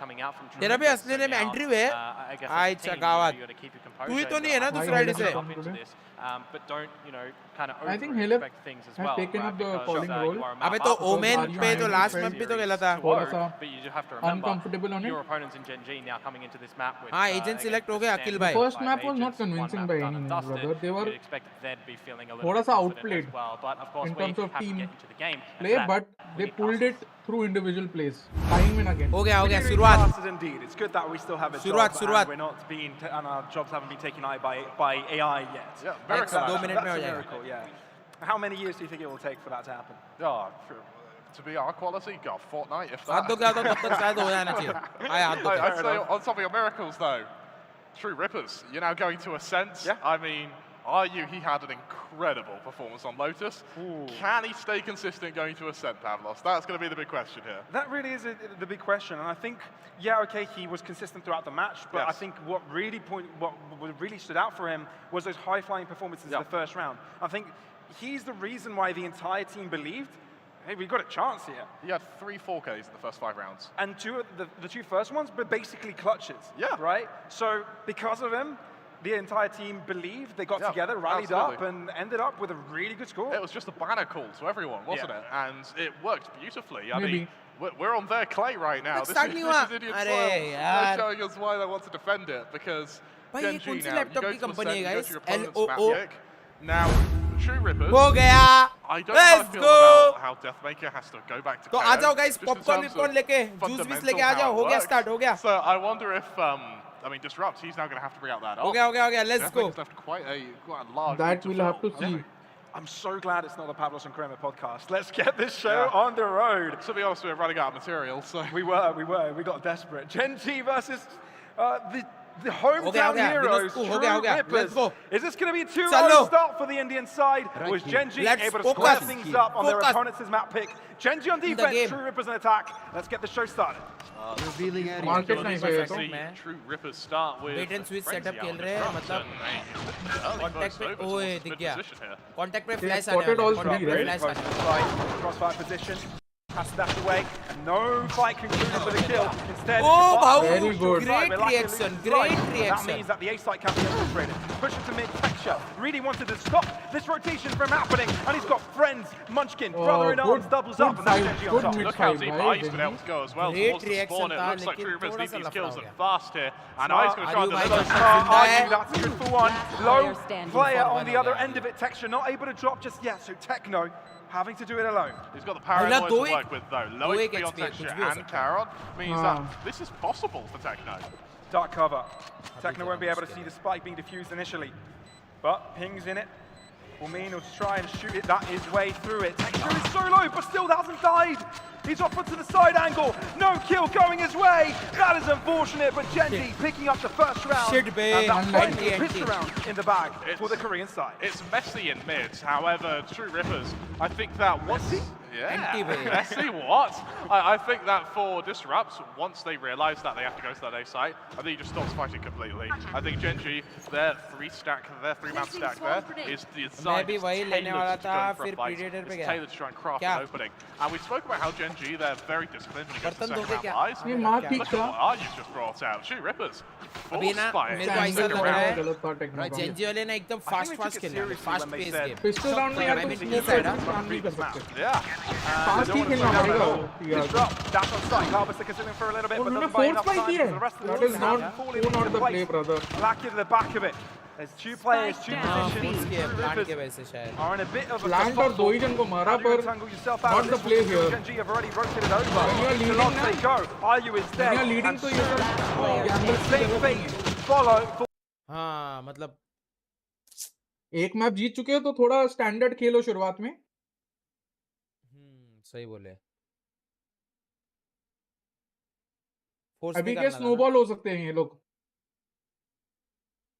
G: coming out from True
B: तेरा भी
G: Rippers.
B: असली
G: So
B: name
G: now,
B: Andrew है
G: I guess
B: I
G: as a team,
B: चगावत
G: you got to keep your
B: तू
G: composure.
B: ही तो नहीं है ना
C: Why
B: दूसरा आईडी
C: Helen
B: से
C: is on
G: into
C: today?
G: this, but don't, kind of
C: I think Helen
G: over-expect things as
C: has
G: well.
C: taken
G: right?
C: up the
G: Because,
C: calling role.
G: you are a
B: अबे
G: map
B: तो
G: up,
B: women
C: Mario
B: पे तो
C: Helen
B: last
C: felt
B: map भी तो खेला था
C: थोड़ा सा
G: but you just have to remember
C: uncomfortable on it.
G: your opponents in Gen.G now coming into this map with
B: हाँ एजेंट सिलेक्ट हो गया अखिल भाई
C: First map was not
G: Convergence,
C: convincing
G: map
C: by
G: done
C: any
G: and
C: means,
G: dusted,
C: brother. They were
G: you'd expect them to be feeling a little
C: थोड़ा
G: bit
C: सा
G: confident
C: outplayed
G: as well. But of course,
C: in
G: we
C: terms
G: have
C: of
G: to
C: team
G: get into the game. And
C: play,
G: for that,
C: but
G: we
C: they
G: need
C: pulled
G: classes.
C: it through individual plays, time and again.
B: हो गया
I: We're doing
B: शुरुआत
I: classes indeed. It's good that we still have a
B: शुरुआत
I: job
B: शुरुआत
I: and we're not being and our jobs haven't been taken out by AI yet.
L: Yeah,
B: एक से 2 minute में
I: That's
B: हो
I: a
B: जाएगा
I: miracle, yeah. How many years do you think it will take for that to happen?
L: Oh, to be our quality, God, fortnight if
B: हाथ
L: that.
B: धो के आता तब तक शायद हो जाना चाहिए आए हाथ धो के
L: I'd say on top of your miracles though, True Rippers, you're now going to Ascent.
I: Yeah.
L: I mean, he had an incredible performance on Lotus.
I: Ooh.
L: Can he stay consistent going to Ascent, Pavlos? That's going to be the big question here.
I: That really is the big question, and I think, yeah, okay, he was consistent throughout the match, but I
L: Yes.
I: think what really stood out for him was those high-flying performances in the first round. I think he's the reason why the entire team believed, hey, we've got a chance here.
L: He had 3 4Ks in the first 5 rounds.
I: And the two first ones were basically clutches.
L: Yeah.
I: Right? So because of him, the entire team believed, they got together, rallied up, and ended up with a really good score.
L: It was just a banner call to everyone, wasn't it? And it worked beautifully. I
C: Maybe.
L: mean, we're on their clay right now.
B: Let's
L: This
B: start
L: is
B: new
L: Indian
B: up.
L: soil.
B: अरे
L: They're
B: यार
L: showing us why they want to defend it, because
B: भाई ये
L: Gen.G
B: कौन सी
L: now, you
B: laptop
L: go
B: की
L: to
B: company है
L: Ascent, you go
B: guys
L: to your opponent's map
B: LOO
L: pick. Now, True Rippers.
B: हो गया
L: I don't know how I
B: Let's
L: feel
B: go
L: about how Deathmaker has to go back to
B: तो
L: KO,
B: आ जाओ guys
L: just in
B: popcorn
L: terms of
B: विपकॉर्न लेके juice बीस
L: fundamental
B: लेके आ
L: how
B: जाओ
L: it
B: हो गया
L: works.
B: स्टार्ट हो गया
L: So I wonder if, I mean, Disrupt, he's now going to have to bring out that
B: हो
L: off.
B: गया let's go
L: Deathmaker's left quite a large
C: That
L: route
C: we'll have to
L: fill.
C: see.
I: I'm so glad it's not the Pavlos and Kramer podcast. Let's get this show
L: Yeah.
I: on the road.
L: To be honest, we're running out of material, so.
I: We got desperate. Gen.G versus the hometown
B: हो गया,
I: heroes,
B: True
I: True
B: Rippers.
I: Rippers.
B: Let's go.
I: Is this going to be a 2-0
B: चलो.
I: start for the Indian side? Or was Gen.G
B: Let's
I: able to square
B: focus.
I: things up on their
B: Focus.
I: opponent's map pick? Gen.G on
B: the
I: defense,
B: game.
I: True Rippers on attack. Let's get the show started.
M: Revealing area.
C: Market
L: Well,
C: नहीं
L: these
C: गए
L: guys
C: तो
L: see True Rippers start with
B: Wait and switch
L: Frenzy
B: setup
L: out
B: खेल
L: on
B: रहे हैं,
L: Disrupt,
B: मतलब
L: and early
B: contact
L: burst
B: पे
L: over
B: ओए
L: towards
B: दिख
L: mid
B: गया
L: position here.
B: कांटेक्ट पे
C: They
B: फ्लैश आने
C: spotted
B: वाला
C: all
B: है
C: three,
B: कांटेक्ट पे
C: right?
B: फ्लैश आने वाला है
I: Crossfire position. Pass that away. No fight concluded with a kill. Instead,
B: Oh,
I: it's a
B: Bhau,
C: Very good.
B: great
I: We're lucky to
B: reaction,
I: lose
B: great
I: right. That
B: reaction.
I: means that the A site can be infiltrated. Push it to mid texture. Really wanted to stop this rotation from happening. And he's got friends. Munchkin, brother in arms, doubles up. And that's Gen.G on top.
L: Look how deep I's been able to go as well
B: Great
L: towards the
B: reaction
L: spawn. It
B: था,
L: looks like
B: लेकिन
L: True Rippers
B: थोड़ा
L: need
B: सा
L: these
B: लफड़ा
L: kills
B: हो
L: and
B: गया.
L: fast here. And I's going to try and
B: Aryu
L: deliver.
B: भाई
I: Argue, that's good for one. Low player
B: For
I: on the
B: one
I: other
B: again.
I: end of it. Texture not able to drop just yet. So Techno having to do it alone.
L: He's got the paranoia to work with though. Low
B: दो
L: HP
B: एक
L: on
B: HP,
L: Texture
B: कुछ भी हो
L: and
B: सकता
L: Charon means that this is possible for Techno.
I: Dark cover. Techno won't be able to see the spike being diffused initially. But pings in it will mean he'll try and shoot it that his way through it. Texture is so low, but still hasn't died. He's off to the side angle. No kill going his way. That is unfortunate, but Gen.G picking up the first round.
B: Shit,
I: and that finally
B: Unlucky.
I: puts the round in the bag for the Korean side.
L: It's messy in mid. However, True Rippers, I think that once... Yeah, messy what? I think that for Disrupts, once they realise that they have to go to that A site, I think he just stops fighting completely. I think Gen.G, their 3-man stack there, is designed,
B: भी वही लेने वाला
L: tailored to
B: था,
L: go for a
B: फिर
L: fight.
B: Predator पे
L: It's
B: गया.
L: tailored to try and craft
B: क्या?
L: an opening. And we spoke about how Gen.G, they're very disciplined when it gets to
B: बर्तन
L: second
B: धोके
L: round
B: क्या?
L: buys.
C: ये मार ठीक
L: Look
C: था.
L: at what Aryu's just brought out. True Rippers,
B: अभी ना
L: forced by it.
B: मेरे को ऐसा लग रहा है
C: गलत था टेक्निक
B: जेनजी वाले ना एकदम फास्ट खेल रहे हैं fast pace game
C: pistol round में यार तुम
B: नहीं साइड
C: काम नहीं कर सकते
L: Yeah.
C: फास्ट ही खेलना पड़ेगा यार
I: Disrupt, dash on site. Harvest are considering for a little bit, but
C: उन्होंने
I: doesn't buy enough
C: force
I: time
C: fight
I: for
C: की
I: the rest of
C: है
I: the
C: that is
I: team
C: not
I: to fall
C: not
I: into
C: the play
I: place.
C: brother
I: Lack in the back of it. There's two players, two positions.
B: के
I: True
B: plant के
I: Rippers
B: वजह से शायद
I: are in a bit of a
C: plant और दो ही जन को मारा पर not the play here
I: Gen.G have already rotated over.
C: When you are leading
I: Salon
C: now,
I: they go. Aryu is dead.
C: when you are leading
I: and
C: तो ये सब
I: the
C: gamble
I: same
C: की
I: fate
C: जरूरत
I: follow for
B: हाँ मतलब
C: एक map जीत चुके हो तो थोड़ा स्टैंडर्ड खेलो शुरुआत में
B: सही बोले
C: अभी के स्नोबॉल हो सकते हैं ये लोग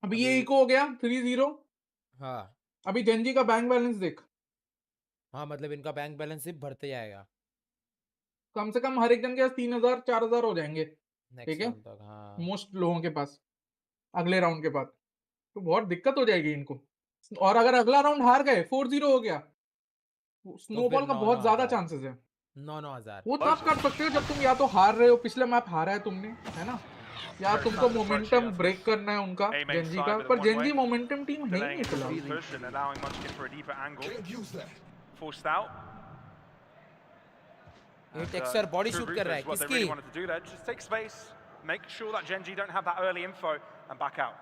C: अभी ये इको हो गया 3-0
B: हाँ
C: अभी जेनजी का बैंक बैलेंस देख
B: हाँ मतलब इनका बैंक बैलेंस सिर्फ बढ़ते जाएगा
C: कम से कम हर एक जन के पास 3,000-4,000 हो जाएंगे ठीक है
B: हाँ
C: मोस्ट लोगों के पास अगले राउंड के बाद तो बहुत दिक्कत हो जाएगी इनको और अगर अगला राउंड हार गए 4-0 हो गया स्नोबॉल का बहुत ज्यादा चांसेस है
B: 9,000
C: वो तब कर सकते हो जब तुम या तो हार रहे हो पिछले मैप हारा है तुमने है ना या तुमको मोमेंटम ब्रेक करना है उनका जेनजी का पर जेनजी मोमेंटम टीम है ही नहीं फिलहाल
I: push and allowing Munchkin for a deeper angle. Forced out.
B: ये टेक्सचर बॉडी
I: True
B: शूट कर रहा है
I: Reapers, what they
B: किसकी
I: really wanted to do there, just take space, make sure that Gen.G don't have that early info, and back out.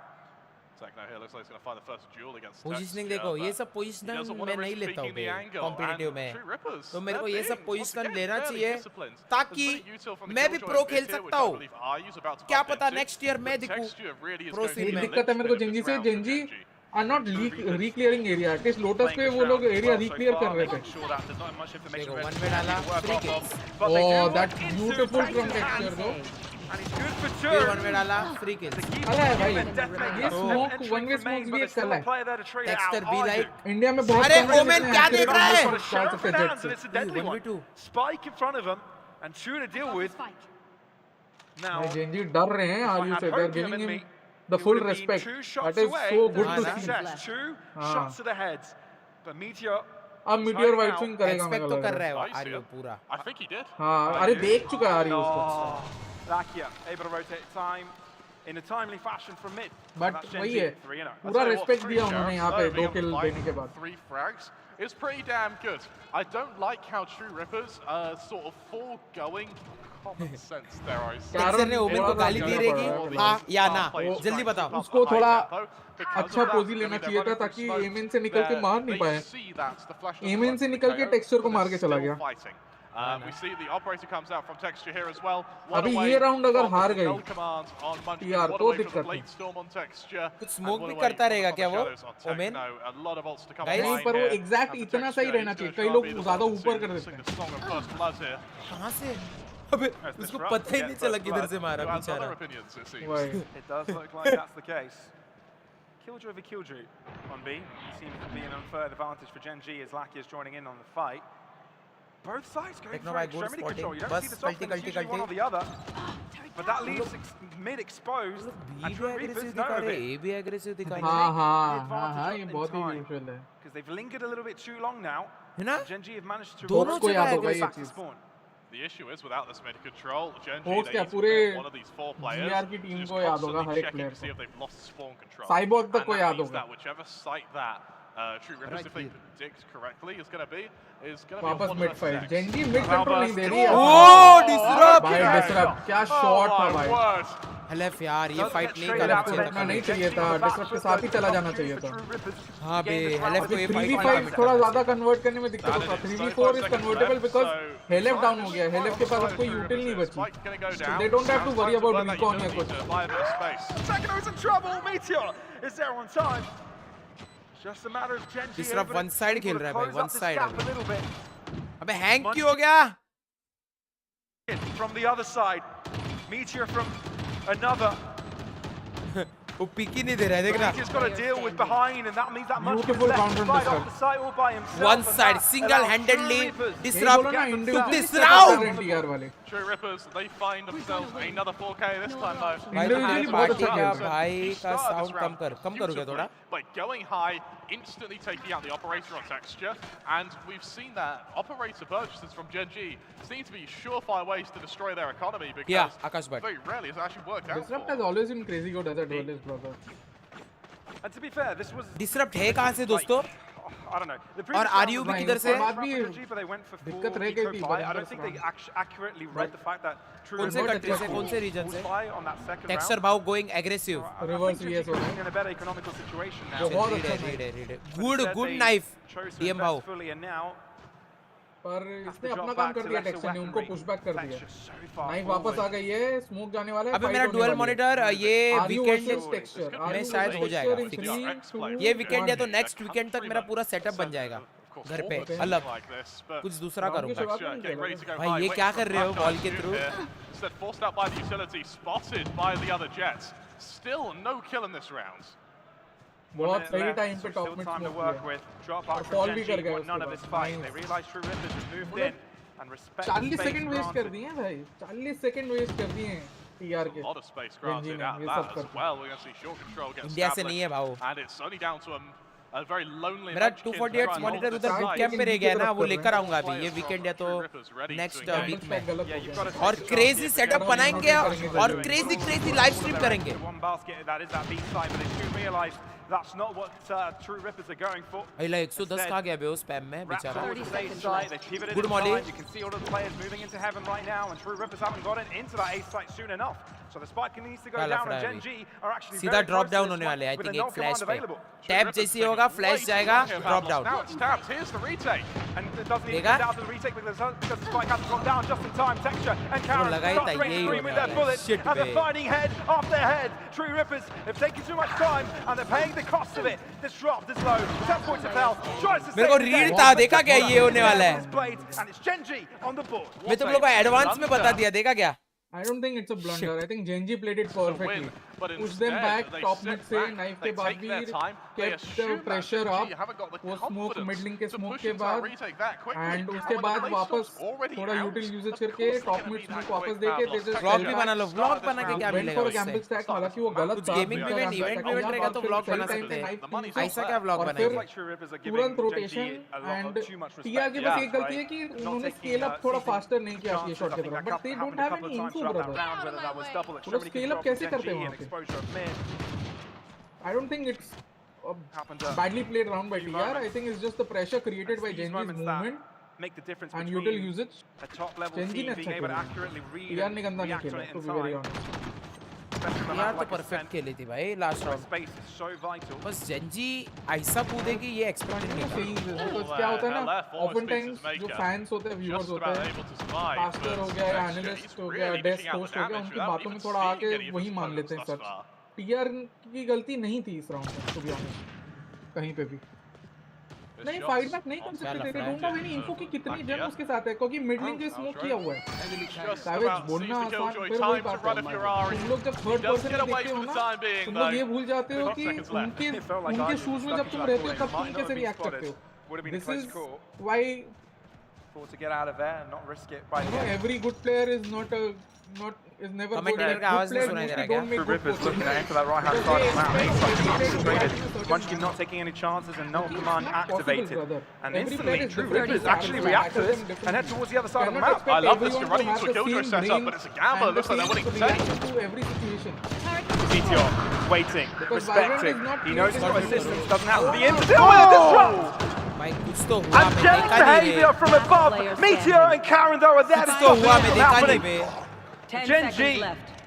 L: Techno here looks like he's going to find the first duel against
B: positioning
L: Texture,
B: देखो, ये
L: but
B: सब
L: he
B: positional
L: doesn't
B: मैं
L: want to
B: नहीं
L: risk
B: लेता हूँ
L: peeking the angle,
B: competitive
L: and
B: में,
L: True Rippers,
B: तो मेरे को
L: they're
B: ये सब
L: being,
B: पोजीशनल
L: once again,
B: लेना
L: fairly
B: चाहिए
L: disciplined.
B: ताकि
L: There's very util from the
B: मैं भी
L: Killjoy
B: प्रो
L: bit
B: खेल
L: here,
B: सकता
L: which I
B: हूँ,
L: believe Ayu's about to
B: क्या
L: bump
B: पता
L: into,
B: नेक्स्ट ईयर मैं
L: but
B: दिखूं
L: Texture really is
B: pro
L: going to
B: scene
L: be
C: एक
B: में।
L: the
C: दिक्कत है मेरे को
L: linchpin of
C: जेनजी
L: this
C: से,
L: round for
C: Gen G
L: Gen.G.
C: Are not reclearing area, at least Lotus पे वो लोग एरिया रिक्लियर कर रहे थे।
B: देखो वन में डाला, free kicks,
C: oh that beautiful from texture दो,
B: फिर वन में डाला, फ्री किक्स,
C: कला है भाई, ये स्मोक वन वे स्मोक्स भी एक कला है।
B: टेक्सचर बी लाइक,
C: इंडिया में बहुत
B: अरे
C: कम है
B: ओमेन
C: जितने
B: क्या
C: accurate
B: देख रहा है?
C: round डाल सकते हैं जेट से।
B: 1v2
O: Spike in front of him and True to deal with. Now,
C: भाई जेनजी डर रहे हैं आर यू से, they are giving him the full respect, that is so good to see.
O: True shots to the heads, but Meteor.
C: अब Meteor wide swing करेगा मेरे
B: expect
C: को
B: तो
C: लग
B: कर
C: रहा
B: रहा
C: है।
B: है आर्यो पूरा।
L: I think he did.
C: हाँ अरे देख चुका है आर्यो उसको,
I: Lakia able to rotate time in a timely fashion from mid.
C: But
I: That's
C: वही
I: Gen.G,
C: है
I: 3-0.
C: पूरा रिस्पेक्ट दिया उन्होंने यहाँ पे दो किल देने के बाद।
L: 3 frags is pretty damn good. I don't like how True Rippers are sort of foregoing common sense, dare I say.
B: Texture ने ओमेन को गाली दी रहेगी हाँ या ना, जल्दी बताओ।
C: उसको थोड़ा अच्छा पोजी लेना चाहिए था ताकि एमएन से निकल के मार नहीं पाए। एमएन से निकल के टेक्सचर को मार के चला गया।
L: We see the operator comes out from Texture here as well.
C: अभी ये राउंड अगर हार गई यार तो दिक्कत है।
B: कुछ स्मोक भी करता रहेगा क्या वो ओमेन?
C: नहीं पर वो एग्जैक्ट इतना सही रहना चाहिए, कई लोग ज्यादा ऊपर कर देते हैं।
B: कहाँ से? अबे उसको पता ही नहीं चला किधर से मारा बेचारा।
I: It does look like that's the case. Killjoy over Killjoy on B. Seems to be an unfair advantage for Gen.G as Lakia is joining in on the fight. Both sides going
B: Techno
I: for
B: by good
I: extremity control.
B: spotting.
I: You don't
B: Bus,
I: see the top
B: culti,
I: it's usually
B: culti,
I: one or
B: culti.
I: the other. But that leaves mid exposed.
B: B
I: And
B: भी
I: True Reapers
B: aggressive
I: know
B: दिखा
I: of
B: रहे,
I: it.
B: A भी aggressive दिखा रहे।
C: हाँ हाँ हाँ हाँ ये बहुत ही यूजुअल है।
I: Because they've lingered a little bit too long now.
B: है ना?
I: Gen.G have managed to
B: दोनों
C: को याद होगा
I: go
C: ये
I: back to
C: चीज।
I: spawn.
L: The issue is without this mid control, Gen.G
C: Host
L: they
C: क्या
L: need to
C: पूरे
L: get one of these 4 players
C: GR की टीम
L: just
C: को याद होगा
L: constantly
C: हर एक
L: checking
C: प्लेयर
L: to see
C: को।
L: if they've lost spawn control.
C: Cyborg तक
L: And
C: को
L: that
C: याद
L: means
C: होगा।
L: that whichever site that True Rippers, if they predict correctly, is going to be
C: वापस
L: one
C: mid
L: less
C: fight,
L: deck.
C: Gen Z mid control नहीं दे रही है।
B: ओह disrupt
C: भाई disrupt क्या शॉट था भाई।
B: हलफ यार ये फाइट नहीं करना चाहिए
C: इतना नहीं चाहिए था, डिसरप्ट के साथ ही चला जाना चाहिए था।
B: हाँ बे हलफ को ये फाइट
C: 3v5 थोड़ा ज्यादा कन्वर्ट करने में दिक्कत होता है। 3v4 इज कन्वर्टेबल बिकॉज़ हेलेफ डाउन हो गया, हेलेफ के पास कोई यूटिल नहीं बची। They don't have to worry about recon या कुछ।
I: Techno's in trouble. Meteor is there on time. Just a matter of Gen.G.
B: Disrupt
I: able to-
B: one side
I: able
B: खेल
I: to
B: रहा है भाई,
I: close
B: one
I: up this
B: side
I: gap
B: अभी।
I: a little bit.
B: अबे hang क्यों हो गया?
I: From the other side, Meteor from another.
B: वो पिक ही नहीं दे रहा है देखना।
I: Meteor's got to deal with behind, and that means that much
C: Beautiful
I: left
C: counter
I: to fight
C: disrupt.
I: off the site all by himself.
B: One
I: and
B: side
I: that
B: single-handedly
I: allows True Reapers
B: disrupt
C: बोलो ना
B: to
C: individually
B: this
C: step
B: round.
C: कर रहे हैं वाले।
L: True Rippers, they find themselves another 4K this time though.
B: भाई
C: Individually
B: तुम्हारे
C: बहुत
B: party
C: अच्छा
B: का
C: खेल रहे हैं।
B: भाई का साउंड कम करो क्या थोड़ा?
L: By going high, instantly taking out the operator on Texture, and we've seen that operator purchases from Gen.G seem to be surefire ways to destroy their economy because
B: Yeah, Akash Bhatt.
L: very rarely has it actually worked out.
C: Disrupt
L: for
C: has always been crazy good as a duelist, brother.
I: And to be fair, this was
B: disrupt है कहाँ से दोस्तों?
I: I don't know. The
B: और
I: previous round
B: RU
I: was
B: भी
I: like
B: किधर से?
C: बाद भी
I: G, but they went for full
C: दिक्कत रह गई थी,
I: eco buy. I don't
C: बस
I: think they accurately read the fact that True
B: कौन से
I: Rippers
B: कंट्री से
I: did
B: कौन से
I: full
B: रीजन से?
I: buy on that second
B: texture
I: round.
B: भाव going aggressive.
I: I think
C: Reverse
I: Gen.G
C: VS हो
I: is
C: रहा है।
I: in a better economical situation now.
C: बहुत
B: रीड
C: अच्छा
B: है,
C: था।
B: रीड है।
I: But
B: good
I: instead
B: good
I: they
B: knife
I: chose to
B: DM
I: invest
B: भाव।
I: fully, and now
C: पर
I: have
C: इसने
I: to
C: अपना
I: drop
C: काम
I: back
C: कर
I: to
C: दिया,
I: lesser
C: टेक्सचर ने उनको
I: weaponry.
C: पुश बैक कर
I: Benq
C: दिया।
I: just so far
C: नाइफ वापस आ
I: forward.
C: गई है, स्मोक जाने वाला है।
B: अबे
C: fight
B: मेरा
C: होने
B: डुअल
C: वाली है।
B: मॉनिटर ये
C: आरयू
B: वीकेंड
C: वर्सेस टेक्सचर,
B: में
C: आरयू
B: शायद
C: वर्सेस
B: हो जाएगा
C: टेक्सचर in
B: फिक्स।
C: 3, 2,
B: ये वीकेंड या तो
C: 1।
B: नेक्स्ट वीकेंड तक मेरा पूरा सेटअप बन जाएगा घर पे अलग कुछ दूसरा करूंगा। भाई ये क्या कर रहे हो बॉल के through?
L: Instead forced out by the utility, spotted by the other Jets. Still no kill in this round.
C: बहुत सही
I: Left,
C: टाइम पे
I: so
C: टॉप
I: still
C: में
I: time to
C: स्मोक
I: work
C: किया।
I: with. Drop back
C: और
I: from
C: fall भी कर
I: Gen.G
C: गए
I: want
C: उसके
I: none of
C: बाद।
I: this fight.
C: Nice.
I: They realize True Rippers have moved
C: मतलब
I: in and respect
C: 40
I: space
C: second waste कर
I: granted.
C: दिए भाई, 40 सेकंड वेस्ट कर दिए हैं टीआर के।
L: A lot of space
C: Gen.G
L: granted
C: ने
L: out
C: ये
L: of
C: सब
L: that as
C: करके।
L: well. We're going to see short control get
B: India से नहीं है भाव।
L: and it's only down to a very lonely
B: मेरा
L: Munchkin
B: 248
L: trying to
B: monitor
L: hold
B: उधर
L: this
B: बूट
L: side.
B: कैंप पे रह गया ना, वो लेकर आऊंगा अभी ये वीकेंड या तो नेक्स्ट वीक में।
I: Yeah, you've got to
B: और क्रेजी सेटअप बनाएंगे और क्रेजी लाइव स्ट्रीम करेंगे।
I: One basket that is that B side, but they do realise that's not what True Rippers are going for.
B: अइला 110 कहाँ गया बे उस स्पैम में बेचारा.
I: Good
B: Molly.
I: You can see all of the players moving into heaven right now, and True Rippers haven't gotten into that A site soon enough. So the spike needs to go down, and Gen.G are actually
B: सीधा drop down होने वाले. I think एक flash पे. Tap जैसी होगा, flash जाएगा, drop down.
K: Now it's tapped. Here's the retake.
I: And it doesn't even get out of the retake because the spike hasn't gone down just in time. Texture and Karen got straight through with their bullets, and they're finding head after head. True Rippers have taken too much time, and they're paying the cost of it. This drop is low. 10 points of health. Tries to
B: मेरे को read था, देखा क्या ये होने वाला है.
I: And it's Gen.G on the board.
B: मैं तुम लोगों को एडवांस में बता दिया, देखा क्या?
C: I don't think it's a blunder. I think Gen.G played it perfectly. Push them back, top mid से knife के बाद भी kept the pressure up. वो smoke middling के smoke के बाद and उसके बाद वापस थोड़ा util usage करके top mid smoke वापस देके they just
B: vlog भी बना लो. vlog बना के क्या मिलेगा
C: उससे? gamble stack हालांकि वो गलत था.
B: गेमिंग इवेंट रहेगा तो vlog बना सकते हैं. ऐसा क्या vlog बनाएंगे?
C: तुरंत rotation and टिया की बस एक गलती है कि उन्होंने scale up थोड़ा faster नहीं किया ये shot के तरफ. But they don't have any info brother. वो scale up कैसे करते हैं वहाँ पे? I don't think it's badly played round by TR. I think it's just the pressure created by Gen.G's movement
I: make the difference
C: and
I: between
C: util usage.
I: A top level
C: Gen.G
I: team
C: ने
I: being
C: अच्छा
I: able to
C: खेला.
I: accurately read
C: TR ने गंदा नहीं
I: react to
C: खेला,
I: it
C: to
I: in
C: be very
I: time.
C: honest.
B: यार तो perfect खेली थी भाई last round.
I: Space is so vital.
B: बस Gen.G ऐसा कूदे कि ये एक्सपेक्ट नहीं किया.
C: Because क्या होता है ना, often times जो fans होते हैं, viewers होते हैं, pastor हो गया या analyst हो गया, desk host हो गया, उनकी बातों में थोड़ा आके वही मान लेते हैं सच. TR की गलती नहीं थी इस राउंड में, to be honest. कहीं पे भी नहीं फाइट बैक नहीं कर सकते थे. डोंट हैव एनी इन्फो कि कितनी जन उसके साथ है क्योंकि मिडलिंग के स्मोक किया हुआ है. सैवेज बोलना आसान, फिर वही बात है. तुम लोग जब थर्ड पर्सन में देखते हो ना, तुम लोग ये भूल जाते हो कि उनके शूज में जब तुम रहते हो तब तुम कैसे रिएक्ट करते हो. This is why
I: to get out of there and not risk it by
C: every good player is is never good.
B: Commentator का आवाज नहीं सुनाई दे रहा क्या?
I: True Rippers looking to enter that right hand side of the map. It's like concentrated. Munchkin not taking any chances and no command activated. And instantly True Rippers actually react to this and head towards the other side of the map.
L: I love this. You're running into a killjoy setup, but it's a gamble. It looks like they're winning the
C: every situation.
I: Meteor waiting, respecting. He knows he's got assistance, doesn't have to be in to deal with it. Disrupt! And Gen's behavior from above. Meteor and Karen though are there to stop it from happening. Gen.G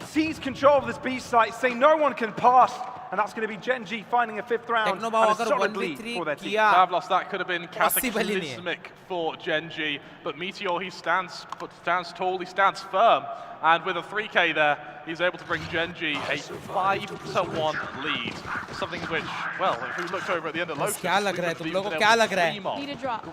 I: sees control of this B site, saying no one can pass, and that's going to be Gen.G finding a 5th round and a solid lead for their team.
L: Pavlos, that could have been cataclysmic for Gen.G, but Meteor, he stands tall, he stands firm, and with a 3k there, he's able to bring Gen.G a 5-1 lead. Something which, well, if we looked over at the end of Lotus,
B: क्या लग रहा है तुम लोगों को? क्या लग रहा है?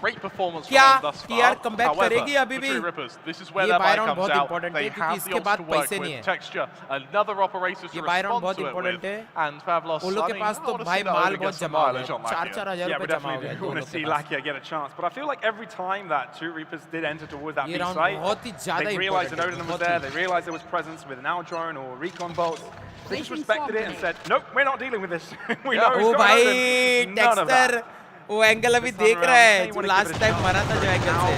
L: Great performance from
B: क्या
L: them thus far.
B: TR comeback करेगी अभी भी?
L: True Rippers, this is where their buy comes
B: बहुत
L: out.
B: important
L: They
B: है क्योंकि
L: have
B: इसके
L: the option
B: बाद
L: to work
B: पैसे नहीं
L: with
B: है.
L: texture, another operator to
B: ये buy round
L: respond
B: बहुत
L: to it
B: important
L: with,
B: है.
L: and Pavlos,
B: उन लोग के पास तो भाई माल बहुत जमा हो गया. 4,000
I: Yeah, we
B: रुपए जमा हो
I: definitely
B: गया.
I: do want to see Lakia get a chance, but I feel like every time that True Reapers did enter towards that
B: ये
I: B
B: round
I: site,
B: बहुत ही ज़्यादा
I: they realized that
B: important है.
I: Odin was there, they realized there was presence with an Owl drone or recon bolts. They just respected it and said, nope, we're not dealing with this. We know
B: ओ
I: he's got
B: भाई
I: Odin. None of that.
B: Texture वो angle अभी देख रहा है जो last time मरा था जो एंगल से.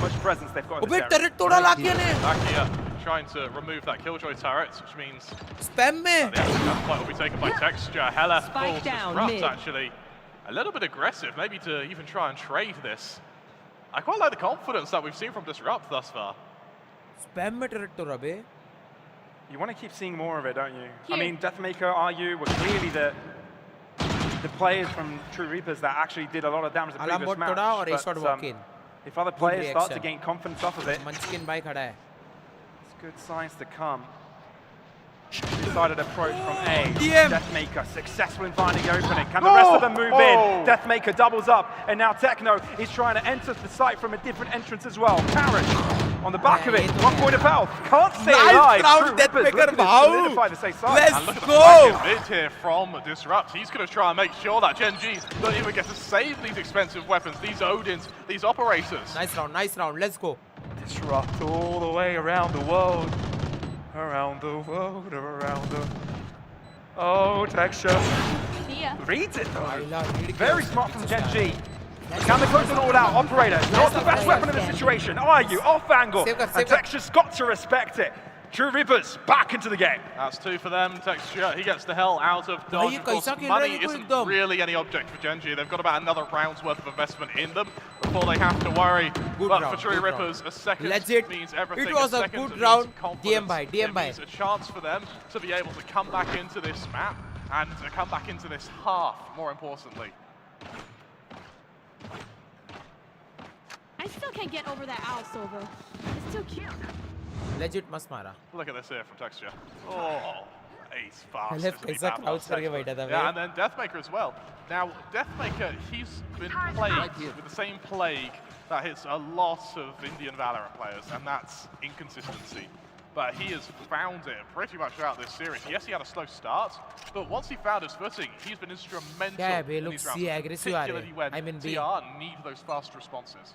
I: Much presence they've got.
B: अबे टर्रेट तोड़ा लाकिया ने.
L: Lakia trying to remove that killjoy turret, which means
B: spam में.
L: that fight will be taken by texture. Hella
P: Spike
L: falls
P: down,
L: disrupt
P: mid.
L: actually. A little bit aggressive, maybe to even try and trade this. I quite like the confidence that we've seen from Disrupt thus far.
B: Spam में turret तोड़ा बे.
I: You want to keep seeing more of it, don't you? I mean, Deathmaker, RU were clearly the players from True Reapers that actually did a lot of damage the previous match. But if other players start to gain confidence off of it,
B: Munchkin भाई खड़ा है.
I: it's good signs to come. Decided approach from A.
B: DM.
I: Deathmaker successful in finding the opening. Can the rest of them move in? Deathmaker doubles up, and now Techno is trying to enter the site from a different entrance as well. Karen on the back of it. 1 point of health. Can't stay alive. True Rippers looking to solidify the safe side.
L: And look at the second mid here from Disrupt. He's going to try and make sure that Gen.G don't even get to save these expensive weapons, these Odins, these operators.
B: Nice round. Let's go.
I: Disrupt all the way around the world. Around the world, around the... Oh, texture. Reads it though. Very smart from Gen.G. Can they close it all out? Operator, not the best weapon in this situation. Are you off angle? And texture's got to respect it.
K: True Reapers back into the game.
L: That's 2 for them. Texture, he gets the hell out of dodge. Of course, money isn't really any object for Gen.G. They've got about another round's worth of investment in them before they have to worry. But for True Rippers, a second means everything.
B: It was a good round. DM by.
L: It means a chance for them to be able to come back into this map and to come back into this half, more importantly.
P: I still can't get over that owl, Silver. It's too cute.
B: Legit must mara.
L: Look at this here from Texture. Oh, ace fast.
B: Yeah,
L: and then Deathmaker as well. Now, Deathmaker, he's been plagued with the same plague that hits a lot of Indian Valorant players, and that's inconsistency. But he has found it pretty much throughout this series. Yes, he had a slow start, but once he found his footing, he's been instrumental in these rounds, particularly when TR need those fast responses.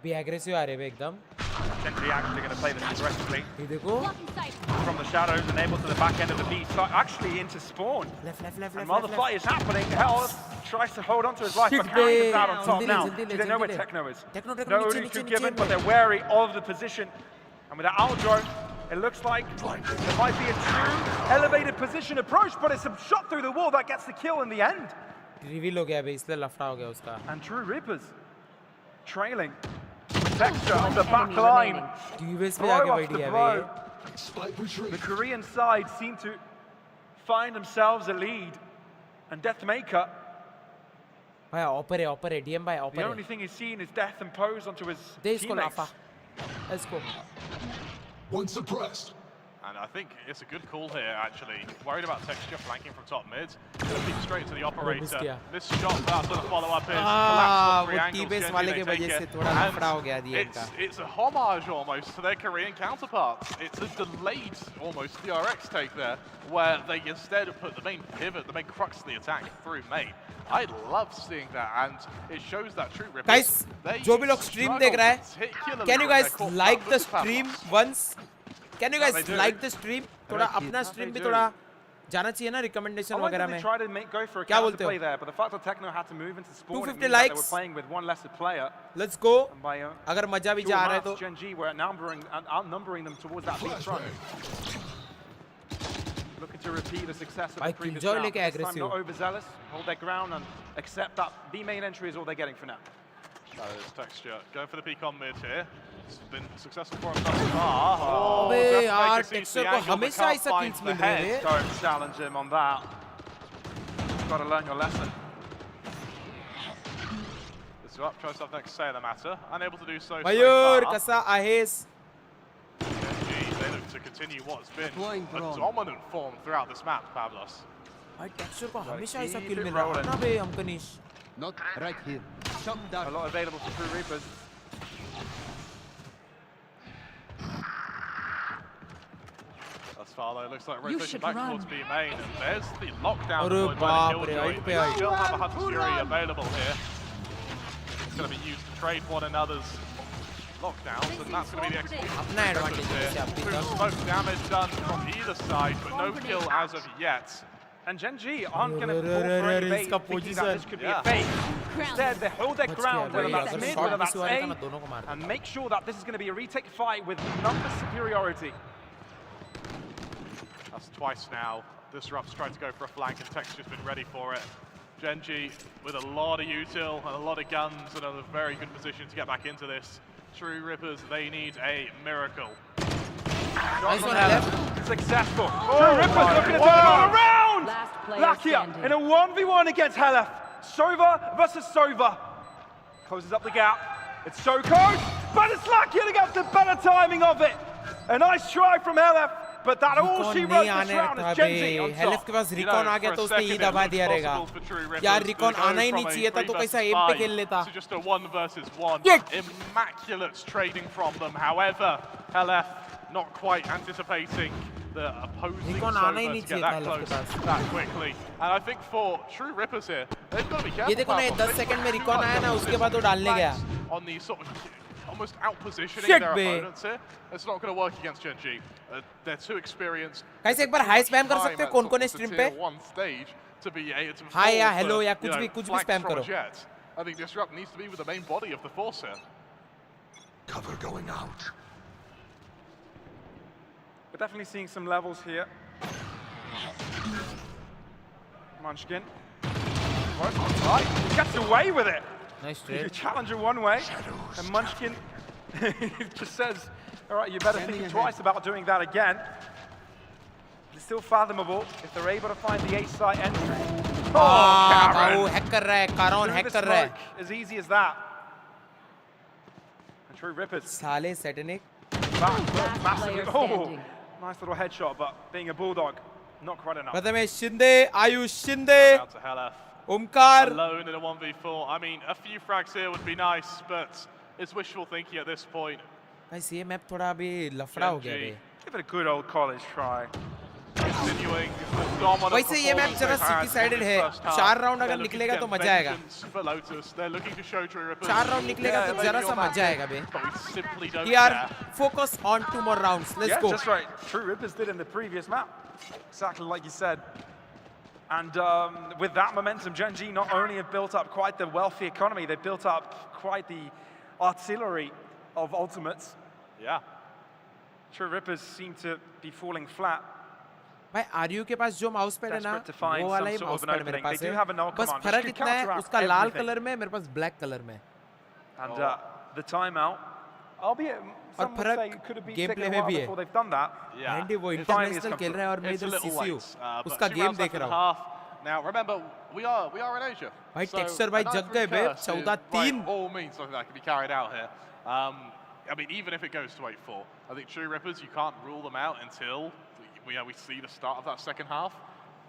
B: Be aggressive aa rahe ekdam.
I: Gen.G actually going to play this aggressively. From the shadows and able to the back end of the B site, actually into spawn.
B: Left.
I: And while the fight is happening, Hell tries to hold on to his life, but Harry is out on top now. They don't know where Techno is. No OD2 given, but they're wary of the position. And with that owl drone, it looks like there might be a true elevated position approach, but it's a shot through the wall that gets the kill in the end.
B: Reveal ho gaya bhai, isliye lafda ho gaya uska.
I: And True Reapers trailing. Texture on the back line. The Korean side seem to find themselves a lead. And Deathmaker, the only thing he's seen is death imposed onto his teammates.
B: Let's go.
L: One suppressed. And I think it's a good call here, actually. Worried about Texture flanking from top mid. Gonna peek straight to the operator. This shot after the follow-up is it's a homage almost to their Korean counterparts. It's a delayed, almost, DRX take there, where they instead put the main pivot, the main crux of the attack through main. I love seeing that, and it shows that True Rippers.
B: Guys, जो भी लोग stream देख रहा है, can you guys like the stream once? Can you guys like the stream? थोड़ा अपना stream भी थोड़ा जाना चाहिए ना recommendation वगैरह में. क्या बोलते हो? 250 likes. Let's go. अगर मजा भी जा रहा है तो.
I: Gen.G were outnumbering them towards that big front. Looking to repeat the success of the previous round. This time not overzealous, hold their ground and accept that B main entry is all they're getting for now.
L: That is Texture. Going for the peek on mid here. It's been successful for him thus far. Oh,
B: Texture को हमेशा ऐसा kills मिल रहे हैं.
I: Don't challenge him on that. You've got to learn your lesson.
L: This up, tries something to say in the matter. Unable to do so.
B: Mayur, kasa ahes.
L: They look to continue what's been a dominant form throughout this map, Pablos.
B: Texture को हमेशा ऐसा kill मिल रहा है ना बे हमकनिश.
M: Not right here.
I: A lot available for True Reapers.
L: Thus far though, looks like rotation back towards B main, and there's the lockdown deployed by the Killjoy. They still have a Hunter's Fury available here. It's going to be used to trade one another's lockdowns, and that's going to be the execution. Smoke damage done from either side, but no kill as of yet.
I: And Gen.G aren't going to fall for any bait, thinking that this could be a fake. Instead, they hold their ground, whether that's mid, whether that's A, and make sure that this is going to be a retake fight with number superiority.
L: That's twice now. Disrupt's tried to go for a flank, and Texture's been ready for it. Gen.G with a lot of util and a lot of guns, and in a very good position to get back into this. True Rippers, they need a miracle.
I: Nice one, left. Successful. True Rippers looking to turn it around! Lakia in a 1v1 against Helef. Sova versus Sova. Closes up the gap. It's so close, but it's Lakia to get the better timing of it. A nice try from Helef, but that all she wrote this round is Gen.G on top.
B: Helef के पास recon आ गया तो उसने ये दबा दिया रहेगा. यार recon आना ही नहीं चाहिए था तो कैसा aim पे खेल लेता.
L: Just a 1 versus 1. Immaculate trading from them. However, Helef not quite anticipating the opposing Sova to get that close that quickly. And I think for True Rippers here, they've got to be careful.
B: ये देखो ना 10 second में recon आया ना उसके बाद वो डालने गया.
L: On the sort of almost out-positioning their opponents here, it's not going to work against Gen.G. They're too experienced.
B: कैसे एक बार हाई स्पैम कर सकते हैं कौन-कौन है स्ट्रीम पे? हाय या हेलो या कुछ भी स्पैम करो.
L: I think Disrupt needs to be with the main body of the force here.
M: Cover going out.
I: We're definitely seeing some levels here. Munchkin. Right, gets away with it.
B: Nice
I: You
B: trade.
I: challenge her one way, and Munchkin just says, all right, you better think twice about doing that again. It's still fathomable if they're able to find the A site entry.
B: भाऊ hack कर रहा है, कारोन hack कर रहा है.
I: As easy as that. And True Rippers.
B: साले Satanic.
I: Massively. Oh, nice little headshot, but being a bulldog, not quite enough.
B: Prathamesh Shinde, Ayush Shinde,
L: Out to Helef.
B: Omkar.
L: Alone in a 1v4. I mean, a few frags here would be nice, but it's wishful thinking at this point.
B: भाई ये map थोड़ा अभी लफड़ा हो गया बे.
I: Give it a good old college try.
L: Continuing the dominant
B: वैसे ये map जरा सिटी साइडेड है. 4 राउंड अगर निकलेगा तो मजा आएगा.
L: For Lotus, they're looking to show True Rippers.
B: 4 round निकलेगा तो जरा सा मजा आएगा बे.
L: But we simply don't
B: We are
L: care.
B: focused on 2 more rounds. Let's go.
I: Just right. True Rippers did in the previous map. Exactly like you said. And with that momentum, Gen.G not only have built up quite the wealthy economy, they've built up quite the artillery of ultimates.
L: Yeah.
I: True Rippers seem to be falling flat.
B: भाई RU के पास जो mouse pad है ना वो वाला ही mouse pad मेरे पास है. बस फर्क इतना है उसका लाल कलर में मेरे पास ब्लैक कलर में.
I: And the timeout, albeit some would say it could have been taken a while before they've done that.
B: Andy वो इंटरनेशनल खेल रहा है और मैं इधर सीसीयू उसका गेम देख रहा हूँ.
L: Now remember, we are in Asia.
B: भाई टेक्सचर भाई जग गए बे. 14-3.
L: All means something that can be carried out here. I mean, even if it goes to 8-4, I think True Rippers, you can't rule them out until we see the start of that second half.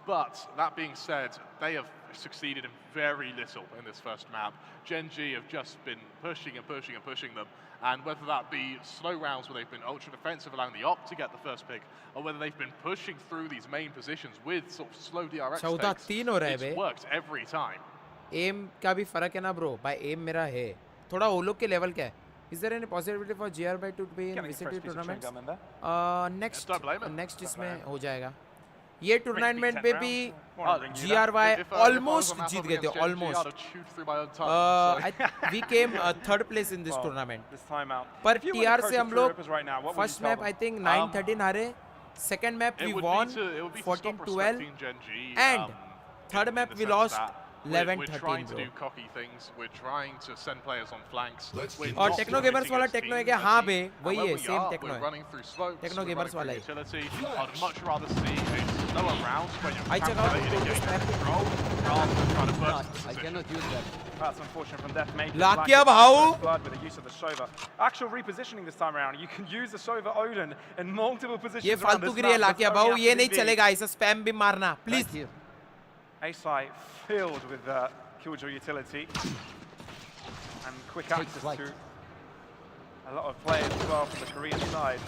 L: But that being said, they have succeeded in very little in this first map. Gen.G have just been pushing and pushing and pushing them. And whether that be slow rounds where they've been ultra defensive, allowing the op to get the first pick, or whether they've been pushing through these main positions with sort of slow DRX takes, it's worked every time.
B: Aim का भी फर्क है ना bro. भाई aim मेरा है. थोड़ा वो लोग के level क्या है? Is there any possibility for GR2 to be in VCT tournaments? Next इसमें हो जाएगा. ये टूर्नामेंट पे भी GRY almost जीत गए थे. Almost. We came third place in this tournament. पर TR से हम लोग first map I think 9-13 हारे. Second map we won 14-12 and third map we lost 11-13
L: We're trying to do cocky things. We're trying to send players on flanks.
B: और techno gamers वाला techno है क्या? हाँ बे वही है सेम टेक्नो है. Techno gamers वाला है.
L: I'd much rather see a slower round when you're
B: I check out
L: rather than trying to burst.
M: I cannot use that.
I: That's unfortunate from Deathmaker.
B: लाकिया भाऊ.
I: Blood with the use of the Sova. Actual repositioning this time around. You can use the Sova Odin in multiple positions.
B: ये फालतूगिरी है लाकिया भाऊ. ये नहीं चलेगा. इसे spam भी मारना please.
I: A-site filled with Killjoy utility and quick access to a lot of players as well from the Korean side.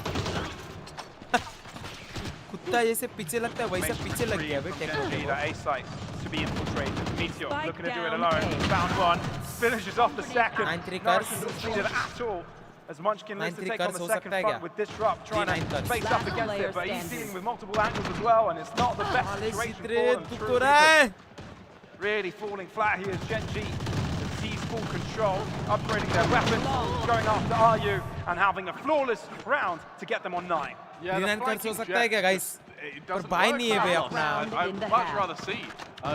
B: कुत्ता जैसे पीछे लगता है वैसा पीछे लग गया बे techno.
I: A-site to be infiltrated. Meteor looking to do it alone. Found one. Finishes off the second.
B: 9-3
I: Not
B: curse.
I: succeeded at all. As Munchkin looks to
B: 9-3
I: take on
B: curse
I: the
B: हो
I: second
B: सकता है
I: front
B: क्या?
I: with Disrupt, trying to face up against it, but he's dealing with multiple angles as well, and it's not the best situation for them. True Rippers really falling flat here as Gen.G sees full control, upgrading their weapons, going after RU, and having a flawless round to get them on 9.
L: Yeah,
B: the curse हो सकता है क्या guys? पर bye नहीं है बे अपना.
L: I'd much rather see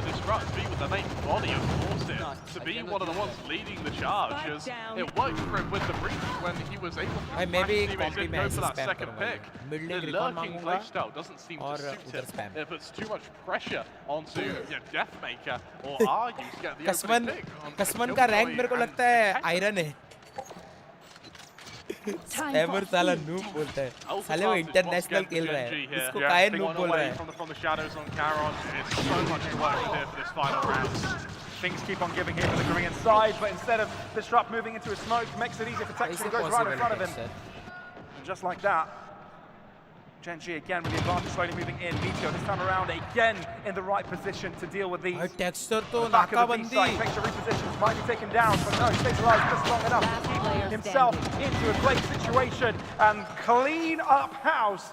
L: Disrupt be with the main body of Corsair, to be one of the ones leading the charge, as it worked for him with the breach when he was able to
B: maybe
L: go for that second pick. The lurking playstyle doesn't seem to suit him. It puts too much pressure onto Deathmaker or RU to get the opening pick.
B: कसमन का rank मेरे को लगता है iron है. Ever साला noob बोलता है. साले वो इंटरनेशनल खेल रहा है. इसको काहे नूब बोल रहा है?
L: From the shadows on Caron, it's so much work here for this final round.
I: Things keep on giving here for the Korean side, but instead of Disrupt moving into a smoke, makes it easier for Texture, goes right in front of him. And just like that, Gen.G again with the advantage slowly moving in. Meteor this time around again in the right position to deal with these.
B: Texture तो
I: नाकाबंदी. Texture repositions might be taken down, but no, he stays alive just long enough to keep himself into a great situation and clean up house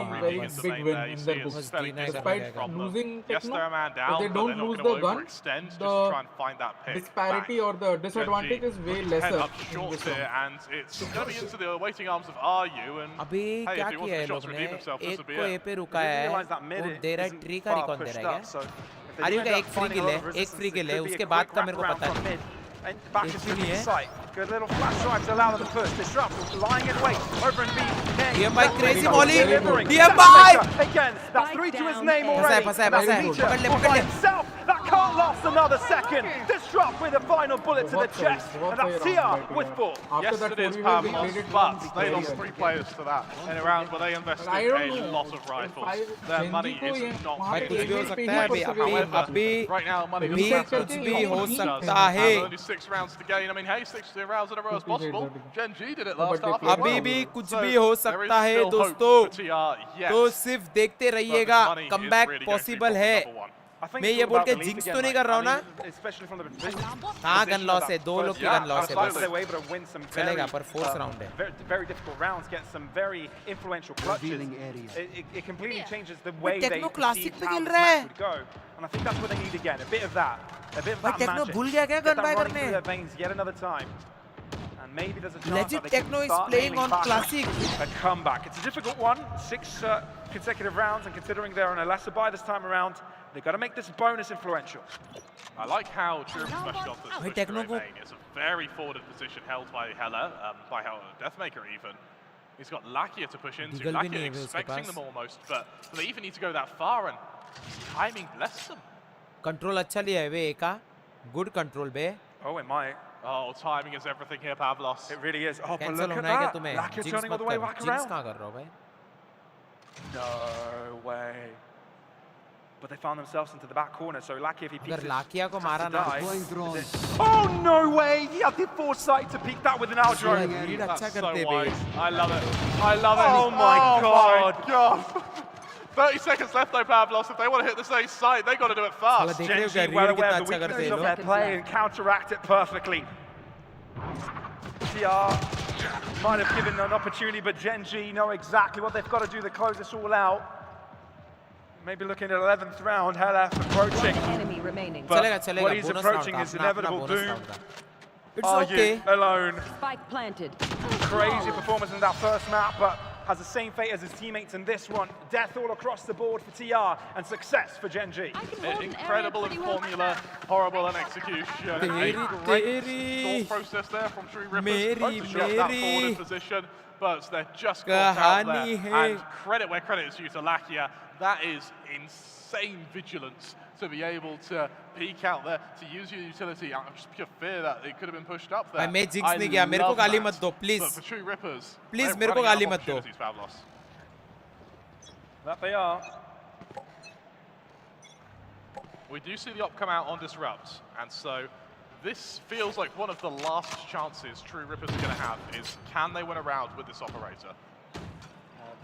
C: very big win in their books. Despite losing Techno, if they don't lose the gun, the disparity or the disadvantage is way lesser in this round.
L: And it's coming into the waiting arms of RU, and
B: अभी
L: hey,
B: क्या
L: if he wants
B: किया है
L: the shots
B: लोग
L: to
B: ने
L: redeem himself, this
B: एक
L: will be
B: को ए
L: it.
B: पे रुका है वो दे रहा है ट्री का रिकॉन दे रहा है क्या आर्यू का एक फ्री किल है एक फ्री किल है उसके बाद का मेरे को पता नहीं
I: And back into the site. Good little flash drive to allow them to push. Disrupt, lying in wait. Over and B.
B: DMY crazy molly.
I: Delivering.
B: DMY!
I: Again, that's 3 to his name already.
B: फंसा है पकड़ ले
I: himself. That Can't last another second. Disrupt with a final bullet to the chest, and that's TR with 4.
L: Yes, it is Pavlos, but they lost 3 players to that in a round where they invested a lot of rifles. Their money is not
B: भाई कुछ भी हो सकता है
L: However,
B: अभी
L: right now money
B: अभी
L: is
B: कुछ भी हो सकता
L: and
B: है
L: only 6 rounds to gain. I mean, hey, 6 rounds in a row is possible. Gen.G did it last half.
B: अभी भी कुछ भी हो सकता है दोस्तों, तो सिर्फ देखते रहिएगा, कमबैक पॉसिबल है। मैं ये बोल के जिंक्स तो नहीं कर रहा हूँ ना। हाँ गन लॉस है, 2 लोग की गन लॉस है बस, चलेगा पर फोर्थ राउंड है।
I: Very difficult rounds, get some very influential clutches. It completely changes the way they
B: Techno
I: perceive
B: classic पे
I: how
B: खेल
I: the
B: रहा है।
I: match would go. And I think that's what they need again, a bit of that
B: भाई Techno
I: magic.
B: भूल गया क्या
I: Get
B: gun
I: that
B: बाय
I: running
B: करने?
I: through their veins yet another time. And maybe there's a chance
B: Legit
I: that they can
B: Techno is
I: start
B: playing
I: nailing
B: on
I: back
B: classic.
I: a comeback. It's a difficult one, 6 consecutive rounds, and considering they're on a lesser buy this time around, they've got to make this bonus influential.
L: I like how True smashed off this
B: भाई
L: push
B: techno
L: through
B: को
L: main. It's a very forwarded position held by by Deathmaker even. He's got Lakia to push into.
B: Deagle भी नहीं
L: Lakia
B: है उसके
L: expecting
B: pass.
L: them almost, but they even need to go that far, and timing bless them.
B: Control अच्छा लिया है वे एका, good control बे।
I: Oh, it might.
L: Oh, timing is everything here, Pavlos.
I: It really is. Oh, but
B: cancel
I: look at
B: होना है क्या
I: that.
B: तुम्हें?
I: Lakia
B: जिंक्स
I: turning all
B: मत
I: the way
B: कर,
I: back
B: जिंक्स
I: around.
B: कहाँ कर रहा हो भाई?
I: No way. But they found themselves into the back corner, so Lakia, if he peeks
B: अगर
I: it,
B: लाकिया को
I: has to
B: मारा ना,
I: die. Oh, no way! He had the foresight to peek that with an outro.
B: Read अच्छा
L: That's so
B: करते बे।
L: wise. I love it. I love it.
I: Oh my God.
L: My God. 30 seconds left though, Pavlos. If they want to hit the ace side, they got to do it
B: साला
L: fast.
B: देख रहे हो क्या
I: Gen.G well
B: read
I: aware
B: कितना
I: of the
B: अच्छा करते
I: weaknesses
B: हैं
I: of their
B: लोग?
I: play and counteract it perfectly. TR might have given an opportunity, but Gen.G know exactly what they've got to do to close this all out. Maybe looking at 11th round, Helaf approaching. But
B: चलेगा चलेगा,
I: what he's
B: bonus
I: approaching
B: round
I: is
B: का, अपना
I: inevitable
B: bonus
I: doom.
B: Round का। It's
I: Are
B: okay.
I: you alone?
Q: Spike planted.
I: Crazy performance in that first map, but has the same fate as his teammates in this one. Death all across the board for TR, and success for Gen.G.
L: Incredible in formula, horrible in execution. A great thought process there from True Rippers. Both to shut that forwarded position, but they're just caught out there. And credit where credit is due to Lakia. That is insane vigilance to be able to peek out there, to use your utility. I'm just pure fear that it could have been pushed up there.
B: भाई मैं jinx नहीं किया, मेरे को गाली मत दो please.
L: But for True Rippers,
B: please मेरे को गाली मत दो।
I: That they are.
L: We do see the op come out on Disrupt, and so this feels like one of the last chances True Rippers are going to have is can they win a round with this operator?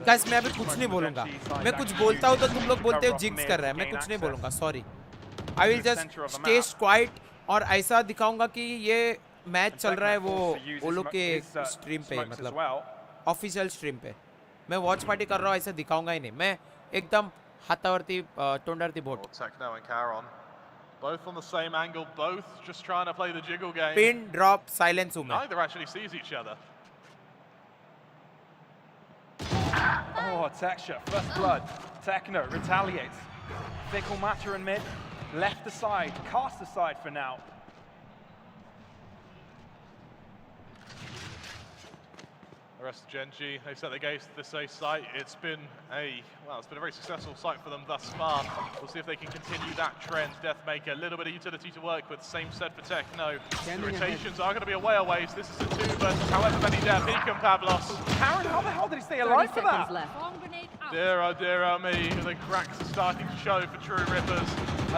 B: Guys मैं अभी कुछ नहीं बोलूंगा, मैं कुछ बोलता हूँ तो तुम लोग बोलते हो जिंक्स कर रहा है, मैं कुछ नहीं बोलूंगा, sorry. I will just stay quiet और ऐसा दिखाऊंगा कि ये मैच चल रहा है वो लोग के स्ट्रीम पे, मतलब ऑफिशियल स्ट्रीम पे। मैं वॉच पार्टी कर रहा हूँ ऐसा दिखाऊंगा ही नहीं, मैं एकदम हाथावरती टोंडरती boat.
L: Techno and Caron, both on the same angle, both just trying to play the jiggle game.
B: Pin drop silence हूँ मैं।
L: Neither actually sees each other.
I: Oh, texture, first blood. Techno retaliates. Fickle matter in mid, left aside, cast aside for now.
L: The rest of Gen.G, they set the gates to this ace site. It's been a very successful site for them thus far. We'll see if they can continue that trend. Deathmaker, a little bit of utility to work with. Same said for Techno. The rotations are going to be a way away. So this is a 2 versus however many there. Beacon Pavlos.
I: Karen, how the hell did he stay alive for that?
L: Dear me, the cracks are starting to show for True Rippers,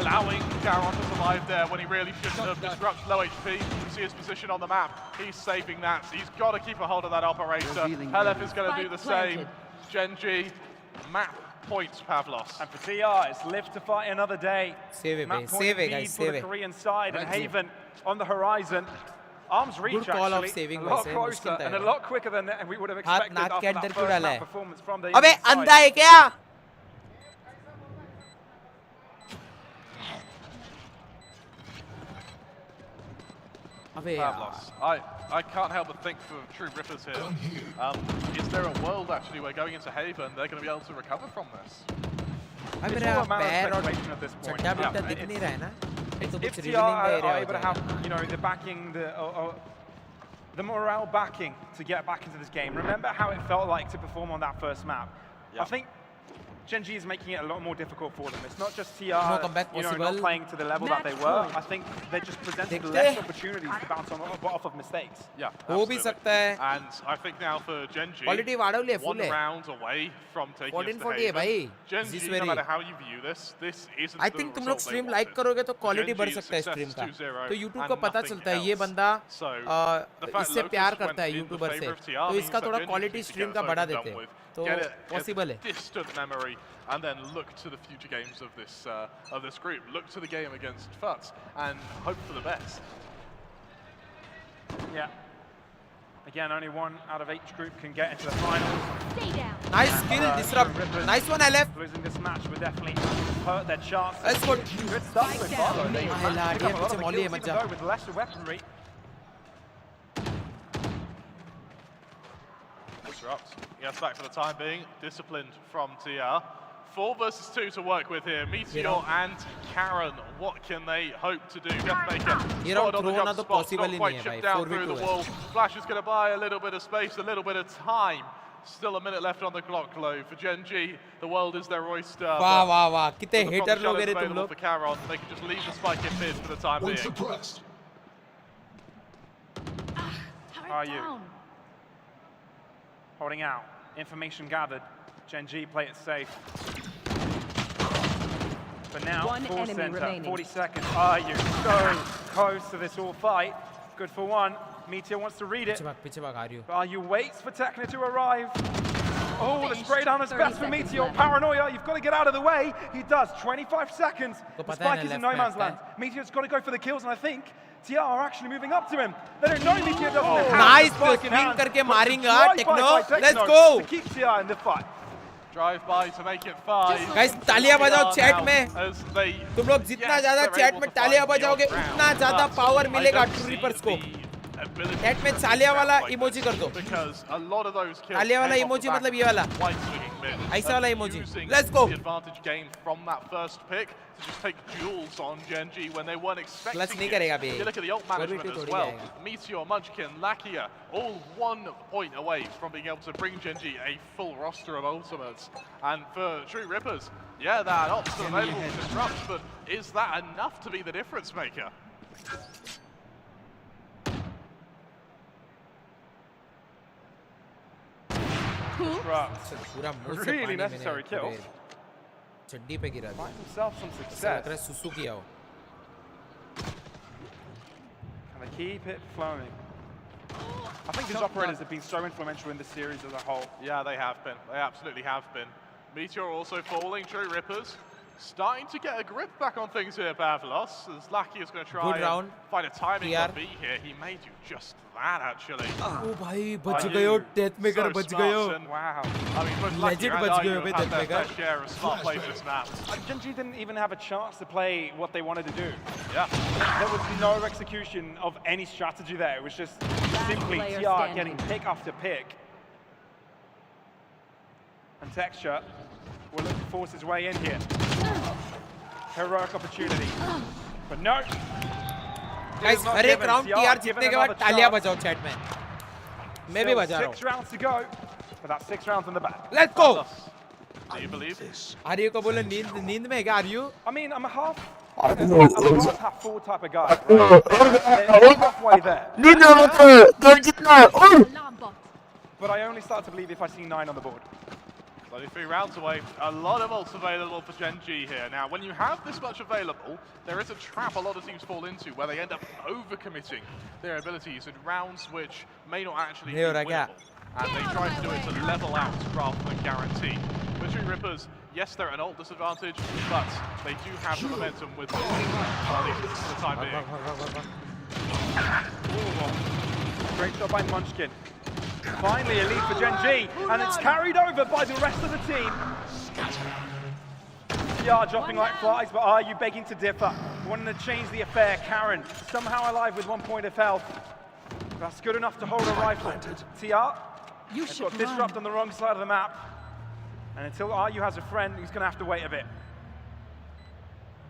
L: allowing Caron to survive there when he really shouldn't have. Disrupts low HP. You see his position on the map. He's saving that. So he's got to keep a hold of that operator. Helef is going to do the same. Gen.G, map points, Pavlos.
I: And for TR, it's live to fight another day.
B: Save it,
I: map
B: guys.
I: point
B: Save it,
I: indeed
B: guys.
I: for
B: Save
I: the
B: it.
I: Korean side, and Haven on the horizon. Arms reach,
B: Good call of
I: actually,
B: saving,
I: a lot
B: वैसे,
I: closer
B: मुश्किल
I: and a
B: था
I: lot quicker than we would have
B: हाथ
I: expected
B: नाक
I: after
B: के
I: that
B: अंदर क्यों
I: first
B: डाला
I: map
B: है?
I: performance from the
B: अबे
I: Indian side.
B: अंधा है क्या? अबे
L: Pavlos, I can't help but think for True Rippers here. Is there a world actually where going into Haven they're going to be able to recover from this?
B: भाई मेरा पैर और चड्डा बिट्टा दिख नहीं रहा है ना? तो
I: If
B: कुछ
I: TR
B: रिवीलिंग का एरिया
I: are
B: हो
I: able to
B: जाएगा।
I: have, you know, the backing, the morale backing to get back into this game. Remember how it felt like to perform on that first map. I think Gen.G is making it a lot more difficult for them. It's not just TR,
B: No comeback
I: you know,
B: possible.
I: not playing to the level that they were. I think they're just presenting less opportunities to bounce off of mistakes.
L: Yeah,
B: हो भी सकता है.
L: And I think now for Gen.G,
B: Quality वाढवली आहे,
L: one
B: full आहे.
L: round away from taking
B: 1440 है भाई.
L: Gen.G, no matter how you view this isn't
B: I think तुम लोग स्ट्रीम लाइक करोगे तो क्वालिटी बढ़ सकता है स्ट्रीम का. तो YouTube को पता चलता है ये बंदा इससे प्यार करता है यूट्यूबर से, तो इसका थोड़ा क्वालिटी स्ट्रीम का बढ़ा देते हैं, तो पॉसिबल है.
L: Distant memory, and then look to the future games of this group. Look to the game against Futs and hope for the best.
I: Yeah. Again, only one out of each group can get into the finals.
P: Stay down.
B: Nice skill, disrupt. Nice one, LF.
I: Losing this match would definitely hurt their chances.
B: Let's go.
I: Good start so far, though. They
B: Ahla,
I: managed to pick up a lot of the
B: molly
I: kills,
B: hai,
I: even
B: macha.
I: though with lesser weaponry.
L: Disrupt. Yes, back for the time being. Disciplined from TR. 4 versus 2 to work with here. Meteor and Karen. What can they hope to do? Deathmaker spotted on the jump spot. Not quite chipped down through the wall. Flash is going to buy a little bit of space, a little bit of time. Still a minute left on the clock, though. For Gen.G, the world is their oyster.
B: वाह वाह वाह, कितने hater लोग हैं रे तुम लोग.
L: For Karen, they can just leave the spike in mid for the time being.
I: Are you holding out? Information gathered. Gen.G play it safe. But now, full center, 40 seconds. Are you so close to this all fight? Good for one. Meteor wants to read it.
B: पीछे भाग, are you?
I: Are you waits for Tekna to arrive? Oh, the spray down is best for Meteor. Paranoia, you've got to get out of the way. He does. 25 seconds. The spike is in no man's land. Meteor's got to go for the kills, and I think TR are actually moving up to him. They don't know Meteor doesn't have
B: Nice,
I: the spike in
B: swing
I: hand,
B: करके
I: but
B: मारेंगा,
I: drive by
B: Techno. Let's
I: Techno
B: go.
I: to keep TR in the fight.
L: Drive by to make it 5.
B: Guys, तालियां बजाओ chat में. तुम लोग जितना ज़्यादा chat में तालियां बजाओगे, उतना ज़्यादा पावर मिलेगा ट्रू रिपर्स को. चैट में तालियां वाला इमोजी कर दो. तालियां वाला इमोजी मतलब ये वाला. ऐसा वाला emoji. Let's go.
L: The advantage gained from that first pick to just take duels on Gen.G when they weren't expecting
B: Clutch नहीं
L: it.
B: करेगा बे.
L: You look at the ult management as well. Meteor, Munchkin, Lakia, all 1 point away from being able to bring Gen.G a full roster of ultimates. And for True Rippers, yeah, that opt's still available to disrupt, but is that enough to be the difference maker?
I: Really necessary kills.
B: चड्डी पे गिरा.
I: Find himself some
B: लग
I: success.
B: रहा है सुसु किया हो.
I: Can they keep it flowing? I think his operators have been so influential in this series as a whole.
L: Yeah, they have been. They absolutely have been. Meteor also falling. True Rippers starting to get a grip back on things here, Pavlos. As Lackey is going to try and find a timing on B here. He may do just that, actually.
B: ओ भाई बच गए हो, Deathmaker बच गए हो.
I: Wow.
L: I mean, both Lackey and
B: बच गए
L: IU
B: हो बे
L: have had their
B: Deathmaker.
L: fair share of smart play for this map.
I: Gen.G didn't even have a chance to play what they wanted to do.
L: Yeah.
I: There was no execution of any strategy there. It was just simply TR getting pick after pick. And Texture will look to force his way in here. Heroic opportunity. But no.
B: Guys, हर एक round TR जीतने के बाद तालियां बजाओ chat में. मैं भी बजा रहा हूँ.
I: 6 rounds to go. But that's 6 rounds in the bag.
B: Let's go.
L: Do you believe this?
B: आर्यू को बोले नींद में है क्या आर्यू?
I: I mean, I'm a half full type of guy. Right? Halfway there.
E: नींद में मत तुम जितना.
I: But I only start to believe if I see 9 on the board.
L: Only 3 rounds away. A lot of ults available for Gen.G here. Now, when you have this much available, there is a trap a lot of teams fall into where they end up overcommitting their abilities in rounds which may not actually be winnable. And they try to do it to level out rather than guarantee. For True Rippers, yes, they're at an ult disadvantage, but they do have the momentum with them, at least for the time being.
I: Great job by Munchkin. Finally a lead for Gen.G, and it's carried over by the rest of the team. TR dropping like flies, but are you begging to differ? Wanting to change the affair. Karen, somehow alive with 1 point of health. That's good enough to hold a rifle. TR, they've got Disrupt on the wrong side of the map. And until RU has a friend, he's going to have to wait a bit.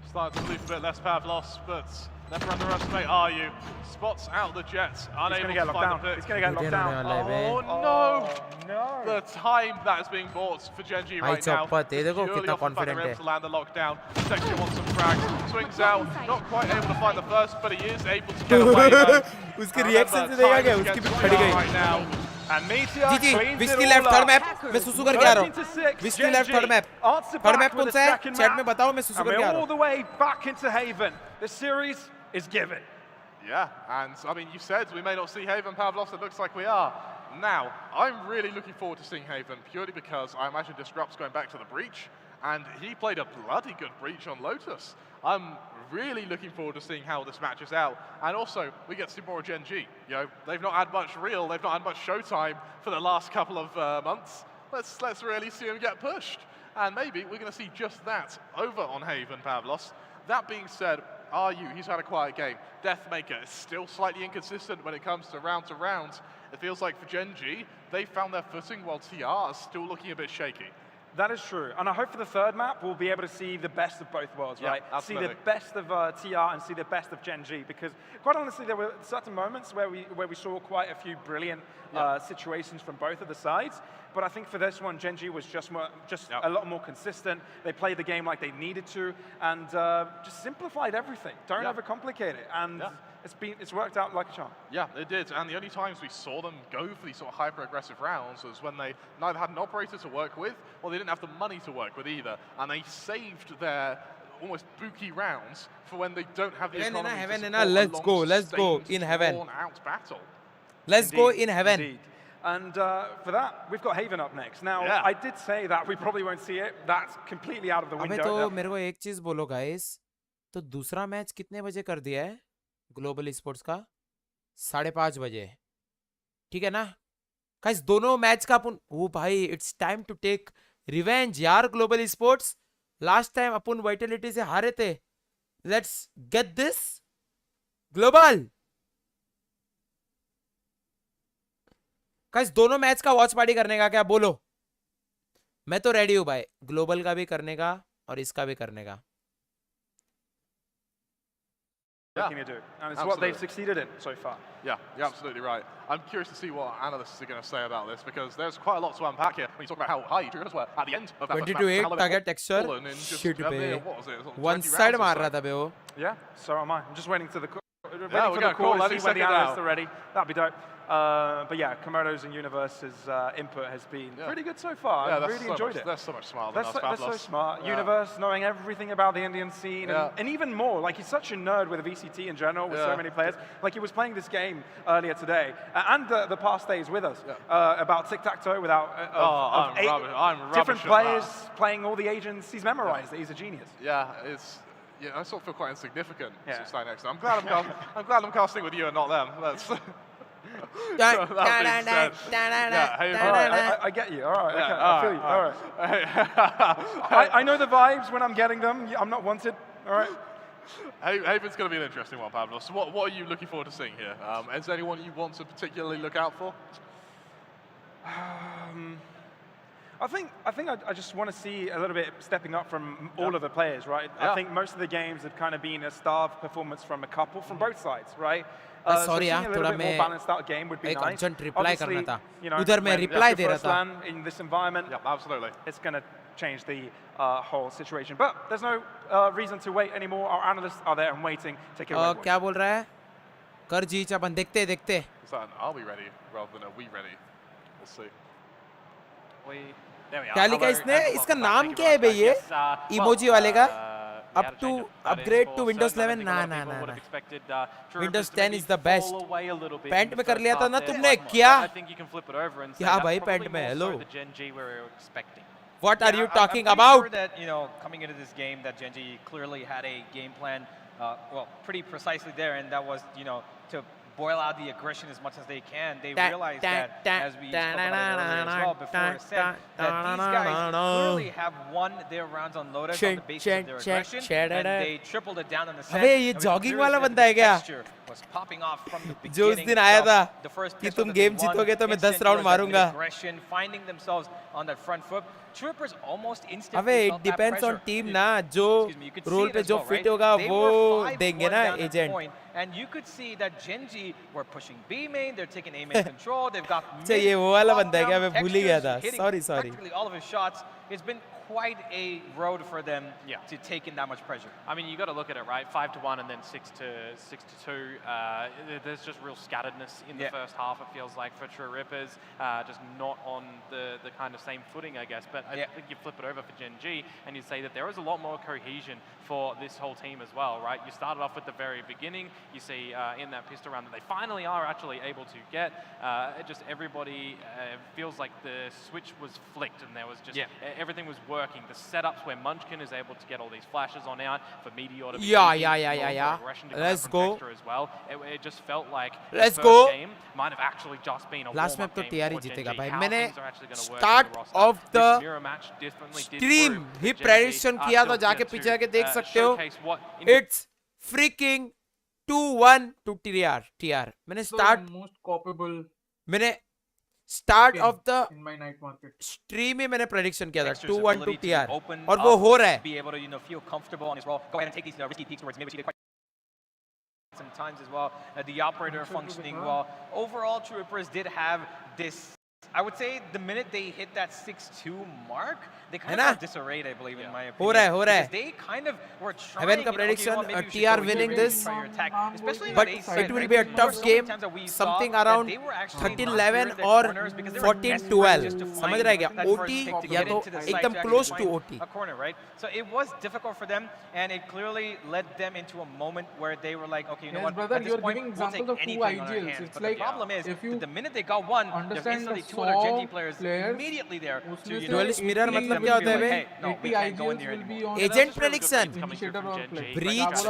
L: Starting to believe a bit less Pavlos, but never underestimate RU. Spots out the Jets, unable to find the pick.
I: He's going to get locked down.
L: Oh no! the time that is being bought for Gen.G
B: भाई
L: right now.
B: चौपट ये देखो
L: Purely
B: कितना
L: off the fact
B: confident
L: they're
B: है.
L: able to land the lockdown. Sexy wants some frags. Swings out. Not quite able to find the first, but he is able to get away though.
B: उसके reaction से देखा क्या उसकी भी फट गई.
L: Right now.
K: And Meteor
B: ji
K: cleans
B: विश
K: it
B: की
K: all
B: left
K: up.
B: Third map मैं सुसु करके आ रहा हूँ.
K: 13-6,
B: विश की left third map.
K: Answer
B: third
K: back
B: map कौन
K: with
B: सा
K: a
B: है?
K: second
B: चैट में
K: map.
B: बताओ मैं सुसु
K: And
B: करके
K: we're
B: आ रहा
K: all
B: हूँ.
K: the way back into Haven. The series is given.
L: Yeah, and I mean, you said we may not see Haven Pavlos, it looks like we are. Now, I'm really looking forward to seeing Haven, purely because I imagine Disrupt's going back to the Breach, and he played a bloody good Breach on Lotus. I'm really looking forward to seeing how this matches out. And also, we get to see more of Gen.G. You know, they've not had much real, they've not had much showtime for the last couple of months. Let's really see them get pushed. And maybe we're going to see just that over on Haven Pavlos. That being said, he's had a quiet game. Deathmaker is still slightly inconsistent when it comes to round. It feels like for Gen.G, they found their footing while TR is still looking a bit shaky.
I: That is true. And I hope for the third map, we'll be able to see the best of both worlds,
L: Yeah,
I: right?
L: absolutely.
I: See the best of TR and see the best of Gen.G. Because quite honestly, there were certain moments where we saw quite a few brilliant situations from both of the sides. But I think for this one, Gen.G was just a lot more consistent. They played the game like they needed to, and just simplified everything. Don't overcomplicate it, and it's worked out like a charm.
L: Yeah, it did. And the only times we saw them go for these sort of hyper-aggressive rounds was when they neither had an operator to work with, or they didn't have the money to work with either, and they saved their almost booky rounds for when they don't have the economy to support a
B: let's go in Heaven.
L: drawn-out battle.
B: Let's go in Heaven.
I: Indeed. And for that, we've got Haven up next. Now, I did say that we probably won't see it. That's completely out of the window.
B: अबे तो मेरे को एक चीज बोलो guys, तो दूसरा match कितने बजे कर दिया है ग्लोबल स्पोर्ट्स का? 5:30 बजे, ठीक है ना गाइस? दोनों मैच का अपन ओ भाई it's time to take revenge यार. ग्लोबल स्पोर्ट्स लास्ट टाइम अपन वाइटलिटी से हारे थे. Let's get this Global guys. दोनों मैच का वॉच पार्टी करने का क्या बोलो? मैं तो रेडी हूं भाई, ग्लोबल का भी करने का और इसका भी करने का.
I: Looking to do, and it's what they've succeeded in so far.
L: Yeah, you're absolutely right. I'm curious to see what analysts are going to say about this, because there's quite a lot to unpack here when you talk about how high Dreamers were at the end of that
B: 22-8 target texture. Shit पे one side मार रहा था बे वो.
I: Yeah, so am I. I'm just waiting to the
L: we're going to call
I: to see when the analysts are ready. That'd be dope. But yeah, Komodo's and Universe's input has been pretty good so far.
L: Yeah,
I: I've really enjoyed it.
L: They're so much smarter than us.
I: They're so smart. Universe knowing everything about the Indian scene, and even more. Like, he's such a nerd with the VCT in general, with so many players. Like, he was playing this game earlier today, and the past days with us, about tic-tac-toe without
L: I'm
I: different players playing all the agents. He's memorized it. He's a genius.
L: Yeah, I sort of feel quite insignificant. Standing next to them. I'm glad I'm casting with you and not them. That's.
I: I get you. All right. Okay. I feel you. All right. I know the vibes when I'm getting them. I'm not wanted. All right.
L: Haven's going to be an interesting one, Pablo. So what are you looking forward to seeing here? Is there anyone you want to particularly look out for?
I: I think I just want to see a little bit stepping up from all of the players, right? I think most of the games have kind of been a starved performance from a couple from both sides, right?
B: Sorry यार, थोड़ा मैं एक urgent reply करना था. उधर मैं reply दे रहा था.
I: In this environment,
L: absolutely,
I: it's going to change the whole situation. But there's no reason to wait anymore. Our analysts are there and waiting. Take it away.
B: क्या बोल रहा है? कर जी अपन देखते.
L: Is that an are we ready rather than a we ready? We'll see.
B: क्या लिखा इसने? इसका नाम क्या है बे ये? इमोजी वाले का? Up to upgrade to Windows 11? ना. Windows 10 is the best. Pant में कर लिया था ना तुमने? क्या भाई पैंट में? Hello. What are you talking about?
O: I'm sure that, coming into this game, that Gen.G clearly had a game plan, pretty precisely there, and that was, to boil out the aggression as much as they can. They realized that, as we spoke about earlier as well before Ascent, that these guys clearly have won their rounds on Lotus on the basis of their aggression, and they tripled it down on the set.
B: अबे ये jogging वाला बंदा है क्या
O: Was popping off from the beginning.
B: जो उस दिन आया था
O: The first
B: कि
O: pistol
B: तुम
O: that they
B: गेम
O: won,
B: जीतोगे तो मैं 10
O: instant
B: राउंड
O: was that
B: मारूंगा
O: aggression, finding themselves on that front foot. Troopers almost instantly
B: अबे
O: felt
B: it
O: that
B: depends on
O: pressure.
B: Team ना जो
O: You could see
B: roll
O: it
B: पे
O: as
B: जो
O: well,
B: fit
O: right?
B: होगा
O: They
B: वो
O: were 5-1
B: देंगे ना
O: down at
B: agent
O: point, and you could see that Gen.G were pushing B main, they're taking A main control, they've got
B: अच्छा ये वो वाला बंदा है क्या मैं भूल ही गया था sorry sorry
O: practically all of his shots. It's been quite a road for them to take in that much pressure.
G: I mean, you got to look at it, right? 5-1 and then 6-2. There's just real scatteredness in the first half. It feels like for True Rippers, just not on the kind of same footing, I guess. But I think you flip it over for Gen.G and you say that there is a lot more cohesion for this whole team as well, right? You started off at the very beginning. You see in that pistol round that they finally are actually able to get. Just everybody feels like the switch was flicked and there was just everything was working. The setups where Munchkin is able to get all these flashes on out for Meteor to be aggression to come
B: Let's
G: out
B: go.
G: from Dexter as well. It just felt like
B: Let's
G: the
B: go.
G: first game might have actually just been a
B: last
G: warm-up
B: map तो
G: game
B: TR he
G: for
B: जीतेगा
G: Gen.G.
B: भाई
G: How
B: मैंने
G: things are actually gonna work in the
B: start
G: roster.
B: Of the
G: This mirror match definitely did
B: stream
G: prove
B: he
G: that
B: prediction
G: Gen.G
B: किया
G: are
B: था
G: still
B: जाके
G: good
B: पीछे
G: to,
B: आके देख सकते हो
G: showcase what
B: it's freaking 2-1 to TR मैंने start
C: most capable
B: मैंने start off the
C: in my night market
B: stream में मैंने प्रेडिक्शन किया था
O: Dexter's
B: 2-1 to
O: ability to
B: TR
O: open
B: और वो
O: up,
B: हो रहा है
O: be able to, feel comfortable on his role. Go ahead and take these risky peeks towards mid, which he did quite sometimes as well. The operator functioning well. Overall, True Rippers did have this. I would say the minute they hit that 6-2 mark, they kind of got disarrayed, I believe, in my opinion.
B: हो रहा है
O: Because they kind of were trying.
B: Heaven का prediction TR winning this, but it will be a tough game. Something around 13-11 or 14-12. समझ रहा है क्या? OT या तो एकदम close to OT.
O: A corner, right? So it was difficult for them, and it clearly led them into a moment where they were like, okay, you know what?
C: Brother,
O: At this
C: you're
O: point,
C: giving
O: we'll take
C: examples of two
O: anything on our
C: IGLs.
O: hands.
C: It's
O: But the
C: like
O: problem is,
C: if you
O: the minute they got one, there's
C: understand
O: instantly
C: the
O: 2 other Gen.G
C: 100
O: players
C: players,
O: immediately there to, you know,
B: Duelist mirror मतलब क्या होता है बे?
O: hey, no, we can't go in there anymore.
B: Agent prediction.
C: initiator or play.
B: Breach.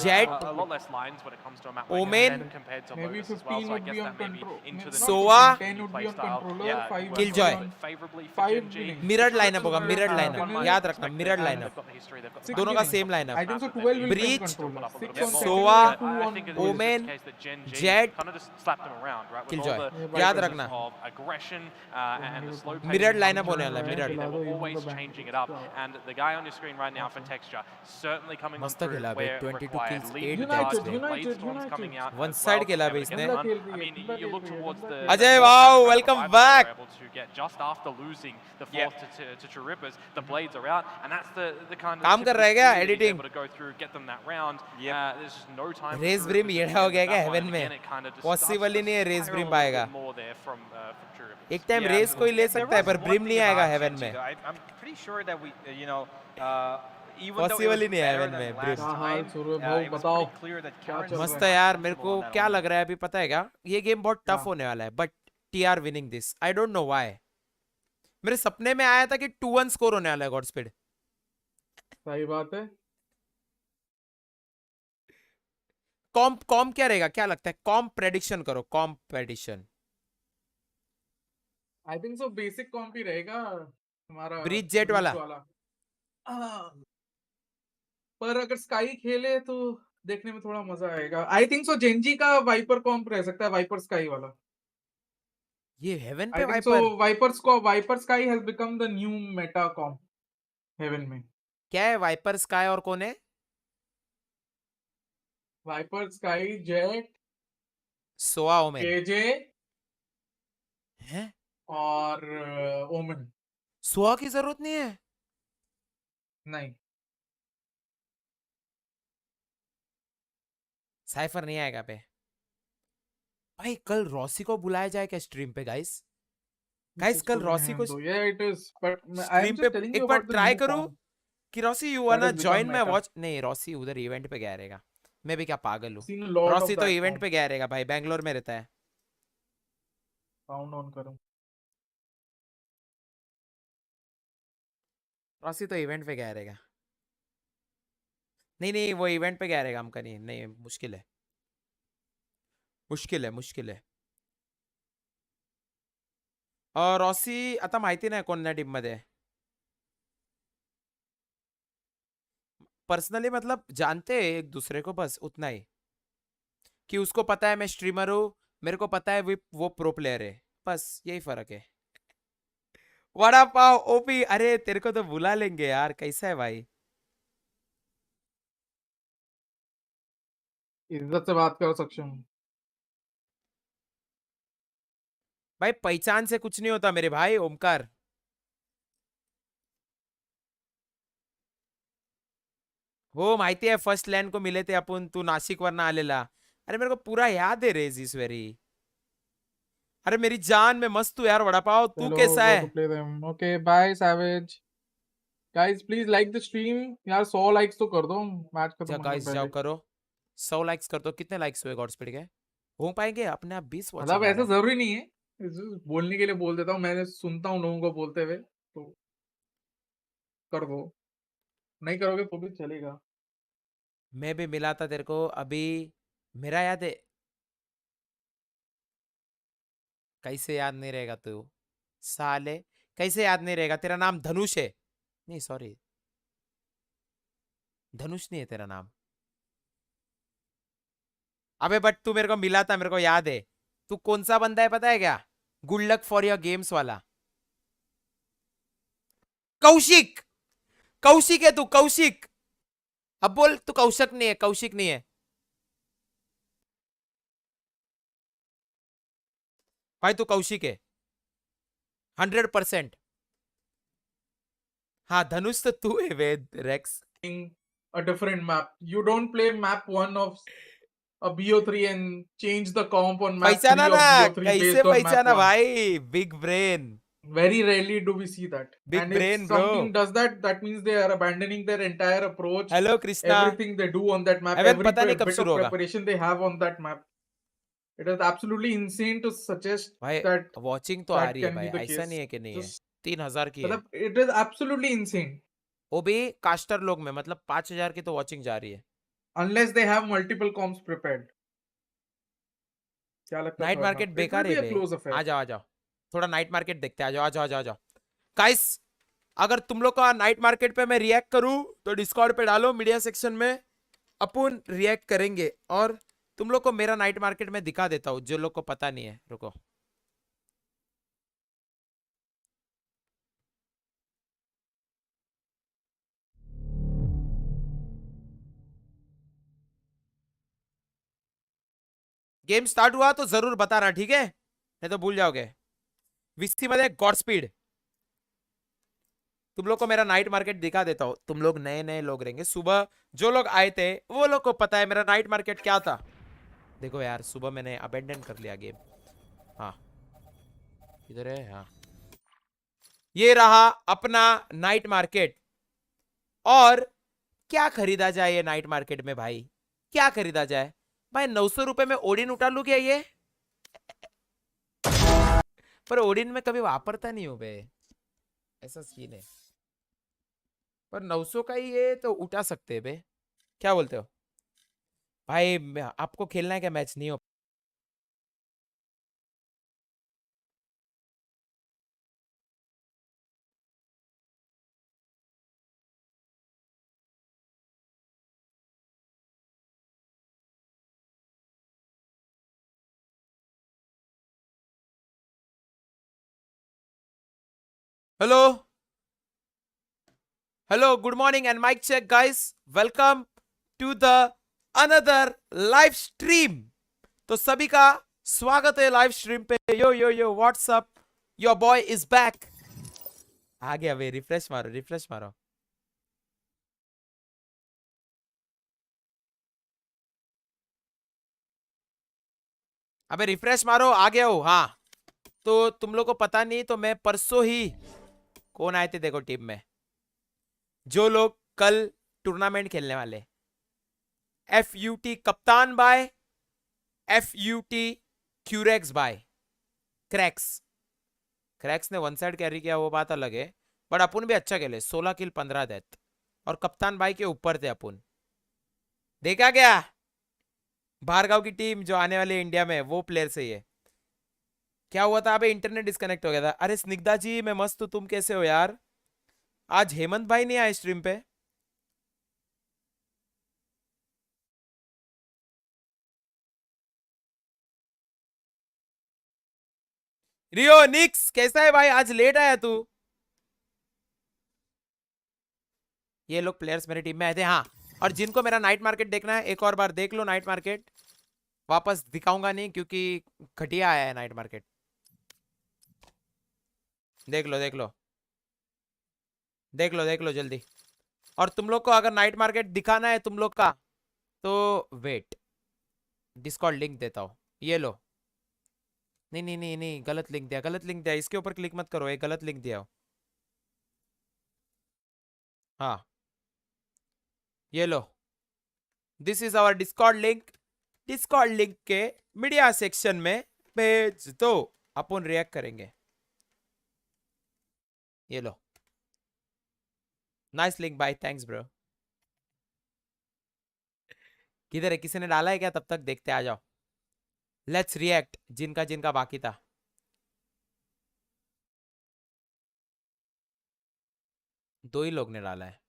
G: Jet.
B: Jet.
G: A lot less lines when it comes to a map
B: Omen.
G: compared to
C: Maybe
G: Lotus as well.
C: 15
G: So I
C: would
G: guess
C: be on
G: that may be
C: control.
G: into the
B: Soa.
C: 10 would be on
G: playstyle.
C: controller, 5
B: Killjoy.
G: Favorably for
C: 5
G: Gen.G.
C: winning.
B: Mirrored lineup होगा mirrored
C: हाँ,
B: lineup याद रखना mirrored lineup
G: They've got the history. They've got the
B: दोनों का same lineup
C: I think so 12 will
B: Breach,
C: be controller. 6 on
B: Soa,
C: second, 2 on
G: I think
B: Omen,
G: it's the case that Gen.G
B: Jet,
G: kind of just slapped them around, right? With
B: Killjoy.
G: all the
B: याद
G: process
B: रखना
G: of aggression and the slow pace.
B: mirrored lineup होने वाला है mirrored
G: They were always changing it up, and the guy on your screen right now for Texture certainly coming on
B: मस्त
G: through
B: खेला बे
G: where
B: 22
G: required.
B: kills
G: Lead
B: 8
G: guards,
B: deaths bay
G: blade storms coming out.
B: One
G: as
B: side
G: well,
B: खेला
G: to
B: bay
G: be able to
B: इसने
G: get one. I mean, you look towards the
B: Ajay wow welcome back
G: able to get just after losing the fourth to True Rippers, the blades are out, and that's the kind of
B: काम कर रहा है क्या editing
G: able to go through, get them that round. There's just no time.
B: रेस Brim येड़ा हो गया क्या हेवन में पॉसिबल ही नहीं है रेस ब्रिम पाएगा एक टाइम रेस कोई ले सकता है पर ब्रिम नहीं आएगा हेवन में
O: I'm pretty sure that we, you know,
B: possible ही नहीं है हेवन में ब्रिम मस्त है यार मेरे को क्या लग रहा है अभी पता है क्या ये गेम बहुत टफ होने वाला है but TR winning this I don't know why मेरे सपने में आया था कि 2-1 स्कोर होने वाला है गॉड स्पीड
C: सही बात है
B: कॉम क्या रहेगा क्या लगता है कॉम प्रेडिक्शन करो comp prediction
C: I think so basic comp ही रहेगा हमारा
B: ब्रीच जेट वाला
C: पर अगर स्काई खेले तो देखने में थोड़ा मजा आएगा आई थिंक सो जेनजी का वाइपर कॉम्प रह सकता है वाइपर स्काई वाला
B: ये हेवन पे
C: I think so Viper Skye has become the new meta comp Haven में
B: क्या है वाइपर स्काई और कौन है
C: Viper Skye Jett
B: Sova Omen
C: KJ
B: हैं
C: और ओमेन
B: सोआ की जरूरत नहीं है
C: नहीं
B: साइफर नहीं आएगा पे भाई कल रॉसी को बुलाया जाए क्या स्ट्रीम पे गाइस कल रॉसी को स्ट्रीम पे एक बार ट्राई करो कि Rossi you wanna join my watch नहीं रॉसी उधर इवेंट पे गया रहेगा मैं भी क्या पागल हूँ रॉसी तो इवेंट पे गया रहेगा भाई बैंगलोर में रहता है
C: साउंड ऑन करूं
B: रॉसी तो इवेंट पे गया रहेगा नहीं वो इवेंट पे गया रहेगा हमका नहीं मुश्किल है रॉसी आता माहिती नाही कोणत्या टीम मध्ये पर्सनली मतलब जानते हैं एक दूसरे को, बस उतना ही कि उसको पता है मैं स्ट्रीमर हूँ, मेरे को पता है वो प्रो प्लेयर है, बस यही फर्क है। वड़ा पाव ओपी, अरे तेरे को तो बुला लेंगे यार, कैसा है भाई?
C: इज्जत से बात करो सक्षम।
B: भाई पहचान से कुछ नहीं होता मेरे भाई ओमकार। हो माहिती आहे फर्स्ट लँड को मिले थे आपण, तू नाशिक वरना आलेला। अरे मेरे को पूरा याद है रे दिस वेरी। अरे मेरी जान, मैं मस्त हूँ यार वड़ा पाव, तू
C: चलो
B: कैसा
C: go
B: है?
C: to play them. Okay, bye Savage. Guys, please like the stream. यार 100 लाइक्स तो कर दो मैच खत्म होने
B: गाइस
C: से
B: जाओ
C: पहले।
B: करो, 100 लाइक्स कर दो। कितने लाइक्स हुए गॉड स्पीड के? हो पाएंगे अपने आप 20
C: मतलब
B: वॉचिंग आ
C: ऐसा
B: रहा है।
C: जरूरी नहीं है, बोलने के लिए बोल देता हूँ, मैंने सुनता हूँ लोगों को बोलते हुए, तो कर दो, नहीं करोगे तो भी चलेगा।
B: मैं भी मिला था तेरे को अभी, मेरा याद है? कैसे याद नहीं रहेगा तू साले, कैसे याद नहीं रहेगा? तेरा नाम धनुष है? नहीं सॉरी, धनुष नहीं है तेरा नाम। अबे बट तू मेरे को मिला था, मेरे को याद है। तू कौन सा बंदा है पता है क्या? Good luck for your games वाला कौशिक। कौशिक है तू, कौशिक। अब बोल, तू कौशक नहीं है, कौशिक नहीं है भाई, तू कौशिक है 100%। हाँ धनुष तो तू है वेद racks.
C: A different map. You don't play map 1 of a BO3 and change the comp on map 3
B: पहचाना
C: of
B: ना,
C: BO3
B: कैसे
C: based on map
B: पहचाना
C: 1.
B: भाई? Big brain,
C: Very rarely do we see that.
B: Big
C: And if
B: brain
C: some
B: bro.
C: team does that, that means they are abandoning their entire approach,
B: hello Krishna.
C: everything they do on that map,
B: even
C: every
B: पता नहीं कब
C: bit
B: शुरू
C: of
B: होगा
C: preparation they have on that map. It is absolutely insane to suggest
B: भाई।
C: that
B: watching तो आ
C: that
B: रही है
C: can
B: भाई,
C: be the
B: ऐसा
C: case.
B: नहीं है कि नहीं है।
C: Just
B: 3000 की है
C: मतलब it is absolutely insane.
B: वो भी कास्टर लोग में, मतलब 5000 की तो वॉचिंग जा रही है।
C: Unless they have multiple comps prepared. क्या लगता है
B: night
C: third
B: market
C: map? It
B: बेकार
C: will
B: है
C: be a
B: बे।
C: close affair.
B: आ जाओ आ जाओ, थोड़ा नाइट मार्केट देखते हैं। आ जाओ आ जाओ आ जाओ आ जाओ गाइस। अगर तुम लोग का नाइट मार्केट पे मैं रिएक्ट करूं तो डिस्कॉर्ड पे डालो मीडिया सेक्शन में, अपन रिएक्ट करेंगे। और तुम लोग को मेरा नाइट मार्केट में दिखा देता हूं, जो लोग को पता नहीं है। रुको, गेम स्टार्ट हुआ तो जरूर बताना, ठीक है? नहीं तो भूल जाओगे। विस्ती मध्ये गॉड स्पीड, तुम लोग को मेरा नाइट मार्केट दिखा देता हूं। तुम लोग नए नए लोग रहेंगे, सुबह जो लोग आए थे वो लोग को पता है मेरा नाइट मार्केट क्या था। देखो यार, सुबह मैंने अबेंडन कर लिया गेम। हाँ इधर है, हाँ ये रहा अपना नाइट मार्केट। और क्या खरीदा जाए ये नाइट मार्केट में भाई? क्या खरीदा जाए भाई? 900 रुपए में ओडिन उठा लू क्या ये? पर ओडिन में कभी वापरता नहीं हूं बे, ऐसा सीन है। पर 900 का ही ये तो उठा सकते हैं बे, क्या बोलते हो भाई? आपको खेलना है क्या मैच? नहीं हो hello hello, good morning and mic check guys, welcome to the another live stream. तो सभी का स्वागत है लाइव स्ट्रीम पे। Yo yo yo what's up, your boy is back. आ गया वे, रिफ्रेश मारो रिफ्रेश मारो। अबे रिफ्रेश मारो, आ गया हो। हाँ तो तुम लोग को पता नहीं तो मैं परसों ही, कौन आए थे देखो टीम में, जो लोग कल टूर्नामेंट खेलने वाले। FUT कप्तान बाय, FUT क्यूरेक्स बाय क्रैक्स। क्रैक्स ने वन साइड कैरी किया वो बात अलग है, बट अपन भी अच्छा खेले, 16 किल 15 डेथ। और कप्तान भाई के ऊपर थे अपन। देखा क्या? भार्गव की टीम जो आने वाली इंडिया में, वो प्लेयर से ही है। क्या हुआ था? अबे इंटरनेट डिस्कनेक्ट हो गया था। अरे स्निग्धा जी मैं मस्त हूं, तुम कैसे हो यार? आज हेमंत भाई नहीं आए स्ट्रीम पे। रियो निक्स कैसा है भाई? आज लेट आया तू। ये लोग प्लेयर्स मेरी टीम में आए थे। हाँ, और जिनको मेरा नाइट मार्केट देखना है एक और बार देख लो। नाइट मार्केट वापस दिखाऊंगा नहीं क्योंकि घटिया आया है नाइट मार्केट। देख लो देख लो देख लो देख लो जल्दी। और तुम लोग को अगर नाइट मार्केट दिखाना है तुम लोग का तो वेट, डिस्कॉर्ड लिंक देता हूँ। ये लो। नहीं नहीं नहीं नहीं, गलत लिंक दिया, गलत लिंक दिया। इसके ऊपर क्लिक मत करो, एक गलत लिंक दिया हो। हाँ ये लो, this is our Discord link. Discord link के मीडिया सेक्शन में भेज दो, अपन रिएक्ट करेंगे। ये लो, nice link bye, thanks bro. किधर है? किसी ने डाला है क्या? तब तक देखते, आ जाओ। लेट्स रिएक्ट जिनका जिनका बाकी था। दो ही लोग ने डाला है।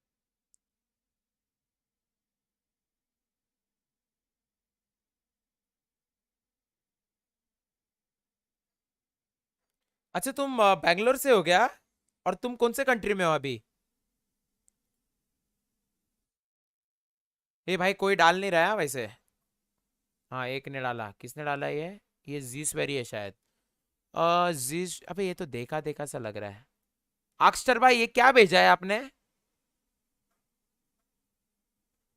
B: अच्छा तुम बैंगलोर से हो गया? और तुम कौन से कंट्री में हो अभी? ए भाई कोई डाल नहीं रहा है वैसे। हाँ एक ने डाला। किसने डाला? ये जीसवेरी है शायद। जीस, अबे ये तो देखा देखा सा लग रहा है। आक्स्टर भाई ये क्या भेजा है आपने?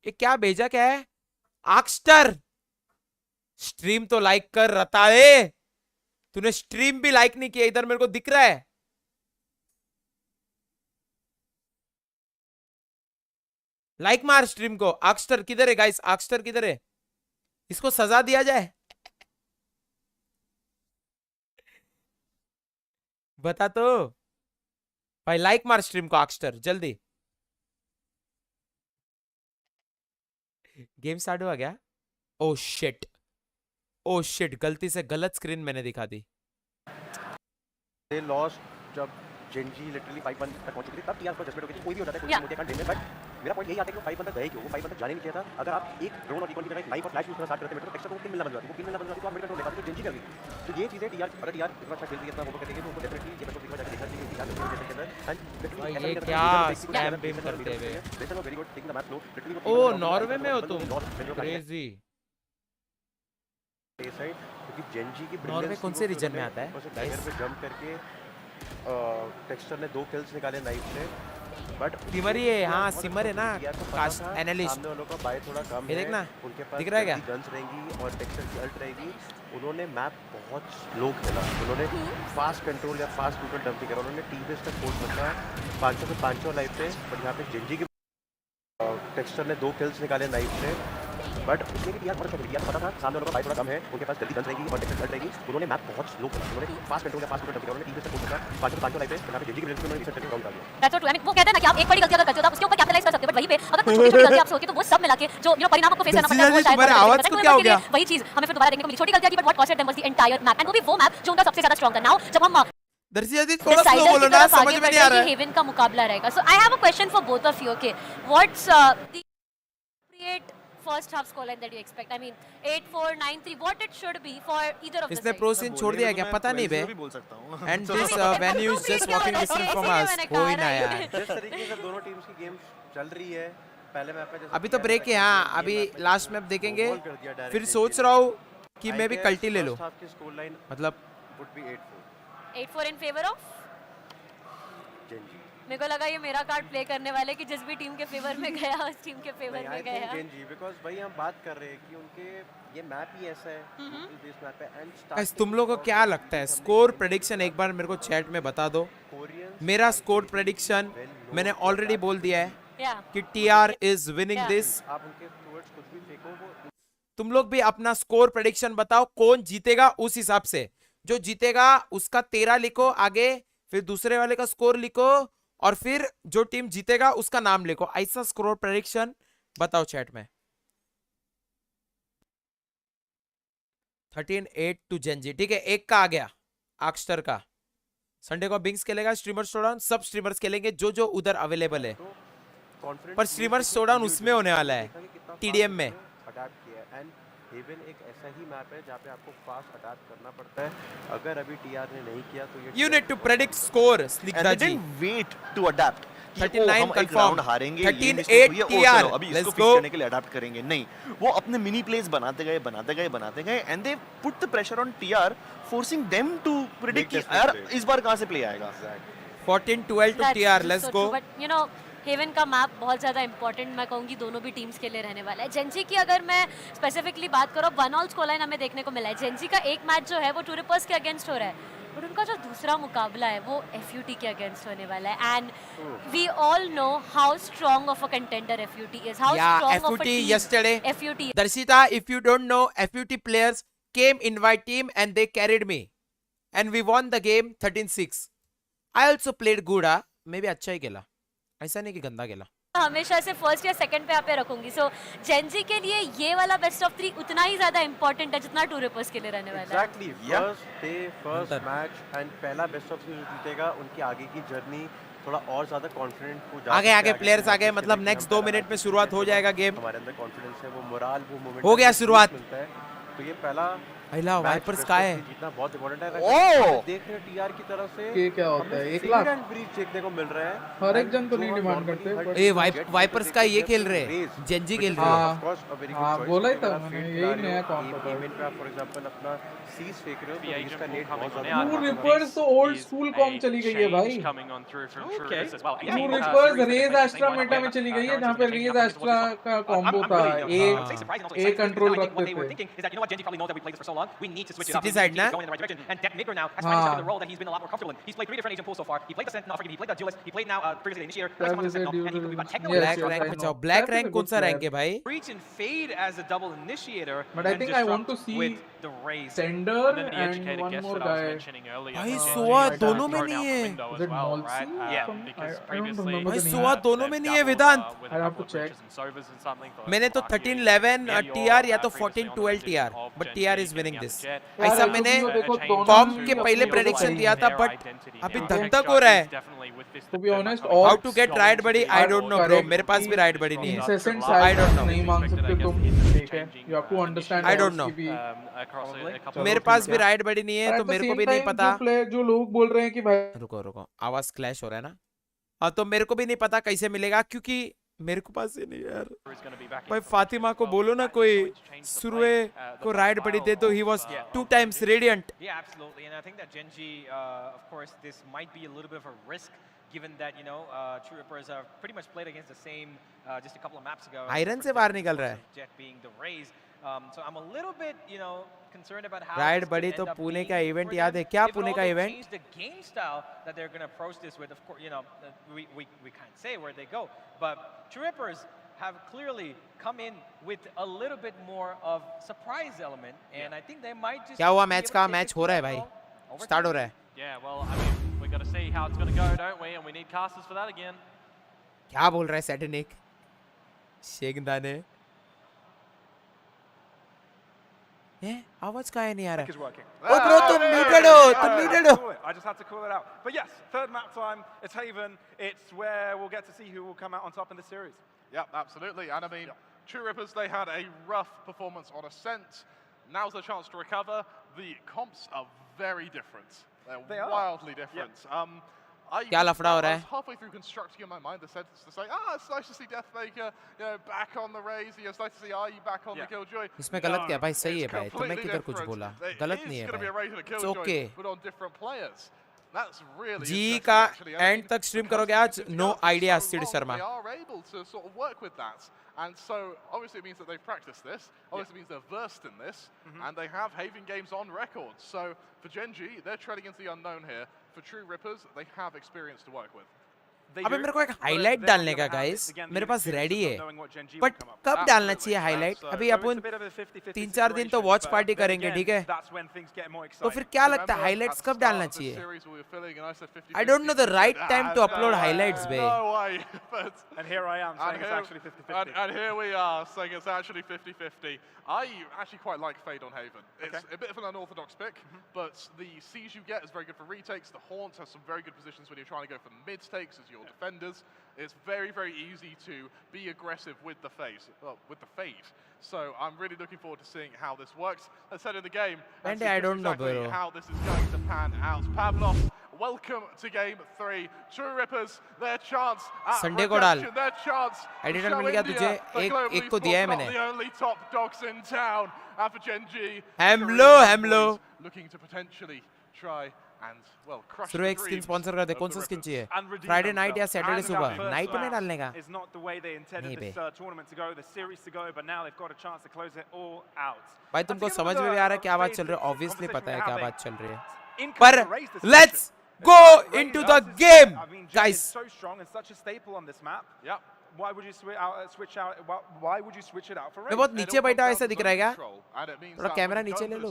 B: ये क्या भेजा? क्या है आक्स्टर? स्ट्रीम तो लाइक कर रताए। तूने स्ट्रीम भी लाइक नहीं किया, इधर मेरे को दिख रहा है। लाइक मार स्ट्रीम को। आक्स्टर किधर है गाइस? आक्स्टर किधर है? इसको सजा दिया जाए। बता तो भाई, लाइक मार स्ट्रीम को आक्स्टर जल्दी। गेम स्टार्ट हुआ क्या? ओ शिट, ओ शिट, गलती से गलत स्क्रीन मैंने दिखा दी।
J: They lost जब Gen.G literally 5-1 तक पहुंच चुकी थी, तब टीआर को जजमेंट हो गई थी। कोई भी हो जाता है, कोई भी मुझे गेम में। बट मेरा पॉइंट यही आता है कि वो 5-1 तक गए क्यों? वो 5-1 तक जाने नहीं चाहिए था। अगर आप एक ड्रोन और रिकॉन की जगह लाइव और फ्लैश यूज करना स्टार्ट करते तो टेक्सचर को किल मिलना बंद हो जाती। वो किल मिलना बंद हो जाती तो आप मेरे कंट्रोल ले पाते। तो Gen.G कर गई। तो ये चीजें टीआर, अगर टीआर इतना अच्छा खेल रही है, इतना होमवर्क करेंगे तो उनको डेफिनेटली ये कंट्रोल दिखा जाके देखना चाहिए कि क्या करते हैं जैसे के अंदर। एंड
B: ये क्या स्कैम बेम करते हुए।
J: Lesson very good taking the match flow literally.
B: ओ नॉर्वे में हो तुम? क्रेजी।
J: क्योंकि Gen.G की
B: नॉर्वे कौन से रीजन में आता है?
J: टाइगर पे जंप करके टेक्सचर ने 2 किल्स निकाले नाइफ से। बट
B: सिमर ही है। हाँ सिमर है ना, कास्ट एनालिस्ट।
J: सामने वालों का बाय थोड़ा कम
B: ये
J: है,
B: देखना,
J: उनके पास
B: दिख रहा है क्या?
J: गन्स रहेंगी और टेक्सचर की अल्ट रहेगी। उन्होंने मैप बहुत स्लो खेला, उन्होंने फास्ट कंट्रोल या फास्ट न्यूट्रल डंप करा। उन्होंने टी बेस का फोर्स रखा 500 से 500 लाइफ पे। और यहाँ पे Gen.G की टेक्सचर ने 2 किल्स निकाले नाइफ से। बट उसने भी बहुत अच्छा खेला। पता था सामने वालों का बाय थोड़ा कम है, उनके पास जल्दी गन्स रहेगी और टेक्सचर अल्ट रहेगी। उन्होंने मैप बहुत स्लो खेला, उन्होंने फास्ट कंट्रोल या फास्ट न्यूट्रल डंप करा। उन्होंने टी बेस का फोर्स रखा 500 से 500 लाइफ पे। यहाँ पे Gen.G की ब्रिलियंस में उन्होंने रिसर्च करके काउंट कर दिया।
F: That's what I mean. वो कहते हैं ना कि आप एक बड़ी गलती अगर करते हो तो आप उसके ऊपर कैपिटलाइज कर सकते हो, बट वहीं पे अगर कुछ छोटी-छोटी गलती आपसे होती है तो वो सब मिला के जो परिणाम आपको फेस करना पड़ता है वो शायद
B: तुम्हारे आवाज को क्या हो गया?
F: वही चीज हमें फिर दोबारा देखने को मिली। छोटी गलतियां की, but what cost them was the entire map, and वो भी वो मैप जो उनका सबसे ज्यादा स्ट्रांग था। नाउ जब हम
B: दर्शिया जी थोड़ा स्लो बोलो ना, समझ में नहीं आ रहा है।
F: हेवन का मुकाबला रहेगा। So I have a question for both of you. Okay, what's the appropriate first half scoreline that you expect? I mean 8-4, 9-3, what it should be for either of the
B: इसने
F: sides.
B: प्रो सीन छोड़ दिया क्या? पता नहीं बे। And this venue is just walking distance from us. कोई ना यार,
J: जिस तरीके से दोनों टीम्स की गेम चल रही है, पहले मैप पे जैसे
B: अभी तो ब्रेक है। हाँ अभी लास्ट मैप देखेंगे। फिर सोच रहा हूँ कि मैं भी कल्टी ले लूँ। मतलब
J: would be 8-4
F: 8-4 in favor of
J: Gen.G।
F: मेरे को लगा ये मेरा कार्ड प्ले करने वाले कि जिस भी टीम के फेवर में गया उस टीम के फेवर में गया।
J: Gen.G बिकॉज़ भाई हम बात कर रहे हैं कि उनके ये मैप ही ऐसा है, बेस मैप है। एंड
B: गाइस तुम लोगों को क्या लगता है स्कोर प्रेडिक्शन? एक बार मेरे को चैट में बता दो। मेरा स्कोर प्रेडिक्शन मैंने ऑलरेडी बोल दिया है कि टीआर इज विनिंग दिस।
J: आप उनके टुवर्ड्स कुछ भी फेंको, वो
B: तुम लोग भी अपना स्कोर प्रेडिक्शन बताओ, कौन जीतेगा उस हिसाब से। जो जीतेगा उसका 13 लिखो आगे, फिर दूसरे वाले का स्कोर लिखो, और फिर जो टीम जीतेगा उसका नाम लिखो। ऐसा स्कोर प्रेडिक्शन बताओ चैट में। 13-8 टू Gen.G। ठीक है, एक का आ गया आक्स्टर का। संडे को बिंग्स खेलेगा, स्ट्रीमर शोडाउन सब स्ट्रीमर्स खेलेंगे जो जो उधर अवेलेबल है। पर स्ट्रीमर शोडाउन उसमें होने वाला है, TDM में।
J: अडैप्ट किया। एंड हेवन एक ऐसा ही मैप है जहाँ पे आपको फास्ट अडैप्ट करना पड़ता है. अगर अभी टीआर ने नहीं किया तो ये
B: You need to predict score, Snigdha ji.
H: Wait to adapt
B: 39
H: हम एक राउंड हारेंगे, ये
B: 13-8
H: mistake हुई है, ओ
B: TR.
H: चलो अभी इसको
B: Let's
H: फिक्स
B: go.
H: करने के लिए अडैप्ट करेंगे. नहीं, वो अपने मिनी प्लेस बनाते गए and they put the pressure on TR, forcing them to predict कि यार इस बार कहां से प्ले आएगा.
B: 14-12 to TR. Let's go.
F: But you know Haven का मैप बहुत ज़्यादा इंपॉर्टेंट मैं कहूँगी दोनों भी टीम्स के लिए रहने वाला है. जेनजी की अगर मैं स्पेसिफिकली बात करूँ, 1-all स्कोरलाइन हमें देखने को मिला है. जेनजी का एक मैच जो है वो टू रिपर्स के अगेंस्ट हो रहा है, बट उनका जो दूसरा मुकाबला है वो FUT के अगेंस्ट होने वाला है. And we all know how strong of a contender FUT इज, how strong of a team
B: yesterday.
F: FUT.
B: Darshita, if you don't know, FUT players came in my team and they carried me, and we won the game 13-6. I also played good. मैं भी अच्छा ही खेला, ऐसा नहीं कि गंदा खेला.
F: हमेशा से फर्स्ट या सेकंड पे यहाँ पे रखूंगी. सो जेनजी के लिए ये वाला बेस्ट ऑफ 3 उतना ही ज्यादा इंपॉर्टेंट है जितना टू रिपर्स के लिए रहने वाला है.
J: Exactly, first day first match and पहला बेस्ट ऑफ 3 जीतेगा. उनकी आगे की जर्नी थोड़ा और ज्यादा कॉन्फिडेंट हो जाएगा.
B: आगे प्लेयर्स आ गए, मतलब नेक्स्ट 2 मिनट में शुरुआत हो जाएगा गेम.
J: हमारे अंदर कॉन्फिडेंस है, वो मोरल, वो मोमेंट
B: हो गया शुरुआत.
J: तो ये पहला
B: पहला वाइपर्स का है,
J: जीतना बहुत इंपॉर्टेंट है.
C: ओह,
J: देख रहे हैं टीआर की तरफ से
C: ये क्या होता है, 1 लाख
J: ब्रीच देखने को मिल रहा है.
C: हर एक जन तो नहीं डिमांड करते.
B: ए वाइपर्स का ये खेल रहे हैं, जेनजी खेल रहे हैं.
C: हां बोला ही था मैंने, यही नया कॉम्प था.
J: इवेंट पे आप फॉर एग्जांपल अपना सीज फेंक रहे हो तो इसका नेट बहुत ज्यादा.
C: टू रिपर्स तो ओल्ड स्कूल कॉम्प चली गई है भाई. टू रिपर्स रेज एस्ट्रा मेटा में चली गई है, जहां पे रेज एस्ट्रा का कॉम्बो था. ए कंट्रोल रखते थे.
B: City side ना.
O: And Deathadder now has finally stepped in the role that he's been a lot more comfortable in. He's played 3 different agent pools so far. He played Ascent, not forgetting, he played Duelist, he played now previously the Initiator, and he could be technical.
B: Black rank पे जाओ. Black rank कौन सा rank है भाई?
O: Breach and Fade as a double Initiator.
C: But I think I want to see
O: the Raze.
C: Sender and one more guy.
B: भाई सोआ दोनों में नहीं है.
C: Is it Malsi?
B: भाई सोआ दोनों में नहीं है वेदांत.
C: I have to check.
B: मैंने तो 13-11 TR या तो 14-12 TR, but TR is winning this. ऐसा मैंने कॉम के पहले प्रेडिक्शन दिया था, बट अभी धक हो रहा है.
C: To be honest,
B: How to get ride बड़ी I don't know bro. मेरे पास भी राइड बड़ी नहीं है. I don't know.
C: नहीं मांग सकते तुम, ठीक है. You have to understand.
B: I don't know. मेरे पास भी राइड बड़ी नहीं है, तो मेरे को भी नहीं पता.
C: जो लोग बोल रहे हैं कि भाई
B: रुको आवाज क्लैश हो रहा है ना. हाँ तो मेरे को भी नहीं पता कैसे मिलेगा, क्योंकि मेरे को पास ही नहीं यार. भाई फातिमा को बोलो ना कोई सुरुए को राइड पड़ी दे, तो he was 2 times radiant.
O: Yeah, absolutely, and I think that Gen.G, of course, this might be a little bit of a risk, given that you know True Rippers have pretty much played against the same just a couple of maps ago.
B: Iron से बाहर निकल रहा है.
O: Jet being the Raze, so I'm a little bit concerned about how
B: ride बड़ी तो पुणे का event याद है क्या? पुणे का event
O: change the game style that they're going to approach this with. Of course, we can't say where they go, but True Rippers have clearly come in with a little bit more of surprise element, and I think they might just.
B: क्या हुआ match का? Match हो रहा है भाई, start हो रहा है.
G: Yeah, well, I mean, we got to see how it's going to go, don't we? And we need casters for that again.
B: क्या बोल रहा है सैटनिक शेखदा ने? आवाज का नहीं आ रहा है. ओ ब्रो तुम म्यूटेड हो.
I: I just had to call it out. But yes, third map time. It's Haven. It's where we'll get to see who will come out on top in the series.
L: Yeah, absolutely. And I mean, True Rippers, they had a rough performance on Ascent. Now's the chance to recover. The comps are very different. They're wildly different.
B: क्या लफड़ा हो रहा
L: I
B: है?
L: was halfway through constructing in my mind the sentence to say, it's nice to see Deathmaker, back on the Raze. It's nice to see you back on the Killjoy.
B: इसमें गलत क्या भाई? सही है भाई, तो मैं किधर कुछ बोला? गलत नहीं है भाई. It's okay.
L: But on different players. That's really
B: जी का एंड तक स्ट्रीम करोगे आज? No idea Sid Sharma.
L: They are able to sort of work with that. And so, obviously it means that they've practiced this, obviously it means they're versed in this, and they have Haven games on record. So, for Gen.G, they're treading into the unknown here. For True Rippers, they have experience to work with.
B: अबे मेरे को एक highlight डालने का guys, मेरे पास ready है, but कब डालना चाहिए हाईलाइट? अभी अपन 3-4 दिन तो वॉच पार्टी करेंगे, ठीक है? तो फिर क्या लगता है हाईलाइट्स कब डालना चाहिए? I don't know the right time to upload highlights, bhai.
L: No way.
I: And here I am saying it's actually 50-50.
L: And here we are saying it's actually 50-50. I actually quite like Fade on Haven. It's a bit of an unorthodox pick, but the siege you get is very good for retakes. The Haunt has some very good positions when you're trying to go for mid takes as your defenders. it's very, very easy to be aggressive with the fade. So I'm really looking forward to seeing how this works. Let's head in the game and see
B: I don't know,
L: exactly
B: bro.
L: how this is going to pan out. Pavlos, welcome to Game 3. True Rippers, their chance at
B: Sunday को डाल.
L: redemption, their chance to
B: Editor
L: show
B: मिल गया
L: India
B: तुझे.
L: that
B: एक
L: globally
B: को दिया है
L: sports are
B: मैंने.
L: not the only top dogs in town. And for Gen.G,
B: Hamlo.
L: looking to potentially try and crush
B: शुरू एक स्किन स्पॉन्सर कर दे. कौन सा स्किन चाहिए? फ्राइडे नाइट या सैटरडे सुबह? नाइट में डालने का?
I: Is not the way they intended this tournament to go, the series to go, but now they've got a chance to close it all out.
B: भाई तुमको समझ में भी आ रहा है क्या बात चल रही है? ऑब्वियसली पता है क्या बात चल रही है. पर let's go into the game, guys.
I: So strong and such a staple on this map. Yep. Why would you switch out? Why would you switch it out for Razer?
B: मैं बहुत नीचे बैठा ऐसा दिख रहा है क्या? थोड़ा कैमरा नीचे ले लो.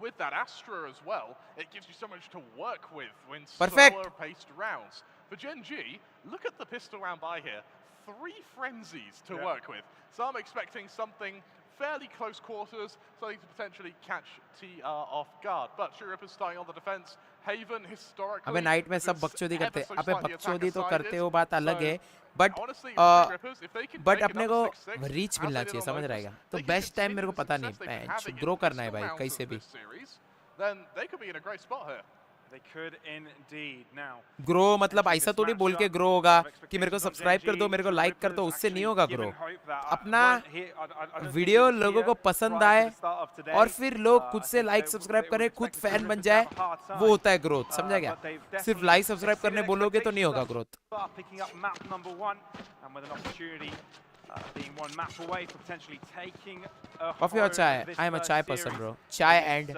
L: With that Astra as well, it gives you so much to work with when
B: Perfect.
L: slower paced rounds. For Gen.G, look at the pistol round by here. 3 frenzies to work with. So I'm expecting something fairly close quarters, something to potentially catch TR off guard. But True Rippers starting on the defense. Haven historically.
B: अबे night में सब बकचोदी करते हैं. अबे बकचोदी तो करते हो बात अलग है. बट अपने को रीच मिलना चाहिए, समझ रहेगा. तो बेस्ट टाइम मेरे को पता नहीं. ग्रो करना है भाई कैसे भी.
L: Then they could be in a great spot here.
I: They could indeed now.
B: Grow मतलब ऐसा थोड़ी बोल के ग्रो होगा कि मेरे को सब्सक्राइब कर दो, मेरे को लाइक कर दो, उससे नहीं होगा ग्रो. अपना वीडियो लोगों को पसंद आए और फिर लोग खुद से लाइक सब्सक्राइब करें, खुद फैन बन जाए, वो होता है ग्रोथ. समझा क्या? सिर्फ लाइक सब्सक्राइब करने बोलोगे तो नहीं होगा growth.
I: Being one map away from potentially taking
B: Coffee or chai? I am a chai person, bro. Chai and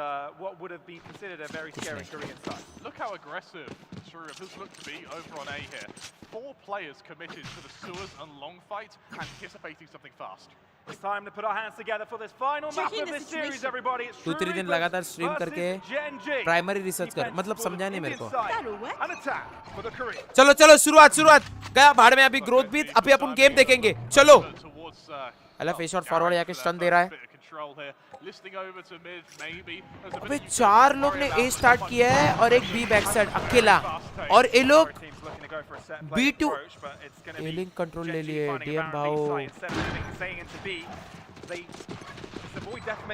I: what would have been considered a very scary Korean side.
L: Look how aggressive True Rippers look to be over on A here. 4 players committed to the sewers and long fight, anticipating something fast.
I: It's time to put our hands together for this final map of this series, everybody. It's
B: 2-3 दिन लगातार stream करके primary research कर. मतलब समझा नहीं मेरे को. चलो शुरुआत गया भाड़ में. अभी ग्रोथ बीट, अभी अपन गेम देखेंगे. चलो अल्लाह फेस शॉट फॉरवर्ड जाके स्टन दे रहा है. अबे 4 लोग ने ए स्टार्ट किया है और एक बी बैक साइड अकेला. और ये लोग B2 ए लिंक कंट्रोल ले लिए. डीएम भाव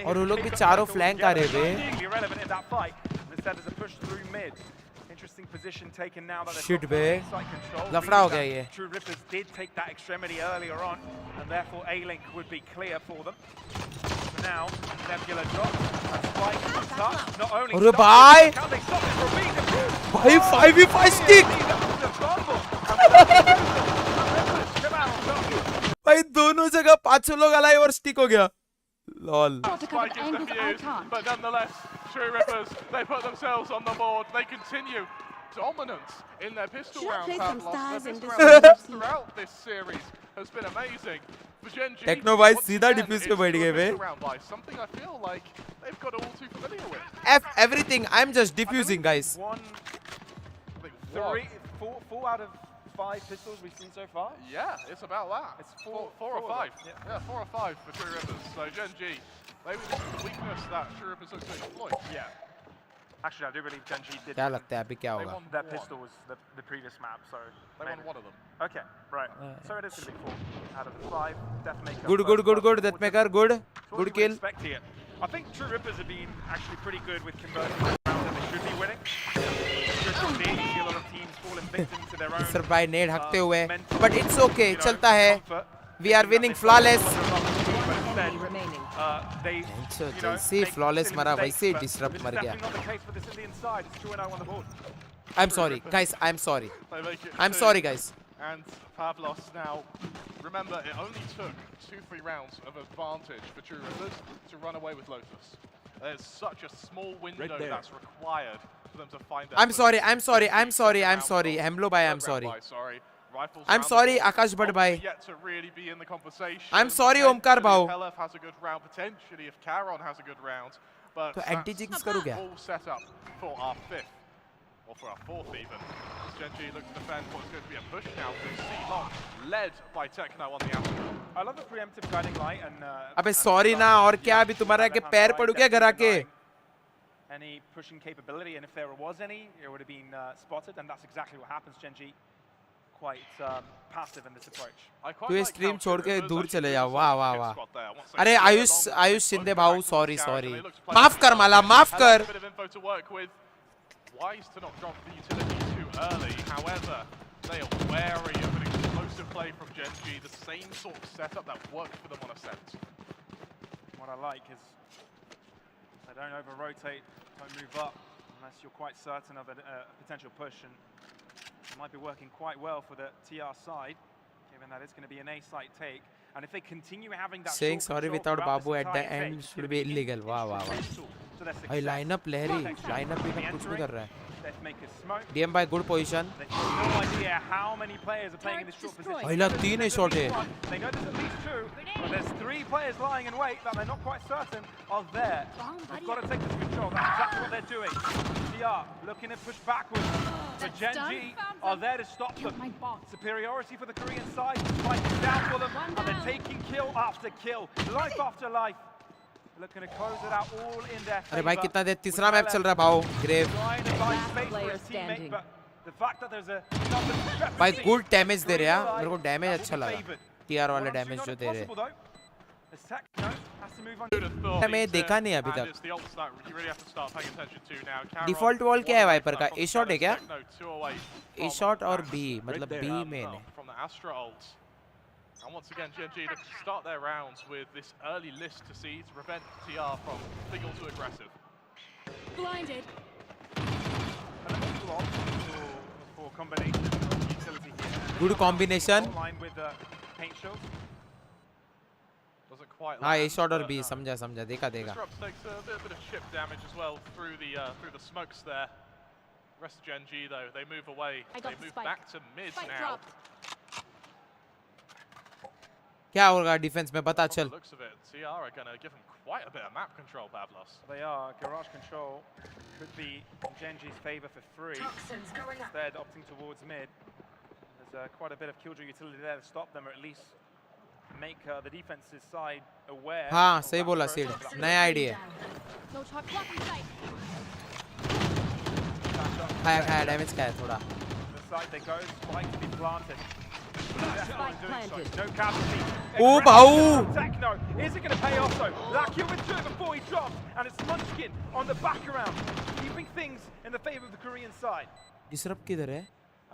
B: और वो लोग भी चारों फ्लैंक आ रहे थे.
I: Interesting position taken now that
B: Shit,
I: they've got
B: bे.
I: site control.
B: लफड़ा हो गया ये.
I: True Rippers did take that extremity earlier on, and therefore A-Link would be clear for them. But now, Nebula drop, and Spike is touched. Not only
B: अरे भाई
I: can they stop it from being defused?
B: भाई 5v5 stick. भाई दोनों जगह 500 लोग alive और stick हो गया. Lol.
L: Spike is defused, but nonetheless, True Rippers, they put themselves on the board. They continue dominance in their pistol round. Their pistol round throughout this series has been amazing. For Gen.G,
B: Techno भाई सीधा diffuse पे बैठ गए वे.
L: Something I feel like they've got all too familiar with.
B: F everything. I'm just diffusing, guys.
I: 4 out of 5 pistols we've seen so far?
L: Yeah, it's about that.
I: It's
L: 4 or 5. Yeah, 4 or 5 for True Rippers. So Gen.G, maybe this is the weakness that True Rippers look to exploit.
I: Yeah. Actually, I do believe Gen.G did.
B: क्या लगता है अभी क्या होगा?
I: That pistol was the previous map, so
L: they won 1 of them.
I: Okay, right. So it is going to be 4 out of 5. Deathmaker.
B: Good. Deathmaker, good kill.
I: I think True Rippers have been actually pretty good with converting rounds that they should be winning. Should be. You see a lot of teams falling victim to their own.
B: Sir by नेड हकते हुए, but it's okay, चलता है. We are winning flawless. जैसे flawless मरा वैसे disrupt मर गया. I'm sorry, guys. I'm sorry, guys.
L: And Pavlos now, remember, it only took 2-3 rounds of advantage for True Rippers to run away with Lotus. There's such a small window that's required for them to find their
B: I'm sorry. Hamlo bhai, I'm sorry. I'm sorry, Akash Bhatt bhai.
L: Yet to really be in the conversation.
B: I'm sorry, Omkar bhau.
L: Pelef has a good round, potentially if Caron has a good round. But
B: तो anti-jinx करूँ क्या?
L: all set up for our 5th. Or for our 4th even. As Gen.G looks to defend what's going to be a push now to C-Long, led by Techno on the outside.
I: I love the preemptive guiding light and
B: अबे sorry ना और क्या अभी तुम्हारा के पैर पड़ू क्या घर आके?
I: Any pushing capability, and if there was any, it would have been spotted, and that's exactly what happens. Gen.G quite passive in this approach.
B: तू ये स्ट्रीम छोड़ के दूर चले जा. वाह वाह वाह. अरे आयुष शिंदे भाऊ, सॉरी माफ कर माला, माफ कर.
L: Wise to not drop the utility too early. However, they are wary of an explosive play from GEN.G. The same sort of setup that worked for them on Ascent.
I: What I like is they don't over-rotate, don't move up unless you're quite certain of a potential push, and it might be working quite well for the TR side, given that it's going to be an A site take. And if they continue having that
B: saying sorry without Babu at the end should be illegal. वाह वाह वाह. भाई lineup लहरी, lineup भी कुछ नहीं कर रहा है. DM by good position.
I: No idea how many players are playing in this short position.
B: पहला 3 है शॉट है.
I: They know there's at least 2, but there's 3 players lying in wait that they're not quite certain are there. They've got to take this control. That's exactly what they're doing. TR looking to push backwards, but GEN.G are there to stop them. Superiority for the Korean side, fighting down for them, and they're taking kill after kill, life after life. Looking to close it out all in their favor.
B: अरे भाई कितना देर, तीसरा map चल रहा है भाऊ. Grave भाई good damage दे रहे हैं. मेरे को डैमेज अच्छा लगा. TR वाले डैमेज जो दे रहे हैं मैं देखा नहीं अभी तक. डिफॉल्ट वॉल क्या है वाइपर का? ए शॉट है क्या? ए शॉट और बी, मतलब बी मेन है.
L: And once again, GEN.G looking to start their rounds with this early list to see to prevent TR from being all too aggressive.
P: Blinded.
I: For combination utility here.
B: Good combination.
I: With paint shield.
L: Doesn't quite.
B: हाँ, A shot और B, समझा देखा.
L: Disrupt takes a bit of chip damage as well through the smokes there. Rest of GEN.G though, they move away. They move back to mid now.
B: क्या होगा defence में पता चल.
L: Looks of it, TR are going to give them quite a bit of map control, Pavlos.
I: They are. Garage control could be in GEN.G's favor for free. Instead, opting towards mid. There's quite a bit of killjoy utility there to stop them, or at least make the defense's side aware.
B: हाँ सही बोला seed. नया idea. खाया damage का है थोड़ा.
I: The side they go, spike to be planted. No casualty.
B: Oh, Bau!
I: Techno, is it going to pay off though? Lucky with 2 before he drops, and it's Munchkin on the background, keeping things in the favor of the Korean side.
B: Disrupt किधर है?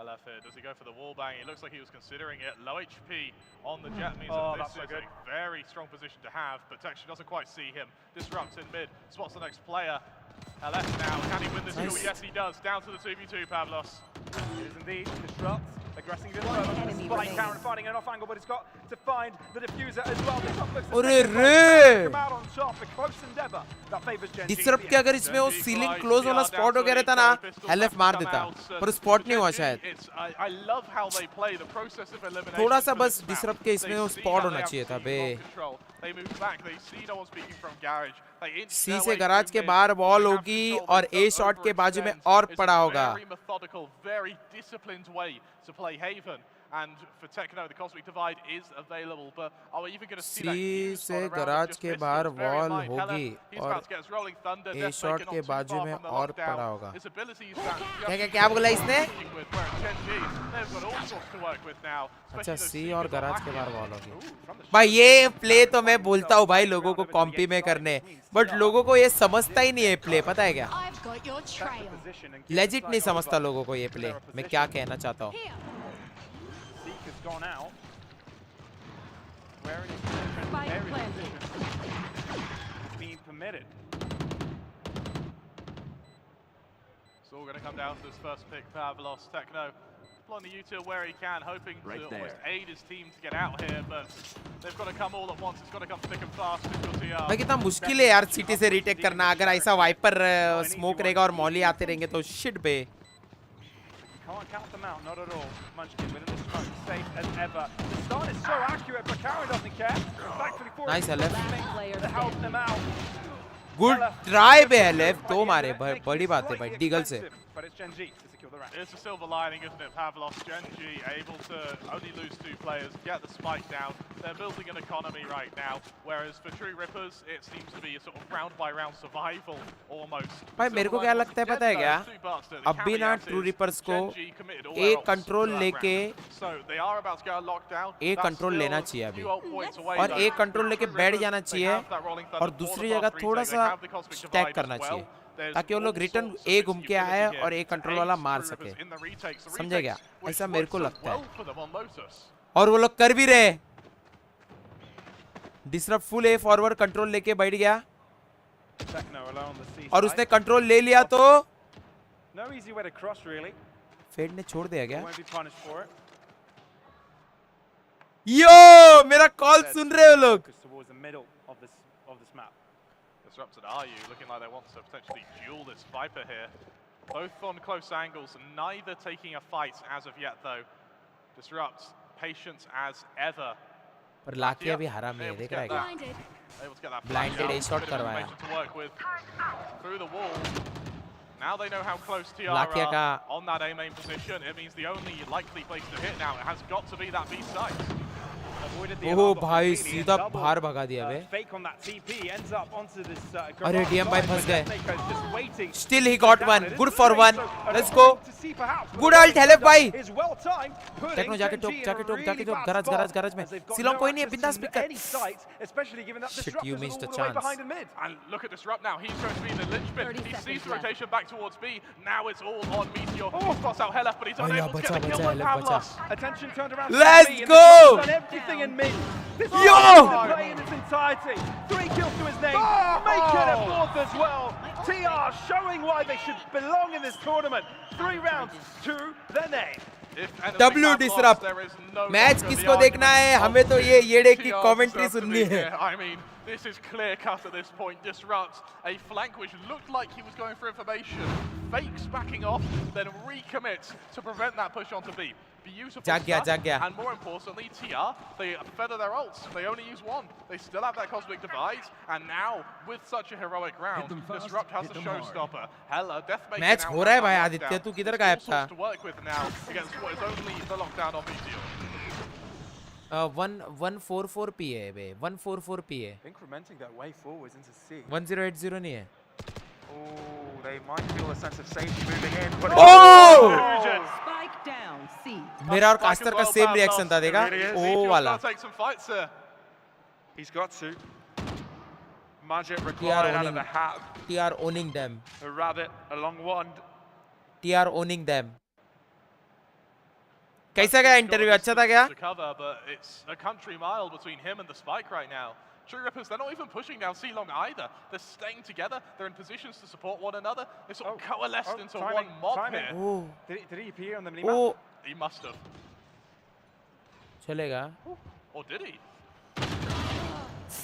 L: Alafir, does he go for the wall bang? It looks like he was considering it. Low HP on the jet means that this is a very strong position to have, but Texture doesn't quite see him. Disrupts in mid, spots the next player. LF now, can he win this duel? Yes, he does. Down to the 2v2, Pavlos.
I: It is indeed. Disrupts. Aggressing a bit further. Spike Karen finding an off angle, but he's got to find the diffuser as well. Come out on top. A close endeavor that favors GEN.G.
B: Disrupt के अगर इसमें वो ceiling close वाला spot हो गया रहता ना, LF मार देता. पर स्पॉट नहीं हुआ शायद. थोड़ा सा बस डिसरप्ट के इसमें वो स्पॉट होना चाहिए था बे. सी से गराज के बाहर वॉल होगी और ए शॉट के बाजू में और पड़ा होगा.
L: To play Haven, and for Techno the Cosmic Divide is available, but are we even going to see that
B: सी से गराज के बाहर वॉल होगी और ए शॉट के बाजू में और पड़ा होगा. क्या बोला इसने? अच्छा सी और गराज के बाहर वॉल होगी. भाई ये प्ले तो मैं बोलता हूँ भाई लोगों को कॉम्पी में करने, बट लोगों को ये समझता ही नहीं है प्ले. पता है क्या? लेजिट नहीं समझता लोगों को ये प्ले. मैं क्या कहना चाहता हूँ.
I: Gone out. Where in his position? It's being permitted.
L: It's all going to come down to this first pick. Pavlos, Techno deploying the util where he can, hoping to almost aid his team to get out here, but they've got to come all at once. It's got to come thick and fast.
B: भाई कितना मुश्किल है यार city से retake करना. अगर ऐसा wiper smoke रहेगा और मॉली आते रहेंगे तो शिट बे.
I: Can't count them out, not at all. Munchkin within the smoke, safe as ever. The stun is so accurate, but Karen doesn't care. Thankfully for
B: nice LF.
I: To help them out.
B: Good try bay LF. 2 मारे. बड़ी बात है भाई. Diggle से.
I: But it's GEN.G to secure the round.
L: It's a silver lining, isn't it, Pavlos? Gen.G able to only lose 2 players, get the spike down. They're building an economy right now, whereas for True Rippers, it seems to be a sort of round-by-round survival almost.
B: भाई मेरे को क्या लगता है पता है क्या? अब भी ना ट्रू रिपर्स को एक कंट्रोल लेके एक कंट्रोल लेना चाहिए अभी, और एक कंट्रोल लेके बैठ जाना चाहिए, और दूसरी जगह थोड़ा सा स्टैक करना चाहिए ताकि वो लोग रिटर्न ए घूम के आए और एक कंट्रोल वाला मार सके. समझे क्या? ऐसा मेरे को लगता है, और वो लोग कर भी रहे. डिसरप्ट फुल ए फॉरवर्ड कंट्रोल लेके बैठ गया, और उसने कंट्रोल ले लिया तो फेड ने छोड़ दिया क्या? यो मेरा कॉल सुन रहे हो लोग?
L: Disrupted are you looking like they want to potentially duel this Viper here. Both on close angles, neither taking a fight as of yet though. Disrupt, patient as ever.
B: पर Laki अभी हराम है, देख रहा है क्या? ब्लाइंडेड ए shot करवाया.
L: Through the wall. Now they know how close TR are on that A main position. It means the only likely place to hit now, it has got to be that B site.
B: ओह भाई सीधा बाहर भगा दिया बे. अरे DM भाई फंस गए. Still he got one. Good for one. Let's go. Good ult help भाई. टेक्नो जाके टोक गराज में. सिलोंग कोई नहीं है, बिंदास पिक कर. Shit, you missed a chance.
L: And look at Disrupt now. He's going to be the linchpin. He sees the rotation back towards B. Now it's all on Meteor. He spots out Helef, but he's unable to get the kill with Pavlos.
I: Attention turned around.
B: Let's go.
I: In mid. This
B: Yo!
I: play in its entirety. 3 kills to his name. Make it a 4th as well. TR showing why they should belong in this tournament. 3 rounds to their name.
B: W disrupt. Match किसको देखना है? हमें तो ये येड़े की commentary सुननी है.
L: I mean, this is clear cut at this point. Disrupt a flank which looked like he was going for information. Fakes backing off, then recommits to prevent that push onto B. Beautiful
B: जाग गया.
L: And more importantly, TR, they feather their ults. They only use 1. They still have that cosmic divide, and now with such a heroic round, Disrupt has a showstopper. Hella, Deathmaker
B: match हो रहा है भाई. आदित्य तू किधर गायब था?
L: to work with now against what is only the lockdown on Meteor.
B: 144 P है बे. 144 P है.
J: Incrementing that way forwards into C.
B: 1080 नहीं है.
J: Oh, they might feel a sense of safety moving in. But
P: Spike down, C.
B: मेरा और caster का same reaction था, देखा? ओ वाला.
J: He's got to. Magic required out of the hat.
B: TR owning them.
J: A rabbit, a long wand.
B: TR owning them. कैसा गया interview? अच्छा था क्या?
L: But it's a country mile between him and the spike right now. True Rippers, they're not even pushing down C long either. They're staying together. They're in positions to support one another. They sort of coalesced into one mob here.
B: Oh.
I: Did he appear on the minimap?
B: Oh.
L: He must have.
B: चलेगा.
L: Or did he?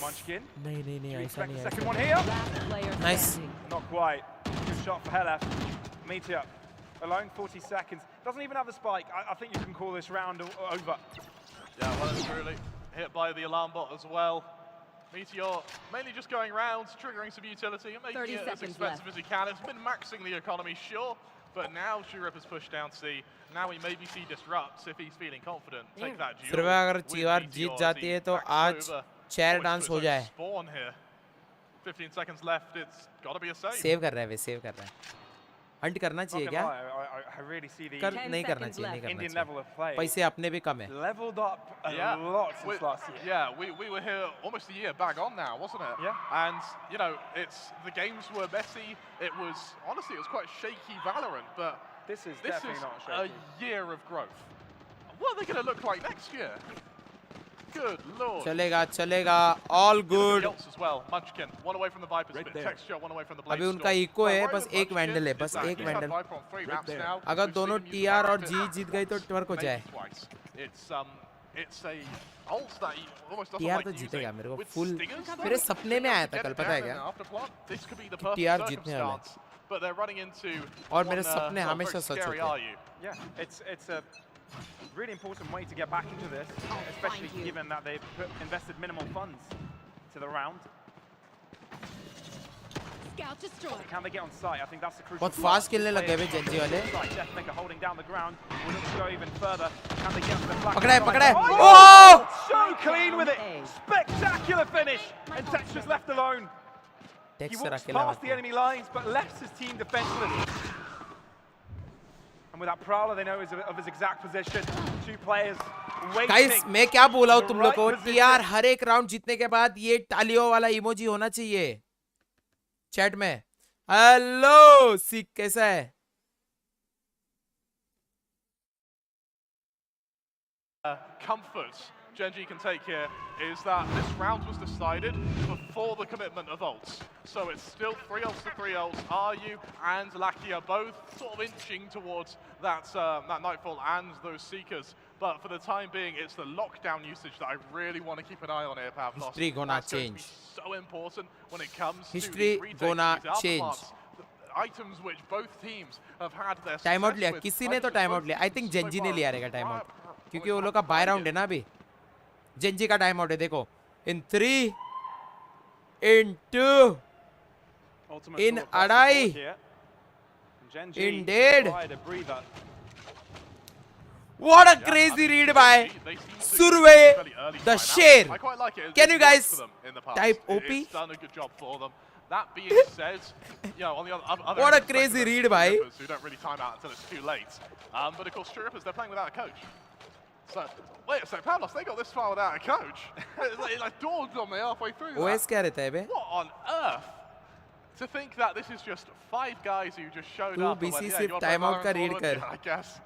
I: Munchkin.
B: नहीं ऐसा नहीं.
I: Second one here.
B: Nice.
I: Not quite. Good shot for Helef. Meteor. Alone 40 seconds. Doesn't even have the spike. I think you can call this round over.
L: Yeah, well and truly. Hit by the alarm bot as well. Meteor mainly just going round, triggering some utility and making it as expensive as he can. It's been maxing the economy, sure, but now True Rippers push down C. Now we maybe see Disrupts if he's feeling confident. Take that duel.
B: फिर अगर चीवार जीत जाती है तो आज chair dance हो जाए.
L: Spawn here. 15 seconds left. It's got to be a save.
B: Save कर रहा है वे, सेव कर रहा है. हंट करना चाहिए क्या?
I: I really see the
B: नहीं करना चाहिए.
I: Indian level of play.
B: पैसे अपने भी कम है.
I: Leveled up a lot since last year.
L: Yeah, we were here almost a year back on now, wasn't it?
I: Yeah.
L: And you know, the games were messy. It was honestly, it was quite shaky Valorant, but
I: this is definitely not shaky.
L: A year of growth. What are they going to look like next year? Good lord.
B: चलेगा. All good.
L: As well. Munchkin, one away from the Viper's spit. Texture, one away from the Blade.
B: अभी उनका eco है, बस एक vandal है, बस एक vandal. अगर दोनों TR और G जीत गई तो ट्वर्क हो जाए.
L: It's a ult that almost doesn't
B: TR
L: like
B: तो
L: using.
B: जीतेगा. मेरे को फुल मेरे सपने में आया था कल, पता है क्या? TR जीतने वाला है.
L: But they're running into
B: और मेरे सपने हमेशा सच होते हैं.
I: Yeah, it's a really important way to get back into this, especially given that they've invested minimal funds to the round.
P: Scout destroyed.
I: Can they get on site? I think that's the crucial.
B: बहुत fast खेलने लगे हुए Gen.G वाले.
I: Deathadder holding down the ground. Will look to go even further. Can they get onto the flag?
B: पकड़ा है.
I: Oh! So clean with it. Spectacular finish. And Texture's left alone. He walks past the enemy lines, but left his team defenseless. And with that Prowler, they know of his exact position. Two players waiting.
B: Guys, मैं क्या बोला हूँ तुम लोग को? TR हर एक round जीतने के बाद ये तालियों वाला इमोजी होना चाहिए चैट में. हेलो सीख कैसा है?
L: Comfort Gen.G can take here is that this round was decided before the commitment of ults. So it's still 3 ults to 3 ults. Ryu and Lackey are both sort of inching towards that Nightfall and those Seekers. But for the time being, it's the lockdown usage that I really want to keep an eye on here, Pavlos.
B: History gonna
L: That's
B: change.
L: Going to be so important when it comes
B: History
L: to these
B: gonna
L: retakes, these
B: change.
L: aftermaths, items which both teams have had their
B: time out लिया
L: success with.
B: किसी ने तो time out लिया. I think Gen.G ने लिया रहेगा time out क्योंकि वो लोग का बाय राउंड है ना अभी. Gen.G का टाइम आउट है देखो. In 3 in 2 in अड़ाई in dead. What a crazy read by Survey the Share. Can you guys type OP?
L: It's done a good job for them. That being said, you know, on the other
B: What a crazy read by
L: who don't really time out until it's too late. But of course, True Rippers, they're playing without a coach. So wait a second, Pavlos, they got this far without a coach. It like dawned on me halfway through.
B: OS क्या रहता है बे?
L: What on earth? To think that this is just 5 guys who just showed
B: तू
L: up.
B: BC सिर्फ time out का read कर.
L: I guess.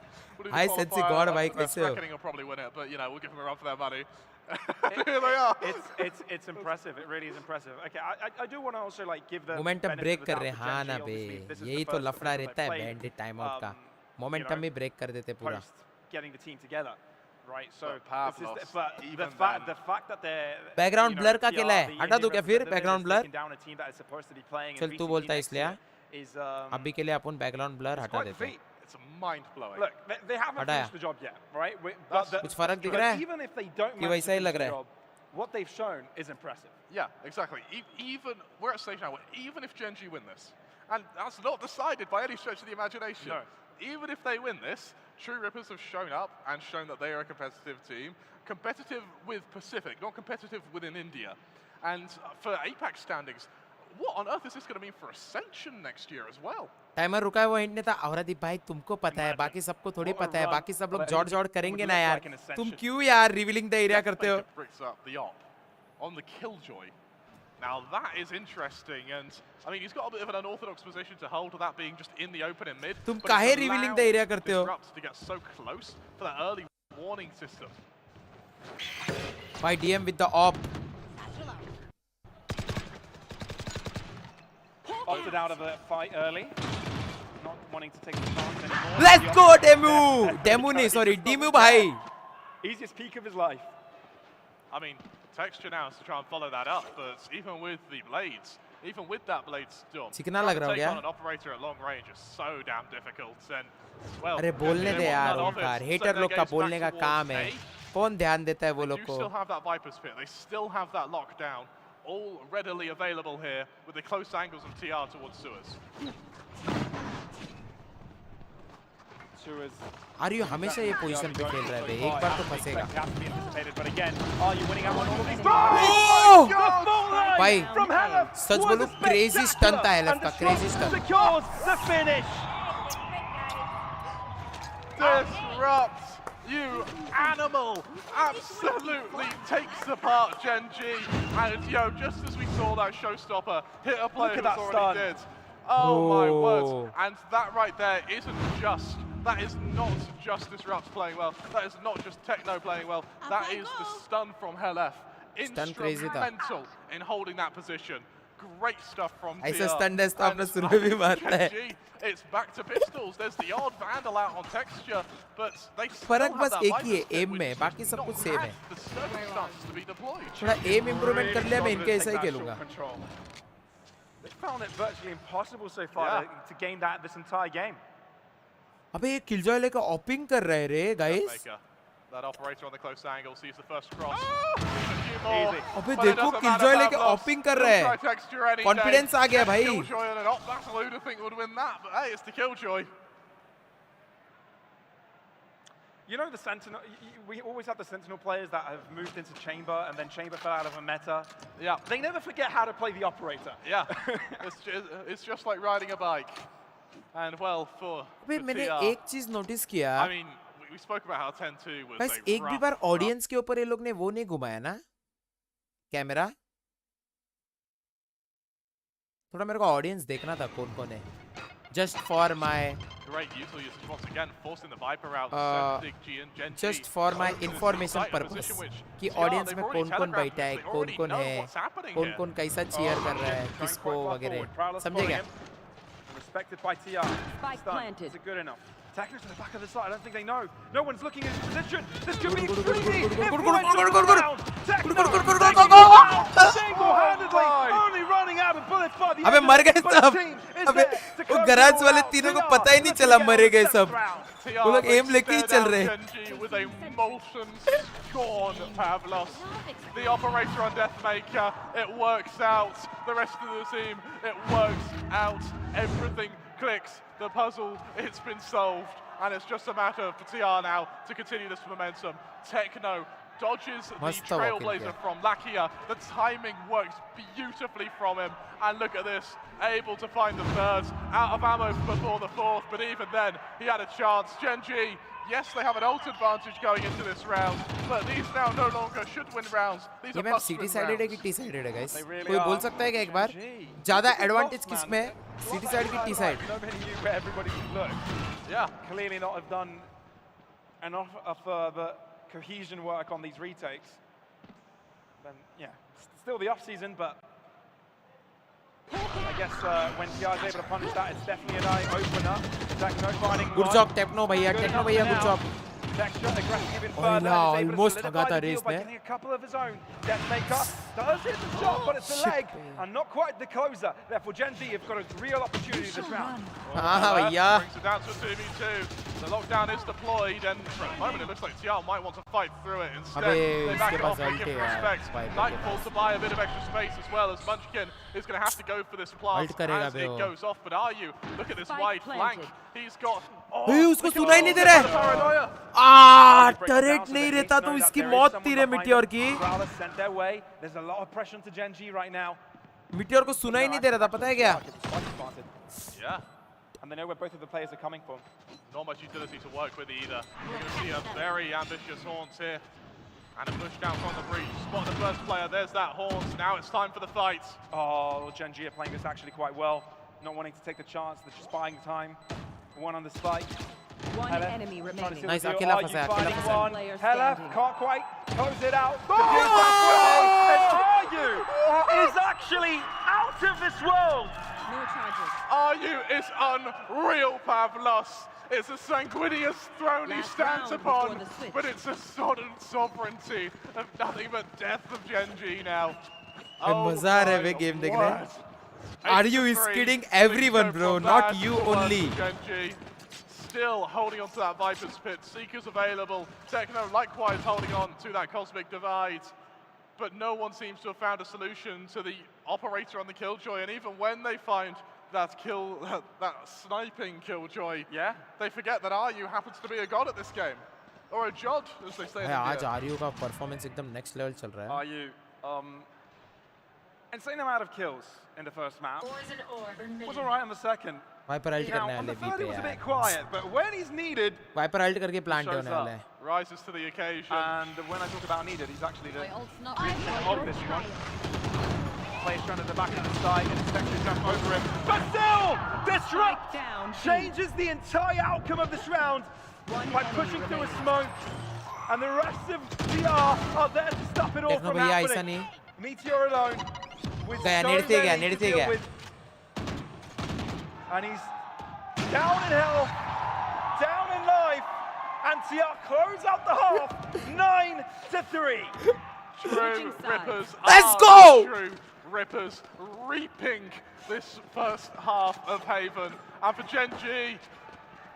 B: Hi Sensi God भाई कैसे हो?
L: Reckoning will probably win it, but you know we'll give them a run for their money. Here they are.
I: It's impressive. It really is impressive. Okay, I do want to also like give the
B: momentum break कर रहे हैं. हाँ ना बे, यही तो लफड़ा रहता है बैंडिट टाइम आउट का. मोमेंटम भी ब्रेक कर देते पूरा.
I: Getting the team together. Right, so
L: Pavlos,
I: this is the fact that they're
B: background blur का किला है. हटा दो क्या फिर बैकग्राउंड ब्लर? चल तू बोलता है इसलिए. अभी के लिए अपन बैकग्राउंड ब्लर हटा देते हैं.
L: It's mind blowing.
I: Look, they haven't finished the job yet, right?
B: कुछ फर्क दिख रहा है?
I: Even if they don't
B: कि वैसा ही लग रहा है.
I: What they've shown is impressive.
L: Yeah, exactly. Even we're at a stage now where even if Gen.G win this, and that's not decided by any stretch of the imagination.
I: No.
L: Even if they win this, True Rippers have shown up and shown that they are a competitive team. Competitive with Pacific, not competitive within India. And for APAC standings, what on earth is this going to mean for Ascension next year as well?
B: Timer रुका है वो hint ने था. औरदीप भाई तुमको पता है, बाकी सबको थोड़ी पता है. बाकी सब लोग जॉर्ड करेंगे ना यार. तुम क्यों यार रिवीलिंग द एरिया करते हो?
L: Bricks up the op on the Killjoy. Now that is interesting, and I mean he's got a bit of an unorthodox position to hold, that being just in the open in mid.
B: तुम काहे revealing the area करते हो?
L: To get so close for that early warning system.
B: By DM with the op.
I: Opted out of the fight early, not wanting to take the chance anymore.
B: Let's go Demu. Demu नहीं sorry Demu भाई.
I: Easiest peak of his life.
L: I mean, Texture now is to try and follow that up, but even with the blades, even with that blade storm,
B: चिकना लग रहा हो क्या?
L: on an operator at long range is so damn difficult. And well,
B: अरे बोलने दे यार ओंकार. Hater लोग का बोलने का काम है. कौन ध्यान देता है वो लोग को?
L: They still have that Viper's Pit. They still have that lockdown, all readily available here with the close angles of TR towards Suez.
B: आर्यू हमेशा ये पोजीशन पे खेल रहा है बे. एक बार तो फंसेगा. भाई सच बोलूं क्रेजी स्टंट था एलएफ का. Crazy stunt.
L: Disrupt, you animal! Absolutely takes apart Gen.G, and you know, just as we saw that showstopper hit a player who's already dead. Oh my word! And that right there isn't just. That is not just Disrupt playing well. That is not just Techno playing well. That is the stun from Helef. Instrumental in holding that position. Great stuff from TR.
B: ऐसा stun है तो आपने शुरू में भी मारता है.
L: It's back to pistols. There's the odd vandal out on Texture, but they
B: फर्क बस एक ही है एम में. बाकी सब कुछ सेम है. थोड़ा एम इंप्रूवमेंट कर लिया मैं इनके ऐसा ही खेलूंगा.
I: They found it virtually impossible so far to gain that this entire game.
B: अबे ये किलजॉय लेकर ऑपिंग कर रहे रे guys.
L: That operator on the close angle sees the first cross. Easy.
B: अबे देखो किलजॉय लेके ऑपिंग कर रहा है. कॉन्फिडेंस आ गया भाई.
L: Killjoy and an op battle, who'd have think would win that? But hey, it's the Killjoy.
I: You know the Sentinel, we always have the Sentinel players that have moved into Chamber and then Chamber fell out of a meta.
L: Yeah.
I: They never forget how to play the operator.
L: Yeah. it's just like riding a bike. And well, for
B: अबे मैंने एक चीज notice किया.
L: I mean, we spoke about how 10-2 was
B: बस एक भी बार audience के ऊपर ये लोग ने वो नहीं घुमाया ना कैमरा. थोड़ा मेरे को ऑडियंस देखना था कौन कौन है. Just for my
L: great user usage once again, forcing the Viper out. G213
B: just for my information purpose कि ऑडियंस में कौन कौन बैठा है, कौन कौन है, कौन कौन कैसा चीयर कर रहा है, किसको वगैरह. समझे क्या?
I: Respected by TR. Spike planted. Is it good enough? Attackers to the back of the side. I don't think they know. No one's looking at his position. This could be extremely single-handedly only running out of bullets by the
B: अबे मर गए सब. अबे वो garage वाले तीनों को पता ही नहीं चला मरे गए सब. वो लोग एम लेके ही चल रहे हैं.
L: With a molten scorn, Pavlos. The operator on Deathmaker, it works out. The rest of the team, it works out. Everything clicks. The puzzle, it's been solved. And it's just a matter for TR now to continue this momentum. Techno dodges the trailblazer from Lakia. The timing works beautifully from him. And look at this, able to find the third. Out of ammo before the fourth, but even then, he had a chance. Gen.G, yes, they have an ult advantage going into this round, but these now no longer should win rounds. These are must-win rounds.
B: City sided है कि T sided है guys? कोई बोल सकता है क्या एक बार? ज़्यादा एडवांटेज किस में है? सिटी साइड की T side?
I: Nobody knew where everybody would look.
L: Yeah.
I: Clearly not have done enough of the cohesion work on these retakes. Then, yeah, still the off-season, but I guess when TR is able to punish that, it's definitely an eye opener. Techno finding
B: Good job, Techno भैया, Techno भैया, good job.
I: Texture aggressive even further.
B: Almost got a race
I: by getting a couple of his own. Deathmaker does hit the shot, but it's a leg and not quite the closer. Therefore, Gen.G have got a real opportunity this round.
B: भैया.
L: Brings it down to 2v2. The lockdown is deployed, and for the moment it looks like TR might want to fight through it instead. They back it off and give respect. Nightfall to buy a bit of extra space as well, as Munchkin is going to have to go for this plant as it goes off. But are you? Look at this wide flank. He's got.
B: उसको सुनाई नहीं दे रहा है. Turret नहीं रहता तो इसकी मौत थी रे मिटियोर की.
I: There's a lot of pressure to Gen.G right now.
B: Meteor को सुनाई नहीं दे रहा था, पता है क्या?
L: Yeah.
I: And they know where both of the players are coming from.
L: Not much utility to work with either. We're going to see a very ambitious Haunts here. And a push down from the breach. Spot the first player, there's that Haunts. Now it's time for the fight.
I: Oh, Gen.G are playing this actually quite well. Not wanting to take the chance, they're just buying time. One on the spike.
Q: One enemy remaining.
B: Nice, अकेला फंसा है, अकेला फंसा है.
I: Hella can't quite close it out.
Q: Oh!
I: Aryu is actually out of this world.
Q: No charges.
L: Aryu is unreal, Pavlos. It's a sanguineous throne he stands upon, but it's a sodden sovereignty of nothing but death of Gen.G now.
B: मजा आ रहा है वे game देखने. Aryu is kidding everyone, bro, not you only.
L: Gen.G still holding on to that Viper's Pit. Seeker's available. Techno likewise holding on to that Cosmic Divide. But no one seems to have found a solution to the operator on the Killjoy. And even when they find that sniping Killjoy, they forget that Aryu happens to be a god at this game. Or a jod, as they say in India.
B: आज Aryu का performance एकदम next level चल रहा है.
I: Aryu, insane amount of kills in the first map. Was alright on the second.
B: Viper ult करने
I: On the
B: वाले
I: third, it was a
B: VP
I: bit quiet, but when he's needed,
B: Viper ult करके plant होने वाला है.
L: Rises to the occasion.
I: And when I talk about needed, he's actually the of this one. Players trying to the back of the side and Texture jump over him. But still, Disrupt changes the entire outcome of this round by pushing through a smoke. And the rest of DR are there to stop it all from happening. Meteor alone with so many to deal with. And he's down in hell, down in life, and TR close out the half, 9-3.
L: True Rippers.
B: Let's go!
L: True Rippers reaping this first half of Haven. And for Gen.G,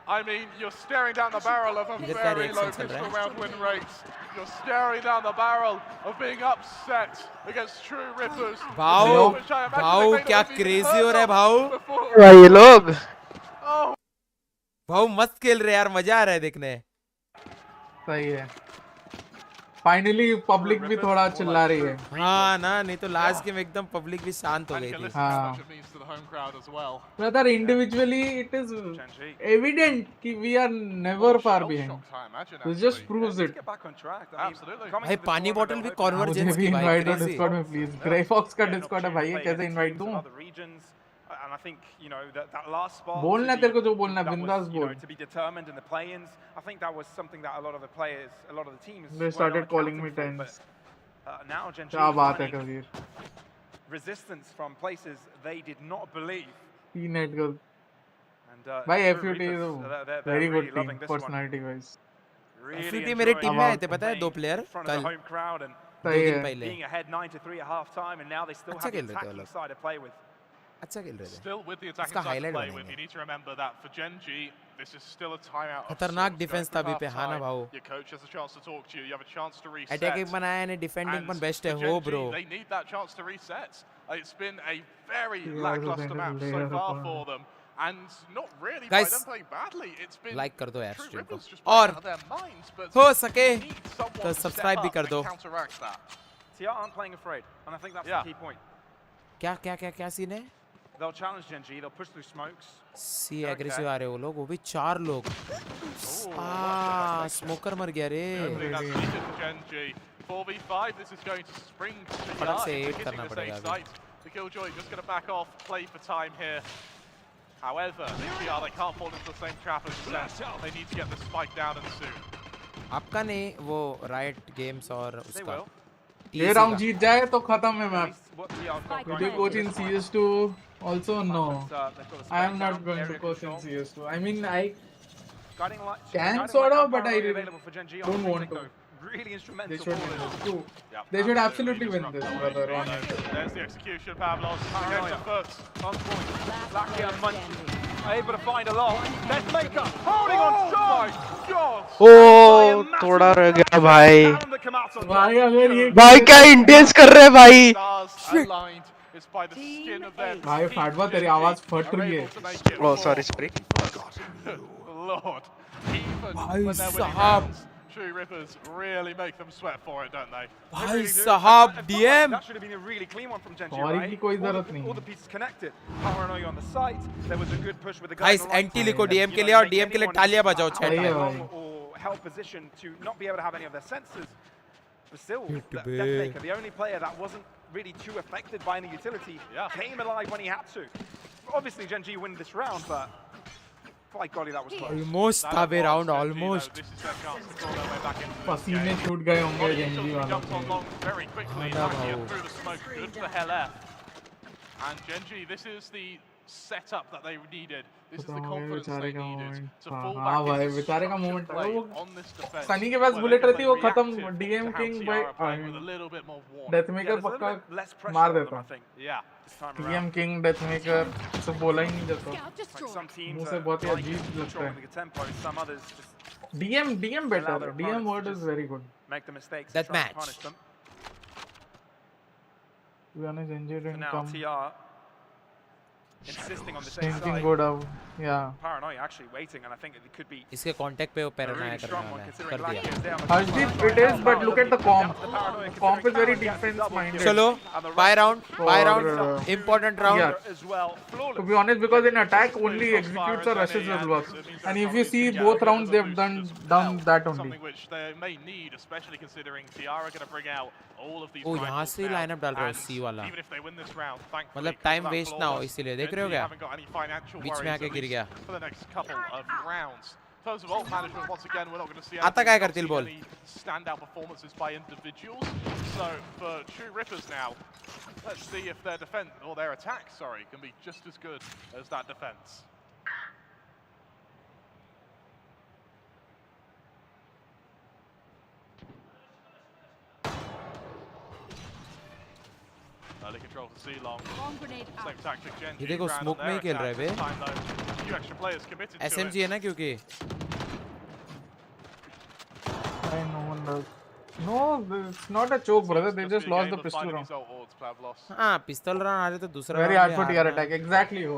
L: I mean, you're staring down the barrel of a
B: इधर क्या
L: very low
B: reaction चल रहा
L: pistol
B: है?
L: round win rate. You're staring down the barrel of being upset against True Rippers.
B: भाऊ
L: Which I imagine
B: भाऊ
L: they may
B: क्या
L: not have even
B: crazy
L: heard
B: हो रहा है
L: of
B: भाऊ
L: before.
N: भाई ये लोग
L: Oh,
B: भाऊ मस्त खेल रहे हैं यार, मजा आ रहा है देखने।
C: सही है, फाइनली पब्लिक भी थोड़ा चिल्ला रही है।
B: हाँ ना, नहीं तो लास्ट गेम एकदम पब्लिक भी शांत हो गई थी।
C: हाँ
L: to the home crowd as well.
C: brother, individually it is evident कि we are never far behind. This just proves it.
L: Absolutely.
B: भाई पानी बोतल भी कॉन्वर्जेंस
C: मुझे भी
B: की भाई,
C: इनवाइट दो
B: crazy।
C: डिस्कॉर्ड में प्लीज। ग्रे फॉक्स का डिस्कॉर्ड है भाई, कैसे इनवाइट दूं?
I: And I think, you know, that last spot
C: बोलना तेरे को जो बोलना है, बिंदास
I: you know,
C: बोल।
I: to be determined in the play-ins. I think that was something that a lot of the players, a lot of the teams
C: They started calling me
I: accounting for,
C: tense.
I: but, now Gen.G
C: क्या बात है
I: finding
C: Kabir?
I: resistance from places they did not believe.
C: T-net girl.
I: And
C: भाई
I: True
C: FUT is
I: Reapers,
C: a
I: they're
C: very
I: really
C: good team
I: loving this one.
C: personality wise.
I: Really
B: FUT मेरे team में आए थे,
I: enjoying
B: पता है, दो
I: playing
B: player
I: in front of
B: कल
I: the home crowd and
B: दो
C: सही
B: दिन
C: है।
B: पहले
I: being ahead 9-3 at half time, and now they still
B: अच्छा
I: have the
B: खेल रहे थे वो
I: attacking
B: लोग।
I: side to play with.
B: अच्छा खेल रहे थे।
L: Still with the attacking
B: इसका
L: side to
B: highlight
L: play with,
B: बनेंगे।
L: you need to remember that for Gen.G, this is still a timeout. of
B: खतरनाक
L: sorts.
B: डिफेंस
L: Going
B: था
L: through
B: अभी पे, हाँ ना
L: half-time,
B: भाऊ।
L: Your coach has a chance to talk to you. You have a chance to reset.
B: Attacking बनाया है, defending
L: And
B: पण बेस्ट
L: for
B: है हो
L: Gen.G,
B: bro.
L: they need that chance to reset. It's been a very
C: Yeah,
L: lackluster
C: they're
L: map so
C: layer
L: far
C: upon
L: for them, and not really
B: Guys,
L: by them playing badly. It's been
B: like कर दो यार
L: True
B: stream को,
L: Rippers just playing
B: और
L: out of their minds, but
B: हो सके
L: need someone
B: तो
L: to
B: subscribe भी
L: step
B: कर
L: up
B: दो।
L: and counteract that.
I: TR aren't playing afraid, and I think that's
L: Yeah.
I: the key point.
B: क्या क्या क्या क्या सीन है?
I: They'll challenge Gen.G, they'll push through smokes.
B: सी एग्रेसिव आ रहे वो लोग, वो भी 4 लोग। स्मोकर मर गया रे।
L: Hopefully that's needed for Gen.G. 4v5, this is going to spring to
B: फटाक से
L: the
B: hit
L: hitting
B: करना
L: the
B: पड़ेगा
L: safe
B: अभी।
L: site. The Killjoy just going to back off, play for time here. However, TR, they can't fall into the same trap as Ascent. They need to get the spike down and soon.
B: आपका नहीं, वो right games और उसका
C: ये round जीत जाए तो खत्म है map.
I: What TR's got
C: Will
I: going
C: you
I: on
C: coach
I: with
C: in
I: this one.
C: CS2 also? No,
I: They've got the
C: I am
I: spike
C: not
I: down,
C: going to
I: area
C: coach in
I: control.
C: CS2. I mean, I
I: Guiding light,
C: can
I: guiding
C: sort
I: light
C: of,
I: and
C: but I
I: paranoia
C: really
I: available for Gen.G on
C: don't
I: the
C: want
I: retake,
C: to.
I: though. Really instrumental
C: They should
I: for
C: win
I: this.
C: this too.
L: Yeah,
C: They should absolutely win
L: disrupt
C: this,
L: all
C: brother.
L: the
C: Honestly.
L: damage. There's the execution, Pavlos. Against the foot.
I: On point. Lucky and Munch able to find a long. Let's make up. Holding on shot.
L: God!
N: ओ थोड़ा रह गया भाई।
C: भाई अगर ये
N: भाई क्या intense कर रहे हैं भाई।
L: Stars aligned. It's by the skin of their
C: भाई
L: teeth.
C: फाटवा तेरी आवाज फट
L: Are
C: रही
L: able
C: है।
L: to make it
N: ओ
L: for-
N: sorry spray.
L: Lord, even
B: भाई
L: when they're winning
B: साहब।
L: rounds, True Rippers really make them sweat for it, don't they?
B: भाई साहब DM
I: That should have been a really clean one from Gen.G,
C: Sorry
I: right?
C: की कोई
I: All the-
C: जरूरत नहीं
I: All the pieces connected. Paranoia on the site. There was a good push with the guy
B: guys
I: on the right
B: anti
I: side.
B: लिखो
I: And,
B: DM
I: you
B: के
I: know,
B: लिए, और
I: make
B: DM के लिए
I: anyone
B: तालियां बजाओ
I: out
B: चैट
C: सही है
B: में।
C: भाई।
I: or held position to not be able to have any of their senses. But still,
B: Hit
I: that
B: big.
I: Deathadder, the only player that wasn't really too affected by any utility, came alive when he had to. Obviously, Gen.G win this round, but by golly, that was close.
B: Almost था वे round, almost.
L: This is their chance to claw their way back into this
C: पसीने
L: game.
C: छूट गए होंगे
L: Roddy
C: Gen.G वालों
L: jumped on
C: के।
L: long very quickly,
B: हाँ,
L: knocking
B: भाऊ।
L: it through the smoke. Good for Hellef. And Gen.G, this is the setup that they needed. This is the confidence they
C: बेचारे का
L: needed
C: मोमेंट
L: to
C: था।
L: fall
C: हाँ
L: back
C: भाई
L: into
C: बेचारे का
L: structured
C: moment था
L: play
C: वो।
L: on this defense.
C: सनी के पास
L: where
C: बुलेट
L: they
C: रहती
L: can
C: वो
L: play
C: खत्म
L: reactive
C: DM
L: to how
C: king
L: TR
C: भाई
L: are playing with a little bit more warmth.
C: Death
I: Yeah,
C: maker
I: there's a little
C: पक्का
I: bit less pressure
C: मार
I: on them,
C: देता।
I: I think,
L: Yeah.
I: this time
C: DM
I: around.
C: King death maker सब बोला ही नहीं जाता।
Q: Scout
I: Like
Q: destroyed.
I: some teams
C: मुंह से
I: are
C: बहुत ही
I: like
C: अजीब लगता
I: controlling
C: है।
I: the tempo, some others just
C: DM
I: allow
C: better
I: their
C: है। DM
I: opponents
C: word
I: to
C: is
I: just
C: very good.
I: make the mistakes
B: That
I: and try
B: match.
I: to punish them.
C: To be honest, NJ
I: So
C: didn't
I: now
C: come.
I: TR insisting on the safe
C: Thinking
I: side.
C: go down. Yeah.
I: Paranoia actually waiting, and I think it could be
B: इसके contact पे वो
I: a
B: Paranoia
I: really
B: करने
I: strong
B: वाला
I: one
B: है,
I: considering
B: कर दिया।
I: Lucky is there.
C: Harshdeep, it is, but look at the comp. Comp is very defense minded.
B: चलो buy round, buy
C: For,
B: round, important round।
C: yeah.
I: As well, flawless.
C: To be honest, because in attack only executes or rushes will work. And if you see both rounds, they've done that only.
L: Something which they may need, especially considering TR are going to bring out all of these
B: ओ यहाँ
L: rifles
B: से
L: now.
B: Lineup डाल रहा है
L: And
B: सी वाला,
L: even if they win this round, thankfully,
B: मतलब
L: because
B: time
L: of that
B: waste ना हो
L: flawless,
B: इसीलिए। देख रहे हो
L: Gen.G
B: क्या,
L: haven't got any financial
B: बीच में
L: worries,
B: आके
L: at
B: गिर
L: least
B: गया।
L: for the next couple of rounds. In terms of ult management, once again, we're not going to see
B: आता क्या करतील बोल?
L: any standout performances by individuals. So for True Rippers now, let's see if their defense or their attack, sorry, can be just as good as that defense. Early control for C-Long.
P: Bomb grenade out.
L: Same tactic, Gen.G
B: ये देखो
L: ran on
B: smoke में
L: their
B: ही खेल रहा है
L: attack
B: bay.
L: this time, though. few extra players committed to
B: SMG
L: it.
B: है ना क्योंकि
C: I no one does. No, it's not a choke, brother. They just lost the pistol round.
B: हाँ पिस्तौल round आ रहे तो दूसरा
C: Very
B: round
C: hard for
B: भी
C: TR
B: हारना।
C: attack. Exactly. हो.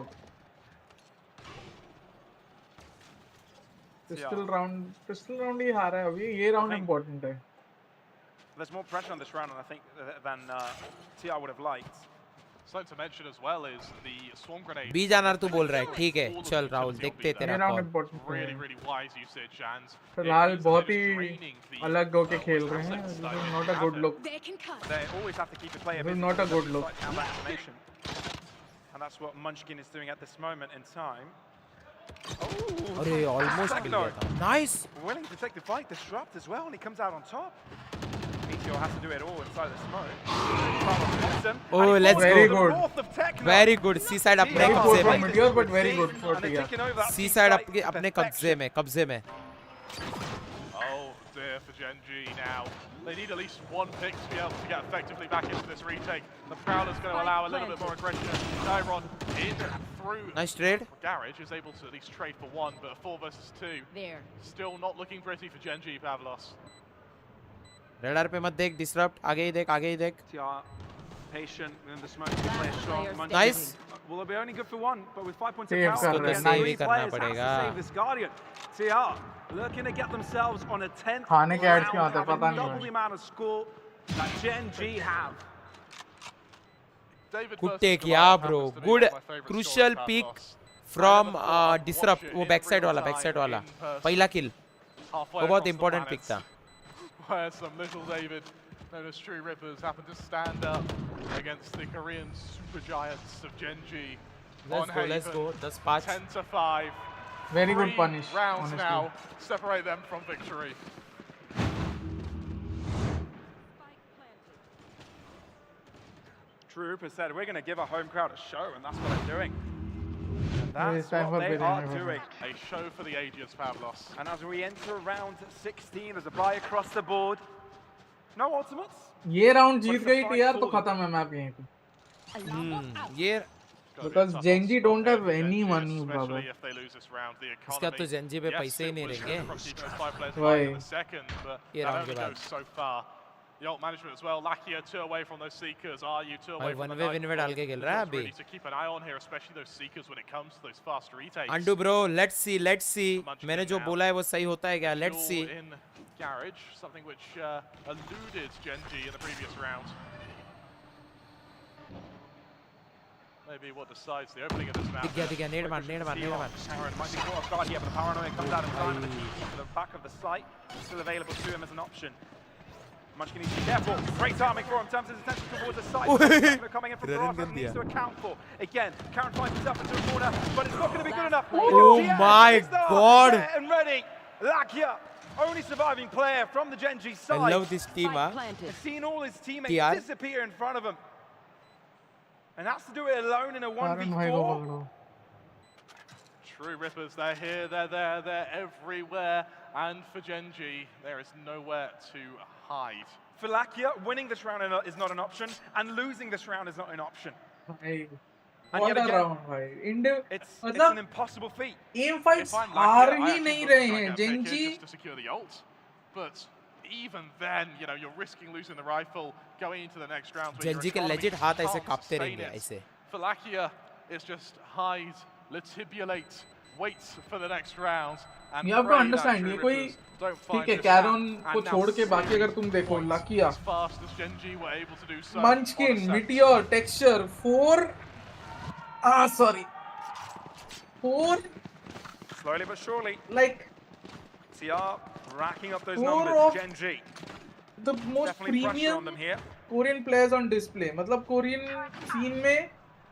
C: Pistol round ही हारा है अभी. ये round important है.
I: There's more pressure on this round, and I think than TR would have liked.
L: Something to mention as well is the swarm grenade.
B: B जाना तू बोल रहा है ठीक है चल राहुल देखते तेरा call.
L: Really, really wise usage, and
C: फिलहाल बहुत ही अलग होके खेल रहे हैं. This is not a good look.
I: They always have to keep the player
C: This is
I: busy
C: not a
I: with
C: good
I: the
C: look.
I: slight counter animation. And that's what Munchkin is doing at this moment in time. Oh,
B: अरे almost kill गया था। Nice.
I: Willing to take the fight, disrupt as well, and he comes out on top. Meteor has to do it all inside the smoke.
B: Oh, let's
C: Very
B: go.
C: good.
B: Very good. Seaside अपने
C: Very
B: कब्जे
C: good from
B: में।
C: Meteor, but very good for TR.
B: Seaside अपने कब्जे में।
L: Oh dear for Gen.G now. They need at least one pick to be able to get effectively back into this retake. The Prowler's going to allow a little bit more aggression. Tyron in through.
B: Nice trade.
L: Garage is able to at least trade for one, but 4 versus 2.
Q: There.
L: Still not looking pretty for Gen.G, Pavlos.
B: Radar पे मत देख disrupt आगे ही देख
I: TR patient within the smoke to play strong. Munchkin.
B: Nice.
I: Will it be only good for one? But with 5 points of
C: Save
I: power,
C: कर रहे हैं,
B: save
I: three
B: ही करना
I: players has to
B: पड़ेगा।
I: save this Guardian. TR looking to get themselves on a 10th
C: खाने के ads क्यों
I: round,
C: आते हैं, पता
I: having
C: नहीं
I: double
C: है।
I: the amount of score that Gen.G have.
B: Good take yeah bro good crucial pick from disrupt वो backside वाला पहला kill वो बहुत important pick था।
L: Where some little David, known as True Rippers, happened to stand up against the Korean super giants of Gen.G.
B: Let's go 10-5
L: 10-5.
C: Very good
L: 3
C: punish.
L: rounds
C: Honestly.
L: now separate them from victory.
I: True Rippers said we're going to give our home crowd a show, and that's what they're doing. And that's
C: It's time
I: what
C: for
I: they
C: bidding,
I: are
C: everyone.
I: doing.
L: A show for the ages, Pavlos.
I: And as we enter round 16, there's a buy across the board. No ultimates.
C: ये round जीत गई TR तो खत्म है map यहीं पे.
B: ये
C: Because Gen.G don't have any money, brother.
L: Especially if they lose this round, the
B: इसका तो
L: economy.
B: Gen.G पे
L: Yes,
B: पैसे ही
L: it
B: नहीं
L: was
B: रहेंगे।
L: across each of those 5 players
C: Why?
L: in the second, but
B: ये
L: that
B: round के
L: only
B: बाद।
L: goes so far. The ult management as well. Lakia 2 away from those seekers. Are you 2 away
B: भाई
L: from
B: one
L: the
B: way win way डाल के खेल रहा है अभी।
L: Really to keep an eye on here, especially those seekers when it comes to those fast retakes.
B: Andu bro let's see मैंने जो बोला है वो सही होता है क्या let's see
L: Duel in Garage, something which eluded Gen.G in the previous round. Maybe what decides the opening of this map.
B: दिख गया नेड मार
I: Aaron might be caught off guard here, but the paranoia comes out in time. And the key to the back of the site still available to him as an option. Munchkin needs to be careful. Great timing for him. Turns his attention towards the site. Coming in from Corsair, he needs to account for. Again, Karen finds himself into a corner, but it's not going to be good enough.
B: Oh my God.
I: And ready. Lakia, only surviving player from the Gen.G side.
B: I love this team
I: Has seen all his teammates
B: TR.
I: disappear in front of him. And has to do it alone in a
C: Aaron भाई को
I: 1v4.
C: पकड़ो.
L: True Rippers, they're here, they're there, they're everywhere. And for Gen.G, there is nowhere to hide.
I: For Lakia, winning this round is not an option, and losing this round is not an option.
C: भाई.
I: And
C: What
I: yet
C: a
I: again,
C: round भाई.
I: it's an
C: मतलब
I: impossible feat.
C: aim fights
L: If I'm
C: हार
L: Lakia, I
C: he
L: actually
C: नहीं
L: would
C: रहे
L: try
C: हैं.
L: and get a pick
C: Gen.G
L: in just to secure the ult. But even then, you know, you're risking losing the rifle going into the next round. when your
B: Gen.G के
L: economy
B: legit हाथ ऐसे
L: can't
B: कांपते
L: sustain
B: रहेंगे
L: it.
B: ऐसे
L: For Lakia, it's just hide, letibulate, wait for the next round. And
C: You have to
L: pray that
C: understand,
L: True
C: ये कोई
L: Rippers don't
C: ठीक
L: find
C: है
L: this
C: कैरन
L: gap.
C: को
L: And now
C: छोड़ के बाकी अगर तुम
L: save
C: देखो
L: points
C: लाकिया
L: as fast as Gen.G were able to do so.
C: Munchkin,
L: on Ascent.
C: Meteor, Texture, 4 sorry 4
I: Slowly but surely,
C: like
I: TR racking up those
C: 4
I: numbers.
C: of
I: Gen.G.
C: the most
I: Definitely pressure on
C: premium
I: them here.
C: Korean players on display. मतलब Korean scene में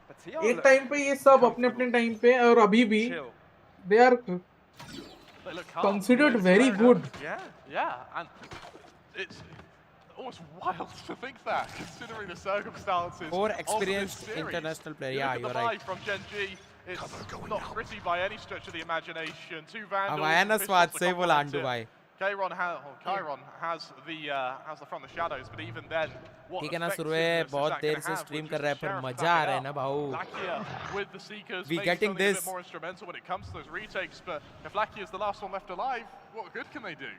I: But TR
C: एक
I: look
C: time पे ये सब अपने अपने time पे और अभी भी
I: chill.
C: they are
L: They look calm.
C: considered
L: They look
C: very
L: fair
C: good.
L: enough. Yeah, and it's almost wild to think that, considering the circumstances.
B: Or
L: of this
B: experienced
L: series.
B: international player.
L: You
B: Yeah,
L: look at
B: you're
L: the buy
B: right.
L: from Gen.G. It's not pretty by any stretch of the imagination. 2 Vandals.
B: अब आया ना
L: and
B: स्वाद
L: pistols to
B: सही बोला
L: complement
B: undo
L: it.
B: भाई
L: Chiron has the front of the shadows, but even then, what
B: ठीक है ना सुरवे बहुत देर से स्ट्रीम कर रहा है पर मजा आ रहा है ना भाऊ
L: with the Seekers
B: we
L: maybe
B: getting
L: something a
B: this
L: bit more instrumental when it comes to those retakes, but if Lakia is the last one left alive, what good can they do?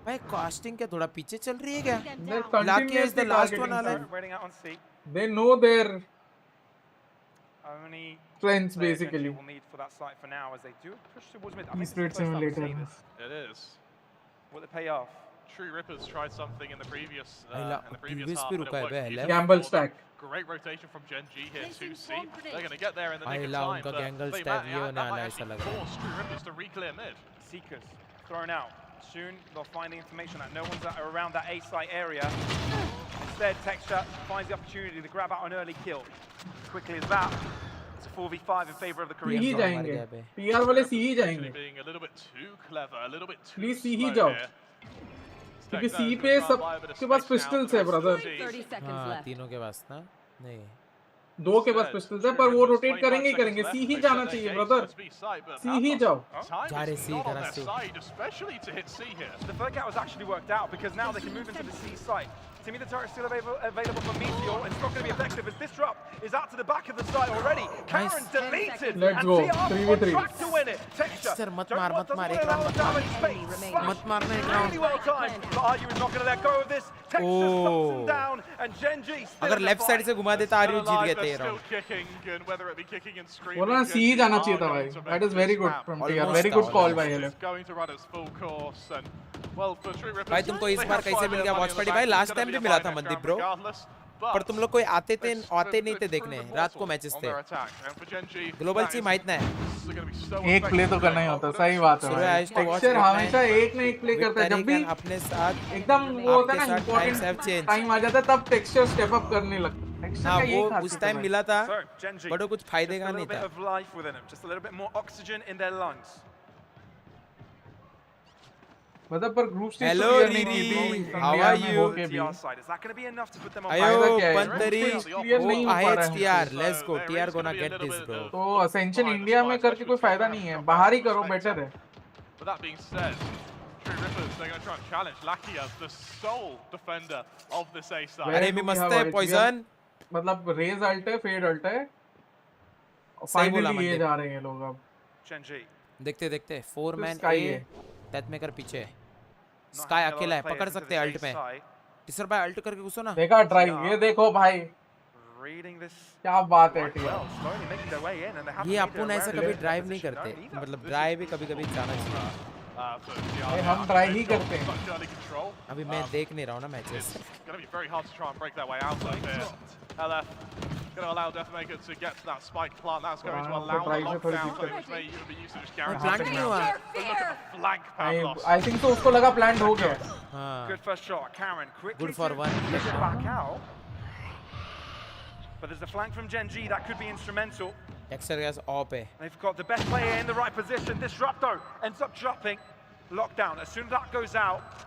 B: भाई casting क्या थोड़ा पीछे चल रही है क्या
C: They're
B: Lakia is the last one
C: targeting
B: alive
O: Waiting out on C.
C: They know their
O: Only
C: strengths
O: player
C: basically.
O: GEN.G will need for that site for now as they do push towards mid. I think this is
C: Street
O: the first time we've
C: simulator.
O: seen this.
L: It is.
O: Will it pay off?
L: True Rippers tried something in the previous
B: previous
L: half,
B: पे
L: but it
B: रुका है
L: worked
B: bay
L: beautifully.
C: Gamble stack.
L: Great rotation from Gen.G here to C. They're going to get there in the nick of
B: आइला
L: time,
B: उनका
L: but
B: गैंगल
L: they
B: stack ये
L: might,
B: होने
L: that
B: वाला
L: might
B: है ऐसा
L: actually
B: लग रहा है
L: force True Rippers to reclear mid.
O: Seekers thrown out. Soon they'll find the information that no one's around that A site area. Instead, Texture finds the opportunity to grab out an early kill. Quickly as that, it's a 4v5 in favor of the
C: C he
O: Koreans.
C: जाएंगे PR वाले सी ही जाएंगे
L: Being a little bit too clever, a little bit too
C: please see he
L: slow
C: जाओ
L: here.
C: क्योंकि सी पे सबके पास pistols है brother
Q: 30 seconds
B: हाँ
Q: left.
B: तीनों के पास ना नहीं
C: दो के पास पिस्टल्स है पर वो रोटेट करेंगे ही करेंगे सी ही जाना चाहिए ब्रदर सी ही जाओ
B: जा रहे सी
L: Not on
B: तरह
L: their
B: से
L: side, especially to hit C here.
O: The third gap was actually worked out because now they can move into the C site. To me, the turret's still available for Meteor, and it's not going to be effective as Disrupt is out to the back of the site already. Karen deleted,
C: Let's
O: and
C: go.
O: TR
C: 3v3.
O: on track to win it. Texture,
B: मत
O: don't
B: मार
O: want
B: मत मार
O: to
B: एक round मत मार
O: damage.
B: मत मारना एक round
O: Really well timed, but Aryu is not going to let go of this. Texture stops him down, and Gen.G still
B: अगर
O: in the
B: left side
O: fight.
B: से घुमा देता आर्यू जीत गए थे ये
L: Still
B: round
L: kicking, and whether it be kicking and screaming.
C: बोला सी ही जाना चाहिए था भाई that is very good from TR very good call by
L: It's going to run its full course, and well, for True Rippers,
B: भाई तुमको इस
L: they
B: bar
L: have
B: कैसे
L: quite a
B: mill
L: bit
B: गया
L: of
B: watch
L: money
B: party
L: in the
B: भाई
L: bank.
B: Last
L: It's
B: time
L: gonna
B: भी
L: be a
B: मिला
L: buy
B: था
L: next
B: Mandeep
L: round
B: bro
L: regardless,
B: पर तुम लोग कोई आते नहीं थे देखने
L: It's
B: रात को
L: proven
B: मैचेस
L: on
B: थे
L: their attack, and for Gen.G,
B: global
L: that
B: सी
L: is-
B: माहित ना है
L: this is gonna be so
C: एक प्ले
L: effective
C: तो करना ही
L: for
C: होता है
L: confidence.
C: सही बात है
B: सुरु
C: भाई
B: आज तो वॉच
C: टेक्सचर हमेशा एक ना एक प्ले करता है जब भी
B: अपने साथ
C: एकदम वो होता है ना
B: आपके साथ times have
C: important
B: changed.
C: Time आ जाता है तब टेक्सचर स्टेप अप करने लगता है टेक्सचर
B: हाँ
C: का
B: वो
C: यही
B: उस
C: खासियत
B: टाइम
C: है
B: मिला था
O: So, Gen.G,
B: बट वो कुछ फायदे
O: just
B: का
O: a
B: नहीं
O: little bit
B: था
O: of life within them, just a little bit more oxygen in their lungs.
C: मतलब पर ग्रुप स्टेज
B: Hello,
C: तो क्लियर नहीं
B: Riri.
C: की थी
B: How
C: इंडिया
B: are
C: में
B: you?
C: होके भी
O: TR side, is that going to be enough to put them on
B: अयो
C: फायदा क्या है?
B: पंतरी
C: क्लियर नहीं हो पा रहा है
B: टीआर
C: हमसे।
B: Let's go TR gonna get this bro
C: तो असेंशन इंडिया में करके कोई फायदा नहीं है बाहर ही करो बेटर है
L: But that being said, True Rippers, they're going to try and challenge Lakia, the sole defender of this A side.
B: अरे मी मस्त है पॉइजन
C: मतलब रेज अल्ट है फेड अल्ट है
B: सही बोला
C: फाइनली ये
B: मंदिर
C: जा रहे हैं लोग अब
O: Gen.G.
B: देखते देखते 4 मैन
C: Sky
B: ए
C: है।
B: डेथ मेकर पीछे स्काई अकेला है पकड़ सकते हैं अल्ट में टिसर भाई अल्ट करके घुसो ना
C: देखा ट्राई ये देखो भाई
O: Reading this
C: क्या बात है
O: quite
C: TR
O: well, slowly making their way in, and they haven't
B: ये
O: made
B: अपन
O: their
B: ऐसा
O: way
B: कभी
O: in
B: ड्राइव नहीं
O: position
B: करते
O: either.
B: मतलब ड्राइव भी कभी कभी जाना चाहिए
C: भाई हम ट्राई ही करते हैं
L: Such early control.
B: अभी मैं देख नहीं रहा हूँ ना matches
L: It's going to be very hard to try and break their way out of here. LF going to allow Deathmaker to get to that spike plant. That's going to allow the lockdown, something which may even be used to just guarantee
B: plant
L: the
B: नहीं हुआ
L: But look at the flank power loss.
C: I think तो उसको लगा plant हो गया
B: हाँ
O: Good first shot. Karen quickly
B: Good for
O: to
B: one.
O: push it back out. But there's a flank from Gen.G that could be instrumental.
B: Texture gas off है
O: They've got the best player in the right position. Disrupto ends up dropping. Lockdown. As soon as that goes out,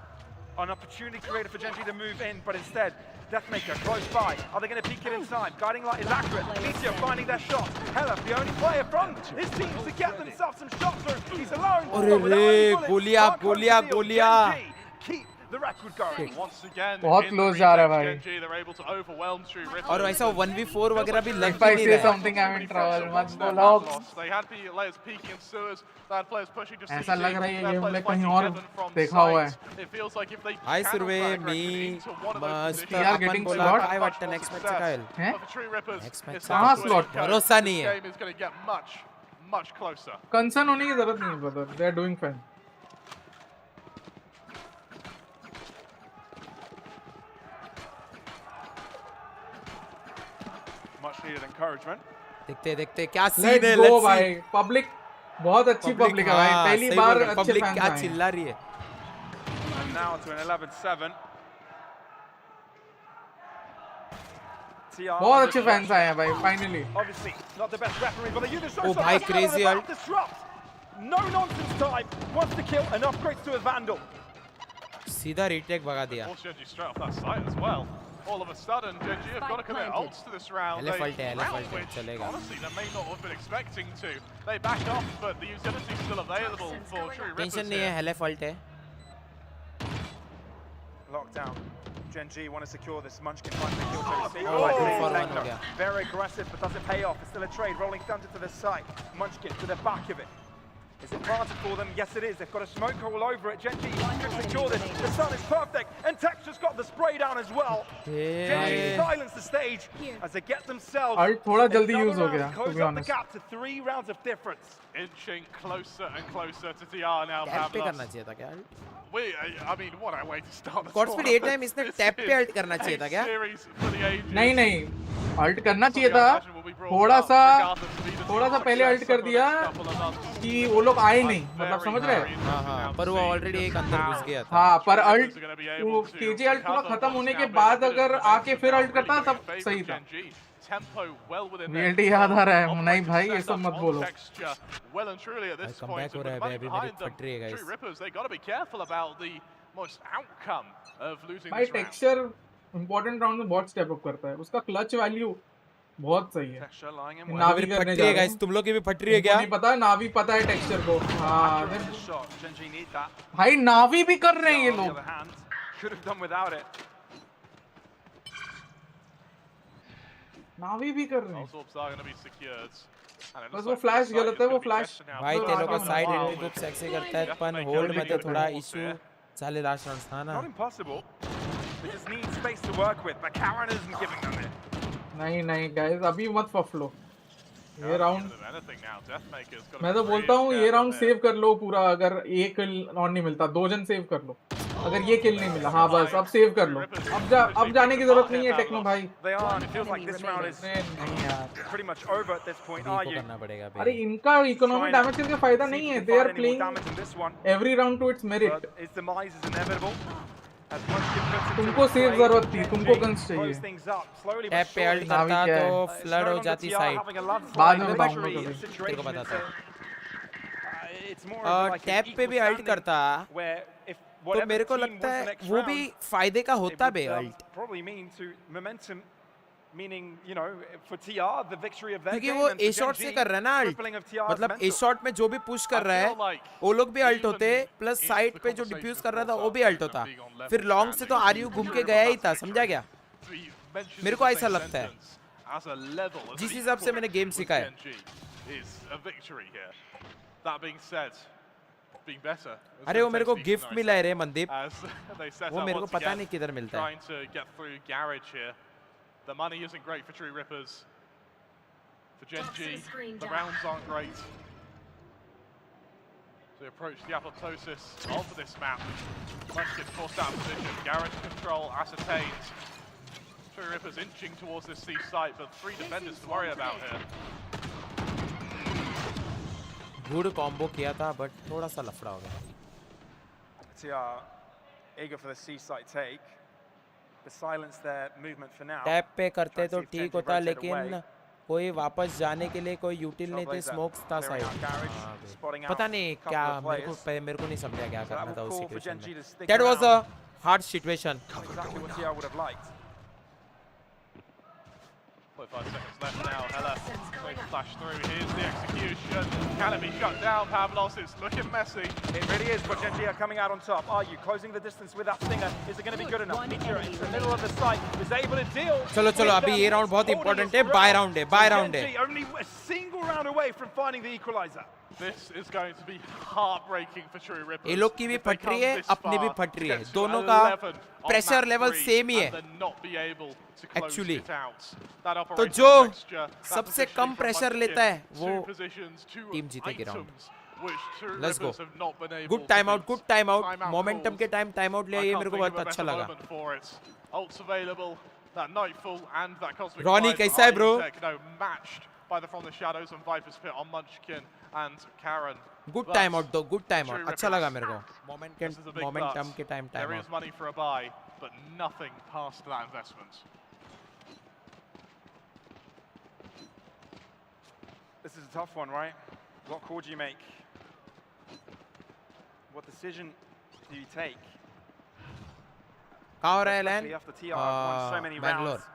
O: an opportunity created for Gen.G to move in, but instead, Deathmaker close by. Are they going to peek it inside? Guiding light is accurate. Meteor finding their shot. Hella, the only player from his team to get themselves some shots through. He's alone.
B: अरे
O: But without
B: रे
O: any bullets,
B: गोलियां
O: can't close
B: गोलियां
O: the deal.
B: गोलियां
O: Gen.G keep the record going.
L: Once again,
C: बहुत
L: in the
C: close जा रहा है
L: rematch,
C: भाई।
L: Gen.G, they're able to overwhelm True Rippers.
B: और ऐसा 1v4 वगैरह भी लग
C: If I
B: नहीं
C: say
B: रहा है
C: something I'm in trouble मत
L: Their
C: बोलो
L: map loss. They had the players peeking in sewers, they had players pushing to
C: ऐसा
L: CT,
C: लग रहा है ये
L: they had
C: गेम
L: players
C: में कहीं
L: fighting
C: और
L: heaven from
C: देखा हुआ है
L: sight. It feels like if they
B: hi
L: channel
B: Surve
L: that
B: me
L: aggression into one of those
B: मस्त
L: positions,
C: are
B: अपन
C: getting
B: बोला
C: slot.
B: काय वाटतं नेक्स्ट मॅच काय होईल
C: हैं
L: but for True Rippers,
B: Next match
L: it's
C: कहाँ
L: down to
C: slot?
L: it.
B: भरोसा
L: This
B: नहीं है
L: game is going to get much closer.
C: Concern होने की जरूरत नहीं है brother they are doing fine
K: Much needed encouragement.
B: देखते देखते क्या सीन
C: लेट्स
B: है
C: गो
B: लेट्स
C: भाई पब्लिक बहुत अच्छी पब्लिक है भाई पहली बार अच्छे
B: पब्लिक
C: फैंस
B: क्या
C: आए
B: चिल्ला रही है
K: And now to an 11-7. TR
C: बहुत अच्छे फैंस आए हैं भाई finally
O: Obviously, not the best referee, but they use the show.
B: Oh, bhai, crazy ult.
O: Disrupt. No nonsense time. Wants to kill and upgrades to a Vandal.
B: सीधा retake भगा दिया
L: Force Gen.G straight off that site as well. All of a sudden, Gen.G have got to commit ults to this round.
B: LF ult है, LF
L: round
B: ult है,
L: which,
B: चलेगा।
L: honestly, they may not have been expecting to. They back off, but the utility is still available for True Rippers
B: tension नहीं है
L: here.
B: हेले fault है
I: locked down. Gen.G want to secure this Munchkin find the kill to see.
B: Oh, 2-for-1 हो गया.
I: Very aggressive, but does it pay off? It's still a trade. Rolling thunder to the side. Munchkin to the back of it. Is it planted for them? Yes, it is. They've got a smoke all over it. Gen.G can secure this. The sun is perfect, and Tech's just got the spray down as well. Gen.G silence the stage as they get themselves.
C: Ult थोड़ा जल्दी use हो गया, to
I: Close
C: be
I: up the
C: honest.
I: gap to 3 rounds of difference.
L: Inching closer and closer to TR now.
B: Tap पे
L: Pavlos.
B: करना चाहिए था क्या?
L: I mean, what a way to start the
B: Godspeed
L: tournament.
B: ये time इसने tap पे alt करना चाहिए था क्या?
L: Series for the ages.
C: नहीं नहीं, अल्ट करना चाहिए था. थोड़ा सा पहले अल्ट कर दिया कि वो लोग आए नहीं, मतलब समझ रहे हैं?
B: हाँ, पर वो ऑलरेडी एक अंदर घुस गया था.
C: हाँ, पर अल्ट वो केजे अल्ट पूरा खत्म होने के बाद अगर आके फिर अल्ट करता तब सही था. रियलिटी याद आ रहा है. नहीं भाई, ये सब मत बोलो.
L: Well and truly at this point,
B: हो रहा है अभी मेरी फट रही है guys.
L: True Rippers, they got to be careful about the most outcome of losing
C: भाई
L: this round.
C: Texture important round में बहुत स्टेप अप करता है. उसका क्लच वैल्यू बहुत सही है. नावी करने जा रहे हैं.
B: तुम लोग की भी फट रही है क्या?
C: नहीं पता, नावी पता है टेक्सचर को. हाँ भाई, नावी भी कर रहे हैं ये लोग.
I: Could have done without it.
C: नावी भी कर रहे हैं.
L: Orbs are going to be secured.
C: बस वो फ्लैश गलत है. वो फ्लैश
B: भाई तेरे को साइड एंट्री ग्रुप सेक्सी करता है पण होल्ड मध्ये थोड़ा इशू चाले लास्ट राउंड था ना.
I: Not impossible. They just need space to work with, but Karen isn't giving them it.
C: नहीं गाइस, अभी मत फफलो. ये round
L: Anything now. Deathmaker's got to
C: मैं तो बोलता हूँ ये राउंड सेव कर लो पूरा. अगर एक किल और नहीं मिलता, 2 जन सेव कर लो. अगर ये किल नहीं मिला, हाँ बस अब सेव कर लो. अब जाने की जरूरत नहीं है टेक्नो भाई.
I: They are, and it feels like this round is pretty much over at this point. Are you?
B: करना पड़ेगा
C: अरे इनका इकोनॉमी डैमेज करके फायदा नहीं है. They are playing every round to its merit.
I: Its demise is inevitable. As Munchkin puts it
C: तुमको save जरूरत थी. तुमको गन्स चाहिए.
B: टैप पे अल्ट करता तो फ्लड हो जाती साइड.
C: बाद में बताऊंगा कभी.
B: तेरे को बताता हूँ. टैप पे भी अल्ट करता तो मेरे को लगता है वो भी फायदे का होता बे alt.
I: Probably mean to momentum, meaning you know for TR the victory of their
B: क्योंकि
I: game.
B: वो ए शॉट से कर रहा है ना अल्ट. मतलब ए शॉट में जो भी पुश कर रहा है वो लोग भी अल्ट होते, प्लस साइड पे जो डिफ्यूज कर रहा था वो भी अल्ट होता. फिर लॉन्ग से तो आरयू घूम के गया ही था. समझा क्या? मेरे को ऐसा लगता है जिस हिसाब से मैंने गेम सीखा है. अरे वो मेरे को गिफ्ट मिला है रे मनदीप. वो मेरे को पता नहीं किधर मिलता है.
L: The money isn't great for True Rippers. For Gen.G, the rounds aren't great. So they approach the apoptosis of this map. Munchkin forced out of position. Garage control ascertained. True Rippers inching towards this C site, but 3 defenders to worry about here.
B: Good combo किया था but थोड़ा सा लफड़ा हो गया.
I: TR eager for the C site take. The silence their movement for now.
B: Tap पे करते तो ठीक होता, लेकिन कोई वापस जाने के लिए कोई यूटिल नहीं थे. स्मोक्स था साइड. पता नहीं क्या मेरे को नहीं समझा क्या करना था उस सिचुएशन में. That was a hard situation.
L: 45 seconds left now. Hella going to flash through. Here's the execution. Can it be shut down, Pavlos? It's looking messy.
I: It really is, but Gen.G are coming out on top. Are you closing the distance with that stinger? Is it going to be good enough? Meteor into the middle of the site is able to deal.
B: चलो अभी ये round बहुत important है. Bye round है.
I: Only a single round away from finding the equalizer.
L: This is going to be heartbreaking for True Rippers.
B: ये लोग की भी फट रही है, अपनी भी फट रही है. दोनों का प्रेशर लेवल सेम ही है एक्चुअली. तो जो सबसे कम प्रेशर लेता है वो टीम जीतेगी round. Let's go. Good time out. Momentum के टाइम आउट लिया, ये मेरे को बहुत अच्छा लगा. रॉनी कैसा है bro?
L: By the From the Shadows and Viper's Pit on Munchkin and Karen.
B: Good time out though. Good time out. अच्छा लगा मेरे को. Momentum के time
L: There
B: out.
L: is money for a buy, but nothing past that investment.
I: This is a tough one, right? What call do you make? What decision do you take?
B: कहाँ हो रहा है लैन? बैंगलोर.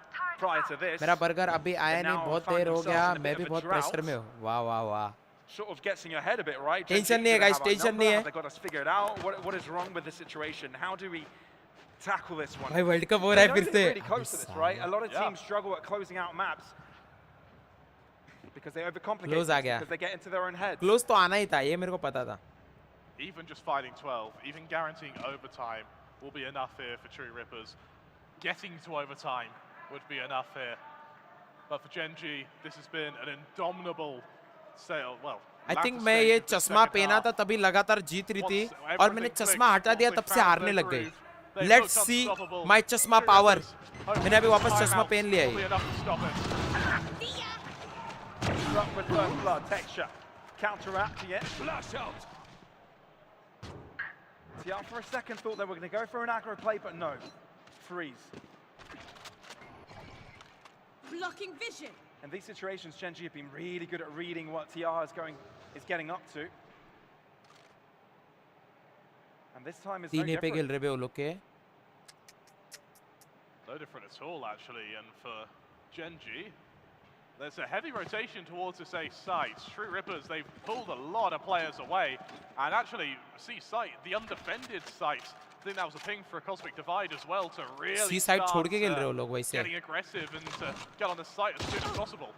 B: मेरा बर्गर अभी आया नहीं, बहुत देर हो गया. मैं भी बहुत प्रेशर में हूँ. वाह.
I: Sort of gets in your head a bit, right?
B: Tension नहीं है guys, टेंशन नहीं है.
I: They got us figured out. What is wrong with the situation? How do we tackle this one.
B: भाई वर्ल्ड कप हो रहा है
I: They
B: फिर
I: know
B: से.
I: they're really close to this, right? A lot of teams struggle at closing out maps because they overcomplicate
B: Close uh
I: things,
B: गया.
I: because they get into their own heads.
B: Close तो आना ही था, ये मेरे को पता था.
L: Even just fighting 12, even guaranteeing overtime will be enough here for True Rippers. Getting to overtime would be enough here. But for Gen.G, this has been an indomitable sale. Well,
B: I think मैं ये चश्मा पहना था तभी लगातार जीत रही थी और मैंने चश्मा हटा दिया तब से हारने लग गई. Let's see my चश्मा power. मैंने अभी वापस चश्मा पहन लिया है.
I: Struck with first blood, texture. Counteracting it. Flash out. TR for a second thought they were going to go for an aggro play, but no. Freeze.
P: Blocking vision.
I: In these situations, Gen.G have been really good at reading what TR is getting up to. And this time is no
B: तीन पे
I: different.
B: खेल रहे वो लोग के.
L: No different at all, actually. And for Gen.G, there's a heavy rotation towards this A site. True Rippers, they've pulled a lot of players away. And actually, C site, the undefended site, I think that was a ping for a Cosmic Divide as well to really
B: C site छोड़ के खेल
L: start
B: रहे हो लोग वैसे.
L: getting aggressive and to get on the site as soon as possible.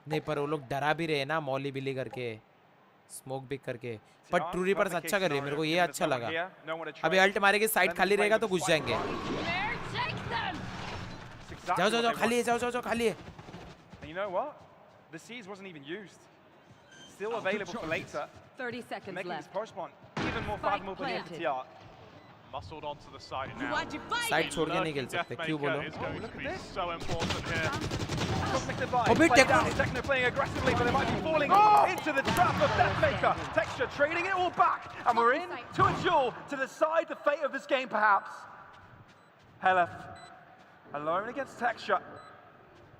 B: नहीं पर वो लोग डरा भी रहे ना मॉली बिली करके, स्मोक बिक करके. पर ट्रू रिपर्स अच्छा कर रहे हैं, मेरे को ये अच्छा लगा. अभी अल्ट मारेंगे, साइड खाली रहेगा तो घुस जाएंगे. जाओ जाओ जाओ खाली है, जाओ जाओ जाओ खाली है.
I: And you know what? The Siege wasn't even used. Still available for later.
Q: 30 seconds
I: Making this
Q: left.
I: post-spawn even more fathomable for the
Q: planted.
I: TR.
L: Muscled onto the site now.
B: Side छोड़ के नहीं खेल सकते, क्यों बोलो?
L: Is going to be so important here.
I: Cosmic Divide
B: Oh, bit
I: played
B: Techno.
I: down. Techno playing aggressively, but they might be falling into the trap of Deathmaker. Texture trading it all back, and we're in to a duel to decide the fate of this game, perhaps. Helef alone against Texture,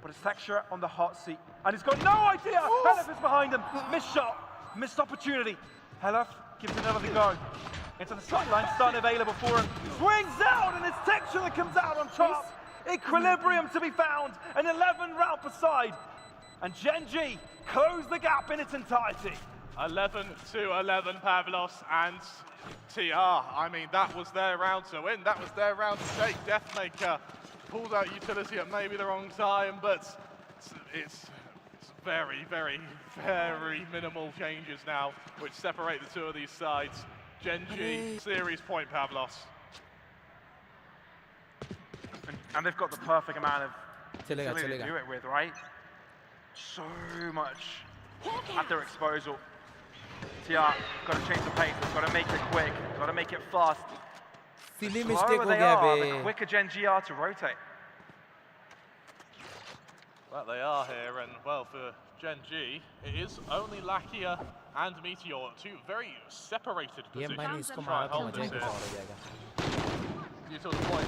I: but it's Texture on the hot seat, and he's got no idea. Helef is behind him. Missed shot, missed opportunity. Helef gives another go. Into the sideline, stun available for him. Swings out, and it's Texture that comes out on top. Equilibrium to be found, an 11 round per side. And Gen.G close the gap in its entirety.
L: 11-11 Pavlos and TR. I mean, that was their round to win. That was their round to take. Deathmaker pulled out utility at maybe the wrong time, but it's very, very, very minimal changes now, which separate the two of these sides. Gen.G, series point Pavlos.
I: And they've got the perfect amount of
B: चलेगा
I: ability to
B: चलेगा.
I: do it with, right? So much at their disposal. TR, got to change the pace, got to make it quick, got to make it fast.
B: Silly
I: The
B: mistake
I: slower
B: हो
I: they
B: गया
I: are,
B: bay.
I: the quicker Gen.G are to rotate.
L: Well, they are here, and well, for Gen.G, it is only Lakia and Meteor, two very separated
B: ये
L: positions
B: मैंने
L: to
B: इसको
L: try
B: मारा
L: and
B: तो
L: hold
B: मजा ही
L: this
B: कुछ
L: here.
B: और हो जाएगा.
L: You to the point.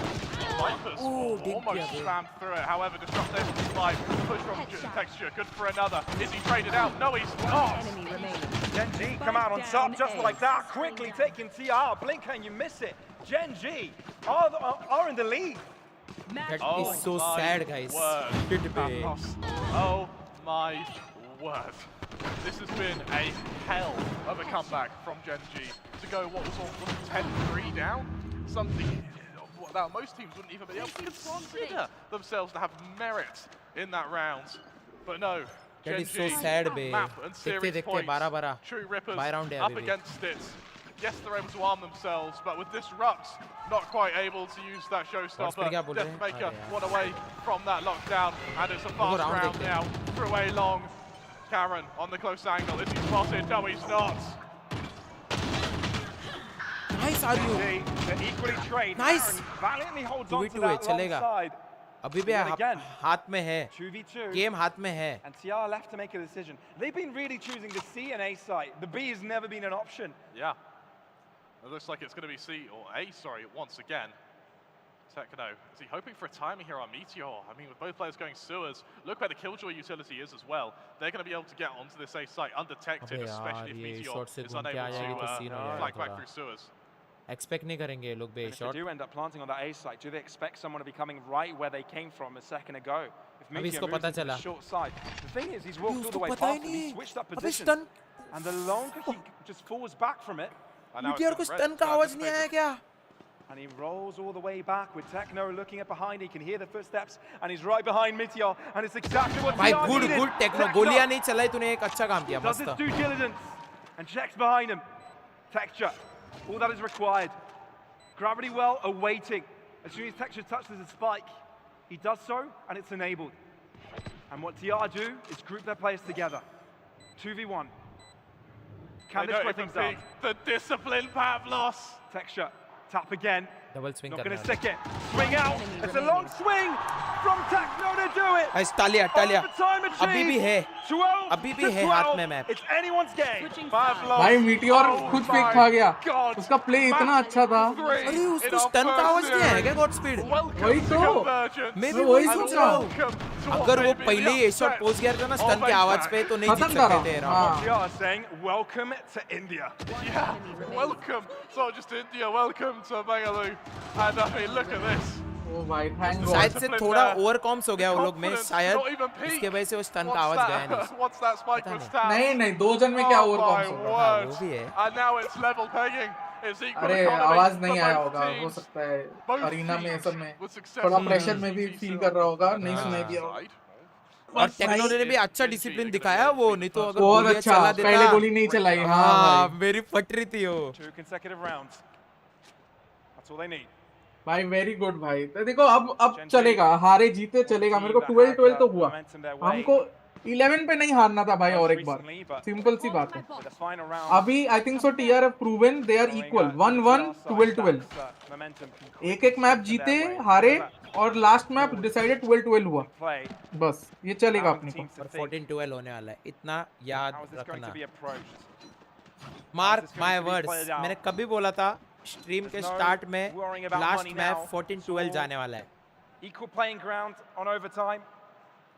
L: Vipers
B: did
L: almost
B: get it.
L: slammed through it. However, Disrupt able to survive. Push from Texture, good for another. Is he traded out? No, he's not.
Q: Enemy remaining.
I: Gen.G come out on top just like that, quickly taking TR. Blink and you miss it. Gen.G are in the lead.
B: That is so sad, guys. Shit, babe.
L: Oh my word. This has been a hell of a comeback from Gen.G to go what was almost 10-3 down. Something that most teams wouldn't even be able to consider themselves to have merit in that round. But no,
B: That is
L: Gen.G
B: so sad, babe.
L: map and
B: देखते
L: series
B: देखते
L: points.
B: 12-12.
L: True Rippers
B: By round है
L: up
B: अभी भी.
L: against it. Yes, they're able to arm themselves, but with Disrupt, not quite able to use that showstopper.
B: क्या बोल रहे हैं?
L: Deathmaker
B: अरे यार.
L: one away from that lockdown, and it's a fast
B: round
L: round
B: देखते
L: now. Through a long Karen on the close angle. Is he spotted? No, he's not.
B: Nice, are you?
I: They're equally trade.
B: Nice.
I: Aaron valiantly holds on to
B: 2v2 है,
I: that long
B: चलेगा.
I: side.
B: अभी भी
I: Yet again.
B: हाथ में है.
I: 2v2.
B: Game हाथ में है.
I: And TR left to make a decision. They've been really choosing the C and A site. The B has never been an option.
L: Yeah. It looks like it's going to be C or A, sorry, once again. Techno, is he hoping for a timing here on Meteor? I mean, with both players going sewers, look where the Killjoy utility is as well. They're going to be able to get onto this A site undetected, especially if Meteor is unable to flag back through sewers.
B: Expect नहीं करेंगे ये लोग बे
I: If they
B: shot.
I: do end up planting on that A site, do they expect someone to be coming right where they came from a second ago? If
B: अभी
I: Meteor
B: इसको
I: moves
B: पता
I: into the
B: चला.
I: short side, the thing is, he's walked all the
B: उसको
I: way
B: पता ही
I: past him, he
B: नहीं.
I: switched up
B: अबे
I: positions,
B: stun.
I: and the longer he just falls back from it,
B: Meteor को stun का आवाज नहीं आया क्या?
I: And he rolls all the way back with Techno looking at behind. He can hear the footsteps, and he's right behind Meteor. And it's exactly what
B: भाई
I: TR
B: good
I: needed.
B: good Techno गोलियां नहीं चलाई तूने एक अच्छा काम किया
I: Does
B: मस्त
I: his due diligence and checks behind him. Texture, all that is required. Gravity well awaiting. As soon as Texture touches the spike, he does so, and it's enabled. And what TR do is group their players together. 2v1. Can this play things out?
L: The discipline, Pavlos.
I: Texture, tap again.
B: double swing
I: Not
B: करना
I: going to
B: है
I: stick it. Swing out. It's a long swing from Techno to do it.
B: Guys Talia Talia
I: Overtime achieved.
B: अभी भी है हाथ में map
I: It's anyone's game.
C: भाई meteor खुद fake खा गया उसका प्ले इतना अच्छा था
B: अरे उसको स्टन का आवाज नहीं आया क्या गॉड स्पीड
C: वही तो
B: मैं भी वही सोच रहा हूँ अगर वो पहले ही शॉट पोस्ट किया था ना स्टन की आवाज पे तो नहीं जीत सकते थे
I: They are saying welcome to India.
L: Yeah, welcome. It's not just India, welcome to Bangalore. And I mean, look at this.
C: ओ भाई थैंक गॉड
B: शायद से थोड़ा ओवर कॉम्स हो गया वो लोग में शायद इसके वजह से वो स्टन का आवाज गया नहीं
L: What's that spike with stats?
C: नहीं दो जन में क्या ओवर कॉम्स होगा
B: वो भी है
L: And now it's level pegging. It's equal
C: अरे
L: economy
C: आवाज नहीं
L: for
C: आया
L: both
C: होगा
L: teams.
C: हो सकता है
L: Both
C: अरीना में
L: teams
C: सब में
L: with success
C: थोड़ा
L: on
C: प्रेशर
L: the
C: में भी
L: GC
C: फील कर रहा होगा नहीं सुनाई दिया होगा
B: और टेक्नो ने भी अच्छा डिसिप्लिन दिखाया वो नहीं तो अगर
C: बहुत
B: गोलियां
C: अच्छा
B: चला देता
C: पहले गोली नहीं चलाई हाँ
B: मेरी फट रही थी वो
I: 2 consecutive rounds. That's all they need.
C: भाई वेरी गुड भाई तो देखो अब चलेगा हारे जीते चलेगा मेरे को 12 तो हुआ हमको 11 पे नहीं हारना था भाई और एक बार सिंपल सी बात है अभी I think so TR have proven they are equal 1-1 12 एक मैप जीते हारे और लास्ट मैप डिसाइडेड 12 हुआ बस ये चलेगा अपने को
B: 14-12 होने वाला है इतना याद रखना मार्क माय वर्ड्स मैंने कभी बोला था स्ट्रीम के स्टार्ट में लास्ट मैच 14-12 जाने वाला है
I: Equal playing ground on overtime.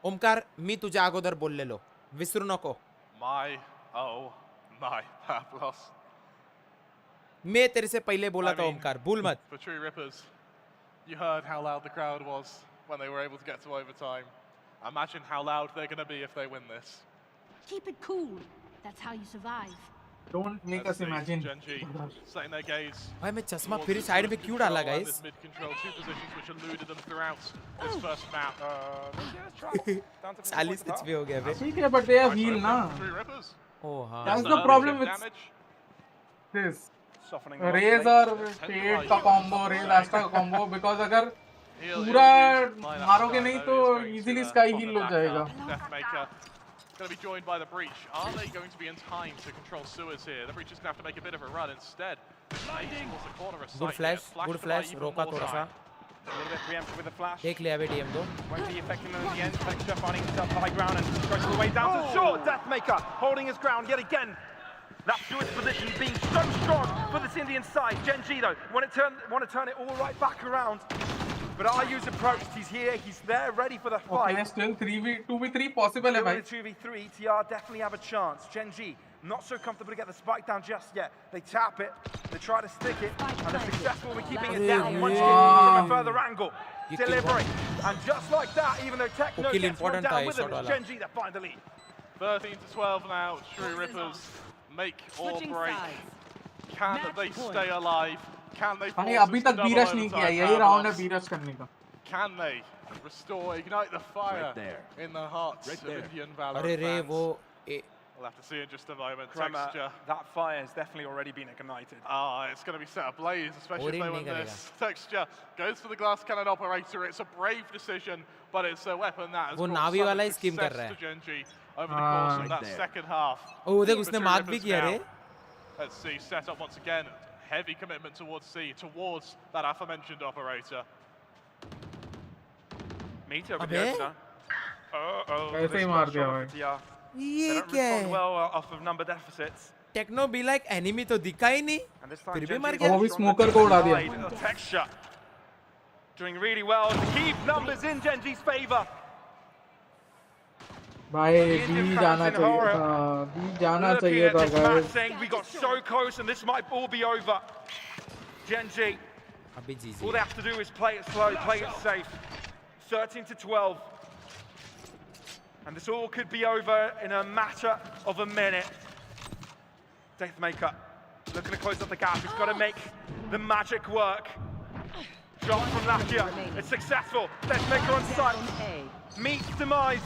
B: Omkar मी तुझ्या अगोदर बोलले लो विसरू नको
L: My Pavlos.
B: मैं तेरे से पहले बोला था ओमकार भूल मत
L: For True Rippers, you heard how loud the crowd was when they were able to get to overtime. Imagine how loud they're going to be if they win this.
P: Keep it cool. That's how you survive.
C: Don't make us imagine.
L: Gen.G setting their gaze.
B: भाई मैं चश्मा फिर side में क्यों डाला guys
L: Mid control, two positions which eluded them throughout this first map.
B: 40 HP हो गया बे
C: ठीक है but they have heal ना
B: ओह हां
C: that's the problem with this Razer Fate का combo Razer Astra का combo because अगर पूरा मारोगे नहीं तो easily sky heal हो जाएगा
L: Going to be joined by the breach. Are they going to be in time to control sewers here? The breach is going to have to make a bit of a run instead.
B: Good flash रोका थोड़ा सा
I: A little bit preemptive with the flash.
B: देख लिया बे DM को
I: Won't be affecting them in the end. Texture finding himself high ground and goes all the way down to short. Deathmaker holding his ground yet again. That Stewart's position being so strong for this Indian side. Gen.G though want to turn it all right back around. But RU's approached, he's here, he's there, ready for the fight.
C: Okay, still 2v3 possible है भाई
I: 2v3, TR definitely have a chance. Gen.G not so comfortable to get the spike down just yet. They tap it, they try to stick it, and they're successful in keeping it down. Punching it from a further angle. Delivering. And just like that, even though Techno gets one down with him, it's Gen.G that find the lead.
L: 13-12 now, True Rippers make or break. Can they stay alive? Can they
C: भाई अभी तक बीरश नहीं किया यही round है बीरश करने का
L: Can they restore, ignite the fire in the hearts of Indian Valorant
B: अरे रे
L: fans?
B: वो
L: We'll have to see in just a moment.
I: Krema,
L: Texture.
I: that fire has definitely already been ignited.
L: It's going to be set ablaze, especially if they win this. Texture goes for the glass cannon operator. It's a brave decision, but it's a weapon that has
B: Navi वाला ही scheme कर रहा है.
L: to Gen.G over the course of that second half.
B: ओह देख उसने mark भी किया रे
L: Let's see, set up once again. Heavy commitment towards C, towards that aforementioned operator.
I: Meter with the opener.
C: ऐसे ही मार दिया भाई
B: ये क्या है
I: well off of number deficits.
B: Techno be like enemy तो दिखा ही नहीं फिर भी मर
C: वो भी स्मोकर को उड़ा दिया
I: Texture doing really well to keep numbers in Gen.G's favor.
C: भाई बी जाना चाहिए था बी जाना चाहिए था guys
I: We got so close and this might all be over. Gen.G
B: अभी जी
I: all they have to do is play it slow, play it safe. 13-12. And this all could be over in a matter of a minute. Deathmaker looking to close up the gap. He's got to make the magic work.
K: shot from Lakia. It's successful. Deathmaker on site. Meets demise.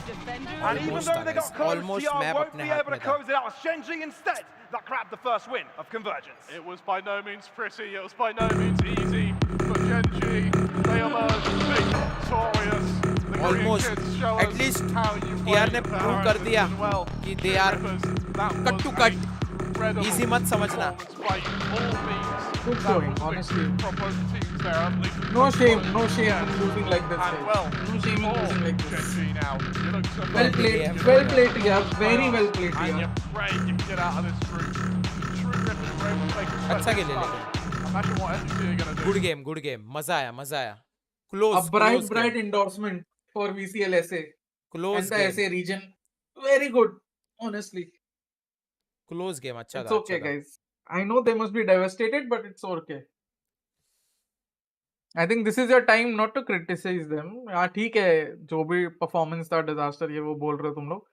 K: And even though they got close, TR won't be able to close it out. It's GEN.G instead that grabbed the first win of Convergence.
L: It was by no means pretty, it was by no means easy, but GEN.G, they emerged victorious. The Korean
B: Almost.
L: kids show
B: At
L: us
B: least
L: how you
B: TR
L: play
B: ने
L: the
B: prove
L: Hermes
B: कर दिया
L: as well.
B: कि they are cut to cut. Easy मत समझना.
C: Good showing, honestly.
L: From both teams there, I believe.
C: No shame in losing like this.
L: And well,
C: no shame in losing like this.
L: GEN.G now. You look so
C: Well played, yeah. Very well played,
L: And you
C: yeah.
L: pray you can get out of this group. True Rippers were able to make a
B: अच्छा खेले
L: step.
B: लेकिन.
L: Imagine what SG are going to do.
B: Good game. मजा आया. Close.
C: A bright endorsement for VCL SA.
B: Close
C: and the
B: game.
C: SA region. Very good, honestly.
B: Close game. अच्छा
C: It's
B: था.
C: okay, guys. I know they must be devastated, but it's okay. I think this is your time not to criticize them. हाँ ठीक है, जो भी performance था disaster ये वो बोल रहे हो तुम लोग.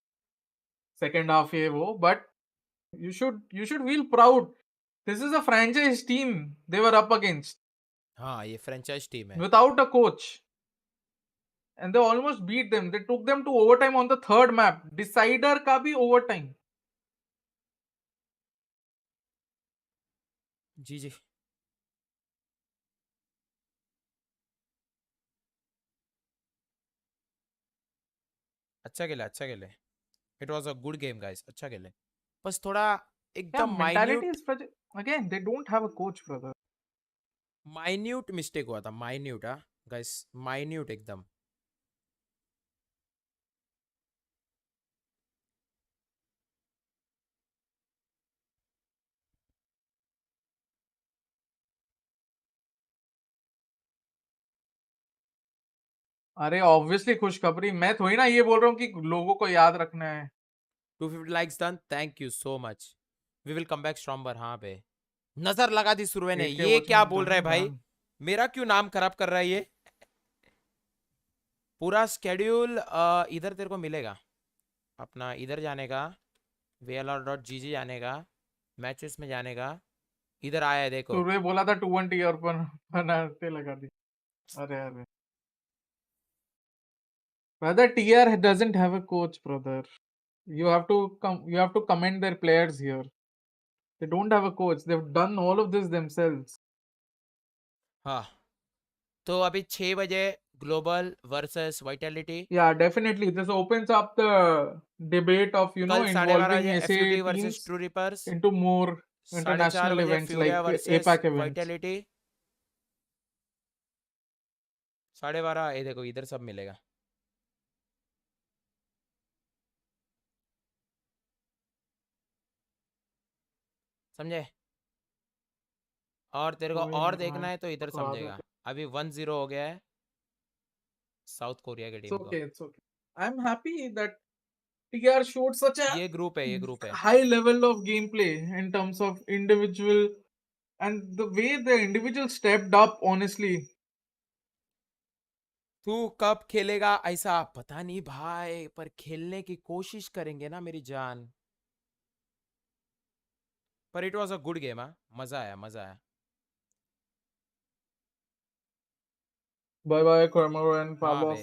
C: Second half ये वो, but you should feel proud. This is a franchise team they were up against.
B: हाँ ये franchise team है.
C: Without a coach. And they almost beat them. They took them to overtime on the third map. Decider का भी overtime.
B: जी. अच्छा खेले. It was a good game, guys. अच्छा खेले. बस थोड़ा एकदम
C: mentality
B: minute.
C: is again they don't have a coach, brother.
B: Minute mistake हुआ था. Minute हाँ, guys. Minute एकदम.
C: अरे ऑब्वियसली खुशखबरी. मैं थोड़ी ना ये बोल रहा हूँ कि लोगों को याद रखना है.
B: 250 likes done. Thank you so much. We will come back stronger. हाँ बे. नजर लगा दी सुरवे ने. ये क्या बोल रहा है भाई? मेरा क्यों नाम खराब कर रहा है ये? पूरा स्केड्यूल इधर तेरे को मिलेगा. अपना इधर जाने का, VLR.GG जाने का, मैचेस में जाने का. इधर आया है देखो.
C: सुरवे बोला था 2-1 TR पर बनाते लगा दी. अरे brother, TR doesn't have a coach, brother. You have to commend their players here. They don't have a coach. They've done all of this themselves.
B: हाँ. तो अभी 6 बजे global versus vitality.
C: Yeah, definitely. This opens up the debate of involving SA
B: versus
C: teams
B: True Rippers
C: into more international events like APAC events.
B: Vitality 12:30. ये देखो इधर सब मिलेगा. समझे? और तेरे को और देखना है तो इधर समझेगा. अभी 1-0 हो गया है साउथ कोरिया की टीम को.
C: It's okay. I'm happy that TR showed such a
B: ये ग्रुप है.
C: high level of gameplay in terms of individual and the way the individual stepped up, honestly.
B: तू कब खेलेगा ऐसा पता नहीं भाई, पर खेलने की कोशिश करेंगे ना मेरी जान. पर it was a good game. मजा आया.
C: Bye bye Corsair and Pablos.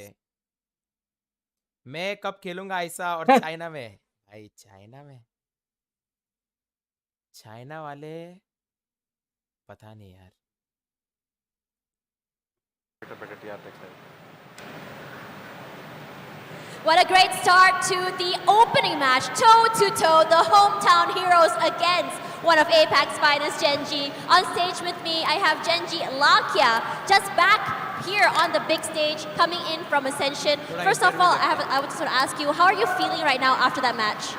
B: मैं कब खेलूंगा ऐसा. और चाइना में भाई, चाइना वाले पता नहीं यार.
F: What a great start to the opening match, toe-to-toe, the hometown heroes against one of APAC's finest, GEN.G. On stage with me, I have GEN.G Lakia, just back here on the big stage, coming in from Ascension. First of all, I would just want to ask you, how are you feeling right now after that match?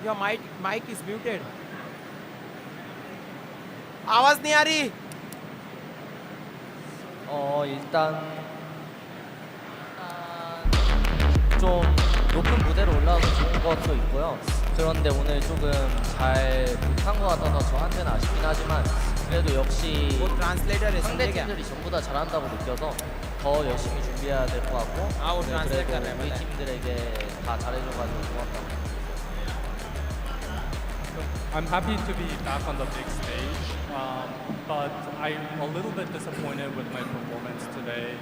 B: Your mic is muted. आवाज नहीं आ रही.
R: 일단 좀 높은 무대로 올라와서 좋은 것도 있고요. 그런데 오늘 조금 잘 못한 것 같아서 저한테는 아쉽긴 하지만 그래도 역시 상대 팀들이 전부 다 잘한다고 느껴서 더 열심히 준비해야 될 것 같고 그래도 우리 팀들에게 다 잘해줘가지고 좋았다고.
S: I'm happy to be back on the big stage. but I'm a little bit disappointed with my performance today.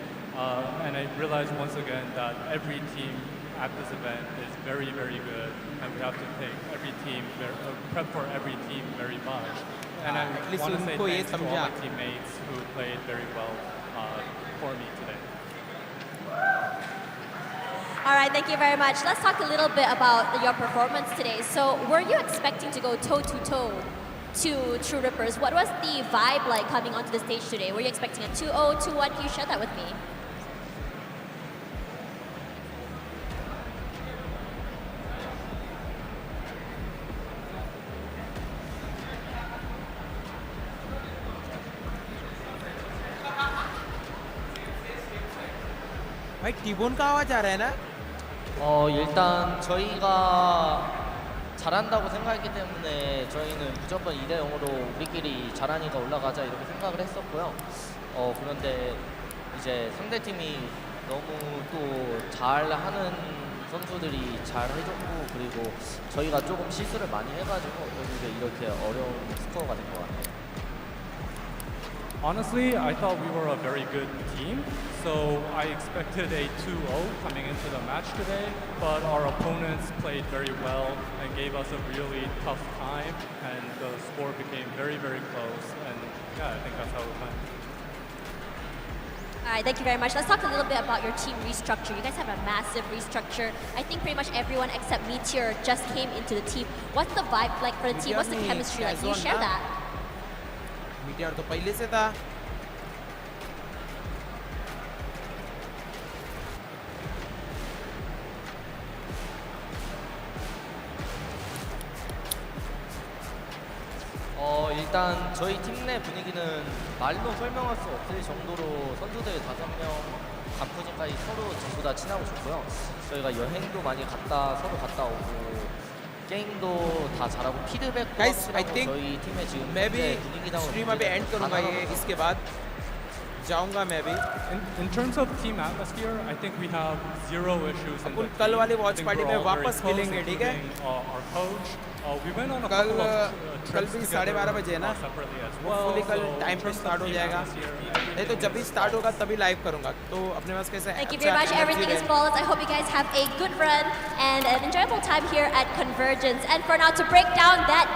S: And I realized once again that every team at this event is very, very good, and we have to take every team, prep for every team very much. And I want to say thanks to all my teammates who played very well for me today.
T: All right, thank you very much. Let's talk a little bit about your performance today. So were you expecting to go toe-to-toe to True Rippers? What was the vibe like coming onto the stage today? Were you expecting a 2-0, 2-1? Can you share that with me?
B: भाई T-bone का आवाज आ रहा है ना?
R: 일단 저희가 잘한다고 생각했기 때문에 저희는 무조건 2대 0으로 우리끼리 잘하니까 올라가자 이렇게 생각을 했었고요. 그런데 이제 상대팀이 너무 또 잘하는 선수들이 잘 해줬고 그리고 저희가 조금 실수를 많이 해가지고 결국에 이렇게 어려운 스코어가 된 것 같아요.
S: Honestly, I thought we were a very good team, so I expected a 2-0 coming into the match today, but our opponents played very well and gave us a really tough time, and the score became very, very close, and yeah, I think that's how it went.
T: All right, thank you very much. Let's talk a little bit about your team restructure. You guys have a massive restructure. I think pretty much everyone except Meteor just came into the team. What's the vibe like for the team? What's the chemistry like? Can you share that?
B: Meteor तो पहले से था.
R: 일단 저희 팀 내 분위기는 말로 설명할 수 없을 정도로 선수들 5명 간부진까지 서로 전부 다 친하고 좋고요. 저희가 여행도 많이 서로 갔다 오고 게임도 다 잘하고 피드백도 확실하고 저희 팀의 지금 현재 분위기당으로
B: stream अभी and करूंगा ये इसके बाद जाऊंगा मैं भी.
S: In terms of team atmosphere, I think we have zero issues.
B: अपन कल वाली वॉच पार्टी में वापस मिलेंगे, ठीक है?
S: Our coach. We went on a
B: कल
S: couple of
B: कल भी 12:30 बजे है ना? फुली कल टाइम पे स्टार्ट हो जाएगा. नहीं तो जब भी स्टार्ट होगा तभी लाइव करूंगा. तो अपने पास कैसे?
T: Thank you very much. Everything is flawless. I hope you guys have a good run and an enjoyable time here at Convergence. And for now, to break down that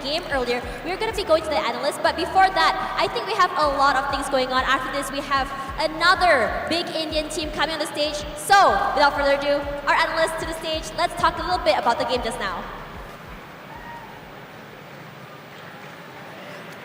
T: game earlier, we're going to be going to the analysts. But before that, I think we have a lot of things going on. After this, we have another big Indian team coming on the stage. So, without further ado, our analysts to the stage. Let's talk a little bit about the game just now.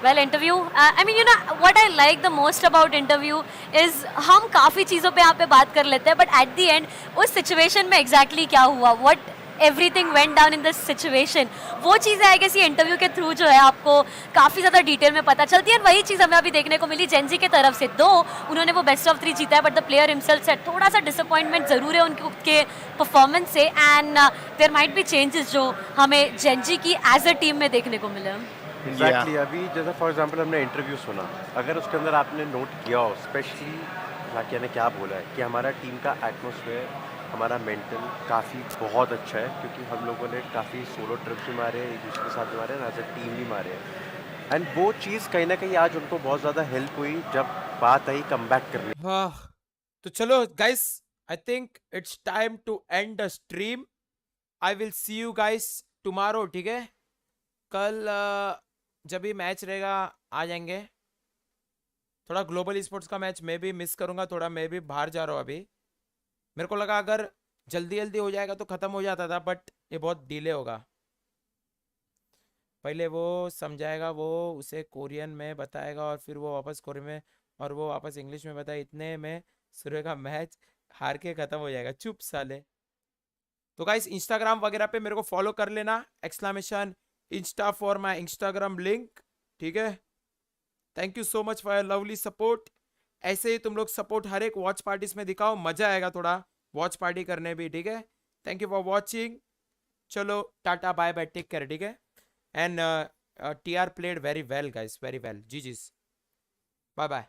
F: Well, interview. I mean, you know what I like the most about interview is हम काफ़ी चीज़ों पे यहाँ पे बात कर लेते हैं, but at the end उस situation में exactly क्या हुआ, what everything went down in this situation, वो चीज़ें आई गेस ये इंटरव्यू के थ्रू जो है आपको काफ़ी ज़्यादा डिटेल में पता चलती है. वही चीज़ हमें अभी देखने को मिली Gen.G के तरफ से. दो उन्होंने वो बेस्ट ऑफ 3 जीता है, बट द प्लेयर हिमसेल्फ से थोड़ा सा डिसअपॉइंटमेंट ज़रूर है उनके परफॉर्मेंस से, and there might be changes जो हमें Gen.G की एज अ टीम में देखने को मिले.
J: एग्जैक्टली अभी जैसे फॉर एग्जांपल हमने इंटरव्यू सुना, अगर उसके अंदर आपने नोट किया हो स्पेशली लाकिया ने क्या बोला है कि हमारा टीम का एटमॉस्फेयर, हमारा मेंटल काफ़ी बहुत अच्छा है, क्योंकि हम लोगों ने काफ़ी सोलो ट्रिप्स भी मारे, एक दूसरे के साथ भी मारे, एज अ टीम भी मारे. एंड वो चीज़ कहीं ना कहीं आज उनको बहुत ज़्यादा हेल्प हुई जब बात आई कम बैक करने.
B: तो चलो guys, I think it's time to end the stream. I will see you guys tomorrow, ठीक है? कल जब भी मैच रहेगा आ जाएंगे. थोड़ा ग्लोबल स्पोर्ट्स का मैच मैं भी मिस करूंगा, थोड़ा मैं भी बाहर जा रहा हूँ अभी. मेरे को लगा अगर जल्दी जल्दी हो जाएगा तो ख़त्म हो जाता था, बट ये बहुत डिले होगा. पहले वो समझाएगा, वो उसे कोरियन में बताएगा और फिर वो वापस कोरियन में और वो वापस इंग्लिश में बताए. इतने में सुबह का मैच हार के ख़त्म हो जाएगा. चुप साले. तो गाइस इंस्टाग्राम वगैरह पे मेरे को फॉलो कर लेना, exclamation Insta for my Instagram link, ठीक है? Thank you so much for your lovely support. ऐसे ही तुम लोग सपोर्ट हर एक वॉच पार्टीज में दिखाओ, मजा आएगा थोड़ा वॉच पार्टी करने भी, ठीक है? Thank you for watching. चलो टाटा बाय बाय, टेक केयर, ठीक है? And TR played very well guys, very well. जी, बाय बाय.